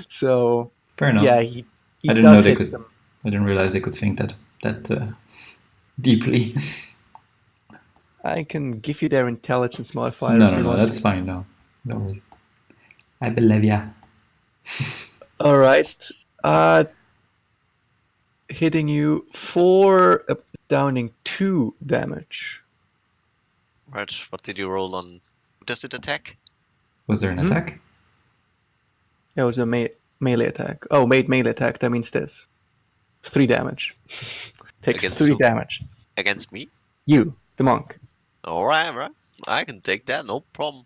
[SPEAKER 1] So,
[SPEAKER 3] Fair enough.
[SPEAKER 1] yeah, he
[SPEAKER 3] I didn't
[SPEAKER 1] does
[SPEAKER 3] know they
[SPEAKER 1] hit
[SPEAKER 3] could.
[SPEAKER 1] them.
[SPEAKER 3] I didn't realize they could think that deeply.
[SPEAKER 1] I can give you their intelligence modifier
[SPEAKER 3] No,
[SPEAKER 1] if
[SPEAKER 3] no,
[SPEAKER 1] you
[SPEAKER 3] no.
[SPEAKER 1] want.
[SPEAKER 3] That's fine. No, no worries. I believe ya.
[SPEAKER 1] All right. Hitting you for downing 2 damage.
[SPEAKER 2] Right, what did you roll on? Does it attack?
[SPEAKER 3] Was there an attack?
[SPEAKER 1] That was a melee attack. Oh, melee attack. That means this. 3 damage. Takes
[SPEAKER 2] Against
[SPEAKER 1] 3
[SPEAKER 2] who?
[SPEAKER 1] damage.
[SPEAKER 2] Against me?
[SPEAKER 1] You, the monk.
[SPEAKER 2] Alright, right. I can take that, no problem.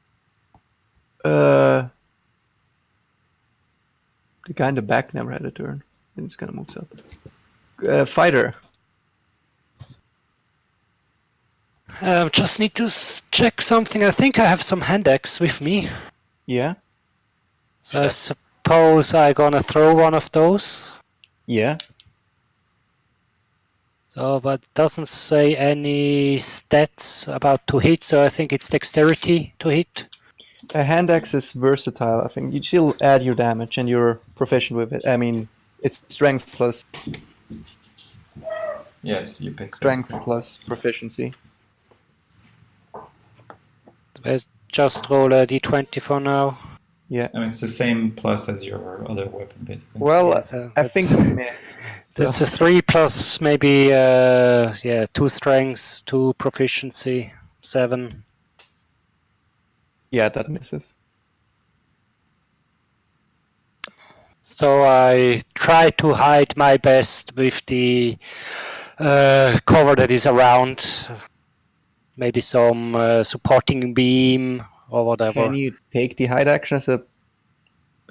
[SPEAKER 1] The guy in the back never had a turn. And it's gonna move up. Fighter.
[SPEAKER 4] Just need to check something. I think I have some hand axe with me.
[SPEAKER 1] Yeah.
[SPEAKER 4] So I suppose I'm gonna throw one of those.
[SPEAKER 1] Yeah.
[SPEAKER 4] So, but it doesn't say any stats about to hit, so I think it's dexterity to hit.
[SPEAKER 1] A hand axe is versatile, I think. You still add your damage and you're proficient with it. I mean, it's strength plus
[SPEAKER 3] Yes, you pick
[SPEAKER 1] strength plus proficiency.
[SPEAKER 4] I just roll a d20 for now.
[SPEAKER 1] Yeah.
[SPEAKER 3] I mean, it's the same plus as your other weapon, basically.
[SPEAKER 1] Well,
[SPEAKER 4] Yeah, so
[SPEAKER 1] I think
[SPEAKER 4] that's-
[SPEAKER 1] we missed.
[SPEAKER 4] That's a 3 plus maybe 2 strengths, 2 proficiency, 7.
[SPEAKER 1] Yeah, that misses.
[SPEAKER 4] So I try to hide my best with the cover that is around. Maybe some supporting beam or whatever.
[SPEAKER 1] Can you take the hide action as a...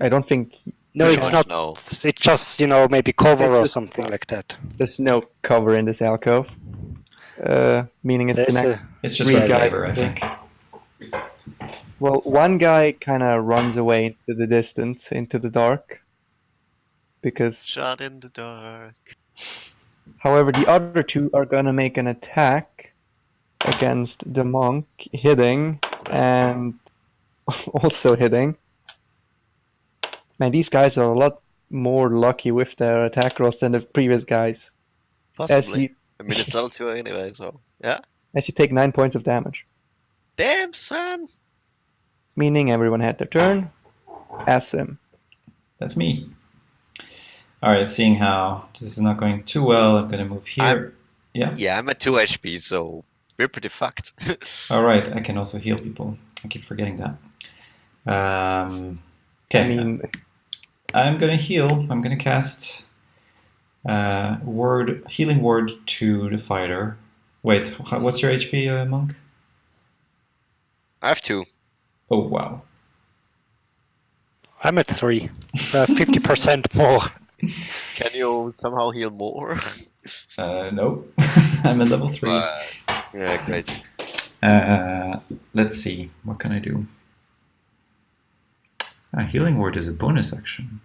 [SPEAKER 1] I don't think
[SPEAKER 4] No,
[SPEAKER 2] Pretty
[SPEAKER 4] it's
[SPEAKER 2] much
[SPEAKER 4] not.
[SPEAKER 2] no.
[SPEAKER 4] It's just, maybe cover
[SPEAKER 1] It's
[SPEAKER 4] or
[SPEAKER 1] just-
[SPEAKER 4] something like that.
[SPEAKER 1] there's no cover in this alcove. Meaning it's the
[SPEAKER 4] There's
[SPEAKER 1] next...
[SPEAKER 3] It's just
[SPEAKER 1] Three
[SPEAKER 3] for
[SPEAKER 1] guys
[SPEAKER 3] flavor, I
[SPEAKER 1] there.
[SPEAKER 3] think.
[SPEAKER 1] Well, one guy kind of runs away into the distance, into the dark. Because,
[SPEAKER 2] Shot in the dark.
[SPEAKER 1] however, the other 2 are gonna make an attack against the monk, hitting, and also hitting. Man, these guys are a lot more lucky with their attack rolls than the previous guys.
[SPEAKER 2] Possibly. I mean, it's level 2 anyway, so... Yeah.
[SPEAKER 1] As you take 9 points of damage.
[SPEAKER 2] Damn, son!
[SPEAKER 1] Meaning everyone had their turn. As him.
[SPEAKER 3] That's me. All right, seeing how this is not going too well, I'm going to move here. Yeah.
[SPEAKER 2] Yeah, I'm at 2 HP, so we're pretty fucked.
[SPEAKER 3] All right, I can also heal people. I keep forgetting that. Okay.
[SPEAKER 1] I mean,
[SPEAKER 3] I'm gonna heal. I'm gonna cast healing word to the fighter. Wait, what's your HP, monk?
[SPEAKER 2] I have 2.
[SPEAKER 3] Oh wow.
[SPEAKER 4] I'm at 3. 50% more.
[SPEAKER 2] Can you somehow heal more?
[SPEAKER 3] No, I'm at level 3.
[SPEAKER 2] Yeah, great.
[SPEAKER 3] Let's see. What can I do? Healing word is a bonus action.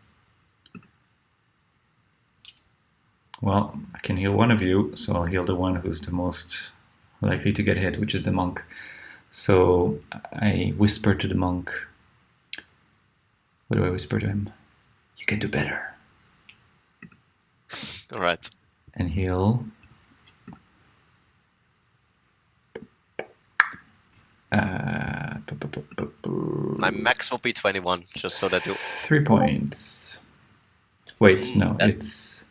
[SPEAKER 3] Well, I can heal one of you, so I'll heal the one who's the most likely to get hit, which is the monk. So I whisper to the monk. What do I whisper to him? You can do better.
[SPEAKER 2] All right.
[SPEAKER 3] And heal.
[SPEAKER 2] My max will be 21, just so that you.
[SPEAKER 3] 3 points. Wait, no, it's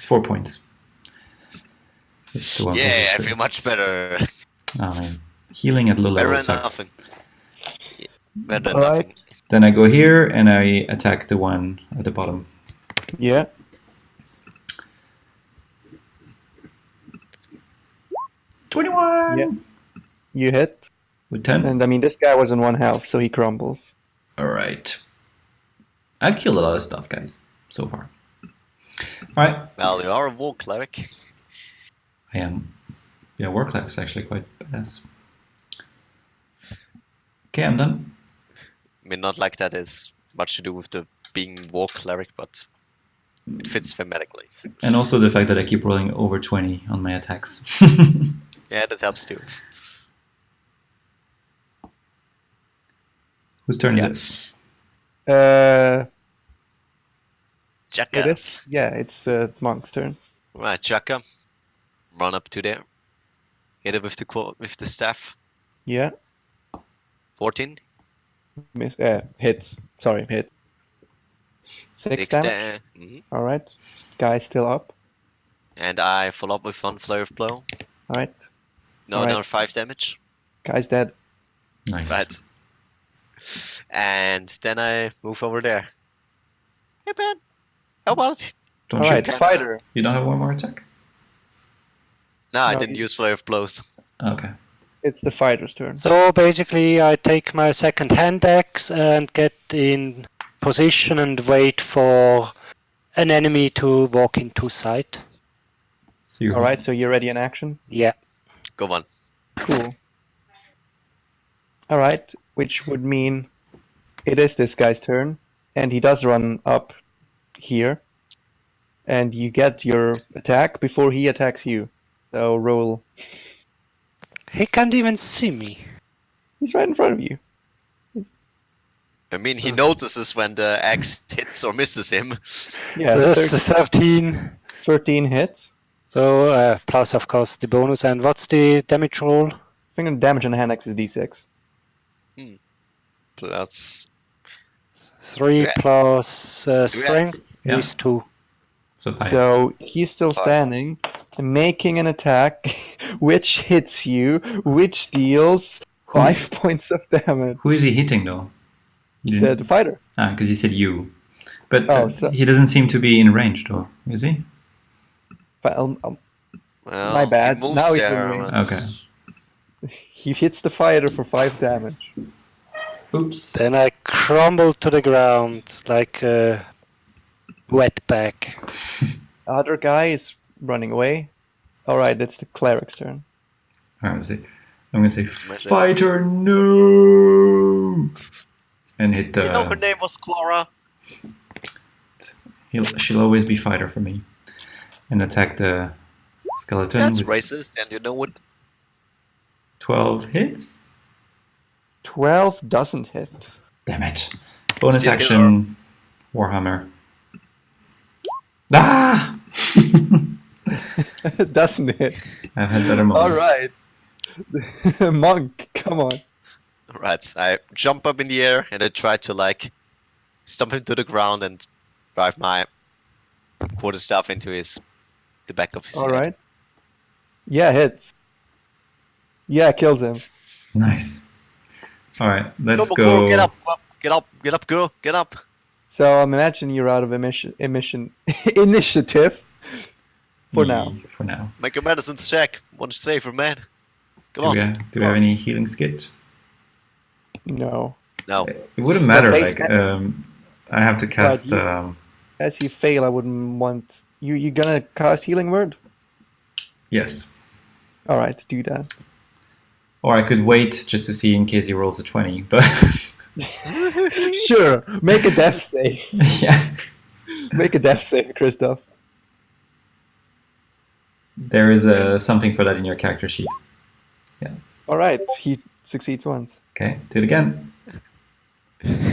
[SPEAKER 3] 4 points. It's the one.
[SPEAKER 2] Yeah, I feel much better.
[SPEAKER 3] Oh man, healing at low
[SPEAKER 2] Better
[SPEAKER 3] level
[SPEAKER 2] than
[SPEAKER 3] sucks.
[SPEAKER 2] nothing. Better than
[SPEAKER 1] all
[SPEAKER 2] nothing.
[SPEAKER 1] right.
[SPEAKER 3] Then I go here and I attack the one at the bottom.
[SPEAKER 1] Yeah.
[SPEAKER 3] 21
[SPEAKER 1] Yeah. You hit.
[SPEAKER 3] with 10.
[SPEAKER 1] And I mean, this guy was on 1 health, so he crumbles.
[SPEAKER 3] All right. I've killed a lot of stuff, guys, so far. All right.
[SPEAKER 2] Well, you are a war cleric.
[SPEAKER 3] I am. Yeah, war cleric is actually quite badass. Okay, I'm done.
[SPEAKER 2] I mean, not like that is much to do with the being war cleric, but it fits thematically.
[SPEAKER 3] And also the fact that I keep rolling over 20 on my attacks.
[SPEAKER 2] Yeah, that helps too.
[SPEAKER 3] Whose turn
[SPEAKER 2] Yeah.
[SPEAKER 3] is it?
[SPEAKER 2] Jackass.
[SPEAKER 1] Yeah, it's Monk's turn.
[SPEAKER 2] Right, Chaka. Run up to there. Hit it with the staff.
[SPEAKER 1] Yeah.
[SPEAKER 2] 14.
[SPEAKER 1] Hits. Sorry, hit. 6 damage. All right. Guy's still up.
[SPEAKER 2] And I follow up with one flurry of blow.
[SPEAKER 1] All right.
[SPEAKER 2] No,
[SPEAKER 1] Alright.
[SPEAKER 2] another 5 damage.
[SPEAKER 1] Guy's dead.
[SPEAKER 3] Nice.
[SPEAKER 2] Right. And then I move over there. Hey, man. How about?
[SPEAKER 3] Don't
[SPEAKER 1] All
[SPEAKER 3] you?
[SPEAKER 1] right, fighter.
[SPEAKER 3] You don't have one more attack?
[SPEAKER 2] No, I
[SPEAKER 1] No,
[SPEAKER 2] didn't
[SPEAKER 1] you-
[SPEAKER 2] use flurry of blows.
[SPEAKER 3] Okay.
[SPEAKER 1] It's the fighter's turn.
[SPEAKER 4] So basically, I take my second hand axe and get in position and wait for an enemy to walk into sight.
[SPEAKER 3] So you're
[SPEAKER 1] All right, so you're ready in action.
[SPEAKER 4] Yeah.
[SPEAKER 2] Go on.
[SPEAKER 1] Cool. All right, which would mean it is this guy's turn, and he does run up here, and you get your attack before he attacks you. So roll.
[SPEAKER 4] He can't even see me.
[SPEAKER 1] He's right in front of you.
[SPEAKER 2] I mean, he notices when the axe hits or misses him.
[SPEAKER 1] Yeah,
[SPEAKER 4] That's 13.
[SPEAKER 1] 13 hits.
[SPEAKER 4] So plus, of course, the bonus. And what's the damage roll?
[SPEAKER 1] I think the damage on the hand axe is d6.
[SPEAKER 2] Plus
[SPEAKER 4] 3
[SPEAKER 2] Yeah.
[SPEAKER 4] plus
[SPEAKER 2] Yeah.
[SPEAKER 4] strength
[SPEAKER 3] Yeah.
[SPEAKER 4] is 2.
[SPEAKER 3] So 5.
[SPEAKER 1] So he's still
[SPEAKER 2] Five.
[SPEAKER 1] standing, making an attack, which hits you, which deals 5 points of damage.
[SPEAKER 3] Who is he hitting though? You didn't.
[SPEAKER 1] The fighter.
[SPEAKER 3] Because he said you. But
[SPEAKER 1] Oh, so-
[SPEAKER 3] he doesn't seem to be in range though, is he?
[SPEAKER 1] Well,
[SPEAKER 2] well,
[SPEAKER 1] My bad.
[SPEAKER 2] He moves
[SPEAKER 1] Now he's in
[SPEAKER 2] there,
[SPEAKER 1] range.
[SPEAKER 2] but-
[SPEAKER 3] Okay.
[SPEAKER 1] he hits the fighter for 5 damage.
[SPEAKER 3] Oops.
[SPEAKER 4] Then I crumble to the ground like a wetback.
[SPEAKER 1] The other guy is running away. Alright, it's the cleric's turn.
[SPEAKER 3] Alright, let's see. I'm gonna say
[SPEAKER 2] Smash it.
[SPEAKER 3] fighter no, and hit.
[SPEAKER 2] You know her name was Clara.
[SPEAKER 3] She'll always be fighter for me, and attack the skeleton
[SPEAKER 2] That's
[SPEAKER 3] with
[SPEAKER 2] racist, and you know what?
[SPEAKER 3] 12 hits.
[SPEAKER 1] 12 doesn't hit.
[SPEAKER 3] Damn it! Bonus
[SPEAKER 2] Still
[SPEAKER 3] action, Warhammer. Ah!
[SPEAKER 1] doesn't hit.
[SPEAKER 3] I've had better moments.
[SPEAKER 1] Alright. Monk, come on.
[SPEAKER 2] Right, I jump up in the air and I try to like stomp him to the ground and drive my quarterstaff into the back of his head.
[SPEAKER 1] Alright. Yeah, hits. Yeah, kills him.
[SPEAKER 3] Nice. All right, let's
[SPEAKER 2] Come on,
[SPEAKER 3] go.
[SPEAKER 2] girl, get up, get up, girl, get up.
[SPEAKER 1] So I'm imagining you're out of initiative for now.
[SPEAKER 3] For now.
[SPEAKER 2] Make a medicine check. One safer, man. Come
[SPEAKER 3] Do
[SPEAKER 2] on.
[SPEAKER 3] we have any healing skit?
[SPEAKER 1] No.
[SPEAKER 2] No.
[SPEAKER 3] It wouldn't matter.
[SPEAKER 1] base-
[SPEAKER 3] Like I have to cast.
[SPEAKER 1] you- As you fail, I wouldn't want you. You gonna cast Healing Word?
[SPEAKER 3] Yes.
[SPEAKER 1] All right, do that.
[SPEAKER 3] Or I could wait just to see in case he rolls a 20. But
[SPEAKER 1] Sure, make a death save.
[SPEAKER 3] yeah,
[SPEAKER 1] Make a death save, Christoph.
[SPEAKER 3] there is something for that in your character sheet.
[SPEAKER 1] All right, he succeeds once.
[SPEAKER 3] Okay, do it again.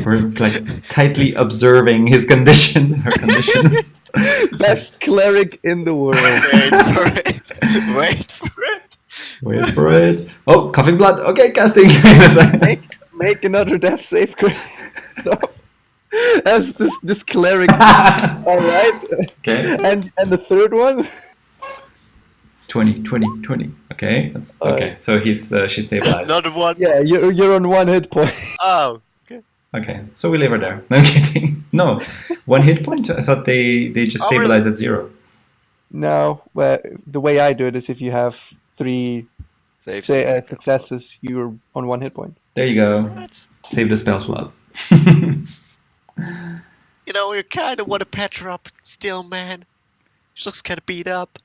[SPEAKER 3] We're like tightly observing his condition. Her condition.
[SPEAKER 1] Best cleric in the world.
[SPEAKER 2] Wait for it. Wait for it.
[SPEAKER 3] Wait for it. Oh, coughing blood. Okay, casting.
[SPEAKER 1] Make another death save, Christoph. As this cleric. All right.
[SPEAKER 3] Okay.
[SPEAKER 1] And the third one.
[SPEAKER 3] 20. Okay, that's okay. So she's stabilized.
[SPEAKER 2] Another one.
[SPEAKER 1] Yeah, you're on 1 hit point.
[SPEAKER 2] Oh. Okay.
[SPEAKER 3] Okay, so we leave her there. No, I'm kidding. No, 1 hit point. I thought they just
[SPEAKER 2] Oh,
[SPEAKER 3] stabilize at 0.
[SPEAKER 1] No, well, the way I do it is if you have 3
[SPEAKER 2] Save.
[SPEAKER 1] successes, you're on 1 hit point.
[SPEAKER 3] There you go.
[SPEAKER 2] What?
[SPEAKER 3] Save the spell slot.
[SPEAKER 2] You know, you kind of want to patch her up still, man. She looks kind of beat up.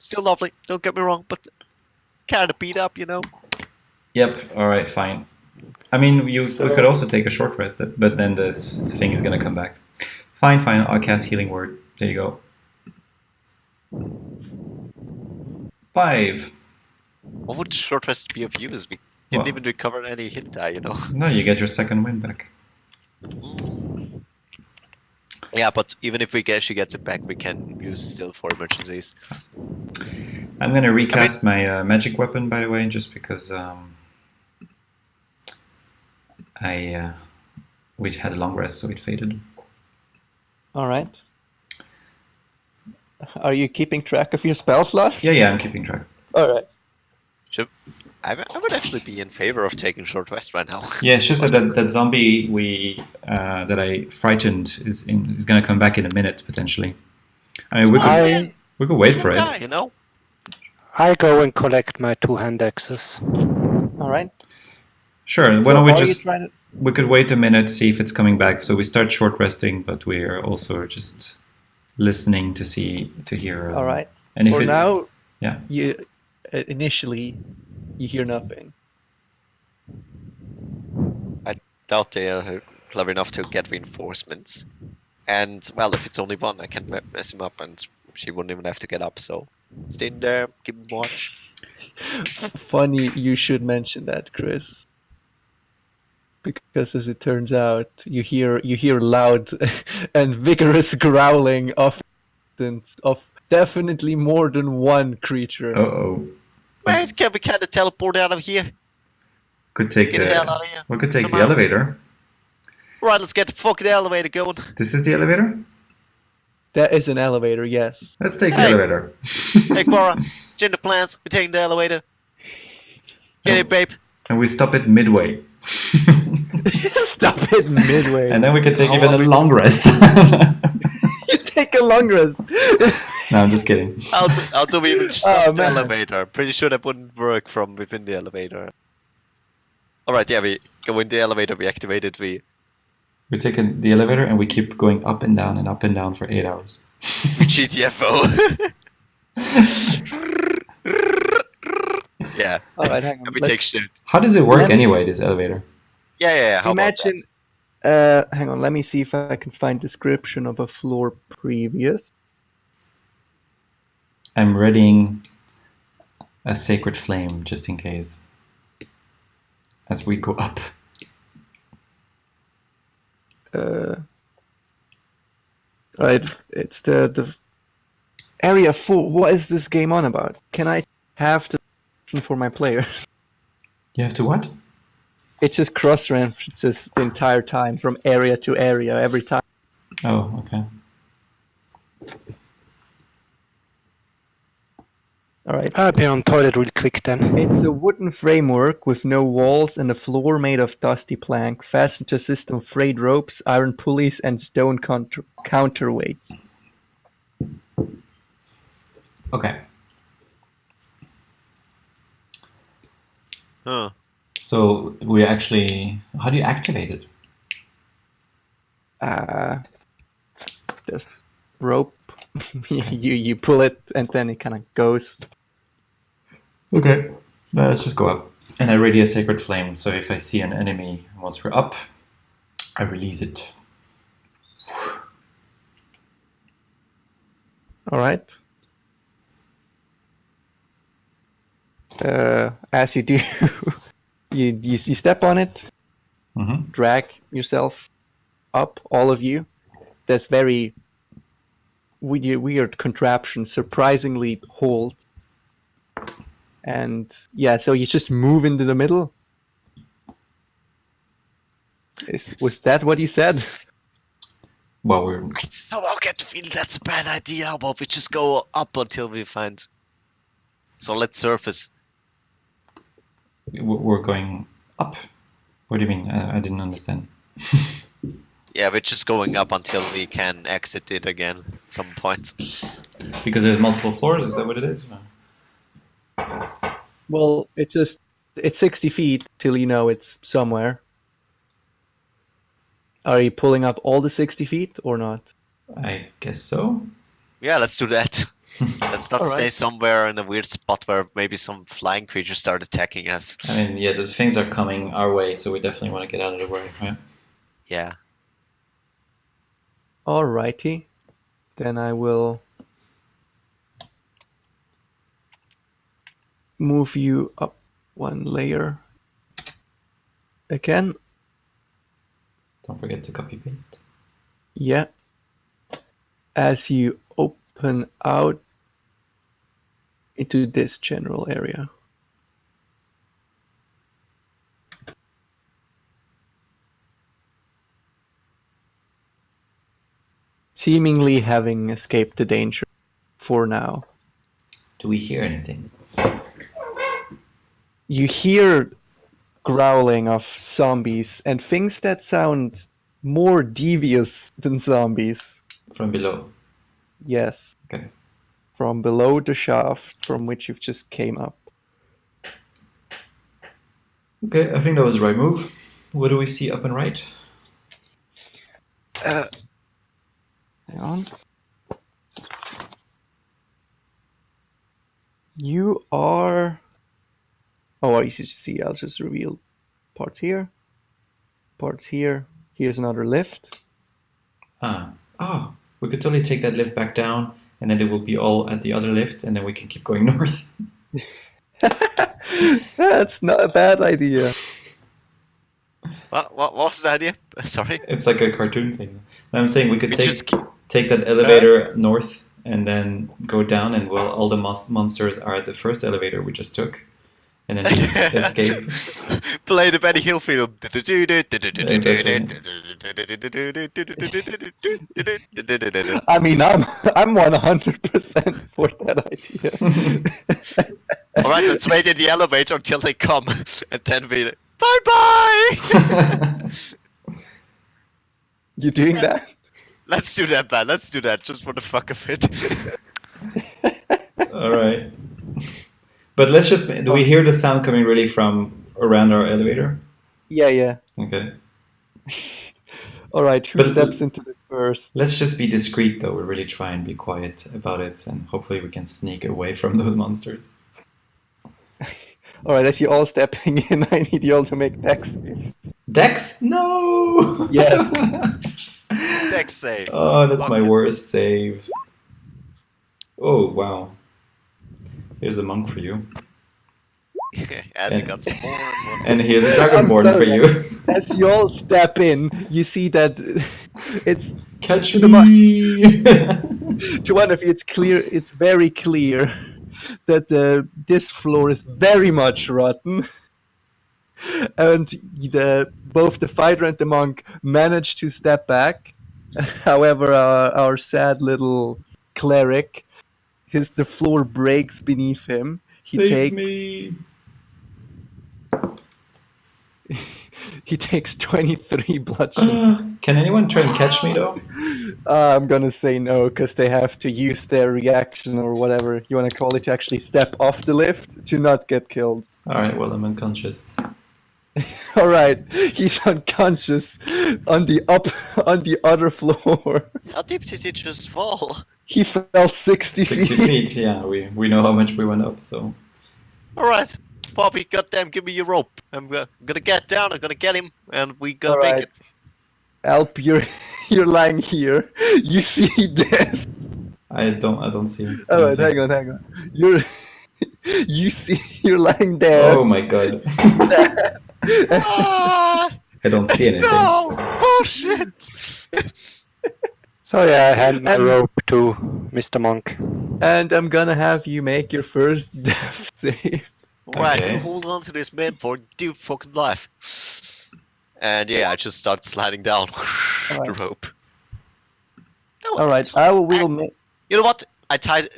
[SPEAKER 2] Still lovely, don't get me wrong, but kind of beat up, you know.
[SPEAKER 3] Yep. All right. Fine. I mean, we could also take a short rest, but then this thing is gonna come back. Fine. I'll cast Healing Word. There you go. 5.
[SPEAKER 2] What would the short rest be of use? We didn't
[SPEAKER 3] Well-
[SPEAKER 2] even recover any hit die, you know.
[SPEAKER 3] No, you get your second win back.
[SPEAKER 2] Yeah, but even if she gets it back, we can use it still for emergencies.
[SPEAKER 3] I'm gonna recast my magic weapon, by the way, just because we had a long rest, so it faded.
[SPEAKER 1] All right. Are you keeping track of your spell slot?
[SPEAKER 3] Yeah, I'm keeping track.
[SPEAKER 1] All right.
[SPEAKER 2] I would actually be in favor of taking short rest right now.
[SPEAKER 3] Yeah, it's just that zombie that I frightened is gonna come back in a minute potentially. I mean, we could wait for it.
[SPEAKER 2] Guy, you know.
[SPEAKER 4] I go and collect my 2 hand axes.
[SPEAKER 1] All right.
[SPEAKER 3] Sure. Why
[SPEAKER 1] So
[SPEAKER 3] don't we
[SPEAKER 1] are you
[SPEAKER 3] just
[SPEAKER 1] trying to-
[SPEAKER 3] we could wait a minute, see if it's coming back. So we start short resting, but we're also just listening to hear.
[SPEAKER 1] All right.
[SPEAKER 3] And if
[SPEAKER 1] For
[SPEAKER 3] it,
[SPEAKER 1] now,
[SPEAKER 3] yeah.
[SPEAKER 1] you initially you hear nothing.
[SPEAKER 2] Doubt they are clever enough to get reinforcements. And, well, if it's only one, I can mess him up and she wouldn't even have to get up, so stay in there, keep him watch.
[SPEAKER 1] Funny, you should mention that, Chris. Because as it turns out, you hear loud and vigorous growling of definitely more than one creature.
[SPEAKER 3] Uh-oh.
[SPEAKER 2] Wait, can we kind of teleport out of here?
[SPEAKER 3] Could take
[SPEAKER 2] Get the hell out of here.
[SPEAKER 3] we could take
[SPEAKER 2] Come
[SPEAKER 3] the
[SPEAKER 2] on.
[SPEAKER 3] elevator.
[SPEAKER 2] Right, let's get the fucking elevator going.
[SPEAKER 3] This is the elevator?
[SPEAKER 1] That is an elevator, yes.
[SPEAKER 3] Let's take the
[SPEAKER 2] Hey.
[SPEAKER 3] elevator.
[SPEAKER 2] Hey, Cora, change the plans. We're taking the elevator. Get it, babe.
[SPEAKER 3] And we stop it midway.
[SPEAKER 1] Stop it midway.
[SPEAKER 3] And then we can take
[SPEAKER 2] How
[SPEAKER 3] even a
[SPEAKER 2] long we-
[SPEAKER 3] long rest.
[SPEAKER 1] You take a long rest.
[SPEAKER 3] No, I'm just kidding.
[SPEAKER 2] How do we even
[SPEAKER 1] Oh,
[SPEAKER 2] stop the
[SPEAKER 1] man.
[SPEAKER 2] elevator? Pretty sure that wouldn't work from within the elevator. Alright, yeah, we go in the elevator, we activate it, we
[SPEAKER 3] We take the elevator and we keep going up and down for 8 hours.
[SPEAKER 2] GTFO. Yeah,
[SPEAKER 1] All right, hang on.
[SPEAKER 2] and we
[SPEAKER 1] Let's
[SPEAKER 2] take shit.
[SPEAKER 3] How does it work
[SPEAKER 1] Let me-
[SPEAKER 3] anyway, this elevator?
[SPEAKER 2] Yeah, how about that?
[SPEAKER 1] imagine. Hang on. Let me see if I can find description of a floor previous.
[SPEAKER 3] I'm readying a sacred flame just in case. As we go up.
[SPEAKER 1] Right, it's the area 4. What is this game on about? Can I have the description for my players?
[SPEAKER 3] You have to what?
[SPEAKER 1] It just cross references the entire time from area to area every time.
[SPEAKER 3] Oh, okay.
[SPEAKER 1] All right.
[SPEAKER 4] I'll be on toilet real quick then.
[SPEAKER 1] It's a wooden framework with no walls and a floor made of dusty planks, fastened to a system of frayed ropes, iron pulleys, and stone counterweights.
[SPEAKER 3] Okay.
[SPEAKER 2] Huh.
[SPEAKER 3] So we actually, how do you activate it?
[SPEAKER 1] This rope, you pull it, and then it kind of goes.
[SPEAKER 3] Okay. Let's just go up. And I ready a sacred flame, so if I see an enemy once we're up, I release it.
[SPEAKER 1] All right. As you do, you step on it,
[SPEAKER 3] Mm-hmm.
[SPEAKER 1] drag yourself up, all of you. That's very weird contraption, surprisingly holds. And yeah, so you just move into the middle. Was that what you said?
[SPEAKER 3] Well, we're
[SPEAKER 2] I somehow get the feeling that's a bad idea. How about we just go up until we find solid surface?
[SPEAKER 3] we're going up. What do you mean? I didn't understand.
[SPEAKER 2] Yeah, we're just going up until we can exit it again at some point.
[SPEAKER 3] Because there's multiple floors. Is that what it is?
[SPEAKER 1] Well, it's 60 feet till you know it's somewhere. Are you pulling up all the 60 feet or not?
[SPEAKER 3] I guess so.
[SPEAKER 2] Yeah, let's do that. Let's not
[SPEAKER 1] All
[SPEAKER 2] stay
[SPEAKER 1] right.
[SPEAKER 2] somewhere in a weird spot where maybe some flying creatures start attacking us.
[SPEAKER 3] I mean, yeah, the things are coming our way, so we definitely want to get out of the way, right?
[SPEAKER 2] Yeah.
[SPEAKER 1] Alrighty. Then I will move you up one layer again.
[SPEAKER 3] Don't forget to copy paste.
[SPEAKER 1] Yeah. As you open out into this general area. Seemingly having escaped the danger for now.
[SPEAKER 3] Do we hear anything?
[SPEAKER 1] You hear growling of zombies and things that sound more devious than zombies.
[SPEAKER 3] From below.
[SPEAKER 1] Yes.
[SPEAKER 3] Okay.
[SPEAKER 1] From below the shaft from which you've just came up.
[SPEAKER 3] Okay, I think that was the right move. What do we see up and right?
[SPEAKER 1] Hang on. You are... Oh, easy to see. I'll just reveal parts here. Parts here. Here's another lift.
[SPEAKER 3] Oh, we could totally take that lift back down, and then it will be all at the other lift, and then we can keep going north.
[SPEAKER 1] That's not a bad idea.
[SPEAKER 2] What was the idea? Sorry.
[SPEAKER 3] It's like a cartoon thing. I'm saying we could
[SPEAKER 2] We
[SPEAKER 3] take
[SPEAKER 2] just keep-
[SPEAKER 3] take that elevator north and then go down, and well, all the monsters are at the first elevator we just took, and then just escape.
[SPEAKER 2] Play the Benny Hill film.
[SPEAKER 1] I mean, I'm 100% for that idea.
[SPEAKER 2] All right, let's wait in the elevator until they come, and then we bye bye.
[SPEAKER 1] You doing that?
[SPEAKER 2] Let's do that, man. Let's do that just for the fuck of it.
[SPEAKER 3] All right. But let's just. Do we hear the sound coming really from around our elevator?
[SPEAKER 1] Yeah.
[SPEAKER 3] Okay.
[SPEAKER 1] All right, who
[SPEAKER 3] But-
[SPEAKER 1] steps into this first?
[SPEAKER 3] Let's just be discreet, though. We really try and be quiet about it, and hopefully we can sneak away from those monsters.
[SPEAKER 1] All right, as you all stepping in, I need you all to make dex saves.
[SPEAKER 3] Dex? No!
[SPEAKER 1] Yes.
[SPEAKER 2] Dex save.
[SPEAKER 3] Oh, that's my
[SPEAKER 2] Fuck it.
[SPEAKER 3] worst save. Oh, wow. Here's a monk for you.
[SPEAKER 2] As you got some more and more.
[SPEAKER 3] And here's a
[SPEAKER 1] I'm
[SPEAKER 3] dragonborn for
[SPEAKER 1] sorry.
[SPEAKER 3] you.
[SPEAKER 1] As you all step in, you see that it's
[SPEAKER 3] Catch
[SPEAKER 1] To the
[SPEAKER 3] me!
[SPEAKER 1] to one of you. It's clear. It's very clear that this floor is very much rotten, and both the fighter and the monk manage to step back. However, our sad little cleric the floor breaks beneath him.
[SPEAKER 3] Save me!
[SPEAKER 1] He takes 23 bludgeoning.
[SPEAKER 3] Can anyone try and catch me though?
[SPEAKER 1] I'm gonna say no, because they have to use their reaction or whatever you want to call it to actually step off the lift to not get killed.
[SPEAKER 3] Alright, well, I'm unconscious.
[SPEAKER 1] Alright, he's unconscious on the other floor.
[SPEAKER 2] How deep did he just fall?
[SPEAKER 1] He fell 60
[SPEAKER 3] 60
[SPEAKER 1] feet.
[SPEAKER 3] feet, yeah, we know how much we went up, so.
[SPEAKER 2] Alright, Bobby, goddamn, give me your rope. I'm gonna get down, I'm gonna get him, and we gonna
[SPEAKER 1] Alright.
[SPEAKER 2] make it.
[SPEAKER 1] Alp, you're lying here. You see this.
[SPEAKER 3] I don't see.
[SPEAKER 1] Alright,
[SPEAKER 3] anything.
[SPEAKER 1] hang on. You're lying there.
[SPEAKER 3] Oh my god.
[SPEAKER 2] Ah,
[SPEAKER 3] I don't see anything.
[SPEAKER 2] no! Oh shit!
[SPEAKER 4] So yeah, I hand my
[SPEAKER 1] And-
[SPEAKER 4] rope to Mr. Monk.
[SPEAKER 1] And I'm gonna have you make your first death save.
[SPEAKER 2] Right,
[SPEAKER 3] Okay.
[SPEAKER 2] you hold on to this man for dear fucking life. And yeah, I just start sliding down the
[SPEAKER 1] Alright.
[SPEAKER 2] rope.
[SPEAKER 1] Alright, I will make.
[SPEAKER 2] You know what? I tied.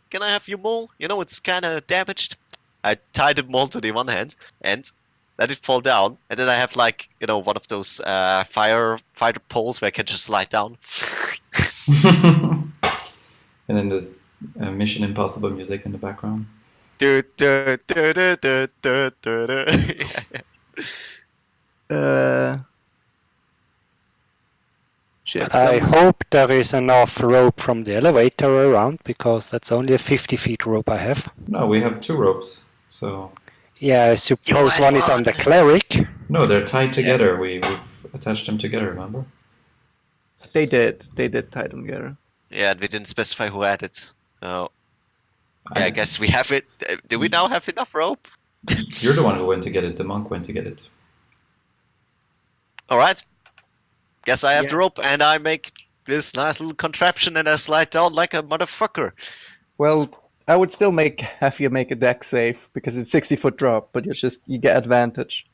[SPEAKER 2] Can I have your mole? You know, it's kind of damaged. I tied the mole to the one hand and let it fall down, and then I have like, you know, one of those fighter poles where I can just slide down.
[SPEAKER 3] And then there's Mission Impossible music in the background.
[SPEAKER 2] Du- du- du- du- du- du- du- du.
[SPEAKER 1] Shit.
[SPEAKER 4] I hope there is enough rope from the elevator around, because that's only a 50 feet rope I have.
[SPEAKER 3] No, we have 2 ropes. So
[SPEAKER 4] Yeah, I suppose
[SPEAKER 2] had
[SPEAKER 4] one is on the
[SPEAKER 2] one.
[SPEAKER 4] cleric.
[SPEAKER 3] no, they're tied together. We've attached them together. Remember?
[SPEAKER 1] They did tie them together.
[SPEAKER 2] Yeah, and we didn't specify who had it. Oh, yeah, I guess we have it. Do we now have enough rope?
[SPEAKER 3] You're the one who went to get it. The monk went to get it.
[SPEAKER 2] All right. Guess I have
[SPEAKER 1] Yeah.
[SPEAKER 2] the rope, and I make this nice little contraption, and I slide down like a motherfucker.
[SPEAKER 1] Well, I would still have you make a deck save because it's 60-foot drop, but you get advantage.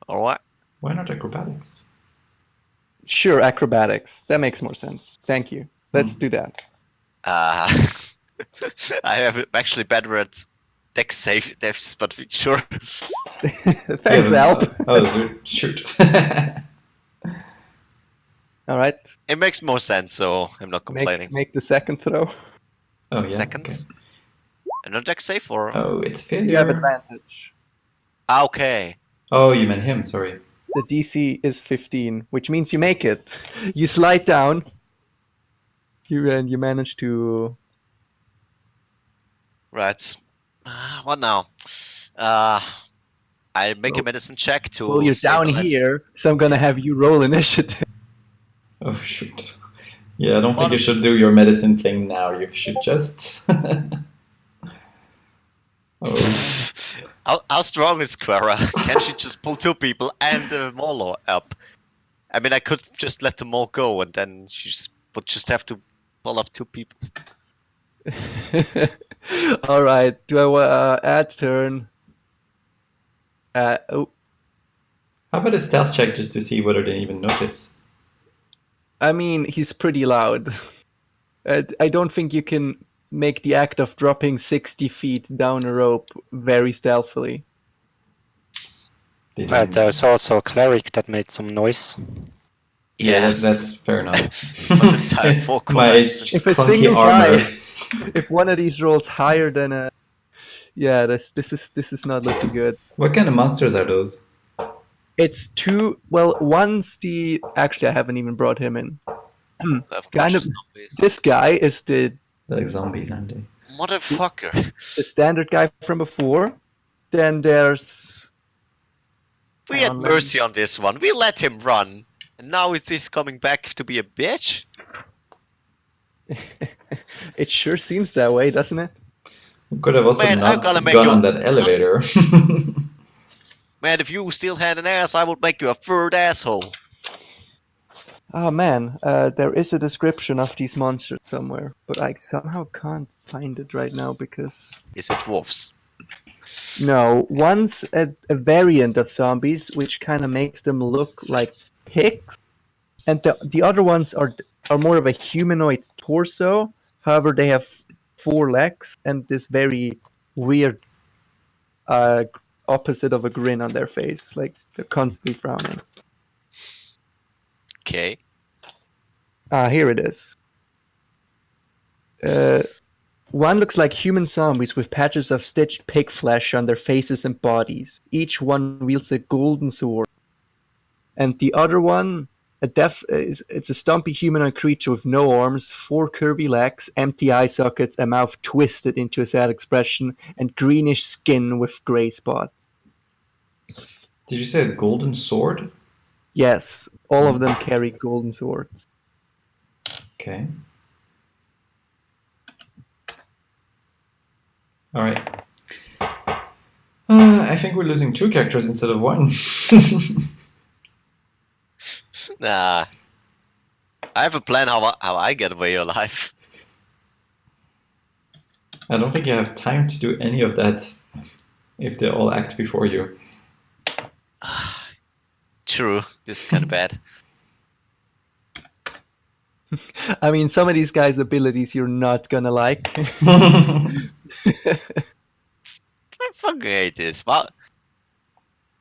[SPEAKER 2] All right.
[SPEAKER 3] Why not acrobatics?
[SPEAKER 1] Sure, acrobatics. That makes more sense. Thank you. Let's do that.
[SPEAKER 2] I am actually better at deck save deaths, but sure.
[SPEAKER 1] Thanks,
[SPEAKER 3] Yeah,
[SPEAKER 1] Alp.
[SPEAKER 3] shoot.
[SPEAKER 1] All right.
[SPEAKER 2] It makes more sense, so I'm not complaining.
[SPEAKER 1] Make the second throw.
[SPEAKER 3] Oh yeah.
[SPEAKER 2] Second?
[SPEAKER 3] Okay.
[SPEAKER 2] Another deck save, or
[SPEAKER 3] Oh, it's
[SPEAKER 1] You have
[SPEAKER 3] failure.
[SPEAKER 1] advantage.
[SPEAKER 2] Okay.
[SPEAKER 3] Oh, you meant him. Sorry.
[SPEAKER 1] The DC is 15, which means you make it. You slide down. You manage to.
[SPEAKER 2] Right. What now? I make a medicine check to.
[SPEAKER 1] Well, you're down
[SPEAKER 2] stabilize-
[SPEAKER 1] here, so I'm gonna have you roll initiative.
[SPEAKER 3] Oh shoot. Yeah, I don't think
[SPEAKER 2] Well-
[SPEAKER 3] you should do your medicine thing now. You should just. Oh.
[SPEAKER 2] How strong is Quera? Can she just pull 2 people and the mole up? I mean, I could just let them all go, and then would just have to pull up 2 people.
[SPEAKER 1] All right. Do I add turn? Oh,
[SPEAKER 3] How about a stealth check just to see whether they even notice?
[SPEAKER 1] I mean, he's pretty loud. I don't think you can make the act of dropping 60 feet down a rope very stealthily.
[SPEAKER 3] They
[SPEAKER 4] But
[SPEAKER 3] don't-
[SPEAKER 4] there's also a cleric that made some noise.
[SPEAKER 3] yeah, that's fair enough.
[SPEAKER 2] Was it time for
[SPEAKER 3] My
[SPEAKER 2] collapse?
[SPEAKER 1] If a
[SPEAKER 3] clunky
[SPEAKER 1] single
[SPEAKER 3] armor.
[SPEAKER 1] guy, if one of these rolls higher than a, yeah, this is not looking good.
[SPEAKER 3] What kind of monsters are those?
[SPEAKER 1] It's 2. Well, one's the. Actually, I haven't even brought him in. Kind of. This guy is the
[SPEAKER 3] They're like zombies, aren't they?
[SPEAKER 2] Motherfucker.
[SPEAKER 1] standard guy from before. Then there's.
[SPEAKER 2] We had
[SPEAKER 1] Um,
[SPEAKER 2] mercy on this one. We let him run. And now is this coming back to be a bitch?
[SPEAKER 1] It sure seems that way, doesn't it?
[SPEAKER 3] We could have also
[SPEAKER 2] Man, I'm
[SPEAKER 3] not
[SPEAKER 2] gonna make
[SPEAKER 3] gone
[SPEAKER 2] you-
[SPEAKER 3] on that elevator.
[SPEAKER 2] Man, if you still had an ass, I would make you a third asshole.
[SPEAKER 1] Oh man, there is a description of these monsters somewhere, but I somehow can't find it right now because.
[SPEAKER 2] Is it wolves?
[SPEAKER 1] No, one's a variant of zombies, which kind of makes them look like pigs, and the other ones are are more of a humanoid torso. However, they have 4 legs and this very weird opposite of a grin on their face. Like they're constantly frowning.
[SPEAKER 2] Okay.
[SPEAKER 1] Here it is. One looks like human zombies with patches of stitched pig flesh on their faces and bodies. Each one wields a golden sword. And the other one, it's a stumpy humanoid creature with no arms, 4 curvy legs, empty eye sockets, a mouth twisted into a sad expression, and greenish skin with grey spots.
[SPEAKER 3] Did you say a golden sword?
[SPEAKER 1] Yes, all of them carry golden swords.
[SPEAKER 3] Okay. All right. I think we're losing 2 characters instead of 1.
[SPEAKER 2] Nah. I have a plan how I get away alive.
[SPEAKER 3] I don't think you have time to do any of that if they all act before you.
[SPEAKER 2] True. This is kind of bad.
[SPEAKER 1] I mean, some of these guys' abilities you're not gonna like.
[SPEAKER 2] I fucking hate this. Well,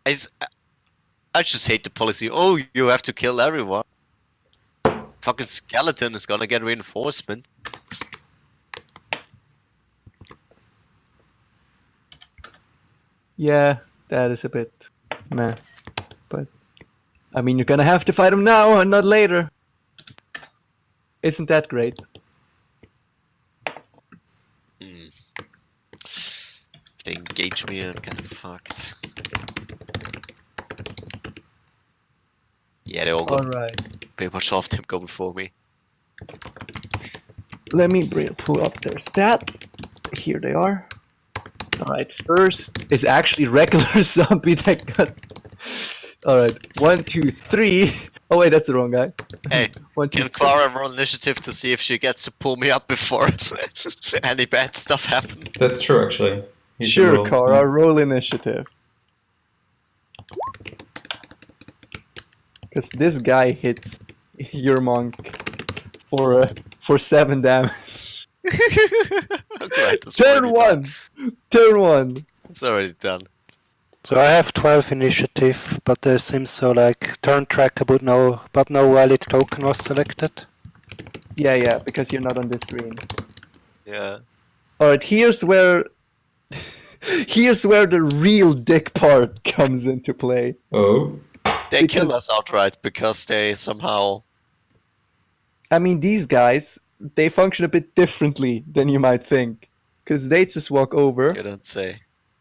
[SPEAKER 2] I just hate the policy. Oh, you have to kill everyone. Fucking skeleton is gonna get reinforcement.
[SPEAKER 1] Yeah, that is a bit meh. But, I mean, you're gonna have to fight him now and not later. Isn't that great?
[SPEAKER 2] If they engage me, I'm kind of fucked. Yeah, they all got
[SPEAKER 1] Alright.
[SPEAKER 2] pretty much off them go before me.
[SPEAKER 1] Let me pull up their stat. Here they are. Alright, first is actually regular zombie that got... Alright, 1, 2, 3. Oh wait, that's the wrong guy.
[SPEAKER 2] Hey,
[SPEAKER 1] 1, 2,
[SPEAKER 2] can
[SPEAKER 1] 3.
[SPEAKER 2] Clara roll initiative to see if she gets to pull me up before any bad stuff happens?
[SPEAKER 3] That's true, actually. You should
[SPEAKER 1] Sure,
[SPEAKER 3] roll.
[SPEAKER 1] Kara, roll initiative. Because this guy hits your monk for 7 damage.
[SPEAKER 2] Great, it's
[SPEAKER 1] Turn
[SPEAKER 2] already done.
[SPEAKER 1] 1! Turn 1!
[SPEAKER 2] It's already done.
[SPEAKER 4] So I have 12 initiative, but there seems so like turn tracker, but no valid token was selected.
[SPEAKER 1] Yeah, because you're not on this screen.
[SPEAKER 2] Yeah.
[SPEAKER 1] Alright, here's where the real dick part comes into play.
[SPEAKER 3] Oh.
[SPEAKER 2] They kill
[SPEAKER 1] Because-
[SPEAKER 2] us outright because they somehow...
[SPEAKER 1] I mean, these guys, they function a bit differently than you might think. Because they just walk over
[SPEAKER 2] Couldn't say.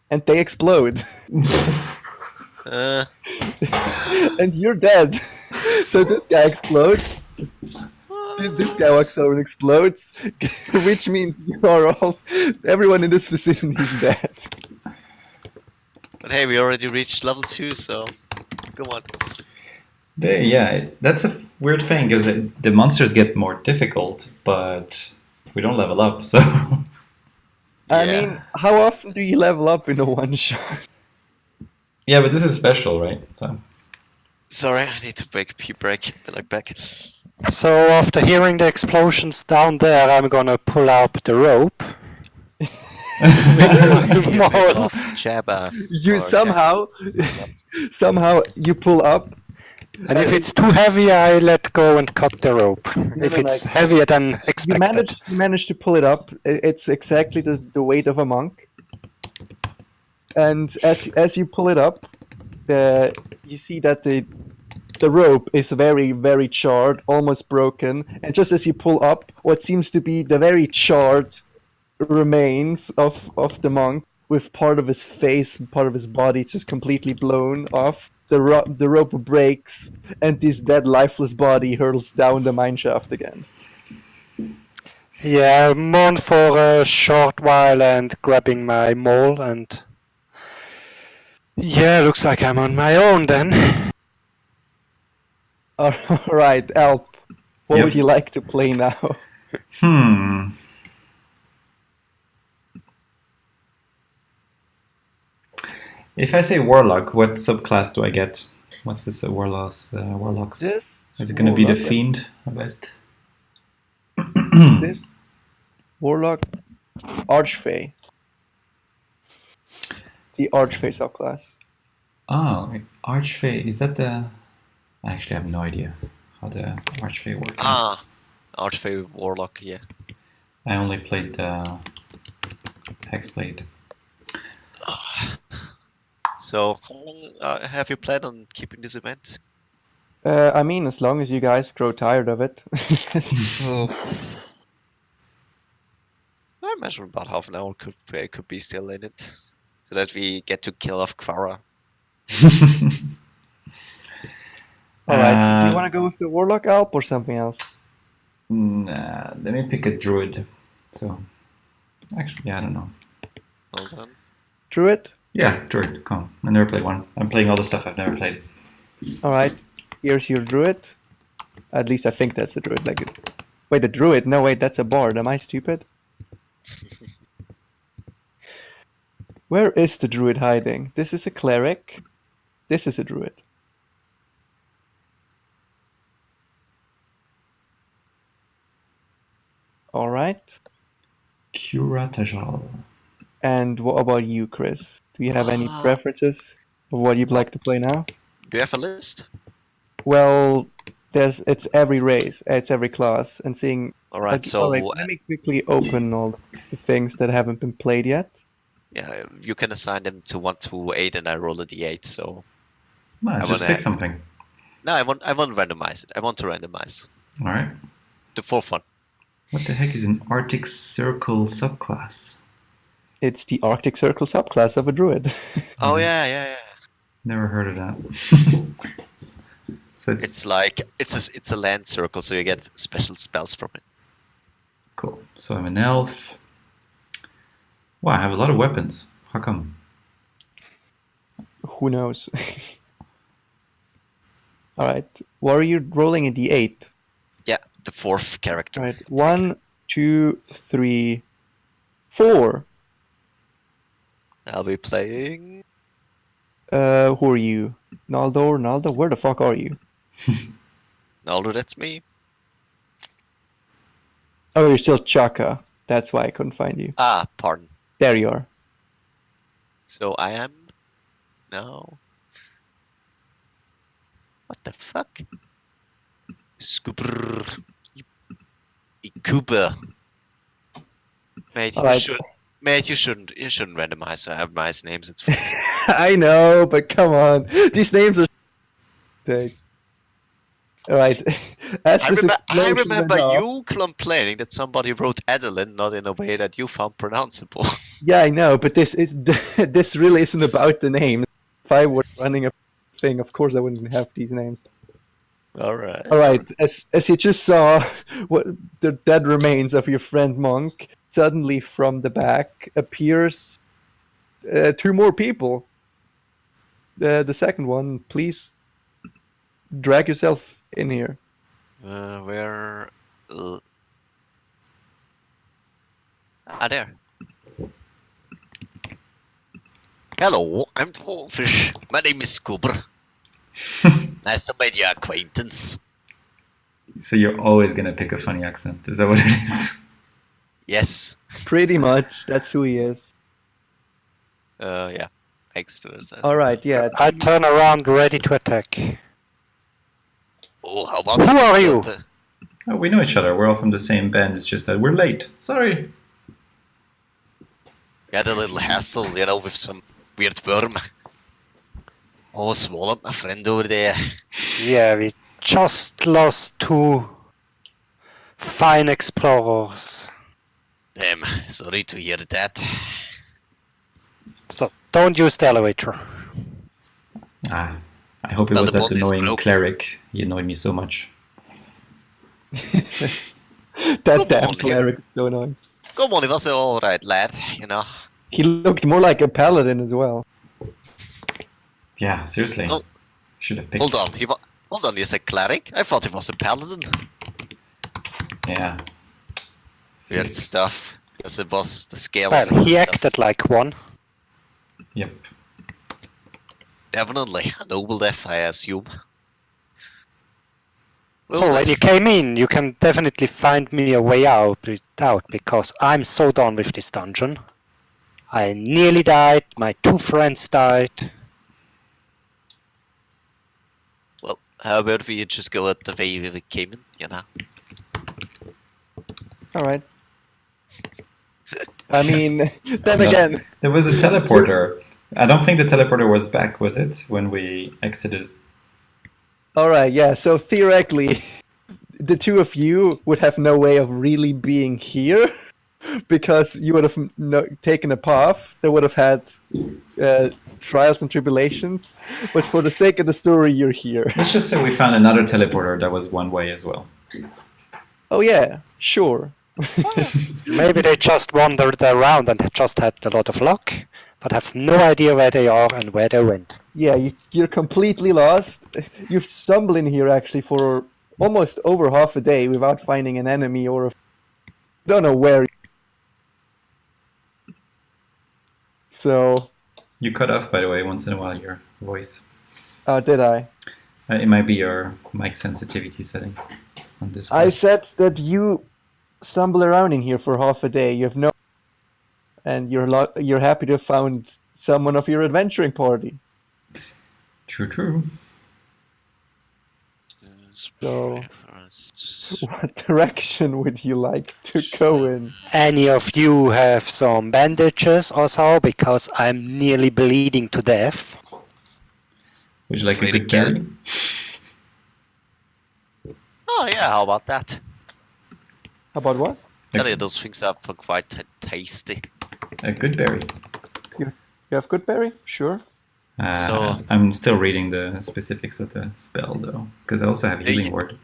[SPEAKER 1] and they explode.
[SPEAKER 2] Uh,
[SPEAKER 1] And you're dead. So this guy explodes. This guy walks over and explodes. Which means everyone in this vicinity is dead.
[SPEAKER 2] but hey, we already reached level 2, so... Come on.
[SPEAKER 3] That's a weird thing, because the monsters get more difficult, but we don't level up, so...
[SPEAKER 1] I
[SPEAKER 2] Yeah.
[SPEAKER 1] mean, how often do you level up in a one shot?
[SPEAKER 3] Yeah, but this is special, right? So...
[SPEAKER 2] Sorry, I need to break a pee break. Be like back.
[SPEAKER 4] So after hearing the explosions down there, I'm gonna pull up the rope.
[SPEAKER 2] Off Jabba.
[SPEAKER 1] You
[SPEAKER 2] Or
[SPEAKER 1] somehow you pull up.
[SPEAKER 4] And if it's too heavy, I let go and cut the rope. If
[SPEAKER 1] no,
[SPEAKER 4] it's
[SPEAKER 1] no.
[SPEAKER 4] heavier than
[SPEAKER 1] You
[SPEAKER 4] expected.
[SPEAKER 1] manage to pull it up. It's exactly the weight of a monk. And as you pull it up, you see that the rope is very, very charred, almost broken. And just as you pull up, what seems to be the very charred remains of the monk, with part of his face and part of his body just completely blown off. The rope breaks, and this dead, lifeless body hurtles down the mine shaft again.
[SPEAKER 4] Yeah, mourn for a short while and grabbing my maul and... Yeah, looks like I'm on my own then.
[SPEAKER 1] Alright, Alp, what
[SPEAKER 3] Yep.
[SPEAKER 1] would you like to play now?
[SPEAKER 3] If I say Warlock, what subclass do I get? What's this Warlocks?
[SPEAKER 1] This?
[SPEAKER 3] Is it going to be the
[SPEAKER 1] Warlock,
[SPEAKER 3] Fiend, I bet?
[SPEAKER 1] This Warlock Archfey. The Archfey subclass.
[SPEAKER 3] Oh, Archfey, is that the... I actually have no idea how the Archfey works.
[SPEAKER 2] Ah, Archfey Warlock, yeah.
[SPEAKER 3] I only played the Hexblade.
[SPEAKER 2] So, how long have you planned on keeping this event?
[SPEAKER 1] I mean, as long as you guys grow tired of it.
[SPEAKER 2] I imagine about half an hour could be still in it, so that we get to kill off Kvara.
[SPEAKER 1] Alright, do you want to go with the Warlock Alp or something else?
[SPEAKER 3] Nah, let me pick a Druid. So, actually, yeah, I don't know.
[SPEAKER 2] Hold on.
[SPEAKER 1] Druid?
[SPEAKER 3] Yeah, Druid, come on. I never played one. I'm playing all the stuff I've never played.
[SPEAKER 1] Alright, here's your Druid. At least I think that's a Druid. Wait, a Druid? No, wait, that's a Bard. Am I stupid? Where is the Druid hiding? This is a Cleric. This is a Druid. Alright.
[SPEAKER 3] Cura Tajal.
[SPEAKER 1] And what about you, Chris? Do you have any
[SPEAKER 2] Ah.
[SPEAKER 1] preferences of what you'd like to play now?
[SPEAKER 2] Do you have a list?
[SPEAKER 1] Well, it's every race, it's every class, and seeing.
[SPEAKER 2] Alright, so
[SPEAKER 1] alright, let me quickly open all the things that haven't been played yet.
[SPEAKER 2] yeah, you can assign them to 1 to 8, and I roll a d8. So
[SPEAKER 3] No,
[SPEAKER 2] I
[SPEAKER 3] just
[SPEAKER 2] wanna
[SPEAKER 3] pick
[SPEAKER 2] have-
[SPEAKER 3] something.
[SPEAKER 2] no, I want to randomize it. I want to randomize
[SPEAKER 3] Alright.
[SPEAKER 2] the fourth one.
[SPEAKER 3] What the heck is an Arctic Circle subclass?
[SPEAKER 1] It's the Arctic Circle subclass of a druid.
[SPEAKER 2] Oh yeah.
[SPEAKER 3] Never heard of that. So
[SPEAKER 2] It's like it's a land circle, so you get special spells from it.
[SPEAKER 3] cool. So I'm an elf. Wow, I have a lot of weapons. How come?
[SPEAKER 1] Who knows? Alright, what are you rolling a d8?
[SPEAKER 2] Yeah, the fourth character.
[SPEAKER 1] Alright, 1, 2, 3, 4.
[SPEAKER 2] I'll be playing.
[SPEAKER 1] Who are you? Naldo, where the fuck are you?
[SPEAKER 2] Naldo, that's me.
[SPEAKER 1] Oh, you're still Chaka. That's why I couldn't find you.
[SPEAKER 2] Ah, pardon.
[SPEAKER 1] There you are.
[SPEAKER 2] So I am. No. What the fuck? Scooper. Cooper. Mate, you
[SPEAKER 1] Alright.
[SPEAKER 2] should. Mate, you shouldn't randomize names at first.
[SPEAKER 1] I know, but come on. These names are take. Alright. As
[SPEAKER 2] I
[SPEAKER 1] this explosion
[SPEAKER 2] remember
[SPEAKER 1] went off-
[SPEAKER 2] you complaining that somebody wrote Adeline not in a way that you found pronounceable.
[SPEAKER 1] Yeah, I know, but this really isn't about the name. If I were running a thing, of course I wouldn't have these names.
[SPEAKER 2] Alright.
[SPEAKER 1] Alright, as you just saw what the dead remains of your friend Monk, suddenly from the back appears 2 more people. The second one, please drag yourself in here.
[SPEAKER 2] Where? There. Hello, I'm Dwarfish. My name is Cooper. Nice to meet your acquaintance.
[SPEAKER 3] So you're always gonna pick a funny accent. Is that what it is?
[SPEAKER 2] Yes.
[SPEAKER 1] Pretty much, that's who he is.
[SPEAKER 2] Yeah. Thanks to us.
[SPEAKER 1] Alright, yeah.
[SPEAKER 4] I turn around ready to attack.
[SPEAKER 2] Oh, how about
[SPEAKER 4] Who are you?
[SPEAKER 3] Oh, we know each other. We're all from the same band. It's just that we're late. Sorry.
[SPEAKER 2] Had a little hassle, with some weird worm. Oh, swallowed my friend over there.
[SPEAKER 4] Yeah, we just lost 2 fine explorers.
[SPEAKER 2] Damn, sorry to hear that.
[SPEAKER 4] So don't use the elevator.
[SPEAKER 3] Ah, I hope it
[SPEAKER 2] Well,
[SPEAKER 3] was
[SPEAKER 2] the
[SPEAKER 3] that
[SPEAKER 2] bond is
[SPEAKER 3] annoying
[SPEAKER 2] broken.
[SPEAKER 3] cleric. He annoyed me so much.
[SPEAKER 1] That damn
[SPEAKER 2] on,
[SPEAKER 1] cleric is so annoying.
[SPEAKER 2] Come on, he was alright, lad,
[SPEAKER 1] He looked more like a paladin as well.
[SPEAKER 3] Yeah, seriously.
[SPEAKER 2] Oh.
[SPEAKER 3] Should have picked.
[SPEAKER 2] Hold on, hold on, he's a cleric? I thought he was a paladin.
[SPEAKER 3] Yeah.
[SPEAKER 2] Weird stuff. Yes, it was the scales
[SPEAKER 4] Well,
[SPEAKER 2] and
[SPEAKER 4] he
[SPEAKER 2] stuff.
[SPEAKER 4] acted like one.
[SPEAKER 3] Yep.
[SPEAKER 2] Definitely. A noble death, I assume. Well,
[SPEAKER 4] So
[SPEAKER 2] then,
[SPEAKER 4] when you came in, you can definitely find me a way out because I'm so done with this dungeon. I nearly died, my 2 friends died.
[SPEAKER 2] well, how about we just go out the way we came in, you know?
[SPEAKER 1] All right. I mean, then
[SPEAKER 3] No,
[SPEAKER 1] again,
[SPEAKER 3] there was a teleporter. I don't think the teleporter was back, was it, when we exited?
[SPEAKER 1] all right, yeah. So theoretically, the two of you would have no way of really being here because you would have taken a path that would have had trials and tribulations. But for the sake of the story, you're here.
[SPEAKER 3] Let's just say we found another teleporter that was one way as well.
[SPEAKER 1] Oh yeah, sure.
[SPEAKER 4] Maybe they just wandered around and just had a lot of luck, but have no idea where they are and where they went.
[SPEAKER 1] Yeah, you're completely lost. You've stumbled in here actually for almost over half a day without finding an enemy or a... don't know where. So,
[SPEAKER 3] You cut off, by the way, once in a while, your voice.
[SPEAKER 1] did I?
[SPEAKER 3] It might be your mic sensitivity setting on this.
[SPEAKER 1] I said that you stumble around in here for half a day. You have no... and you're happy to have found someone of your adventuring party.
[SPEAKER 3] True.
[SPEAKER 1] So, what direction would you like to go in?
[SPEAKER 4] Any of you have some bandages or so? Because I'm nearly bleeding to death.
[SPEAKER 3] Would you like a
[SPEAKER 2] Pretty
[SPEAKER 3] good berry?
[SPEAKER 2] Oh yeah, how about that?
[SPEAKER 1] How about what?
[SPEAKER 2] Tell you, those things are quite tasty.
[SPEAKER 3] A good berry.
[SPEAKER 1] You have good berry? Sure.
[SPEAKER 2] So-
[SPEAKER 3] I'm still reading the specifics of the spell, though, because I also have healing
[SPEAKER 2] Hey.
[SPEAKER 3] word.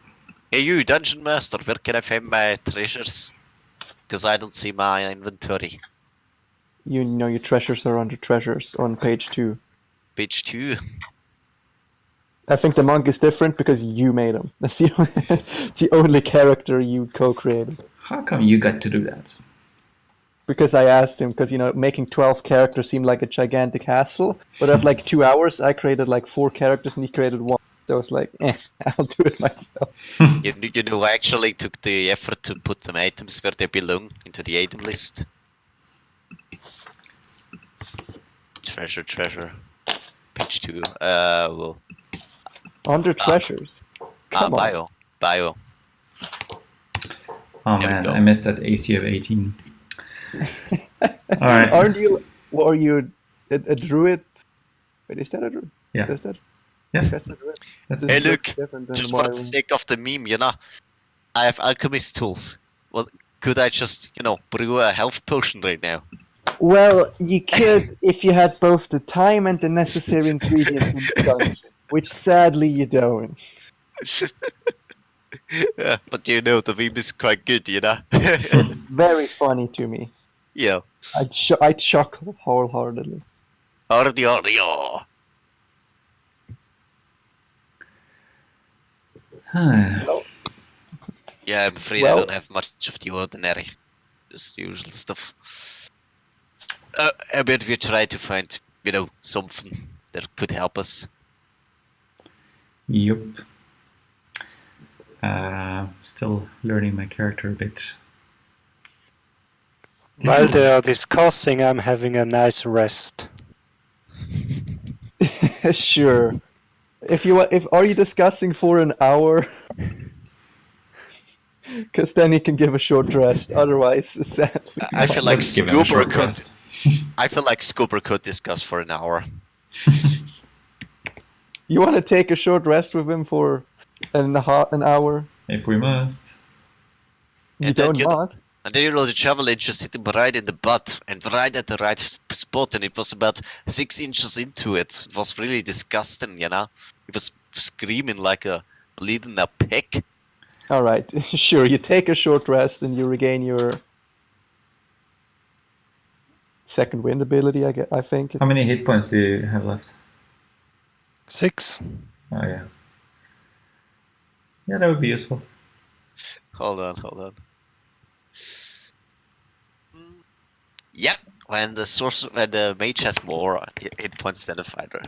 [SPEAKER 2] Hey you, Dungeon Master, where can I find my treasures? Because I don't see my inventory.
[SPEAKER 1] You know your treasures are under treasures on page 2.
[SPEAKER 2] Page 2.
[SPEAKER 1] I think the monk is different because you made him. That's the only character you co-created.
[SPEAKER 3] How come you got to do that?
[SPEAKER 1] Because I asked him, because, making 12 characters seemed like a gigantic hassle. But after like 2 hours, I created like 4 characters and he created 1. So I was like, I'll do it myself.
[SPEAKER 2] You know, I actually took the effort to put some items where they belong into the item list. Treasure. Page 2. Well,
[SPEAKER 1] Under treasures. Come on.
[SPEAKER 2] bio.
[SPEAKER 3] Oh
[SPEAKER 2] There we
[SPEAKER 3] man,
[SPEAKER 2] go.
[SPEAKER 3] I missed that AC of 18. All right.
[SPEAKER 1] Aren't you... Well, are you a druid? Wait, is that a druid?
[SPEAKER 3] Yeah.
[SPEAKER 1] Is that...
[SPEAKER 3] Yeah.
[SPEAKER 1] That's a druid.
[SPEAKER 3] That's
[SPEAKER 1] This
[SPEAKER 2] Hey,
[SPEAKER 1] is
[SPEAKER 2] look,
[SPEAKER 1] different than
[SPEAKER 2] just
[SPEAKER 1] what
[SPEAKER 2] for the sake of the meme, I have alchemist tools. Well, could I just, brew a health potion right now?
[SPEAKER 1] Well, you could if you had both the time and the necessary ingredients in the dungeon, which sadly you don't.
[SPEAKER 2] Yeah, but the meme is quite good,
[SPEAKER 1] It's very funny to me.
[SPEAKER 2] Yeah.
[SPEAKER 1] I'd chuckle wholeheartedly.
[SPEAKER 2] Ardio. Yeah, I'm afraid I
[SPEAKER 1] Well-
[SPEAKER 2] don't have much of the ordinary. Just the usual stuff. I bet we try to find, something that could help us.
[SPEAKER 3] Yup. Still learning my character a bit.
[SPEAKER 4] While they are discussing, I'm having a nice rest.
[SPEAKER 1] Sure. If are you discussing for an hour? Because then you can give a short rest. Otherwise, sadly.
[SPEAKER 2] I feel like
[SPEAKER 3] Let's give him a
[SPEAKER 2] Scoober
[SPEAKER 3] short
[SPEAKER 2] could.
[SPEAKER 3] rest.
[SPEAKER 2] I feel like Scoober could discuss for an hour.
[SPEAKER 1] You want to take a short rest with him for an hour?
[SPEAKER 3] If we must.
[SPEAKER 1] You
[SPEAKER 2] And then
[SPEAKER 1] don't
[SPEAKER 2] you-
[SPEAKER 1] must.
[SPEAKER 2] And then the javelin just hit him right in the butt and right at the right spot, and it was about 6 inches into it. It was really disgusting, He was screaming like a bleeding a pig.
[SPEAKER 1] All right, sure. You take a short rest and you regain your second wind ability. I think.
[SPEAKER 3] How many hit points do you have left?
[SPEAKER 4] 6.
[SPEAKER 3] Oh yeah. Yeah, that would be useful.
[SPEAKER 2] Hold on. Yeah, when the mage has more hit points than the fighter.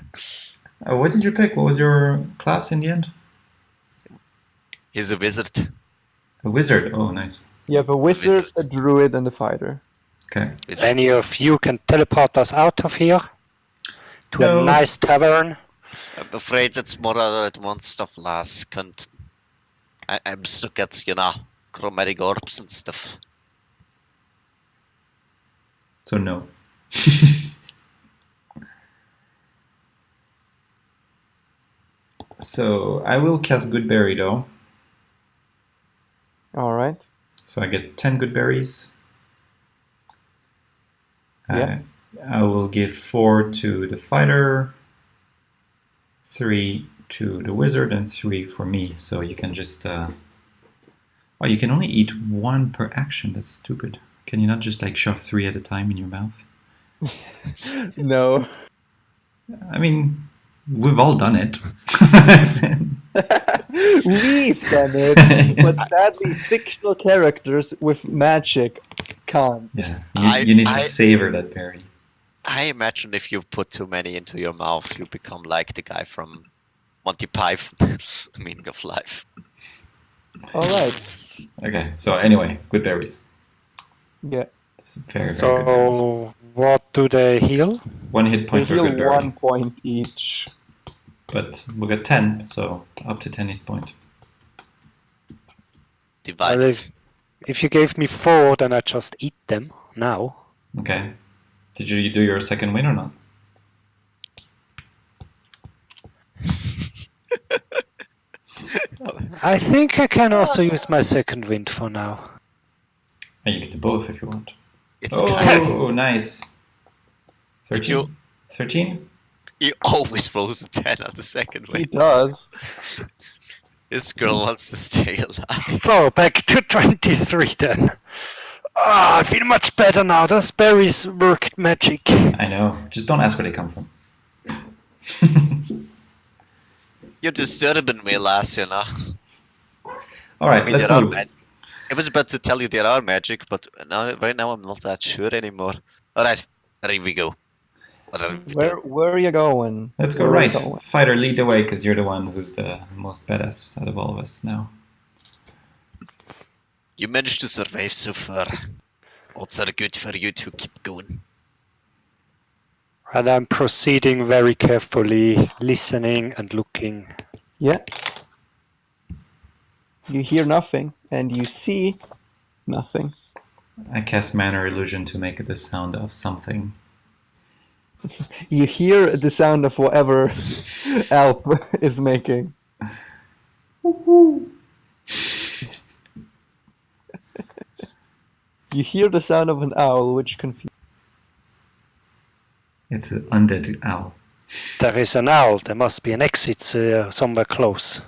[SPEAKER 3] What did you pick? What was your class in the end?
[SPEAKER 2] He's a wizard.
[SPEAKER 3] A wizard. Oh, nice.
[SPEAKER 1] You have a wizard,
[SPEAKER 2] wizard.
[SPEAKER 1] a druid, and a fighter.
[SPEAKER 3] Okay.
[SPEAKER 2] Wizard.
[SPEAKER 4] Any of you can teleport us out of here to
[SPEAKER 3] No.
[SPEAKER 4] a nice tavern.
[SPEAKER 2] I'm afraid it's more at most of last cunt. I'm stuck at, chromatic orbs and stuff.
[SPEAKER 3] So no. So I will cast Good Berry though.
[SPEAKER 1] All right.
[SPEAKER 3] So I get 10 good berries.
[SPEAKER 1] Yeah.
[SPEAKER 3] I will give 4 to the fighter, 3 to the wizard, and 3 for me. So you can just... oh, you can only eat 1 per action. That's stupid. Can you not just like shove 3 at a time in your mouth?
[SPEAKER 1] No.
[SPEAKER 3] I mean, we've all done it.
[SPEAKER 1] We've done it, but sadly, fictional characters with magic can't.
[SPEAKER 3] Yeah, you need to
[SPEAKER 2] I-
[SPEAKER 3] savor that berry.
[SPEAKER 2] I imagine if you put too many into your mouth, you become like the guy from Monty Python, The Meaning of Life.
[SPEAKER 1] All right.
[SPEAKER 3] Okay, so anyway, good berries.
[SPEAKER 1] Yeah.
[SPEAKER 3] This is very, very good berries.
[SPEAKER 4] So, what do they heal?
[SPEAKER 3] 1 hit
[SPEAKER 1] They
[SPEAKER 3] point per
[SPEAKER 1] heal
[SPEAKER 3] good berry.
[SPEAKER 1] 1 point each.
[SPEAKER 3] But we'll get 10, so up to 10 hit point.
[SPEAKER 2] Divide
[SPEAKER 4] Well,
[SPEAKER 2] it.
[SPEAKER 4] if you gave me 4, then I just eat them now.
[SPEAKER 3] Okay. Did you do your second win or not?
[SPEAKER 4] I think I can also use my second wind for now.
[SPEAKER 3] And you can do both if you want.
[SPEAKER 2] It's kind of,
[SPEAKER 3] Oh, nice. 13?
[SPEAKER 2] You-
[SPEAKER 3] 13?
[SPEAKER 2] he always rolls a 10 on the second
[SPEAKER 1] He
[SPEAKER 2] way.
[SPEAKER 1] does.
[SPEAKER 2] This girl wants to stay alive.
[SPEAKER 4] So, back to 23 then. Ah, I feel much better now. Those berries work magic.
[SPEAKER 3] I know. Just don't ask where they come from.
[SPEAKER 2] You're disturbing me, lass,
[SPEAKER 3] Alright,
[SPEAKER 2] I mean,
[SPEAKER 3] let's
[SPEAKER 2] there are
[SPEAKER 3] move.
[SPEAKER 2] I was about to tell you there are magic, but right now I'm not that sure anymore. Alright, there we go. What are we doing?
[SPEAKER 1] Where are you going?
[SPEAKER 3] Let's go
[SPEAKER 1] Where are you
[SPEAKER 3] right.
[SPEAKER 1] going?
[SPEAKER 3] Fighter, lead the way, because you're the one who's the most badass out of all of us now.
[SPEAKER 2] You managed to survive so far. Odds are good for you to keep going.
[SPEAKER 4] And I'm proceeding very carefully, listening and looking.
[SPEAKER 1] Yeah. You hear nothing, and you see nothing.
[SPEAKER 3] I cast Manner Illusion to make the sound of something.
[SPEAKER 1] You hear the sound of whatever Alp is making. You hear the sound of an owl, which confuses.
[SPEAKER 3] It's an undead owl.
[SPEAKER 4] There is an owl. There must be an exit somewhere close.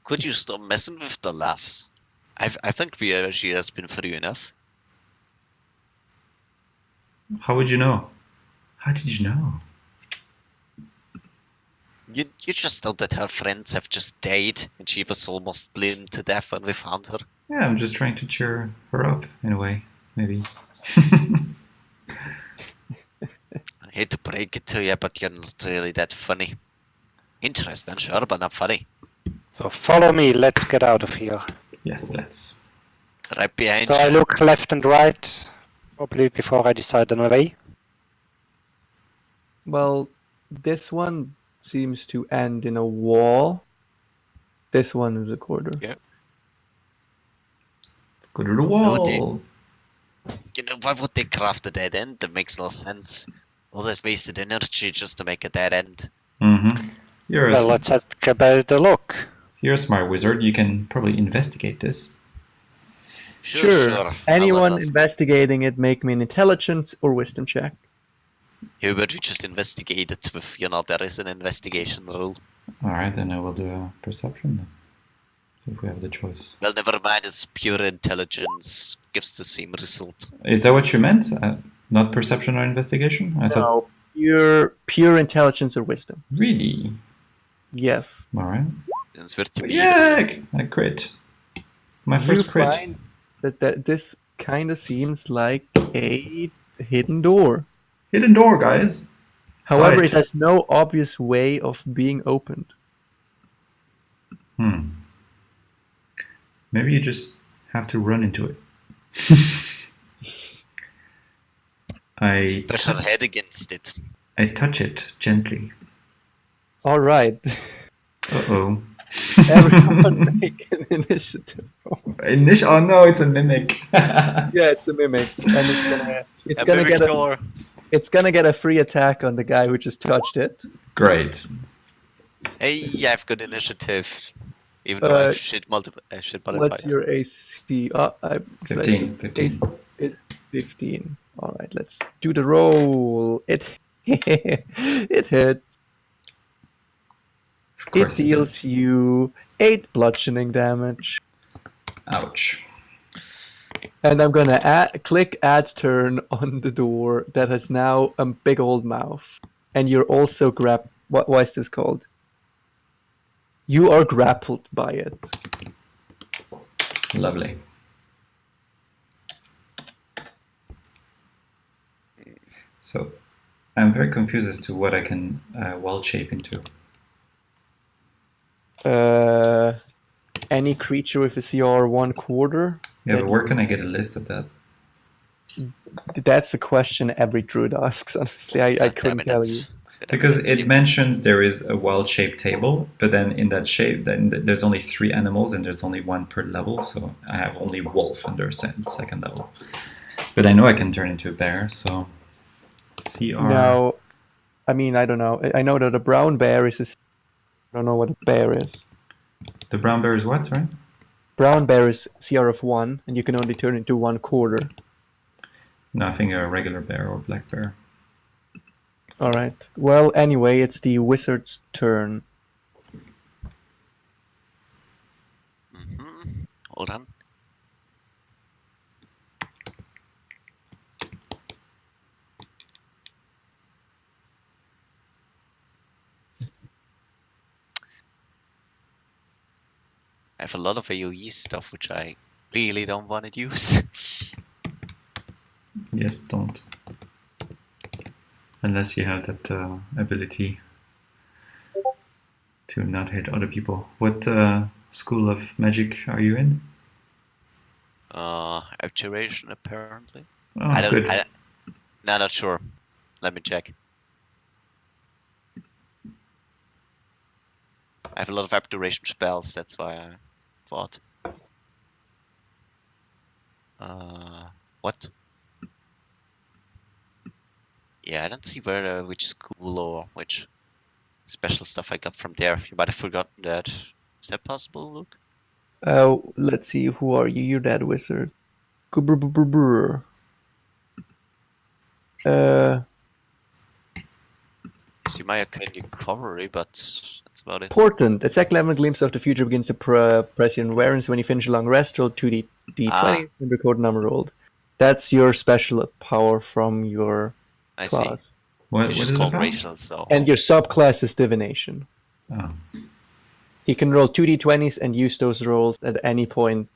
[SPEAKER 2] Could you stop messing with the lass? I think she has been free enough.
[SPEAKER 3] How would you know? How did you know?
[SPEAKER 2] You just know that her friends have just died and she was almost bleeding to death when we found her.
[SPEAKER 3] Yeah, I'm just trying to cheer her up in a way, maybe.
[SPEAKER 2] I hate to break it to you, but you're not really that funny. Interesting, sure, but not funny.
[SPEAKER 4] So follow me. Let's get out of here.
[SPEAKER 3] Yes, let's.
[SPEAKER 2] Right behind
[SPEAKER 4] So I
[SPEAKER 2] you.
[SPEAKER 4] look left and right, probably before I decide on a way.
[SPEAKER 1] Well, this one seems to end in a wall. This one is a corridor.
[SPEAKER 2] Yeah.
[SPEAKER 3] Go to the
[SPEAKER 2] No,
[SPEAKER 3] wall.
[SPEAKER 2] You know, why would they craft a dead end? That makes no sense. All that wasted energy just to make a dead end.
[SPEAKER 3] Mm-hmm.
[SPEAKER 4] Well, let's take a better look.
[SPEAKER 3] You're a smart wizard. You can probably investigate this.
[SPEAKER 2] Sure.
[SPEAKER 1] Anyone
[SPEAKER 2] I'll-
[SPEAKER 1] investigating it, make me an intelligence or wisdom check.
[SPEAKER 2] How about you just investigate it with, there is an investigation rule.
[SPEAKER 3] All right, then I will do a perception then. So if we have the choice.
[SPEAKER 2] Well, never mind, it's pure intelligence. Gives the same result.
[SPEAKER 3] Is that what you meant? Not perception or investigation? I thought.
[SPEAKER 1] Pure intelligence or wisdom.
[SPEAKER 3] Really?
[SPEAKER 1] Yes.
[SPEAKER 3] All right.
[SPEAKER 2] It's where to be.
[SPEAKER 3] Yeah, I crit. My first
[SPEAKER 1] You
[SPEAKER 3] crit.
[SPEAKER 1] find that this kind of seems like a hidden door.
[SPEAKER 3] Hidden door, guys.
[SPEAKER 1] However,
[SPEAKER 3] Sight.
[SPEAKER 1] it has no obvious way of being opened.
[SPEAKER 3] Maybe you just have to run into it. I
[SPEAKER 2] Push your head against it.
[SPEAKER 3] touch it gently.
[SPEAKER 1] All right.
[SPEAKER 3] Uh-oh.
[SPEAKER 1] Everyone make an initiative roll.
[SPEAKER 3] Oh no, it's a mimic.
[SPEAKER 1] Yeah, it's a mimic, and it's
[SPEAKER 2] A
[SPEAKER 1] gonna
[SPEAKER 2] mimic
[SPEAKER 1] get
[SPEAKER 2] door.
[SPEAKER 1] it's gonna get a free attack on the guy who just touched it.
[SPEAKER 3] Great.
[SPEAKER 2] Hey, I've got initiative. Even though I have shit modifier.
[SPEAKER 1] What's your AC? I
[SPEAKER 3] 15.
[SPEAKER 1] AC is 15. All right, let's do the roll. It it hits.
[SPEAKER 3] Of
[SPEAKER 1] It
[SPEAKER 3] course it
[SPEAKER 1] deals
[SPEAKER 3] does.
[SPEAKER 1] you 8 bludgeoning damage.
[SPEAKER 3] Ouch.
[SPEAKER 1] And I'm gonna click add turn on the door that has now a big old mouth. And you're also why is this called? You are grappled by it.
[SPEAKER 3] Lovely. So, I'm very confused as to what I can wild shape into.
[SPEAKER 1] Any creature with a CR 1/4.
[SPEAKER 3] Yeah, but where can I get a list of that?
[SPEAKER 1] That's a question every druid asks, honestly. I
[SPEAKER 2] God damn
[SPEAKER 1] couldn't
[SPEAKER 2] it,
[SPEAKER 1] tell
[SPEAKER 2] that's-
[SPEAKER 1] you.
[SPEAKER 3] Because
[SPEAKER 2] that's
[SPEAKER 3] it
[SPEAKER 2] stupid.
[SPEAKER 3] mentions there is a wild-shaped table, but then in that shape, then there's only 3 animals and there's only 1 per level, so I have only wolf under second level. But I know I can turn into a bear, so CR.
[SPEAKER 1] No, I mean, I don't know. I know that a brown bear is I don't know what a bear is.
[SPEAKER 3] The brown bear is what, right?
[SPEAKER 1] Brown bear is CR of 1, and you can only turn into 1/4.
[SPEAKER 3] Nothing a regular bear or black bear.
[SPEAKER 1] All right. Well, anyway, it's the wizard's turn.
[SPEAKER 2] Hold on. I have a lot of AoE stuff which I really don't want to use.
[SPEAKER 3] Yes, don't. Unless you have that ability to not hit other people. What school of magic are you in?
[SPEAKER 2] Abjuration apparently.
[SPEAKER 3] Oh,
[SPEAKER 2] I don't.
[SPEAKER 3] good.
[SPEAKER 2] No, not sure. Let me check. I have a lot of abjuration spells. That's why I thought. What? Yeah, I don't see where which school or which special stuff I got from there. You might have forgotten that. Is that possible, Luke?
[SPEAKER 1] Let's see. Who are you? You're that wizard. Brr.
[SPEAKER 2] See my Arcane Recovery, but that's about it.
[SPEAKER 1] Portent. Attack level glimpse of the future begins to press your awareness. When you finish a long rest, roll 2d20 and record the number rolled. That's your special power from your
[SPEAKER 2] I
[SPEAKER 1] class.
[SPEAKER 2] see.
[SPEAKER 3] What
[SPEAKER 2] It's
[SPEAKER 3] is
[SPEAKER 2] just
[SPEAKER 3] it
[SPEAKER 2] called
[SPEAKER 3] about?
[SPEAKER 2] racial, so.
[SPEAKER 1] And your subclass is divination.
[SPEAKER 3] Oh.
[SPEAKER 1] He can roll 2d20s and use those rolls at any point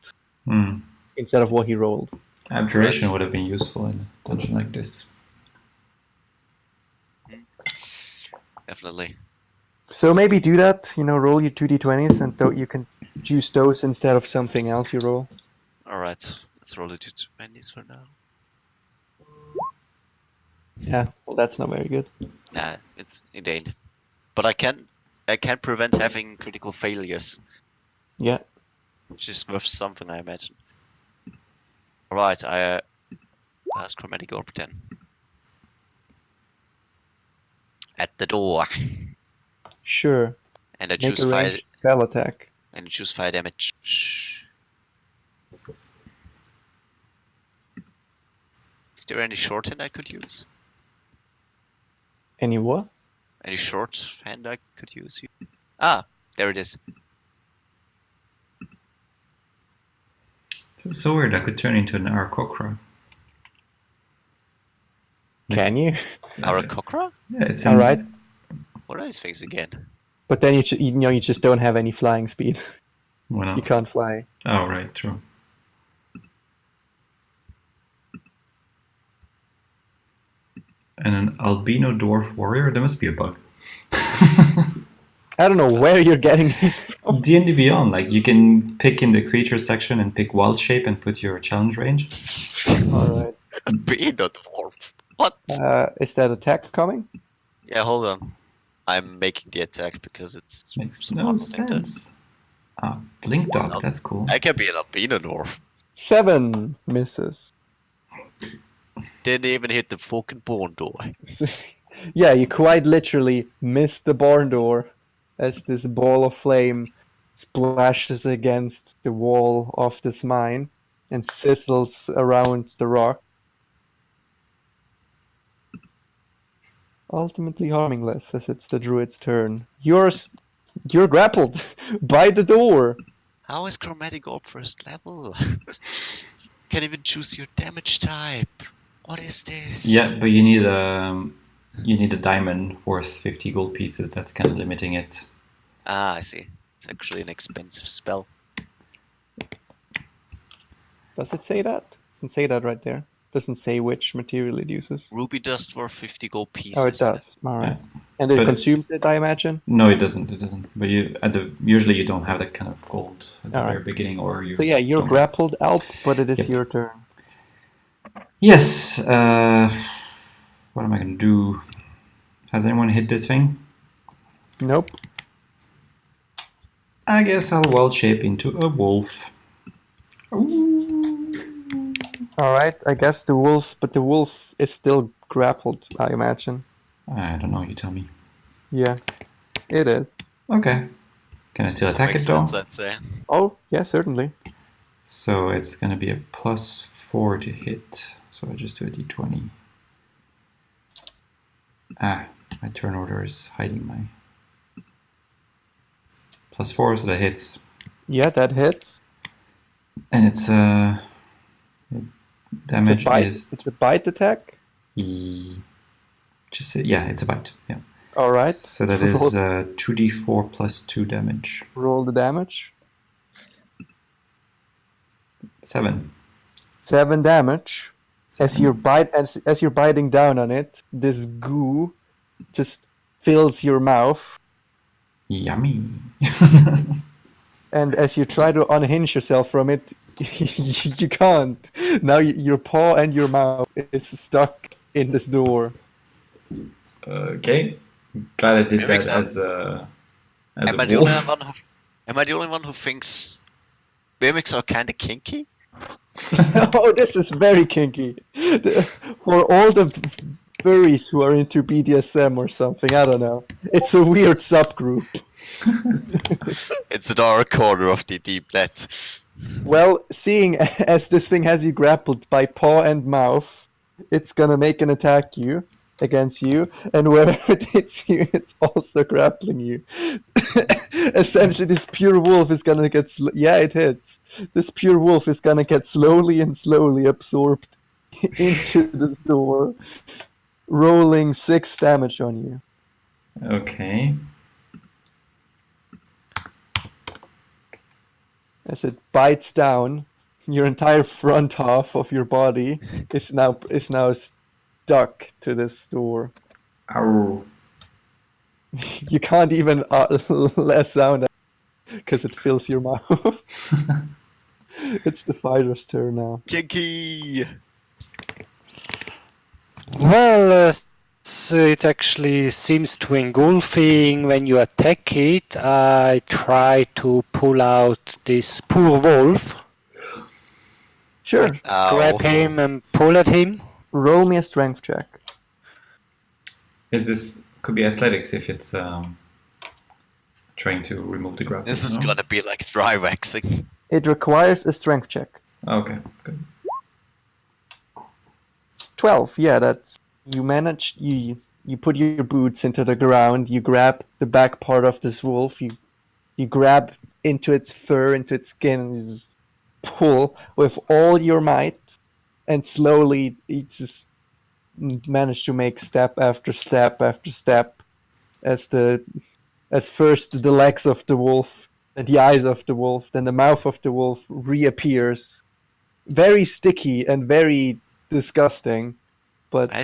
[SPEAKER 3] Hmm.
[SPEAKER 1] instead of what he rolled.
[SPEAKER 3] Abjuration
[SPEAKER 2] Right.
[SPEAKER 3] would have been useful in a dungeon like this.
[SPEAKER 2] Definitely.
[SPEAKER 1] So maybe do that. Roll your 2d20s and you can use those instead of something else you roll.
[SPEAKER 2] Alright, let's roll the 220s for now.
[SPEAKER 1] Yeah, well, that's not very good.
[SPEAKER 2] Nah, it ain't. But I can prevent having critical failures,
[SPEAKER 1] Yeah.
[SPEAKER 2] which is worth something, I imagine. Alright, I ask Chromatic Orb then. At the door.
[SPEAKER 1] Sure.
[SPEAKER 2] And I
[SPEAKER 1] Make
[SPEAKER 2] choose
[SPEAKER 1] a
[SPEAKER 2] fire
[SPEAKER 1] ranged spell attack.
[SPEAKER 2] and choose fire damage. Is there any shorthand I could use?
[SPEAKER 1] Any what?
[SPEAKER 2] Any shorthand I could use? Ah, there it is.
[SPEAKER 3] This is so weird. I could turn into an Aarakocra.
[SPEAKER 1] Can you?
[SPEAKER 2] Aarakocra?
[SPEAKER 3] Yeah, it's
[SPEAKER 1] All right.
[SPEAKER 2] What are these things again?
[SPEAKER 1] But then you just don't have any flying speed.
[SPEAKER 3] Why not?
[SPEAKER 1] You can't fly.
[SPEAKER 3] Oh, right, true. And an albino dwarf warrior? There must be a bug.
[SPEAKER 1] I don't know where you're getting these from.
[SPEAKER 3] D&D Beyond, like you can pick in the creature section and pick wild shape and put your challenge range.
[SPEAKER 1] All right.
[SPEAKER 2] Being a dwarf. What?
[SPEAKER 1] Is that attack coming?
[SPEAKER 2] Yeah, hold on. I'm making the attack because it's
[SPEAKER 3] Makes
[SPEAKER 2] somehow
[SPEAKER 3] no
[SPEAKER 2] not like that.
[SPEAKER 3] sense. Ah, Blink Dog,
[SPEAKER 2] Well,
[SPEAKER 3] that's cool.
[SPEAKER 2] I can be an albino dwarf.
[SPEAKER 1] 7 misses.
[SPEAKER 2] Didn't even hit the fucking barn door.
[SPEAKER 1] Yeah, you quite literally miss the barn door as this ball of flame splashes against the wall of this mine and sizzles around the rock, ultimately harmless as it's the druid's turn. You're grappled by the door.
[SPEAKER 2] How is chromatic orb first level? Can't even choose your damage type. What is this?
[SPEAKER 3] Yeah, but you need a diamond worth 50 gold pieces. That's kind of limiting it.
[SPEAKER 2] Ah, I see. It's actually an expensive spell.
[SPEAKER 1] Does it say that? Doesn't say that right there. Doesn't say which material it uses.
[SPEAKER 2] Ruby dust worth 50 gold pieces.
[SPEAKER 1] Oh, it does. All right.
[SPEAKER 3] Yeah.
[SPEAKER 1] And it
[SPEAKER 3] But-
[SPEAKER 1] consumes it, I imagine.
[SPEAKER 3] No, it doesn't. It doesn't. But usually you don't have that kind of gold at the
[SPEAKER 1] All right.
[SPEAKER 3] very beginning, or you.
[SPEAKER 1] So yeah, you're
[SPEAKER 3] don't-
[SPEAKER 1] grappled, Alp, but it is
[SPEAKER 3] Yep.
[SPEAKER 1] your turn.
[SPEAKER 3] Yes. What am I gonna do? Has anyone hit this thing?
[SPEAKER 1] Nope.
[SPEAKER 3] I guess I'll wild shape into a wolf. Ooh.
[SPEAKER 1] All right. I guess the wolf is still grappled, I imagine.
[SPEAKER 3] I don't know. You tell me.
[SPEAKER 1] Yeah, it is.
[SPEAKER 3] Okay. Can I still attack
[SPEAKER 2] Makes
[SPEAKER 3] it though?
[SPEAKER 2] sense, I'd say.
[SPEAKER 1] Oh, yeah, certainly.
[SPEAKER 3] So it's gonna be a +4 to hit. So I just do a d20. Ah, my turn order is hiding my +4, so that hits.
[SPEAKER 1] Yeah, that hits.
[SPEAKER 3] And it's damage is
[SPEAKER 1] It's a bite attack.
[SPEAKER 3] it's a bite. Yeah.
[SPEAKER 1] All right.
[SPEAKER 3] So that is 2d4 plus 2 damage.
[SPEAKER 1] Roll the damage.
[SPEAKER 3] 7.
[SPEAKER 1] 7 damage. As you're biting down on it, this goo just fills your mouth,
[SPEAKER 3] Yummy.
[SPEAKER 1] and as you try to unhinge yourself from it, you can't. Now your paw and your mouth is stuck in this door.
[SPEAKER 3] Okay. Glad I did
[SPEAKER 2] It
[SPEAKER 3] that
[SPEAKER 2] makes
[SPEAKER 3] as a
[SPEAKER 2] Am I the only
[SPEAKER 3] wolf.
[SPEAKER 2] one who? Am I the only one who thinks mimics are kind of kinky?
[SPEAKER 1] Oh, this is very kinky. For all the furries who are into BDSM or something, I don't know. It's a weird subgroup.
[SPEAKER 2] It's a dark corner of the deep net.
[SPEAKER 1] Well, seeing as this thing has you grappled by paw and mouth, it's gonna make an attack against you, and wherever it hits you, it's also grappling you. Essentially, this pure wolf is gonna get it hits. This pure wolf is gonna get slowly and slowly absorbed into this door, rolling 6 damage on you.
[SPEAKER 3] Okay.
[SPEAKER 1] As it bites down, your entire front half of your body is now stuck to this door.
[SPEAKER 3] Ow.
[SPEAKER 1] You can't even let sound because it fills your mouth. It's the fighter's turn now.
[SPEAKER 2] Kinky.
[SPEAKER 4] Well, so it actually seems to engulfing when you attack it. I try to pull out this poor wolf,
[SPEAKER 1] Sure.
[SPEAKER 4] grab him and pull at him.
[SPEAKER 1] Roll me a strength check.
[SPEAKER 3] Could be athletics if it's trying to remove the grapple.
[SPEAKER 2] This is
[SPEAKER 3] no?
[SPEAKER 2] gonna be like dry waxing.
[SPEAKER 1] It requires a strength check.
[SPEAKER 3] Okay, good.
[SPEAKER 1] It's 12. Yeah, that's you manage. You put your boots into the ground. You grab the back part of this wolf. You grab into its fur, into its skin, and you just pull with all your might, and slowly you just manage to make step after step after step, as first the legs of the wolf, then the eyes of the wolf, then the mouth of the wolf reappears, very sticky and very disgusting. But
[SPEAKER 2] Why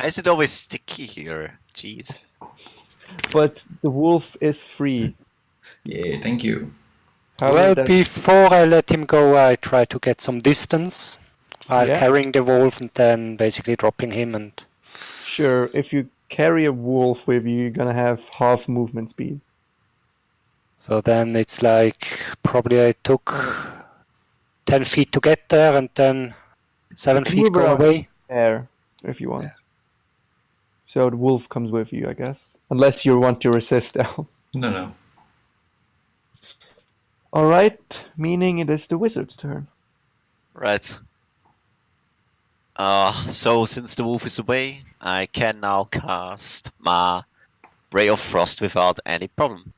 [SPEAKER 2] is it always sticky here? Jeez.
[SPEAKER 1] but the wolf is free.
[SPEAKER 3] Yeah, thank you.
[SPEAKER 1] However,
[SPEAKER 4] Well,
[SPEAKER 1] that,
[SPEAKER 4] before I let him go, I try to get some distance while
[SPEAKER 1] Yeah.
[SPEAKER 4] carrying the wolf and then basically dropping him. And
[SPEAKER 1] sure, if you carry a wolf with you, you're gonna have half movement speed.
[SPEAKER 4] so then it's like probably I took 10 feet to get there and then 7
[SPEAKER 1] You can
[SPEAKER 4] feet
[SPEAKER 1] move
[SPEAKER 4] go
[SPEAKER 1] around
[SPEAKER 4] away.
[SPEAKER 1] there if you want. So the wolf comes with you, I guess, unless you want to resist.
[SPEAKER 3] No.
[SPEAKER 1] All right, meaning it is the wizard's turn.
[SPEAKER 2] Right. So since the wolf is away, I can now cast my Ray of Frost without any problem.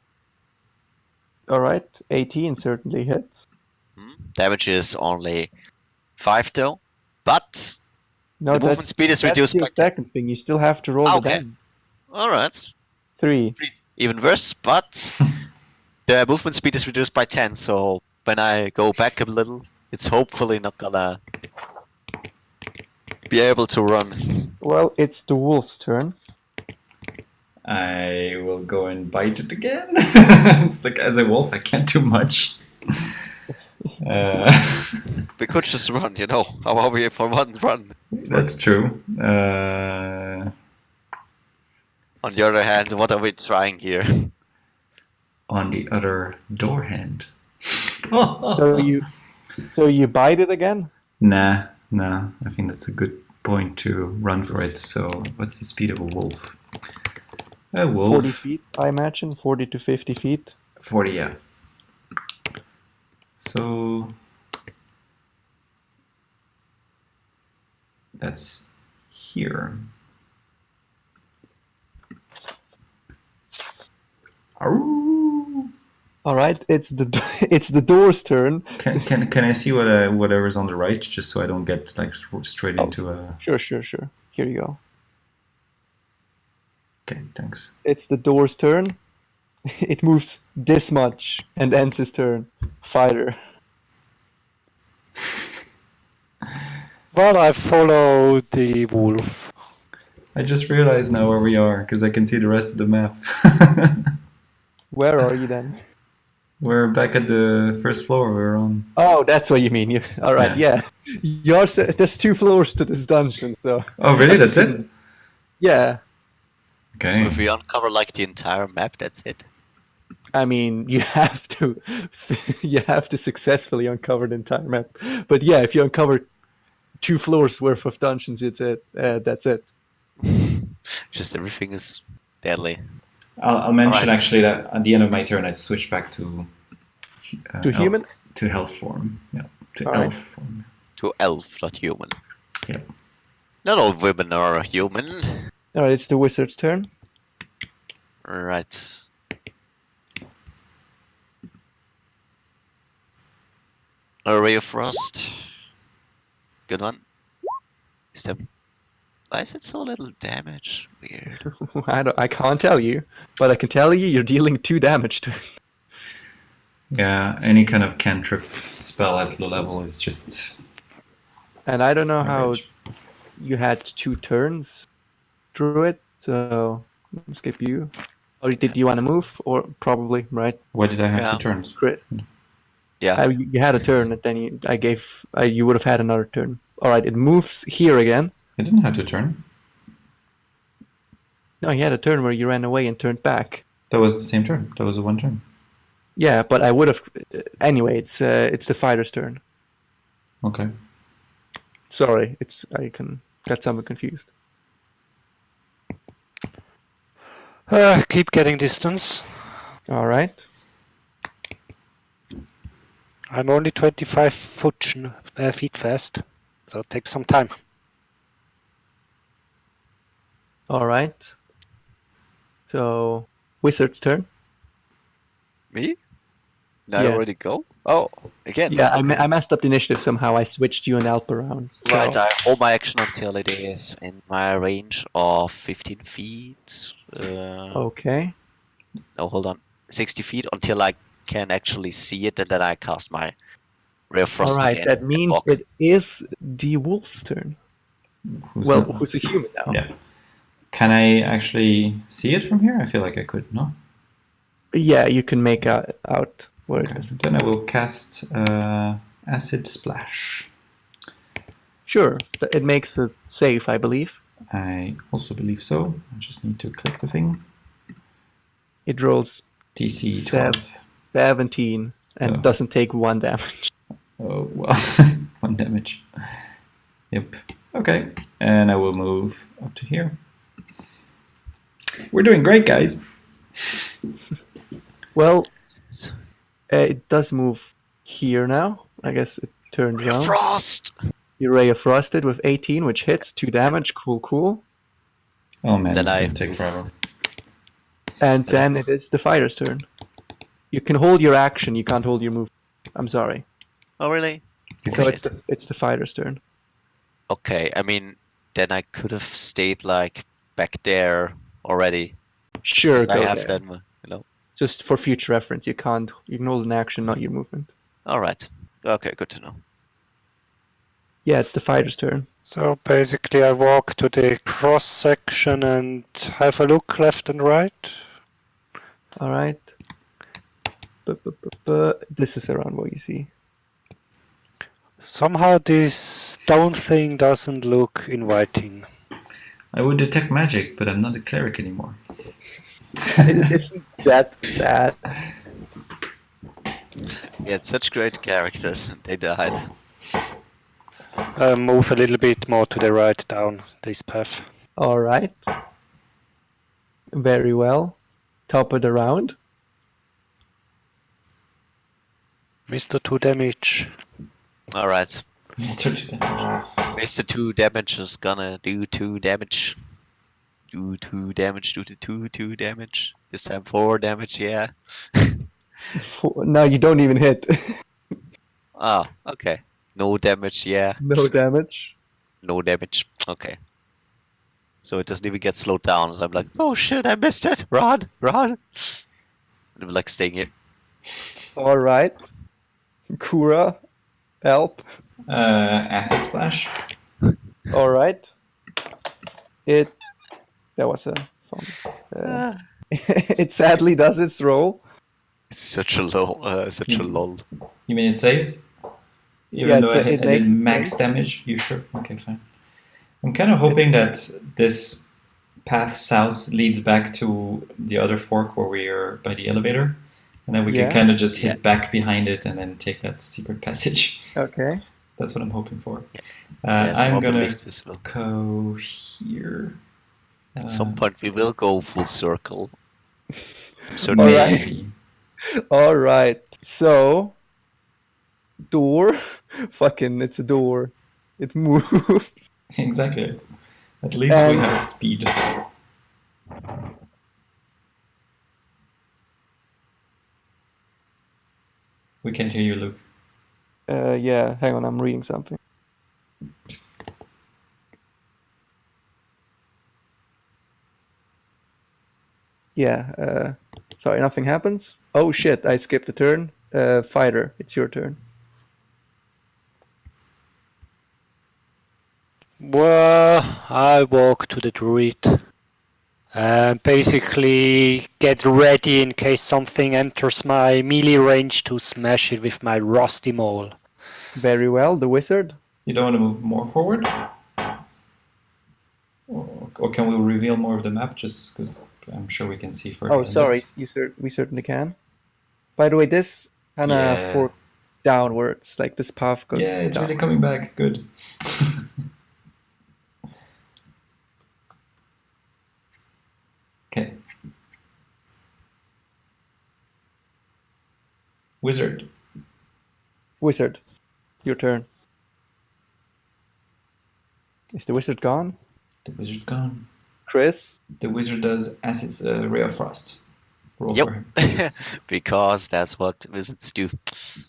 [SPEAKER 1] All right, 18 certainly hits.
[SPEAKER 2] Damage is only 5 though, but
[SPEAKER 1] No,
[SPEAKER 2] the movement speed is reduced
[SPEAKER 1] your
[SPEAKER 2] by 10.
[SPEAKER 1] second thing. You still have to roll the
[SPEAKER 2] Okay.
[SPEAKER 1] damage.
[SPEAKER 2] Alright.
[SPEAKER 1] 3.
[SPEAKER 2] Even worse, but the movement speed is reduced by 10, so when I go back a little, it's hopefully not gonna be able to run.
[SPEAKER 1] Well, it's the wolf's turn.
[SPEAKER 3] I will go and bite it again. It's like, as a wolf, I can't do much.
[SPEAKER 2] We could just run, you know. How are we for one run?
[SPEAKER 3] That's true.
[SPEAKER 2] On the other hand, what are we trying here?
[SPEAKER 3] On the other door hand.
[SPEAKER 1] So you bite it again?
[SPEAKER 3] Nah. I think that's a good point to run for it. So, what's the speed of a wolf? A wolf.
[SPEAKER 1] 40 feet, I imagine. 40 to 50 feet.
[SPEAKER 3] 40, yeah. So, that's here. Arroo!
[SPEAKER 1] All right, it's the door's turn.
[SPEAKER 3] Can I see whatever's on the right, just so I don't get like straight into a?
[SPEAKER 1] Sure. Here you go.
[SPEAKER 3] Okay, thanks.
[SPEAKER 1] It's the door's turn. It moves this much and ends his turn. Fighter.
[SPEAKER 4] Well, I follow the wolf.
[SPEAKER 3] I just realized now where we are because I can see the rest of the map.
[SPEAKER 1] Where are you then?
[SPEAKER 3] We're back at the first floor we're on.
[SPEAKER 1] Oh, that's what you mean. All right, yeah. There's 2 floors to this dungeon, so.
[SPEAKER 3] Oh, really? That's it?
[SPEAKER 1] Yeah.
[SPEAKER 3] Okay.
[SPEAKER 2] So if we uncover like the entire map, that's it.
[SPEAKER 1] I mean, you have to successfully uncover the entire map. But yeah, if you uncover 2 floors worth of dungeons, that's it.
[SPEAKER 2] Just everything is deadly.
[SPEAKER 3] I'll mention
[SPEAKER 2] Alright.
[SPEAKER 3] actually that at the end of my turn I'd switch back to
[SPEAKER 1] human?
[SPEAKER 3] to health form. Yeah, to
[SPEAKER 1] Alright.
[SPEAKER 3] elf form.
[SPEAKER 2] To elf, not human.
[SPEAKER 3] Yeah.
[SPEAKER 2] Not all women are human.
[SPEAKER 1] All right, it's the wizard's turn.
[SPEAKER 2] Right. A ray of frost. Good one. Why is it so little damage? Weird.
[SPEAKER 1] I can't tell you, but I can tell you you're dealing 2 damage to it.
[SPEAKER 3] Yeah, any kind of cantrip spell at low level is just.
[SPEAKER 1] And I don't know how
[SPEAKER 3] average.
[SPEAKER 1] you had 2 turns through it, so I'll skip you. Or did you want to move? Or probably, right?
[SPEAKER 3] Why did I have
[SPEAKER 2] Yeah.
[SPEAKER 3] 2 turns?
[SPEAKER 1] Chris?
[SPEAKER 2] Yeah.
[SPEAKER 1] You had a turn, and then you would have had another turn. All right, it moves here again.
[SPEAKER 3] I didn't have to turn.
[SPEAKER 1] No, you had a turn where you ran away and turned back.
[SPEAKER 3] That was the same turn. That was the 1 turn.
[SPEAKER 1] Yeah, but I would have. Anyway, it's the fighter's turn.
[SPEAKER 3] Okay.
[SPEAKER 1] Sorry, I got somewhat confused.
[SPEAKER 4] Keep getting distance.
[SPEAKER 1] All right.
[SPEAKER 4] I'm only 25 feet fast, so it takes some time.
[SPEAKER 1] All right. So, wizard's turn.
[SPEAKER 2] Me? Did I
[SPEAKER 1] Yeah.
[SPEAKER 2] already go? Oh, again.
[SPEAKER 1] Yeah,
[SPEAKER 2] okay.
[SPEAKER 1] I messed up the initiative somehow. I switched you and Alp around.
[SPEAKER 2] Right,
[SPEAKER 1] So-
[SPEAKER 2] I hold my action until it is in my range of 15 feet.
[SPEAKER 1] Okay.
[SPEAKER 2] No, hold on. 60 feet until I can actually see it, and then I cast my Ray of Frost
[SPEAKER 1] All right.
[SPEAKER 2] again.
[SPEAKER 1] That means
[SPEAKER 2] block.
[SPEAKER 1] it is the wolf's turn.
[SPEAKER 3] Who's
[SPEAKER 1] Well,
[SPEAKER 3] that?
[SPEAKER 1] who's a human now?
[SPEAKER 3] Yeah. Can I actually see it from here? I feel like I could, no?
[SPEAKER 1] Yeah, you can make out where
[SPEAKER 3] Okay.
[SPEAKER 1] it is.
[SPEAKER 3] Then I will cast Acid Splash.
[SPEAKER 1] Sure, it makes it safe, I believe.
[SPEAKER 3] I also believe so. I just need to click the thing.
[SPEAKER 1] It rolls
[SPEAKER 3] DC 12.
[SPEAKER 1] 17 and
[SPEAKER 3] Oh.
[SPEAKER 1] doesn't take 1 damage.
[SPEAKER 3] Oh, well, 1 damage. Yep. Okay. And I will move up to here. We're doing great, guys.
[SPEAKER 1] Well, it does move here now. I guess it turned
[SPEAKER 2] Ray of
[SPEAKER 1] around.
[SPEAKER 2] Frost!
[SPEAKER 1] You Ray of Frosted with 18, which hits, 2 damage. Cool, cool.
[SPEAKER 3] Oh man,
[SPEAKER 2] Then
[SPEAKER 3] it's
[SPEAKER 2] I
[SPEAKER 3] gonna take
[SPEAKER 2] move.
[SPEAKER 3] forever.
[SPEAKER 1] And then it is the fighter's turn. You can hold your action, you can't hold your move. I'm sorry.
[SPEAKER 2] Oh, really?
[SPEAKER 1] So
[SPEAKER 2] Shit.
[SPEAKER 1] it's the fighter's turn.
[SPEAKER 2] Okay, I mean, then I could have stayed like back there already.
[SPEAKER 1] Sure,
[SPEAKER 2] 'Cause I
[SPEAKER 1] go
[SPEAKER 2] have
[SPEAKER 1] there.
[SPEAKER 2] that, you know.
[SPEAKER 1] Just for future reference, you can hold an action, not your movement.
[SPEAKER 2] All right. Okay, good to know.
[SPEAKER 1] Yeah, it's the fighter's turn.
[SPEAKER 4] So basically I walk to the cross section and have a look left and right.
[SPEAKER 1] All right. This is around what you see.
[SPEAKER 4] Somehow this stone thing doesn't look inviting.
[SPEAKER 3] I would detect magic, but I'm not a cleric anymore.
[SPEAKER 1] It isn't that bad.
[SPEAKER 2] We had such great characters and they died.
[SPEAKER 4] Move a little bit more to the right down this path.
[SPEAKER 1] All right. Very well. Top of the round.
[SPEAKER 4] Mr. 2 damage.
[SPEAKER 2] All right.
[SPEAKER 3] Mr. Damage.
[SPEAKER 2] Mr. 2 damage is gonna do 2 damage. Do 2 damage, do the 2 damage. This time 4 damage, yeah.
[SPEAKER 1] No, you don't even hit.
[SPEAKER 2] Oh, okay. No damage, yeah.
[SPEAKER 1] No damage.
[SPEAKER 2] No damage. Okay. So it doesn't even get slowed down. So I'm like, oh shit, I missed it. Run, run. And I'm like staying here.
[SPEAKER 1] All right. Kura, help.
[SPEAKER 3] Acid Splash.
[SPEAKER 1] All right. That was a fun. It sadly does its roll.
[SPEAKER 2] It's such a low, such a lull.
[SPEAKER 3] You mean it saves? Even
[SPEAKER 1] Yeah,
[SPEAKER 3] though I
[SPEAKER 1] it
[SPEAKER 3] did
[SPEAKER 1] makes it
[SPEAKER 3] max
[SPEAKER 1] save.
[SPEAKER 3] damage? You sure? Okay, fine. I'm kind of hoping that this path south leads back to the other fork where we are by the elevator. And then we can kind of just hit back behind it and then take that secret passage.
[SPEAKER 1] Okay.
[SPEAKER 3] That's what I'm hoping for.
[SPEAKER 2] Yes,
[SPEAKER 3] I'm
[SPEAKER 2] I
[SPEAKER 3] gonna
[SPEAKER 2] believe this will.
[SPEAKER 3] go here.
[SPEAKER 2] At some point we will go full circle. So
[SPEAKER 1] All right.
[SPEAKER 3] Maybe.
[SPEAKER 1] All right. So, door. Fucking, it's a door. It moves.
[SPEAKER 3] Exactly. At least we have speed. We can't hear you, Luke.
[SPEAKER 1] Yeah, hang on, I'm reading something. Yeah, sorry, nothing happens. Oh shit, I skipped a turn. Fighter, it's your turn.
[SPEAKER 4] Well, I walk to the druid and basically get ready in case something enters my melee range to smash it with my rusty maul.
[SPEAKER 1] Very well, the wizard.
[SPEAKER 3] You don't want to move more forward? Or can we reveal more of the map just because I'm sure we can see further
[SPEAKER 1] Oh,
[SPEAKER 3] than
[SPEAKER 1] sorry,
[SPEAKER 3] this?
[SPEAKER 1] we certainly can. By the way, this kind of
[SPEAKER 3] Yeah.
[SPEAKER 1] forks downwards, like this path goes
[SPEAKER 3] Yeah, it's
[SPEAKER 1] down.
[SPEAKER 3] really coming back. Good. Okay. Wizard.
[SPEAKER 1] Wizard, your turn. Is the wizard gone?
[SPEAKER 3] The wizard's gone.
[SPEAKER 1] Chris?
[SPEAKER 3] The wizard does Acid's Ray of Frost. Roll
[SPEAKER 2] Yep.
[SPEAKER 3] for him.
[SPEAKER 2] Because that's what wizards do.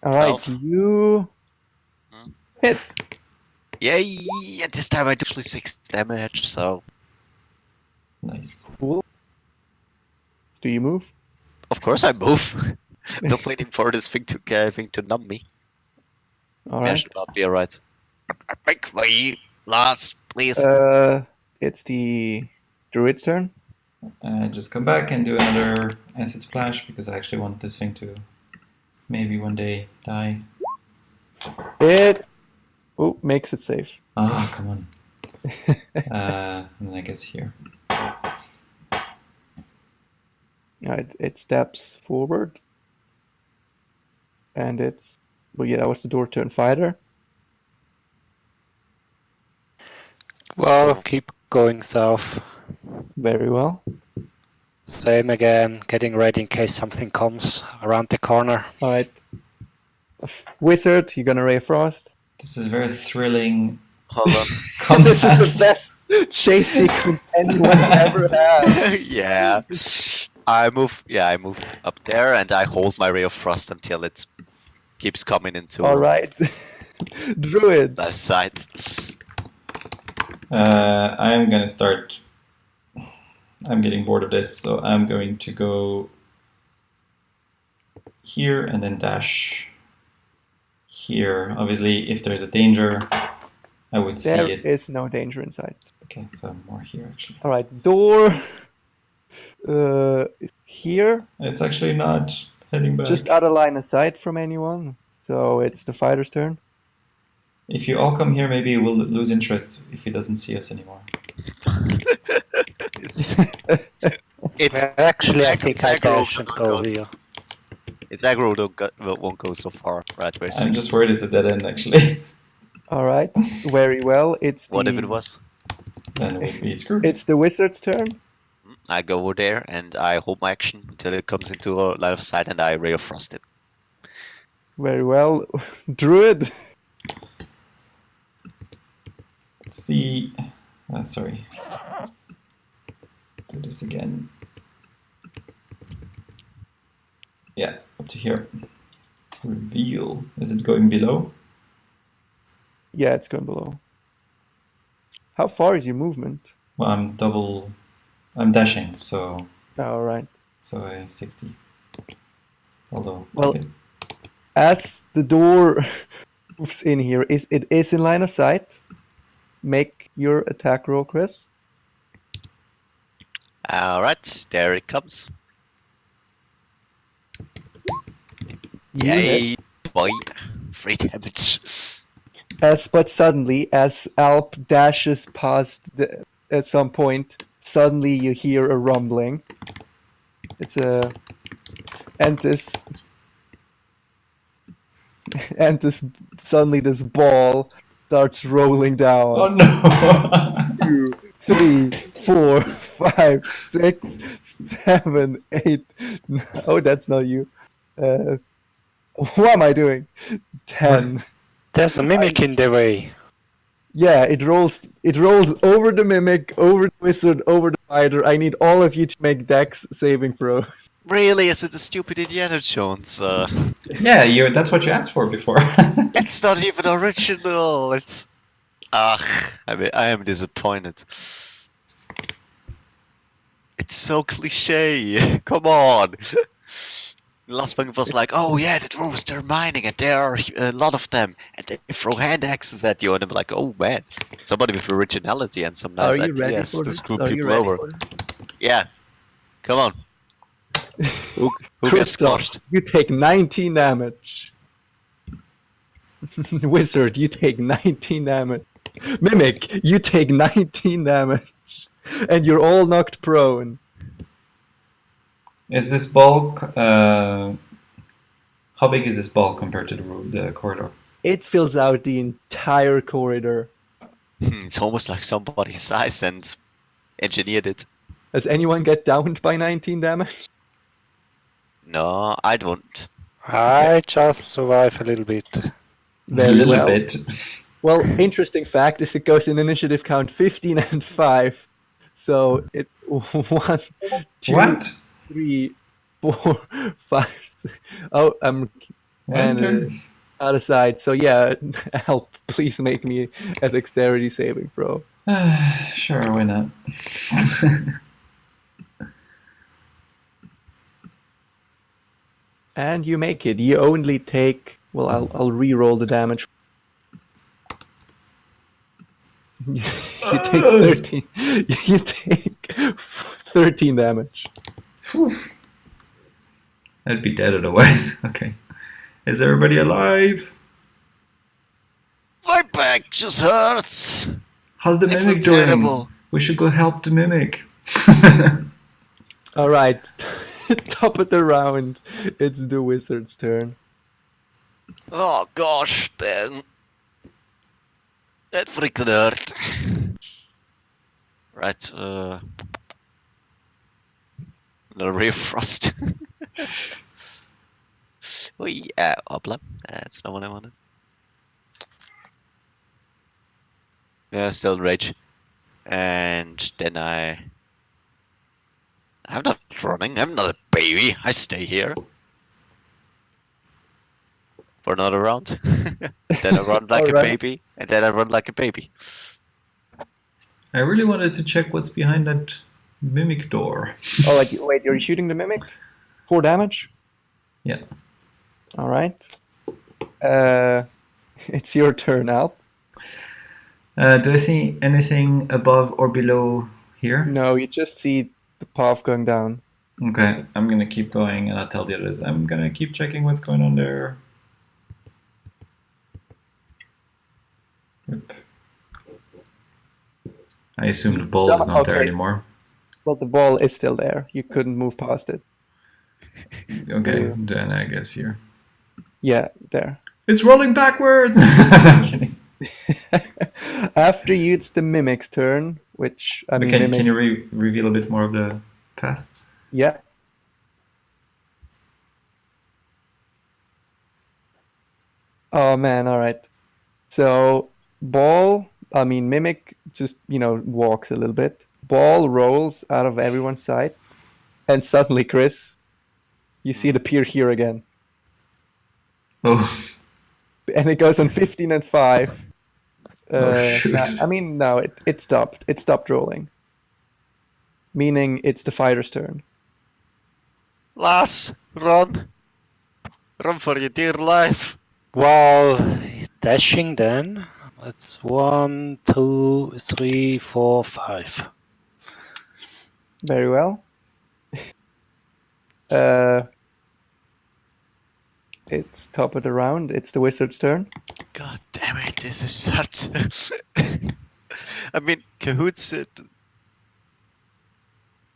[SPEAKER 1] All right,
[SPEAKER 2] 12.
[SPEAKER 1] you hit.
[SPEAKER 2] Yay! And this time I do actually 6 damage, so
[SPEAKER 3] Nice.
[SPEAKER 1] Cool. Do you move?
[SPEAKER 2] of course I move. I'm not waiting for this thing to numb me.
[SPEAKER 1] All
[SPEAKER 2] That
[SPEAKER 1] right.
[SPEAKER 2] should not be alright. Make my last, please.
[SPEAKER 1] It's the Druid's turn.
[SPEAKER 3] Just come back and do another acid splash because I actually want this thing to maybe one day die.
[SPEAKER 1] It makes it safe.
[SPEAKER 3] Ah, come on. And then I guess here.
[SPEAKER 1] It steps forward. And it's... Well, yeah, that was the door turn. Fighter.
[SPEAKER 4] Well,
[SPEAKER 2] So-
[SPEAKER 4] keep going south.
[SPEAKER 1] Very well.
[SPEAKER 4] Same again, getting ready in case something comes around the corner.
[SPEAKER 1] All right. Wizard, you're gonna Ray of Frost.
[SPEAKER 3] This is very thrilling
[SPEAKER 2] Hold on.
[SPEAKER 3] combat.
[SPEAKER 1] This is the best chase sequence anyone's ever had.
[SPEAKER 2] Yeah. I move up there and I hold my Ray of Frost until it keeps coming into
[SPEAKER 1] All right. Druid.
[SPEAKER 2] that side.
[SPEAKER 3] I'm gonna start. I'm getting bored of this, so I'm going to go here and then dash here. Obviously, if there's a danger, I would see
[SPEAKER 1] There
[SPEAKER 3] it.
[SPEAKER 1] is no danger inside.
[SPEAKER 3] Okay, so more here actually.
[SPEAKER 1] All right. Door. Is here.
[SPEAKER 3] It's actually not heading back.
[SPEAKER 1] Just out of line of sight from anyone. So it's the fighter's turn.
[SPEAKER 3] If you all come here, maybe we'll lose interest if he doesn't see us anymore.
[SPEAKER 2] It's
[SPEAKER 4] Actually, I think I
[SPEAKER 2] aggro
[SPEAKER 4] should
[SPEAKER 2] won't
[SPEAKER 4] go here.
[SPEAKER 2] It's aggro won't go so far, right? Where
[SPEAKER 3] I'm just worried it's a dead end actually.
[SPEAKER 1] All right. Very well. It's
[SPEAKER 2] what if it was?
[SPEAKER 3] Then we'd be screwed.
[SPEAKER 1] It's the wizard's turn.
[SPEAKER 2] I go over there and I hold my action until it comes into a line of sight and I Ray of Frost it.
[SPEAKER 1] Very well. Druid.
[SPEAKER 3] Let's see. Sorry. Do this again. Yeah, up to here. Reveal. Is it going below?
[SPEAKER 1] Yeah, it's going below. How far is your movement?
[SPEAKER 3] Well, I'm dashing, so
[SPEAKER 1] All right.
[SPEAKER 3] 60. Although,
[SPEAKER 1] Well,
[SPEAKER 3] okay.
[SPEAKER 1] As the door moves in here, it is in line of sight. Make your attack roll, Chris.
[SPEAKER 2] Alright, there it comes.
[SPEAKER 1] You hit.
[SPEAKER 2] Yay, boy. 3 damage.
[SPEAKER 1] But suddenly, as Alp dashes past at some point, suddenly you hear a rumbling. And suddenly this ball starts rolling down.
[SPEAKER 3] Oh no!
[SPEAKER 1] 2, 3, 4, 5, 6, 7, 8. Oh, that's not you. What am I doing? 10.
[SPEAKER 4] There's a mimic in the way.
[SPEAKER 1] Yeah, it rolls over the mimic, over the wizard, over the fighter. I need all of you to make dex saving throws.
[SPEAKER 2] Really? Is it a stupid Indiana Jones?
[SPEAKER 3] Yeah, that's what you asked for before.
[SPEAKER 2] It's not even original. It's I am disappointed. It's so cliche. Come on. Last one was like, oh yeah, the dwarves, they're mining and there are a lot of them and they throw hand axes at you and I'm like, oh man, somebody with originality and some nice
[SPEAKER 1] Are you ready
[SPEAKER 2] ideas
[SPEAKER 1] for
[SPEAKER 2] to
[SPEAKER 1] this?
[SPEAKER 2] screw
[SPEAKER 1] Are you
[SPEAKER 2] people
[SPEAKER 1] ready
[SPEAKER 2] over.
[SPEAKER 1] for this?
[SPEAKER 2] Yeah, come on. Who gets
[SPEAKER 1] Christoph,
[SPEAKER 2] squashed?
[SPEAKER 1] you take 19 damage. Wizard, you take 19 damage. Mimic, you take 19 damage. And you're all knocked prone.
[SPEAKER 3] Is this ball? How big is this ball compared to the corridor?
[SPEAKER 1] It fills out the entire corridor.
[SPEAKER 2] It's almost like somebody sized and engineered it.
[SPEAKER 1] Does anyone get downed by 19 damage?
[SPEAKER 2] No, I don't.
[SPEAKER 4] I just survive a little bit.
[SPEAKER 1] Very
[SPEAKER 3] a little
[SPEAKER 1] well.
[SPEAKER 3] bit.
[SPEAKER 1] Well, interesting fact is it goes in initiative count 15 and 5. So it 1, 2,
[SPEAKER 3] What?
[SPEAKER 1] 3, 4, 5. 6. Oh, I'm and out of sight. So yeah, help! Please make me a dexterity saving throw.
[SPEAKER 3] Sure, why not?
[SPEAKER 1] And you make it. You only take. Well, I'll re-roll the damage. You take 13. You take 13 damage.
[SPEAKER 3] Phew. I'd be dead otherwise. Okay. Is everybody alive?
[SPEAKER 2] My back just hurts.
[SPEAKER 3] How's the
[SPEAKER 2] I feel
[SPEAKER 3] mimic doing?
[SPEAKER 2] terrible.
[SPEAKER 3] We should go help the mimic.
[SPEAKER 1] All right, top of the round. It's the wizard's turn.
[SPEAKER 2] Oh gosh, then. That freaking hurt. Right, another ray of frost. Oh yeah, Obla. That's not what I wanted. Yeah, still in rage. And then I'm not running, I'm not a baby. I stay here. For another round. Then I run like a
[SPEAKER 1] Alright.
[SPEAKER 2] baby. And then I run like a baby.
[SPEAKER 3] I really wanted to check what's behind that mimic door.
[SPEAKER 1] Oh, like, wait, you're shooting the mimic? 4 damage?
[SPEAKER 3] Yeah.
[SPEAKER 1] All right. It's your turn, Alp.
[SPEAKER 3] Do I see anything above or below here?
[SPEAKER 1] No, you just see the path going down.
[SPEAKER 3] Okay, I'm gonna keep going and I'll tell the others. I'm gonna keep checking what's going on there. Yep. I assume the ball is not there
[SPEAKER 1] Okay.
[SPEAKER 3] anymore.
[SPEAKER 1] Well, the ball is still there. You couldn't move past it.
[SPEAKER 3] Okay,
[SPEAKER 1] Yeah.
[SPEAKER 3] then I guess here.
[SPEAKER 1] Yeah, there.
[SPEAKER 3] It's rolling backwards! I'm kidding.
[SPEAKER 1] After you, it's the mimic's turn, which, I mean, mimic...
[SPEAKER 3] Can you reveal a bit more of the path?
[SPEAKER 1] Yeah. Oh, man, all right. So, ball, I mean, mimic just, walks a little bit. Ball rolls out of everyone's sight. And suddenly, Chris, you see it appear here again.
[SPEAKER 3] Oh,
[SPEAKER 1] And it goes on 15 and 5.
[SPEAKER 3] shoot.
[SPEAKER 1] No, it stopped. It stopped rolling. Meaning it's the fighter's turn.
[SPEAKER 2] Lass, run! Run for your dear life!
[SPEAKER 4] Well, dashing then. That's 1, 2, 3, 4, 5.
[SPEAKER 1] Very well. It's top of the round. It's the wizard's turn.
[SPEAKER 2] God damn it, this is such I mean, Cahoots...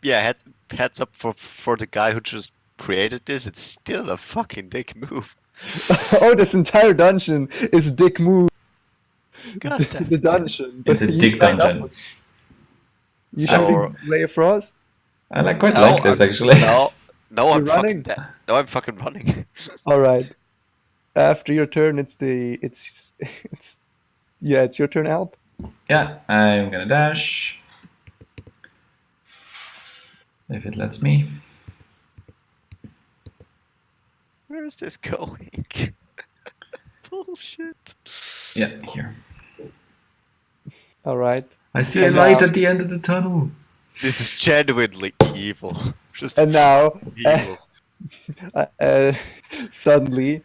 [SPEAKER 2] yeah, heads up for the guy who just created this. It's still a fucking dick move.
[SPEAKER 1] Oh, this entire dungeon is dick move.
[SPEAKER 2] God damn
[SPEAKER 1] The
[SPEAKER 2] it.
[SPEAKER 1] dungeon.
[SPEAKER 3] It's a
[SPEAKER 1] You
[SPEAKER 3] dick
[SPEAKER 1] signed up
[SPEAKER 3] dungeon.
[SPEAKER 1] for- You
[SPEAKER 2] So-
[SPEAKER 1] think Ray of Frost?
[SPEAKER 3] I quite
[SPEAKER 2] No,
[SPEAKER 3] like this
[SPEAKER 2] I'm-
[SPEAKER 3] actually.
[SPEAKER 2] No,
[SPEAKER 1] You're
[SPEAKER 2] I'm
[SPEAKER 1] running?
[SPEAKER 2] fucking no, I'm fucking running.
[SPEAKER 1] All right. After your turn, it's your turn, Alp.
[SPEAKER 3] Yeah, I'm gonna dash. If it lets me.
[SPEAKER 2] Where is this going? Bullshit.
[SPEAKER 3] Yeah, here.
[SPEAKER 1] All right.
[SPEAKER 3] I see a
[SPEAKER 1] And
[SPEAKER 3] light
[SPEAKER 1] now-
[SPEAKER 3] at the end of the tunnel.
[SPEAKER 2] This is genuinely evil. Just
[SPEAKER 1] And now,
[SPEAKER 2] evil.
[SPEAKER 1] suddenly,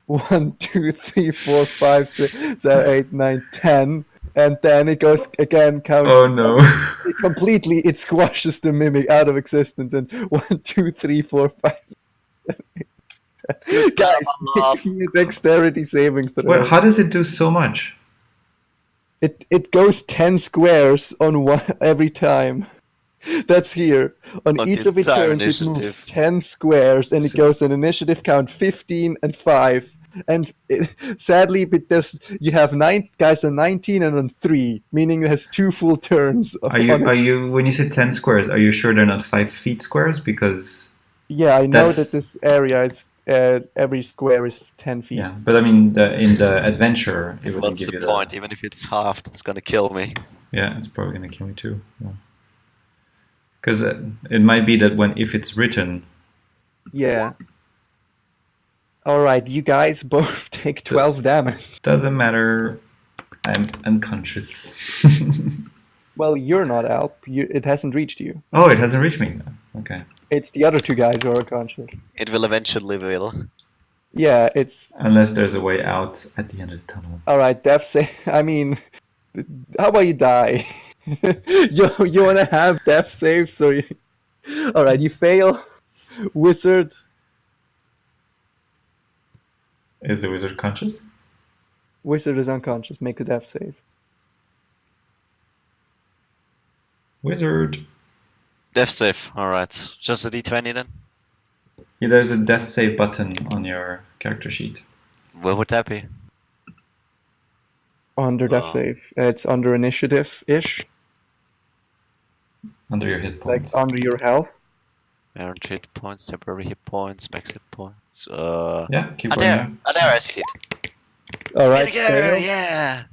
[SPEAKER 1] 1, 2, 3, 4, 5, 6, 7, 8, 9, 10, and then it goes again. Count
[SPEAKER 3] Oh no.
[SPEAKER 1] it squashes the mimic out of existence. And 1, 2, 3, 4, 5, 7, 8, 10. Guys, make me a dexterity saving throw.
[SPEAKER 3] Wait, how does it do so much?
[SPEAKER 1] It goes 10 squares on every time. That's here. On
[SPEAKER 2] On
[SPEAKER 1] each
[SPEAKER 2] the
[SPEAKER 1] of its
[SPEAKER 2] entire
[SPEAKER 1] turns, it moves
[SPEAKER 2] initiative.
[SPEAKER 1] 10 squares, and it goes an initiative count 15 and 5. And sadly, but you have 9 guys on 19 and on 3, meaning it has 2 full turns.
[SPEAKER 3] Are you when you say 10 squares, are you sure they're not 5 feet squares? Because
[SPEAKER 1] Yeah, I know
[SPEAKER 3] That's-
[SPEAKER 1] that this area is every square is 10 feet.
[SPEAKER 3] yeah, but I mean in the adventure it wouldn't
[SPEAKER 2] What's
[SPEAKER 3] give
[SPEAKER 2] the
[SPEAKER 3] you
[SPEAKER 2] point? Even if it's halved, it's gonna kill me.
[SPEAKER 3] Yeah, it's probably gonna kill me too. Because it might be that if it's written,
[SPEAKER 1] Yeah. All right, you guys both take 12 damage.
[SPEAKER 3] doesn't matter. I'm unconscious.
[SPEAKER 1] Well, you're not Alp. It hasn't reached you.
[SPEAKER 3] Oh, it hasn't reached me. Okay.
[SPEAKER 1] It's the other 2 guys who are unconscious.
[SPEAKER 2] It will eventually will.
[SPEAKER 1] Yeah, it's
[SPEAKER 3] Unless there's a way out at the end of the tunnel.
[SPEAKER 1] all right. Dev say, I mean, How about you die? you want to have death saves, or you... All right, you fail. Wizard.
[SPEAKER 3] Is the wizard conscious?
[SPEAKER 1] Wizard is unconscious. Make a death save.
[SPEAKER 3] Wizard.
[SPEAKER 2] Death save. All right. Just a d20 then.
[SPEAKER 3] Yeah, there's a death save button on your character sheet.
[SPEAKER 2] Where would that be?
[SPEAKER 1] Under death
[SPEAKER 2] Oh.
[SPEAKER 1] save. It's under initiative-ish.
[SPEAKER 3] Under your hit
[SPEAKER 1] Like
[SPEAKER 3] points.
[SPEAKER 1] under your health.
[SPEAKER 2] Errant hit points, temporary hit points, max hit points.
[SPEAKER 3] Yeah, keep
[SPEAKER 2] Ah,
[SPEAKER 3] going
[SPEAKER 2] there.
[SPEAKER 3] now.
[SPEAKER 2] Ah, there, I see it.
[SPEAKER 1] All right,
[SPEAKER 2] There,
[SPEAKER 1] fail.
[SPEAKER 2] yeah.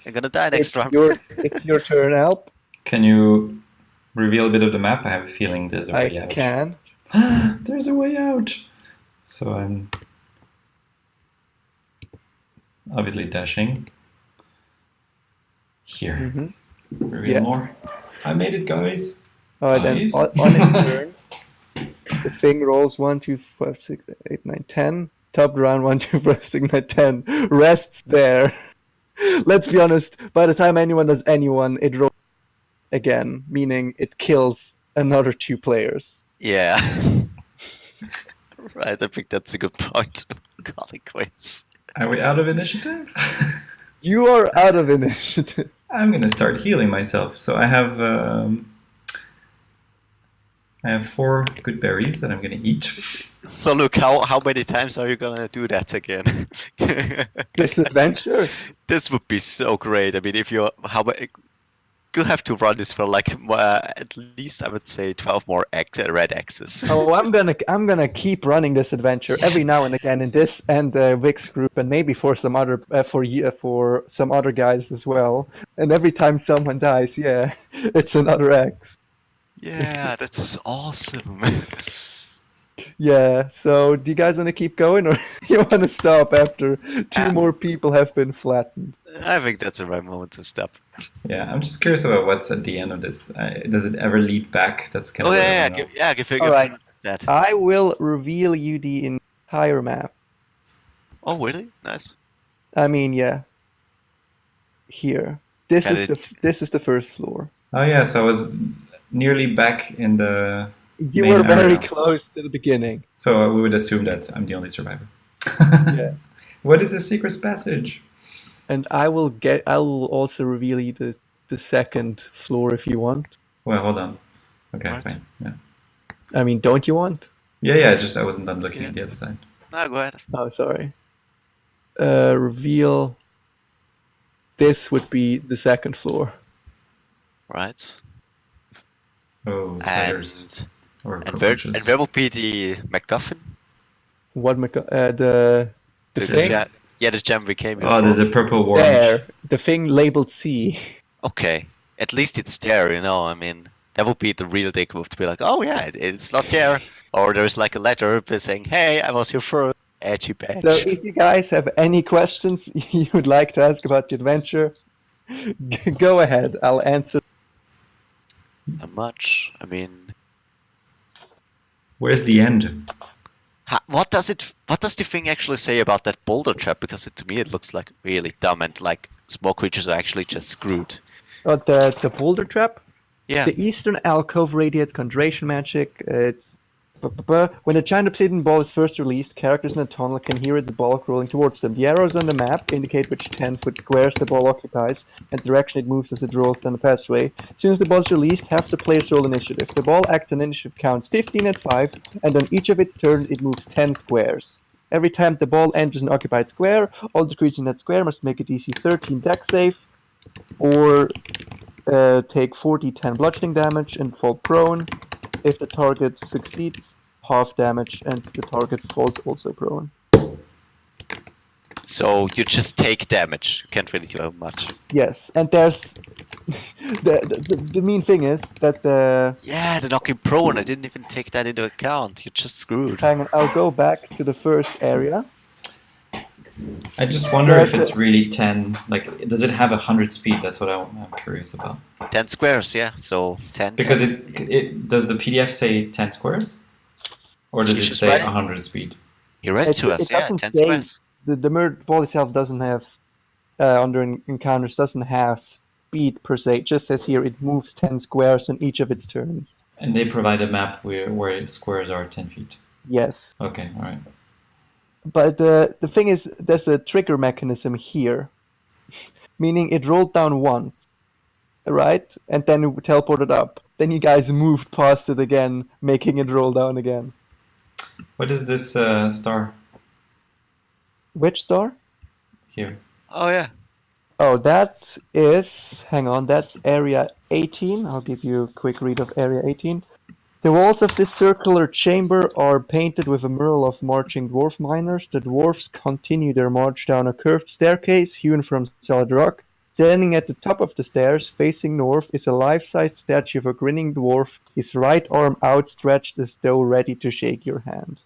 [SPEAKER 2] I'm gonna die next
[SPEAKER 1] It's
[SPEAKER 2] round.
[SPEAKER 1] it's your turn, Alp.
[SPEAKER 3] Can you reveal a bit of the map? I have a feeling there's a way
[SPEAKER 1] I
[SPEAKER 3] out.
[SPEAKER 1] can.
[SPEAKER 3] There's a way out! So I'm obviously dashing. Here.
[SPEAKER 1] Mhm.
[SPEAKER 3] Reveal
[SPEAKER 1] Yeah.
[SPEAKER 3] more. I made it, guys.
[SPEAKER 1] All right,
[SPEAKER 3] Nice.
[SPEAKER 1] then on its turn, the thing rolls 1, 2, 5, 6, 8, 9, 10. Top round 1, 2, 5, 6, 9, 10. Rests there. Let's be honest. By the time anyone does anyone, it rolls again, meaning it kills another 2 players.
[SPEAKER 2] Yeah. Right, I think that's a good point. Golly quits.
[SPEAKER 3] Are we out of initiative?
[SPEAKER 1] You are out of initiative.
[SPEAKER 3] I'm gonna start healing myself. So I have 4 good berries that I'm gonna eat.
[SPEAKER 2] So look, how many times are you gonna do that again?
[SPEAKER 1] This adventure.
[SPEAKER 2] This would be so great. I mean, if you you'll have to run this for like at least I would say 12 more red X's.
[SPEAKER 1] Oh, I'm gonna keep running this adventure every now and again in this and Vic's group, and maybe for some other for some other guys as well. And every time someone dies, yeah, it's another X.
[SPEAKER 2] Yeah, that's awesome.
[SPEAKER 1] Yeah. So, do you guys want to keep going, or you want to stop after 2 more people have been flattened?
[SPEAKER 2] I think that's the right moment to stop.
[SPEAKER 3] Yeah, I'm just curious about what's at the end of this. Does it ever lead back? That's kind
[SPEAKER 2] Oh
[SPEAKER 3] of
[SPEAKER 2] yeah,
[SPEAKER 3] what I wanna know.
[SPEAKER 2] give
[SPEAKER 1] All right.
[SPEAKER 2] that.
[SPEAKER 1] I will reveal you the entire map.
[SPEAKER 2] Oh really? Nice.
[SPEAKER 1] I mean, yeah. Here. This
[SPEAKER 2] Can
[SPEAKER 1] is the first floor.
[SPEAKER 3] Oh yeah, so I was nearly back in the.
[SPEAKER 1] You
[SPEAKER 3] Main
[SPEAKER 1] were very
[SPEAKER 3] area.
[SPEAKER 1] close to the beginning.
[SPEAKER 3] So we would assume that I'm the only survivor.
[SPEAKER 1] Yeah.
[SPEAKER 3] What is the secret passage?
[SPEAKER 1] And I will also reveal you the second floor if you want.
[SPEAKER 3] Well, hold on. Okay,
[SPEAKER 2] Right.
[SPEAKER 3] fine. Yeah.
[SPEAKER 1] I mean, don't you want?
[SPEAKER 3] Yeah. Just I wasn't done looking at the other side.
[SPEAKER 2] No, go ahead.
[SPEAKER 1] Oh, sorry. Reveal. This would be the second floor.
[SPEAKER 2] Right.
[SPEAKER 3] Oh, letters
[SPEAKER 2] And
[SPEAKER 3] or
[SPEAKER 2] and where
[SPEAKER 3] cockroaches.
[SPEAKER 2] will be the MacGuffin?
[SPEAKER 1] What the thing?
[SPEAKER 2] Yeah, the gem we came here
[SPEAKER 3] Oh,
[SPEAKER 2] for.
[SPEAKER 3] there's a purple orange.
[SPEAKER 1] There, the thing labeled C.
[SPEAKER 2] Okay, at least it's there, you know. I mean, that would be the real dick move to be like, oh yeah, it's not there, or there's like a letter saying, hey, I was here first. Edgy badge.
[SPEAKER 1] So if you guys have any questions you would like to ask about the adventure, go ahead. I'll answer.
[SPEAKER 2] Not much. I mean,
[SPEAKER 3] Where's the end?
[SPEAKER 2] what does the thing actually say about that boulder trap? Because to me it looks like really dumb and like small creatures are actually just screwed.
[SPEAKER 1] Oh, the boulder trap.
[SPEAKER 2] Yeah.
[SPEAKER 1] The eastern alcove radiates conjuration magic. It's when a giant obsidian ball is first released, characters in the tunnel can hear its bulk rolling towards them. The arrows on the map indicate which 10-foot squares the ball occupies and the direction it moves as it rolls down the passageway. As soon as the ball is released, half the players roll initiative. The ball acts on initiative counts 15 at 5, and on each of its turns it moves 10 squares. Every time the ball enters an occupied square, all the creatures in that square must make a DC 13 dex save, or take 4d10 bludgeoning damage and fall prone. If the target succeeds, half damage, and the target falls also prone.
[SPEAKER 2] So you just take damage. You can't really do much.
[SPEAKER 1] Yes, and there's the mean thing is that the
[SPEAKER 2] Yeah, the knocking prone. I didn't even take that into account. You're just screwed.
[SPEAKER 1] hang on, I'll go back to the first area.
[SPEAKER 3] I just wonder if
[SPEAKER 1] There's
[SPEAKER 3] it's really 10. Like, does it have 100 speed? That's what I'm curious about.
[SPEAKER 2] 10 squares, yeah. So 10.
[SPEAKER 3] Because
[SPEAKER 2] 10.
[SPEAKER 3] it does the PDF say 10 squares, or does
[SPEAKER 2] You
[SPEAKER 3] it
[SPEAKER 2] just
[SPEAKER 3] say
[SPEAKER 2] read it.
[SPEAKER 3] 100 speed?
[SPEAKER 2] He read
[SPEAKER 1] It-
[SPEAKER 2] to
[SPEAKER 1] it
[SPEAKER 2] us, yeah.
[SPEAKER 1] doesn't
[SPEAKER 2] 10
[SPEAKER 1] say-
[SPEAKER 2] squares.
[SPEAKER 1] The ball itself doesn't have under encounters doesn't have speed per se. It just says here it moves 10 squares on each of its turns.
[SPEAKER 3] And they provide a map where squares are 10 feet.
[SPEAKER 1] Yes.
[SPEAKER 3] Okay, all right.
[SPEAKER 1] But the thing is, there's a trigger mechanism here, meaning it rolled down once, right? And then it teleported up. Then you guys moved past it again, making it roll down again.
[SPEAKER 3] What is this star
[SPEAKER 1] Which star?
[SPEAKER 3] here?
[SPEAKER 2] Oh yeah.
[SPEAKER 1] Oh, that is, hang on, that's area 18. I'll give you a quick read of area 18. The walls of this circular chamber are painted with a mural of marching dwarf miners. The dwarfs continue their march down a curved staircase hewn from solid rock. Standing at the top of the stairs, facing north, is a life-size statue of a grinning dwarf, his right arm outstretched as though ready to shake your hand.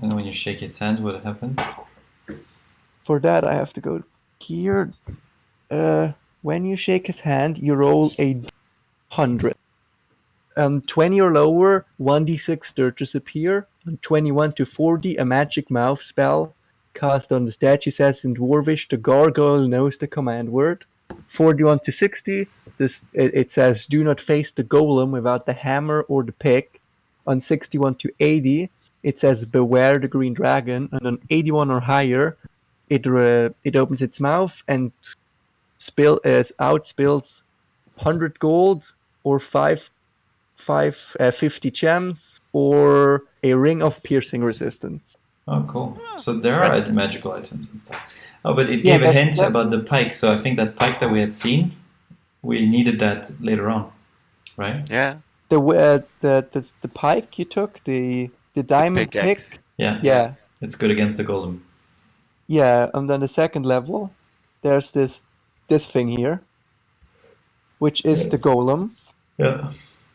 [SPEAKER 3] And when you shake his hand, what happens?
[SPEAKER 1] For that, I have to go here. When you shake his hand, you roll a 100. 20 or lower, 1d6 sturges appear. On 21 to 40, a magic mouth spell cast on the statue says in Dwarvish, the gargoyle knows the command word. 41 to 60, it says, do not face the golem without the hammer or the pick. On 61 to 80, it says, beware the green dragon. And on 81 or higher, it opens its mouth and outspills 100 gold or 50 gems or a ring of piercing resistance.
[SPEAKER 3] Oh, cool. So there are magical items and stuff. Oh, but it
[SPEAKER 1] Yeah,
[SPEAKER 3] gave a hint
[SPEAKER 1] that-
[SPEAKER 3] about the pike. So I think that pike that we had seen, we needed that later on, right?
[SPEAKER 2] Yeah.
[SPEAKER 1] The pike you took, the diamond
[SPEAKER 2] Pickaxe.
[SPEAKER 1] pick.
[SPEAKER 3] Yeah.
[SPEAKER 1] Yeah,
[SPEAKER 3] It's good against the golem.
[SPEAKER 1] yeah. And then the second level, there's this thing here, which is the golem.
[SPEAKER 3] Yeah.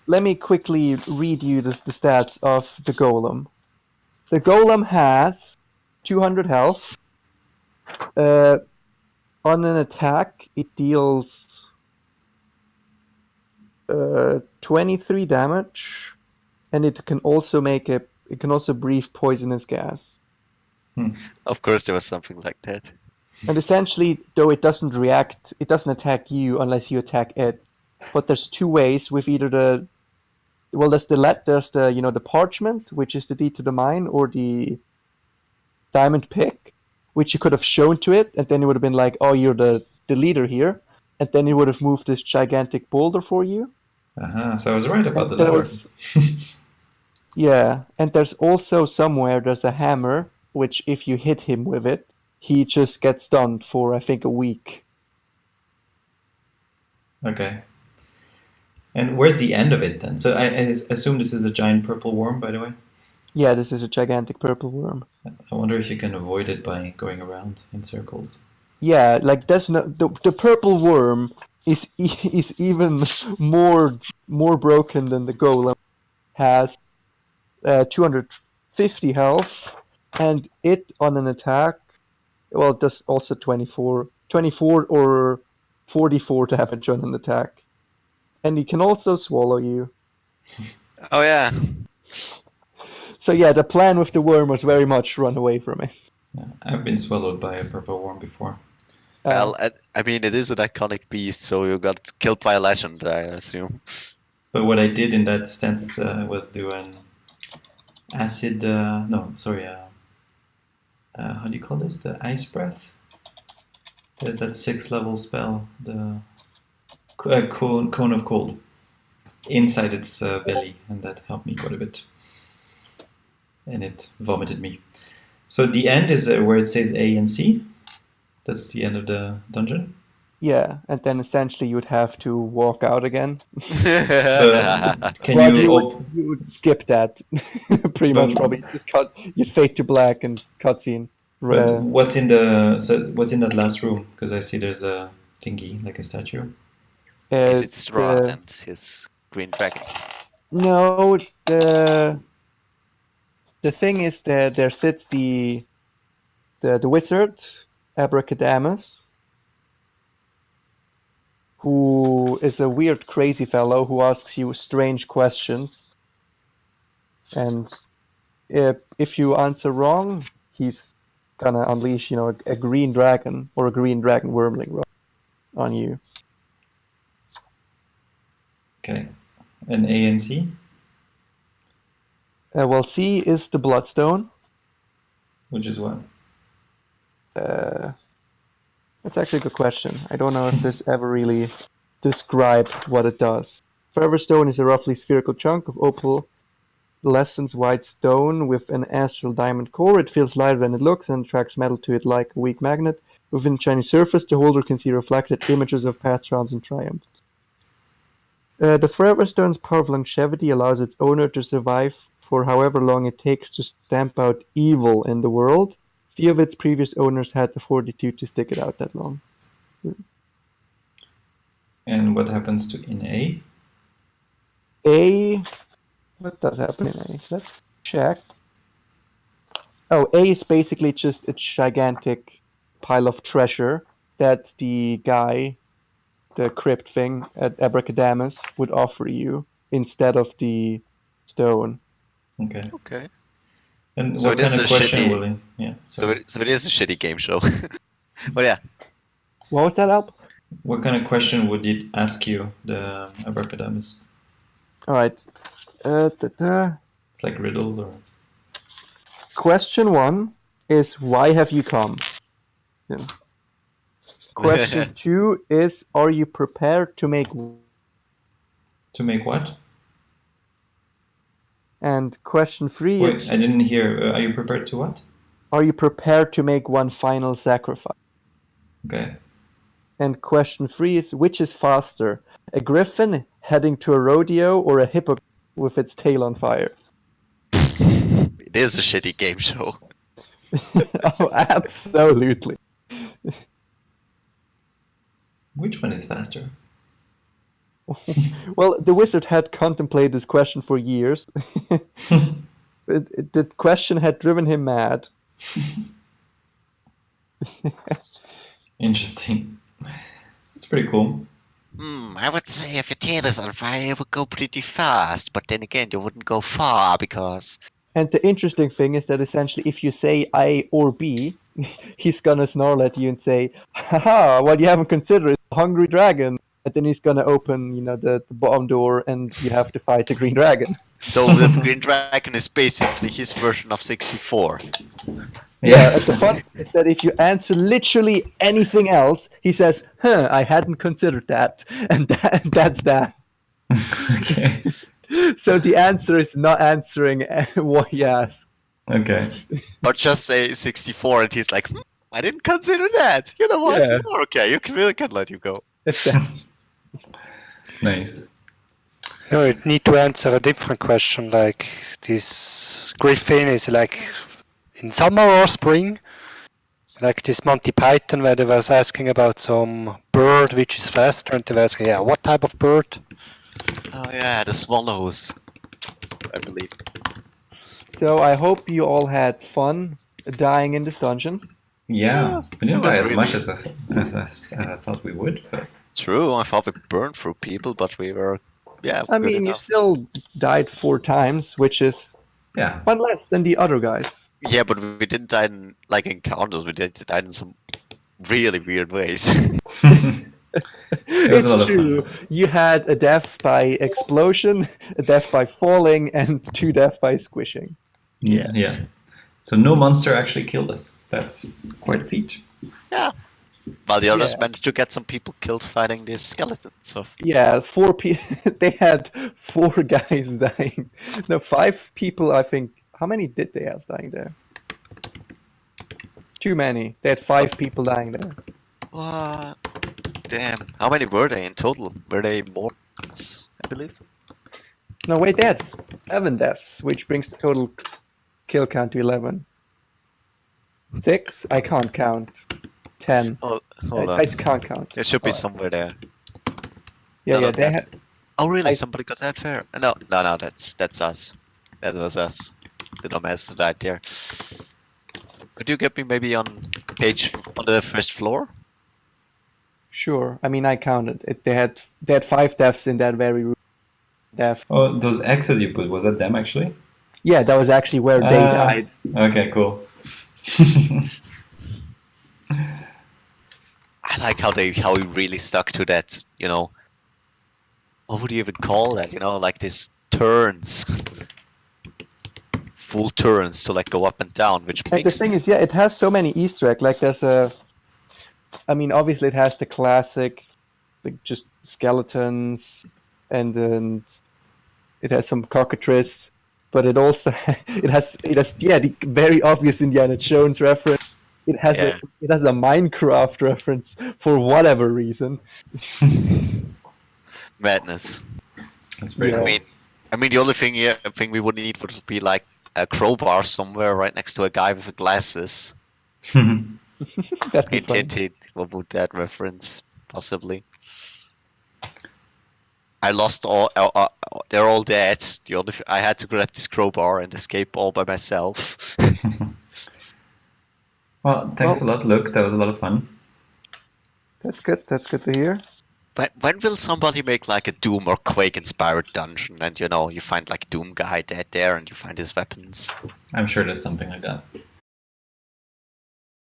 [SPEAKER 1] Let me quickly read you the stats of the golem. The golem has 200 health. On an attack, it deals 23 damage, and it can also breathe poisonous gas.
[SPEAKER 2] Of course, there was something like that.
[SPEAKER 1] And essentially, though it doesn't attack you unless you attack it. But there's two ways with either there's the parchment, which is the deed to the mine, or the diamond pick, which you could have shown to it, and then it would have been like, oh, you're the leader here, and then it would have moved this gigantic boulder for you.
[SPEAKER 3] So I was right about the
[SPEAKER 1] There
[SPEAKER 3] letter.
[SPEAKER 1] was- Yeah, and there's also there's a hammer, which if you hit him with it, he just gets stunned for, I think, a week.
[SPEAKER 3] Okay. And where's the end of it then? So I assume this is a giant purple worm, by the way.
[SPEAKER 1] Yeah, this is a gigantic purple worm.
[SPEAKER 3] I wonder if you can avoid it by going around in circles.
[SPEAKER 1] Yeah, like the purple worm is even more broken than the golem. Has 250 health, and it on an attack, well, it does also 24 or 44 damage on an attack, and it can also swallow you.
[SPEAKER 2] Oh yeah.
[SPEAKER 1] So yeah, the plan with the worm was very much run away from it.
[SPEAKER 3] Yeah, I've been swallowed by a purple worm before.
[SPEAKER 2] Well, I mean, it is an iconic beast, so you got killed by a legend, I assume.
[SPEAKER 3] But what I did in that stance was do an acid. How do you call this? The ice breath. There's that 6th-level spell, the cone of cold, inside its belly, and that helped me quite a bit. And it vomited me. So the end is where it says A and C. That's the end of the dungeon.
[SPEAKER 1] Yeah, and then essentially you would have to walk out again.
[SPEAKER 3] Can
[SPEAKER 1] Well,
[SPEAKER 3] you
[SPEAKER 1] you would skip that pretty
[SPEAKER 3] But-
[SPEAKER 1] much. Probably just you'd fade to black and cutscene.
[SPEAKER 3] But what's in that last room? Because I see there's a thingy, like a statue.
[SPEAKER 2] Is it Strahd
[SPEAKER 1] the-
[SPEAKER 2] and his green dragon?
[SPEAKER 1] No, the thing is that there sits the wizard Abracadamus, who is a weird, crazy fellow who asks you strange questions, and if you answer wrong, he's gonna unleash, a green dragon or a green dragon wormling. Right? on you.
[SPEAKER 3] Okay. And A and C?
[SPEAKER 1] Well, C is the Bloodstone.
[SPEAKER 3] Which is what?
[SPEAKER 1] That's actually a good question. I don't know if this ever really described what it does. Forever Stone is a roughly spherical chunk of opal luxescent white stone with an astral diamond core. It feels lighter than it looks and attracts metal to it like a weak magnet. Within its shiny surface, the holder can see reflected images of past trials and triumphs. The Forever Stone's powerful longevity allows its owner to survive for however long it takes to stamp out evil in the world. Few of its previous owners had the fortitude to stick it out that long.
[SPEAKER 3] And what happens to in A?
[SPEAKER 1] A. What does happen in A? Let's check. Oh, A is basically just a gigantic pile of treasure that the guy, the crypt thing at Abracadamus, would offer you instead of the stone.
[SPEAKER 3] Okay.
[SPEAKER 2] Okay.
[SPEAKER 3] And
[SPEAKER 2] So
[SPEAKER 3] what
[SPEAKER 2] it is
[SPEAKER 3] kind of
[SPEAKER 2] a
[SPEAKER 3] question
[SPEAKER 2] shitty-
[SPEAKER 3] will it? Yeah.
[SPEAKER 2] So it is a shitty game show. But yeah.
[SPEAKER 1] What was that, Alp?
[SPEAKER 3] What kind of question would it ask you, the Abracadamus?
[SPEAKER 1] All right.
[SPEAKER 3] It's like riddles or?
[SPEAKER 1] Question 1 is why have you come? Yeah. Question 2 is are you prepared to make?
[SPEAKER 3] To make what?
[SPEAKER 1] And question 3
[SPEAKER 3] Wait,
[SPEAKER 1] is
[SPEAKER 3] I didn't hear. Are you prepared to what?
[SPEAKER 1] are you prepared to make one final sacrifice?
[SPEAKER 3] Okay.
[SPEAKER 1] And question 3 is which is faster, a griffin heading to a rodeo or a hippo with its tail on fire?
[SPEAKER 2] It is a shitty game show.
[SPEAKER 1] Oh, absolutely.
[SPEAKER 3] Which one is faster?
[SPEAKER 1] Well, the wizard had contemplated this question for years. The question had driven him mad.
[SPEAKER 3] Interesting. That's pretty cool.
[SPEAKER 2] I would say if your tail is on fire, it would go pretty fast. But then again, you wouldn't go far because...
[SPEAKER 1] And the interesting thing is that essentially if you say A or B, he's gonna snarl at you and say, haha, what you haven't considered is a hungry dragon. And then he's gonna open, the bottom door and you have to fight the green dragon.
[SPEAKER 2] So the Green Dragon is basically his version of 64.
[SPEAKER 1] Yeah, the fun is that if you answer literally anything else, he says, I hadn't considered that. And that's that.
[SPEAKER 3] Okay.
[SPEAKER 1] So the answer is not answering what he asked.
[SPEAKER 3] Okay.
[SPEAKER 2] Or just say 64 and he's like, I didn't consider that. You know what?
[SPEAKER 1] Yeah.
[SPEAKER 2] Okay, really can let you go.
[SPEAKER 3] Nice.
[SPEAKER 4] No, you need to answer a different question. Like this griffin is like in summer or spring. Like this Monty Python where they was asking about some bird which is faster, and they were asking, yeah, what type of bird?
[SPEAKER 2] Oh yeah, the swallows, I believe.
[SPEAKER 1] So I hope you all had fun dying in this dungeon.
[SPEAKER 3] Yeah.
[SPEAKER 2] Yes,
[SPEAKER 3] We didn't
[SPEAKER 2] it was
[SPEAKER 3] die as
[SPEAKER 2] really-
[SPEAKER 3] much as I thought we would. But
[SPEAKER 2] True, I thought we burned through people, but we were,
[SPEAKER 1] I
[SPEAKER 2] good
[SPEAKER 1] mean, you
[SPEAKER 2] enough.
[SPEAKER 1] still died 4 times, which is
[SPEAKER 3] yeah.
[SPEAKER 1] one less than the other guys.
[SPEAKER 2] Yeah, but we didn't die in, like, encounters, we died in some really weird ways.
[SPEAKER 3] It was a lot
[SPEAKER 1] It's
[SPEAKER 3] of
[SPEAKER 1] true.
[SPEAKER 3] fun.
[SPEAKER 1] You had a death by explosion, a death by falling, and 2 deaths by squishing.
[SPEAKER 2] Yeah.
[SPEAKER 3] Yeah. So no monster actually killed us. That's quite a feat.
[SPEAKER 2] Yeah. While the others
[SPEAKER 1] Yeah.
[SPEAKER 2] managed to get some people killed fighting these skeletons, so...
[SPEAKER 1] Yeah, 4 people. They had 4 guys dying. No, 5 people, I think. How many did they have dying there? Too many. They had 5 people dying there.
[SPEAKER 2] What? Damn. How many were they in total? Were they more? I believe.
[SPEAKER 1] No, wait, they had 7 deaths, which brings the total kill count to 11. 6? I can't count. 10.
[SPEAKER 2] Oh, hold
[SPEAKER 1] I
[SPEAKER 2] on.
[SPEAKER 1] just can't count.
[SPEAKER 2] It should be
[SPEAKER 1] Alright.
[SPEAKER 2] somewhere there.
[SPEAKER 1] Yeah,
[SPEAKER 2] No,
[SPEAKER 1] yeah,
[SPEAKER 2] not
[SPEAKER 1] they
[SPEAKER 2] that.
[SPEAKER 1] had.
[SPEAKER 2] Oh, really?
[SPEAKER 1] I s-
[SPEAKER 2] Somebody got that fair? No, that's us. That was us. The dumbass who died there. Could you get me maybe on the first floor?
[SPEAKER 1] Sure. I mean, I counted. They had 5 deaths in that very room. Death.
[SPEAKER 3] Oh, those X's you put, was that them actually?
[SPEAKER 1] Yeah, that was actually where they
[SPEAKER 3] Ah.
[SPEAKER 1] died.
[SPEAKER 3] Okay, cool.
[SPEAKER 2] I like how he really stuck to that, you know, what would you even call that? You know, like this turns, full turns to like go up and down, which
[SPEAKER 1] And the
[SPEAKER 2] makes
[SPEAKER 1] thing is, yeah, it has so many Easter eggs. Like I mean, obviously it has the classic, like just skeletons, and it has some cockatrice, but it also it has yeah, the very obvious Indiana Jones reference. It has
[SPEAKER 2] Yeah.
[SPEAKER 1] a Minecraft reference for whatever reason.
[SPEAKER 2] madness.
[SPEAKER 3] That's pretty
[SPEAKER 1] Yeah.
[SPEAKER 3] cool.
[SPEAKER 2] I mean, the only thing we would need would be like a crowbar somewhere right next to a guy with glasses.
[SPEAKER 1] That'd be
[SPEAKER 2] Hint,
[SPEAKER 1] fun.
[SPEAKER 2] hint, hint. What would that reference possibly? I lost all. They're all dead. I had to grab this crowbar and escape all by myself.
[SPEAKER 3] Well, thanks a lot, Luke. That was a lot of fun.
[SPEAKER 1] That's good. That's good to hear.
[SPEAKER 2] When will somebody make like a Doom or Quake inspired dungeon and you know you find like Doom guy dead there and you find his weapons?
[SPEAKER 3] I'm sure there's something like that.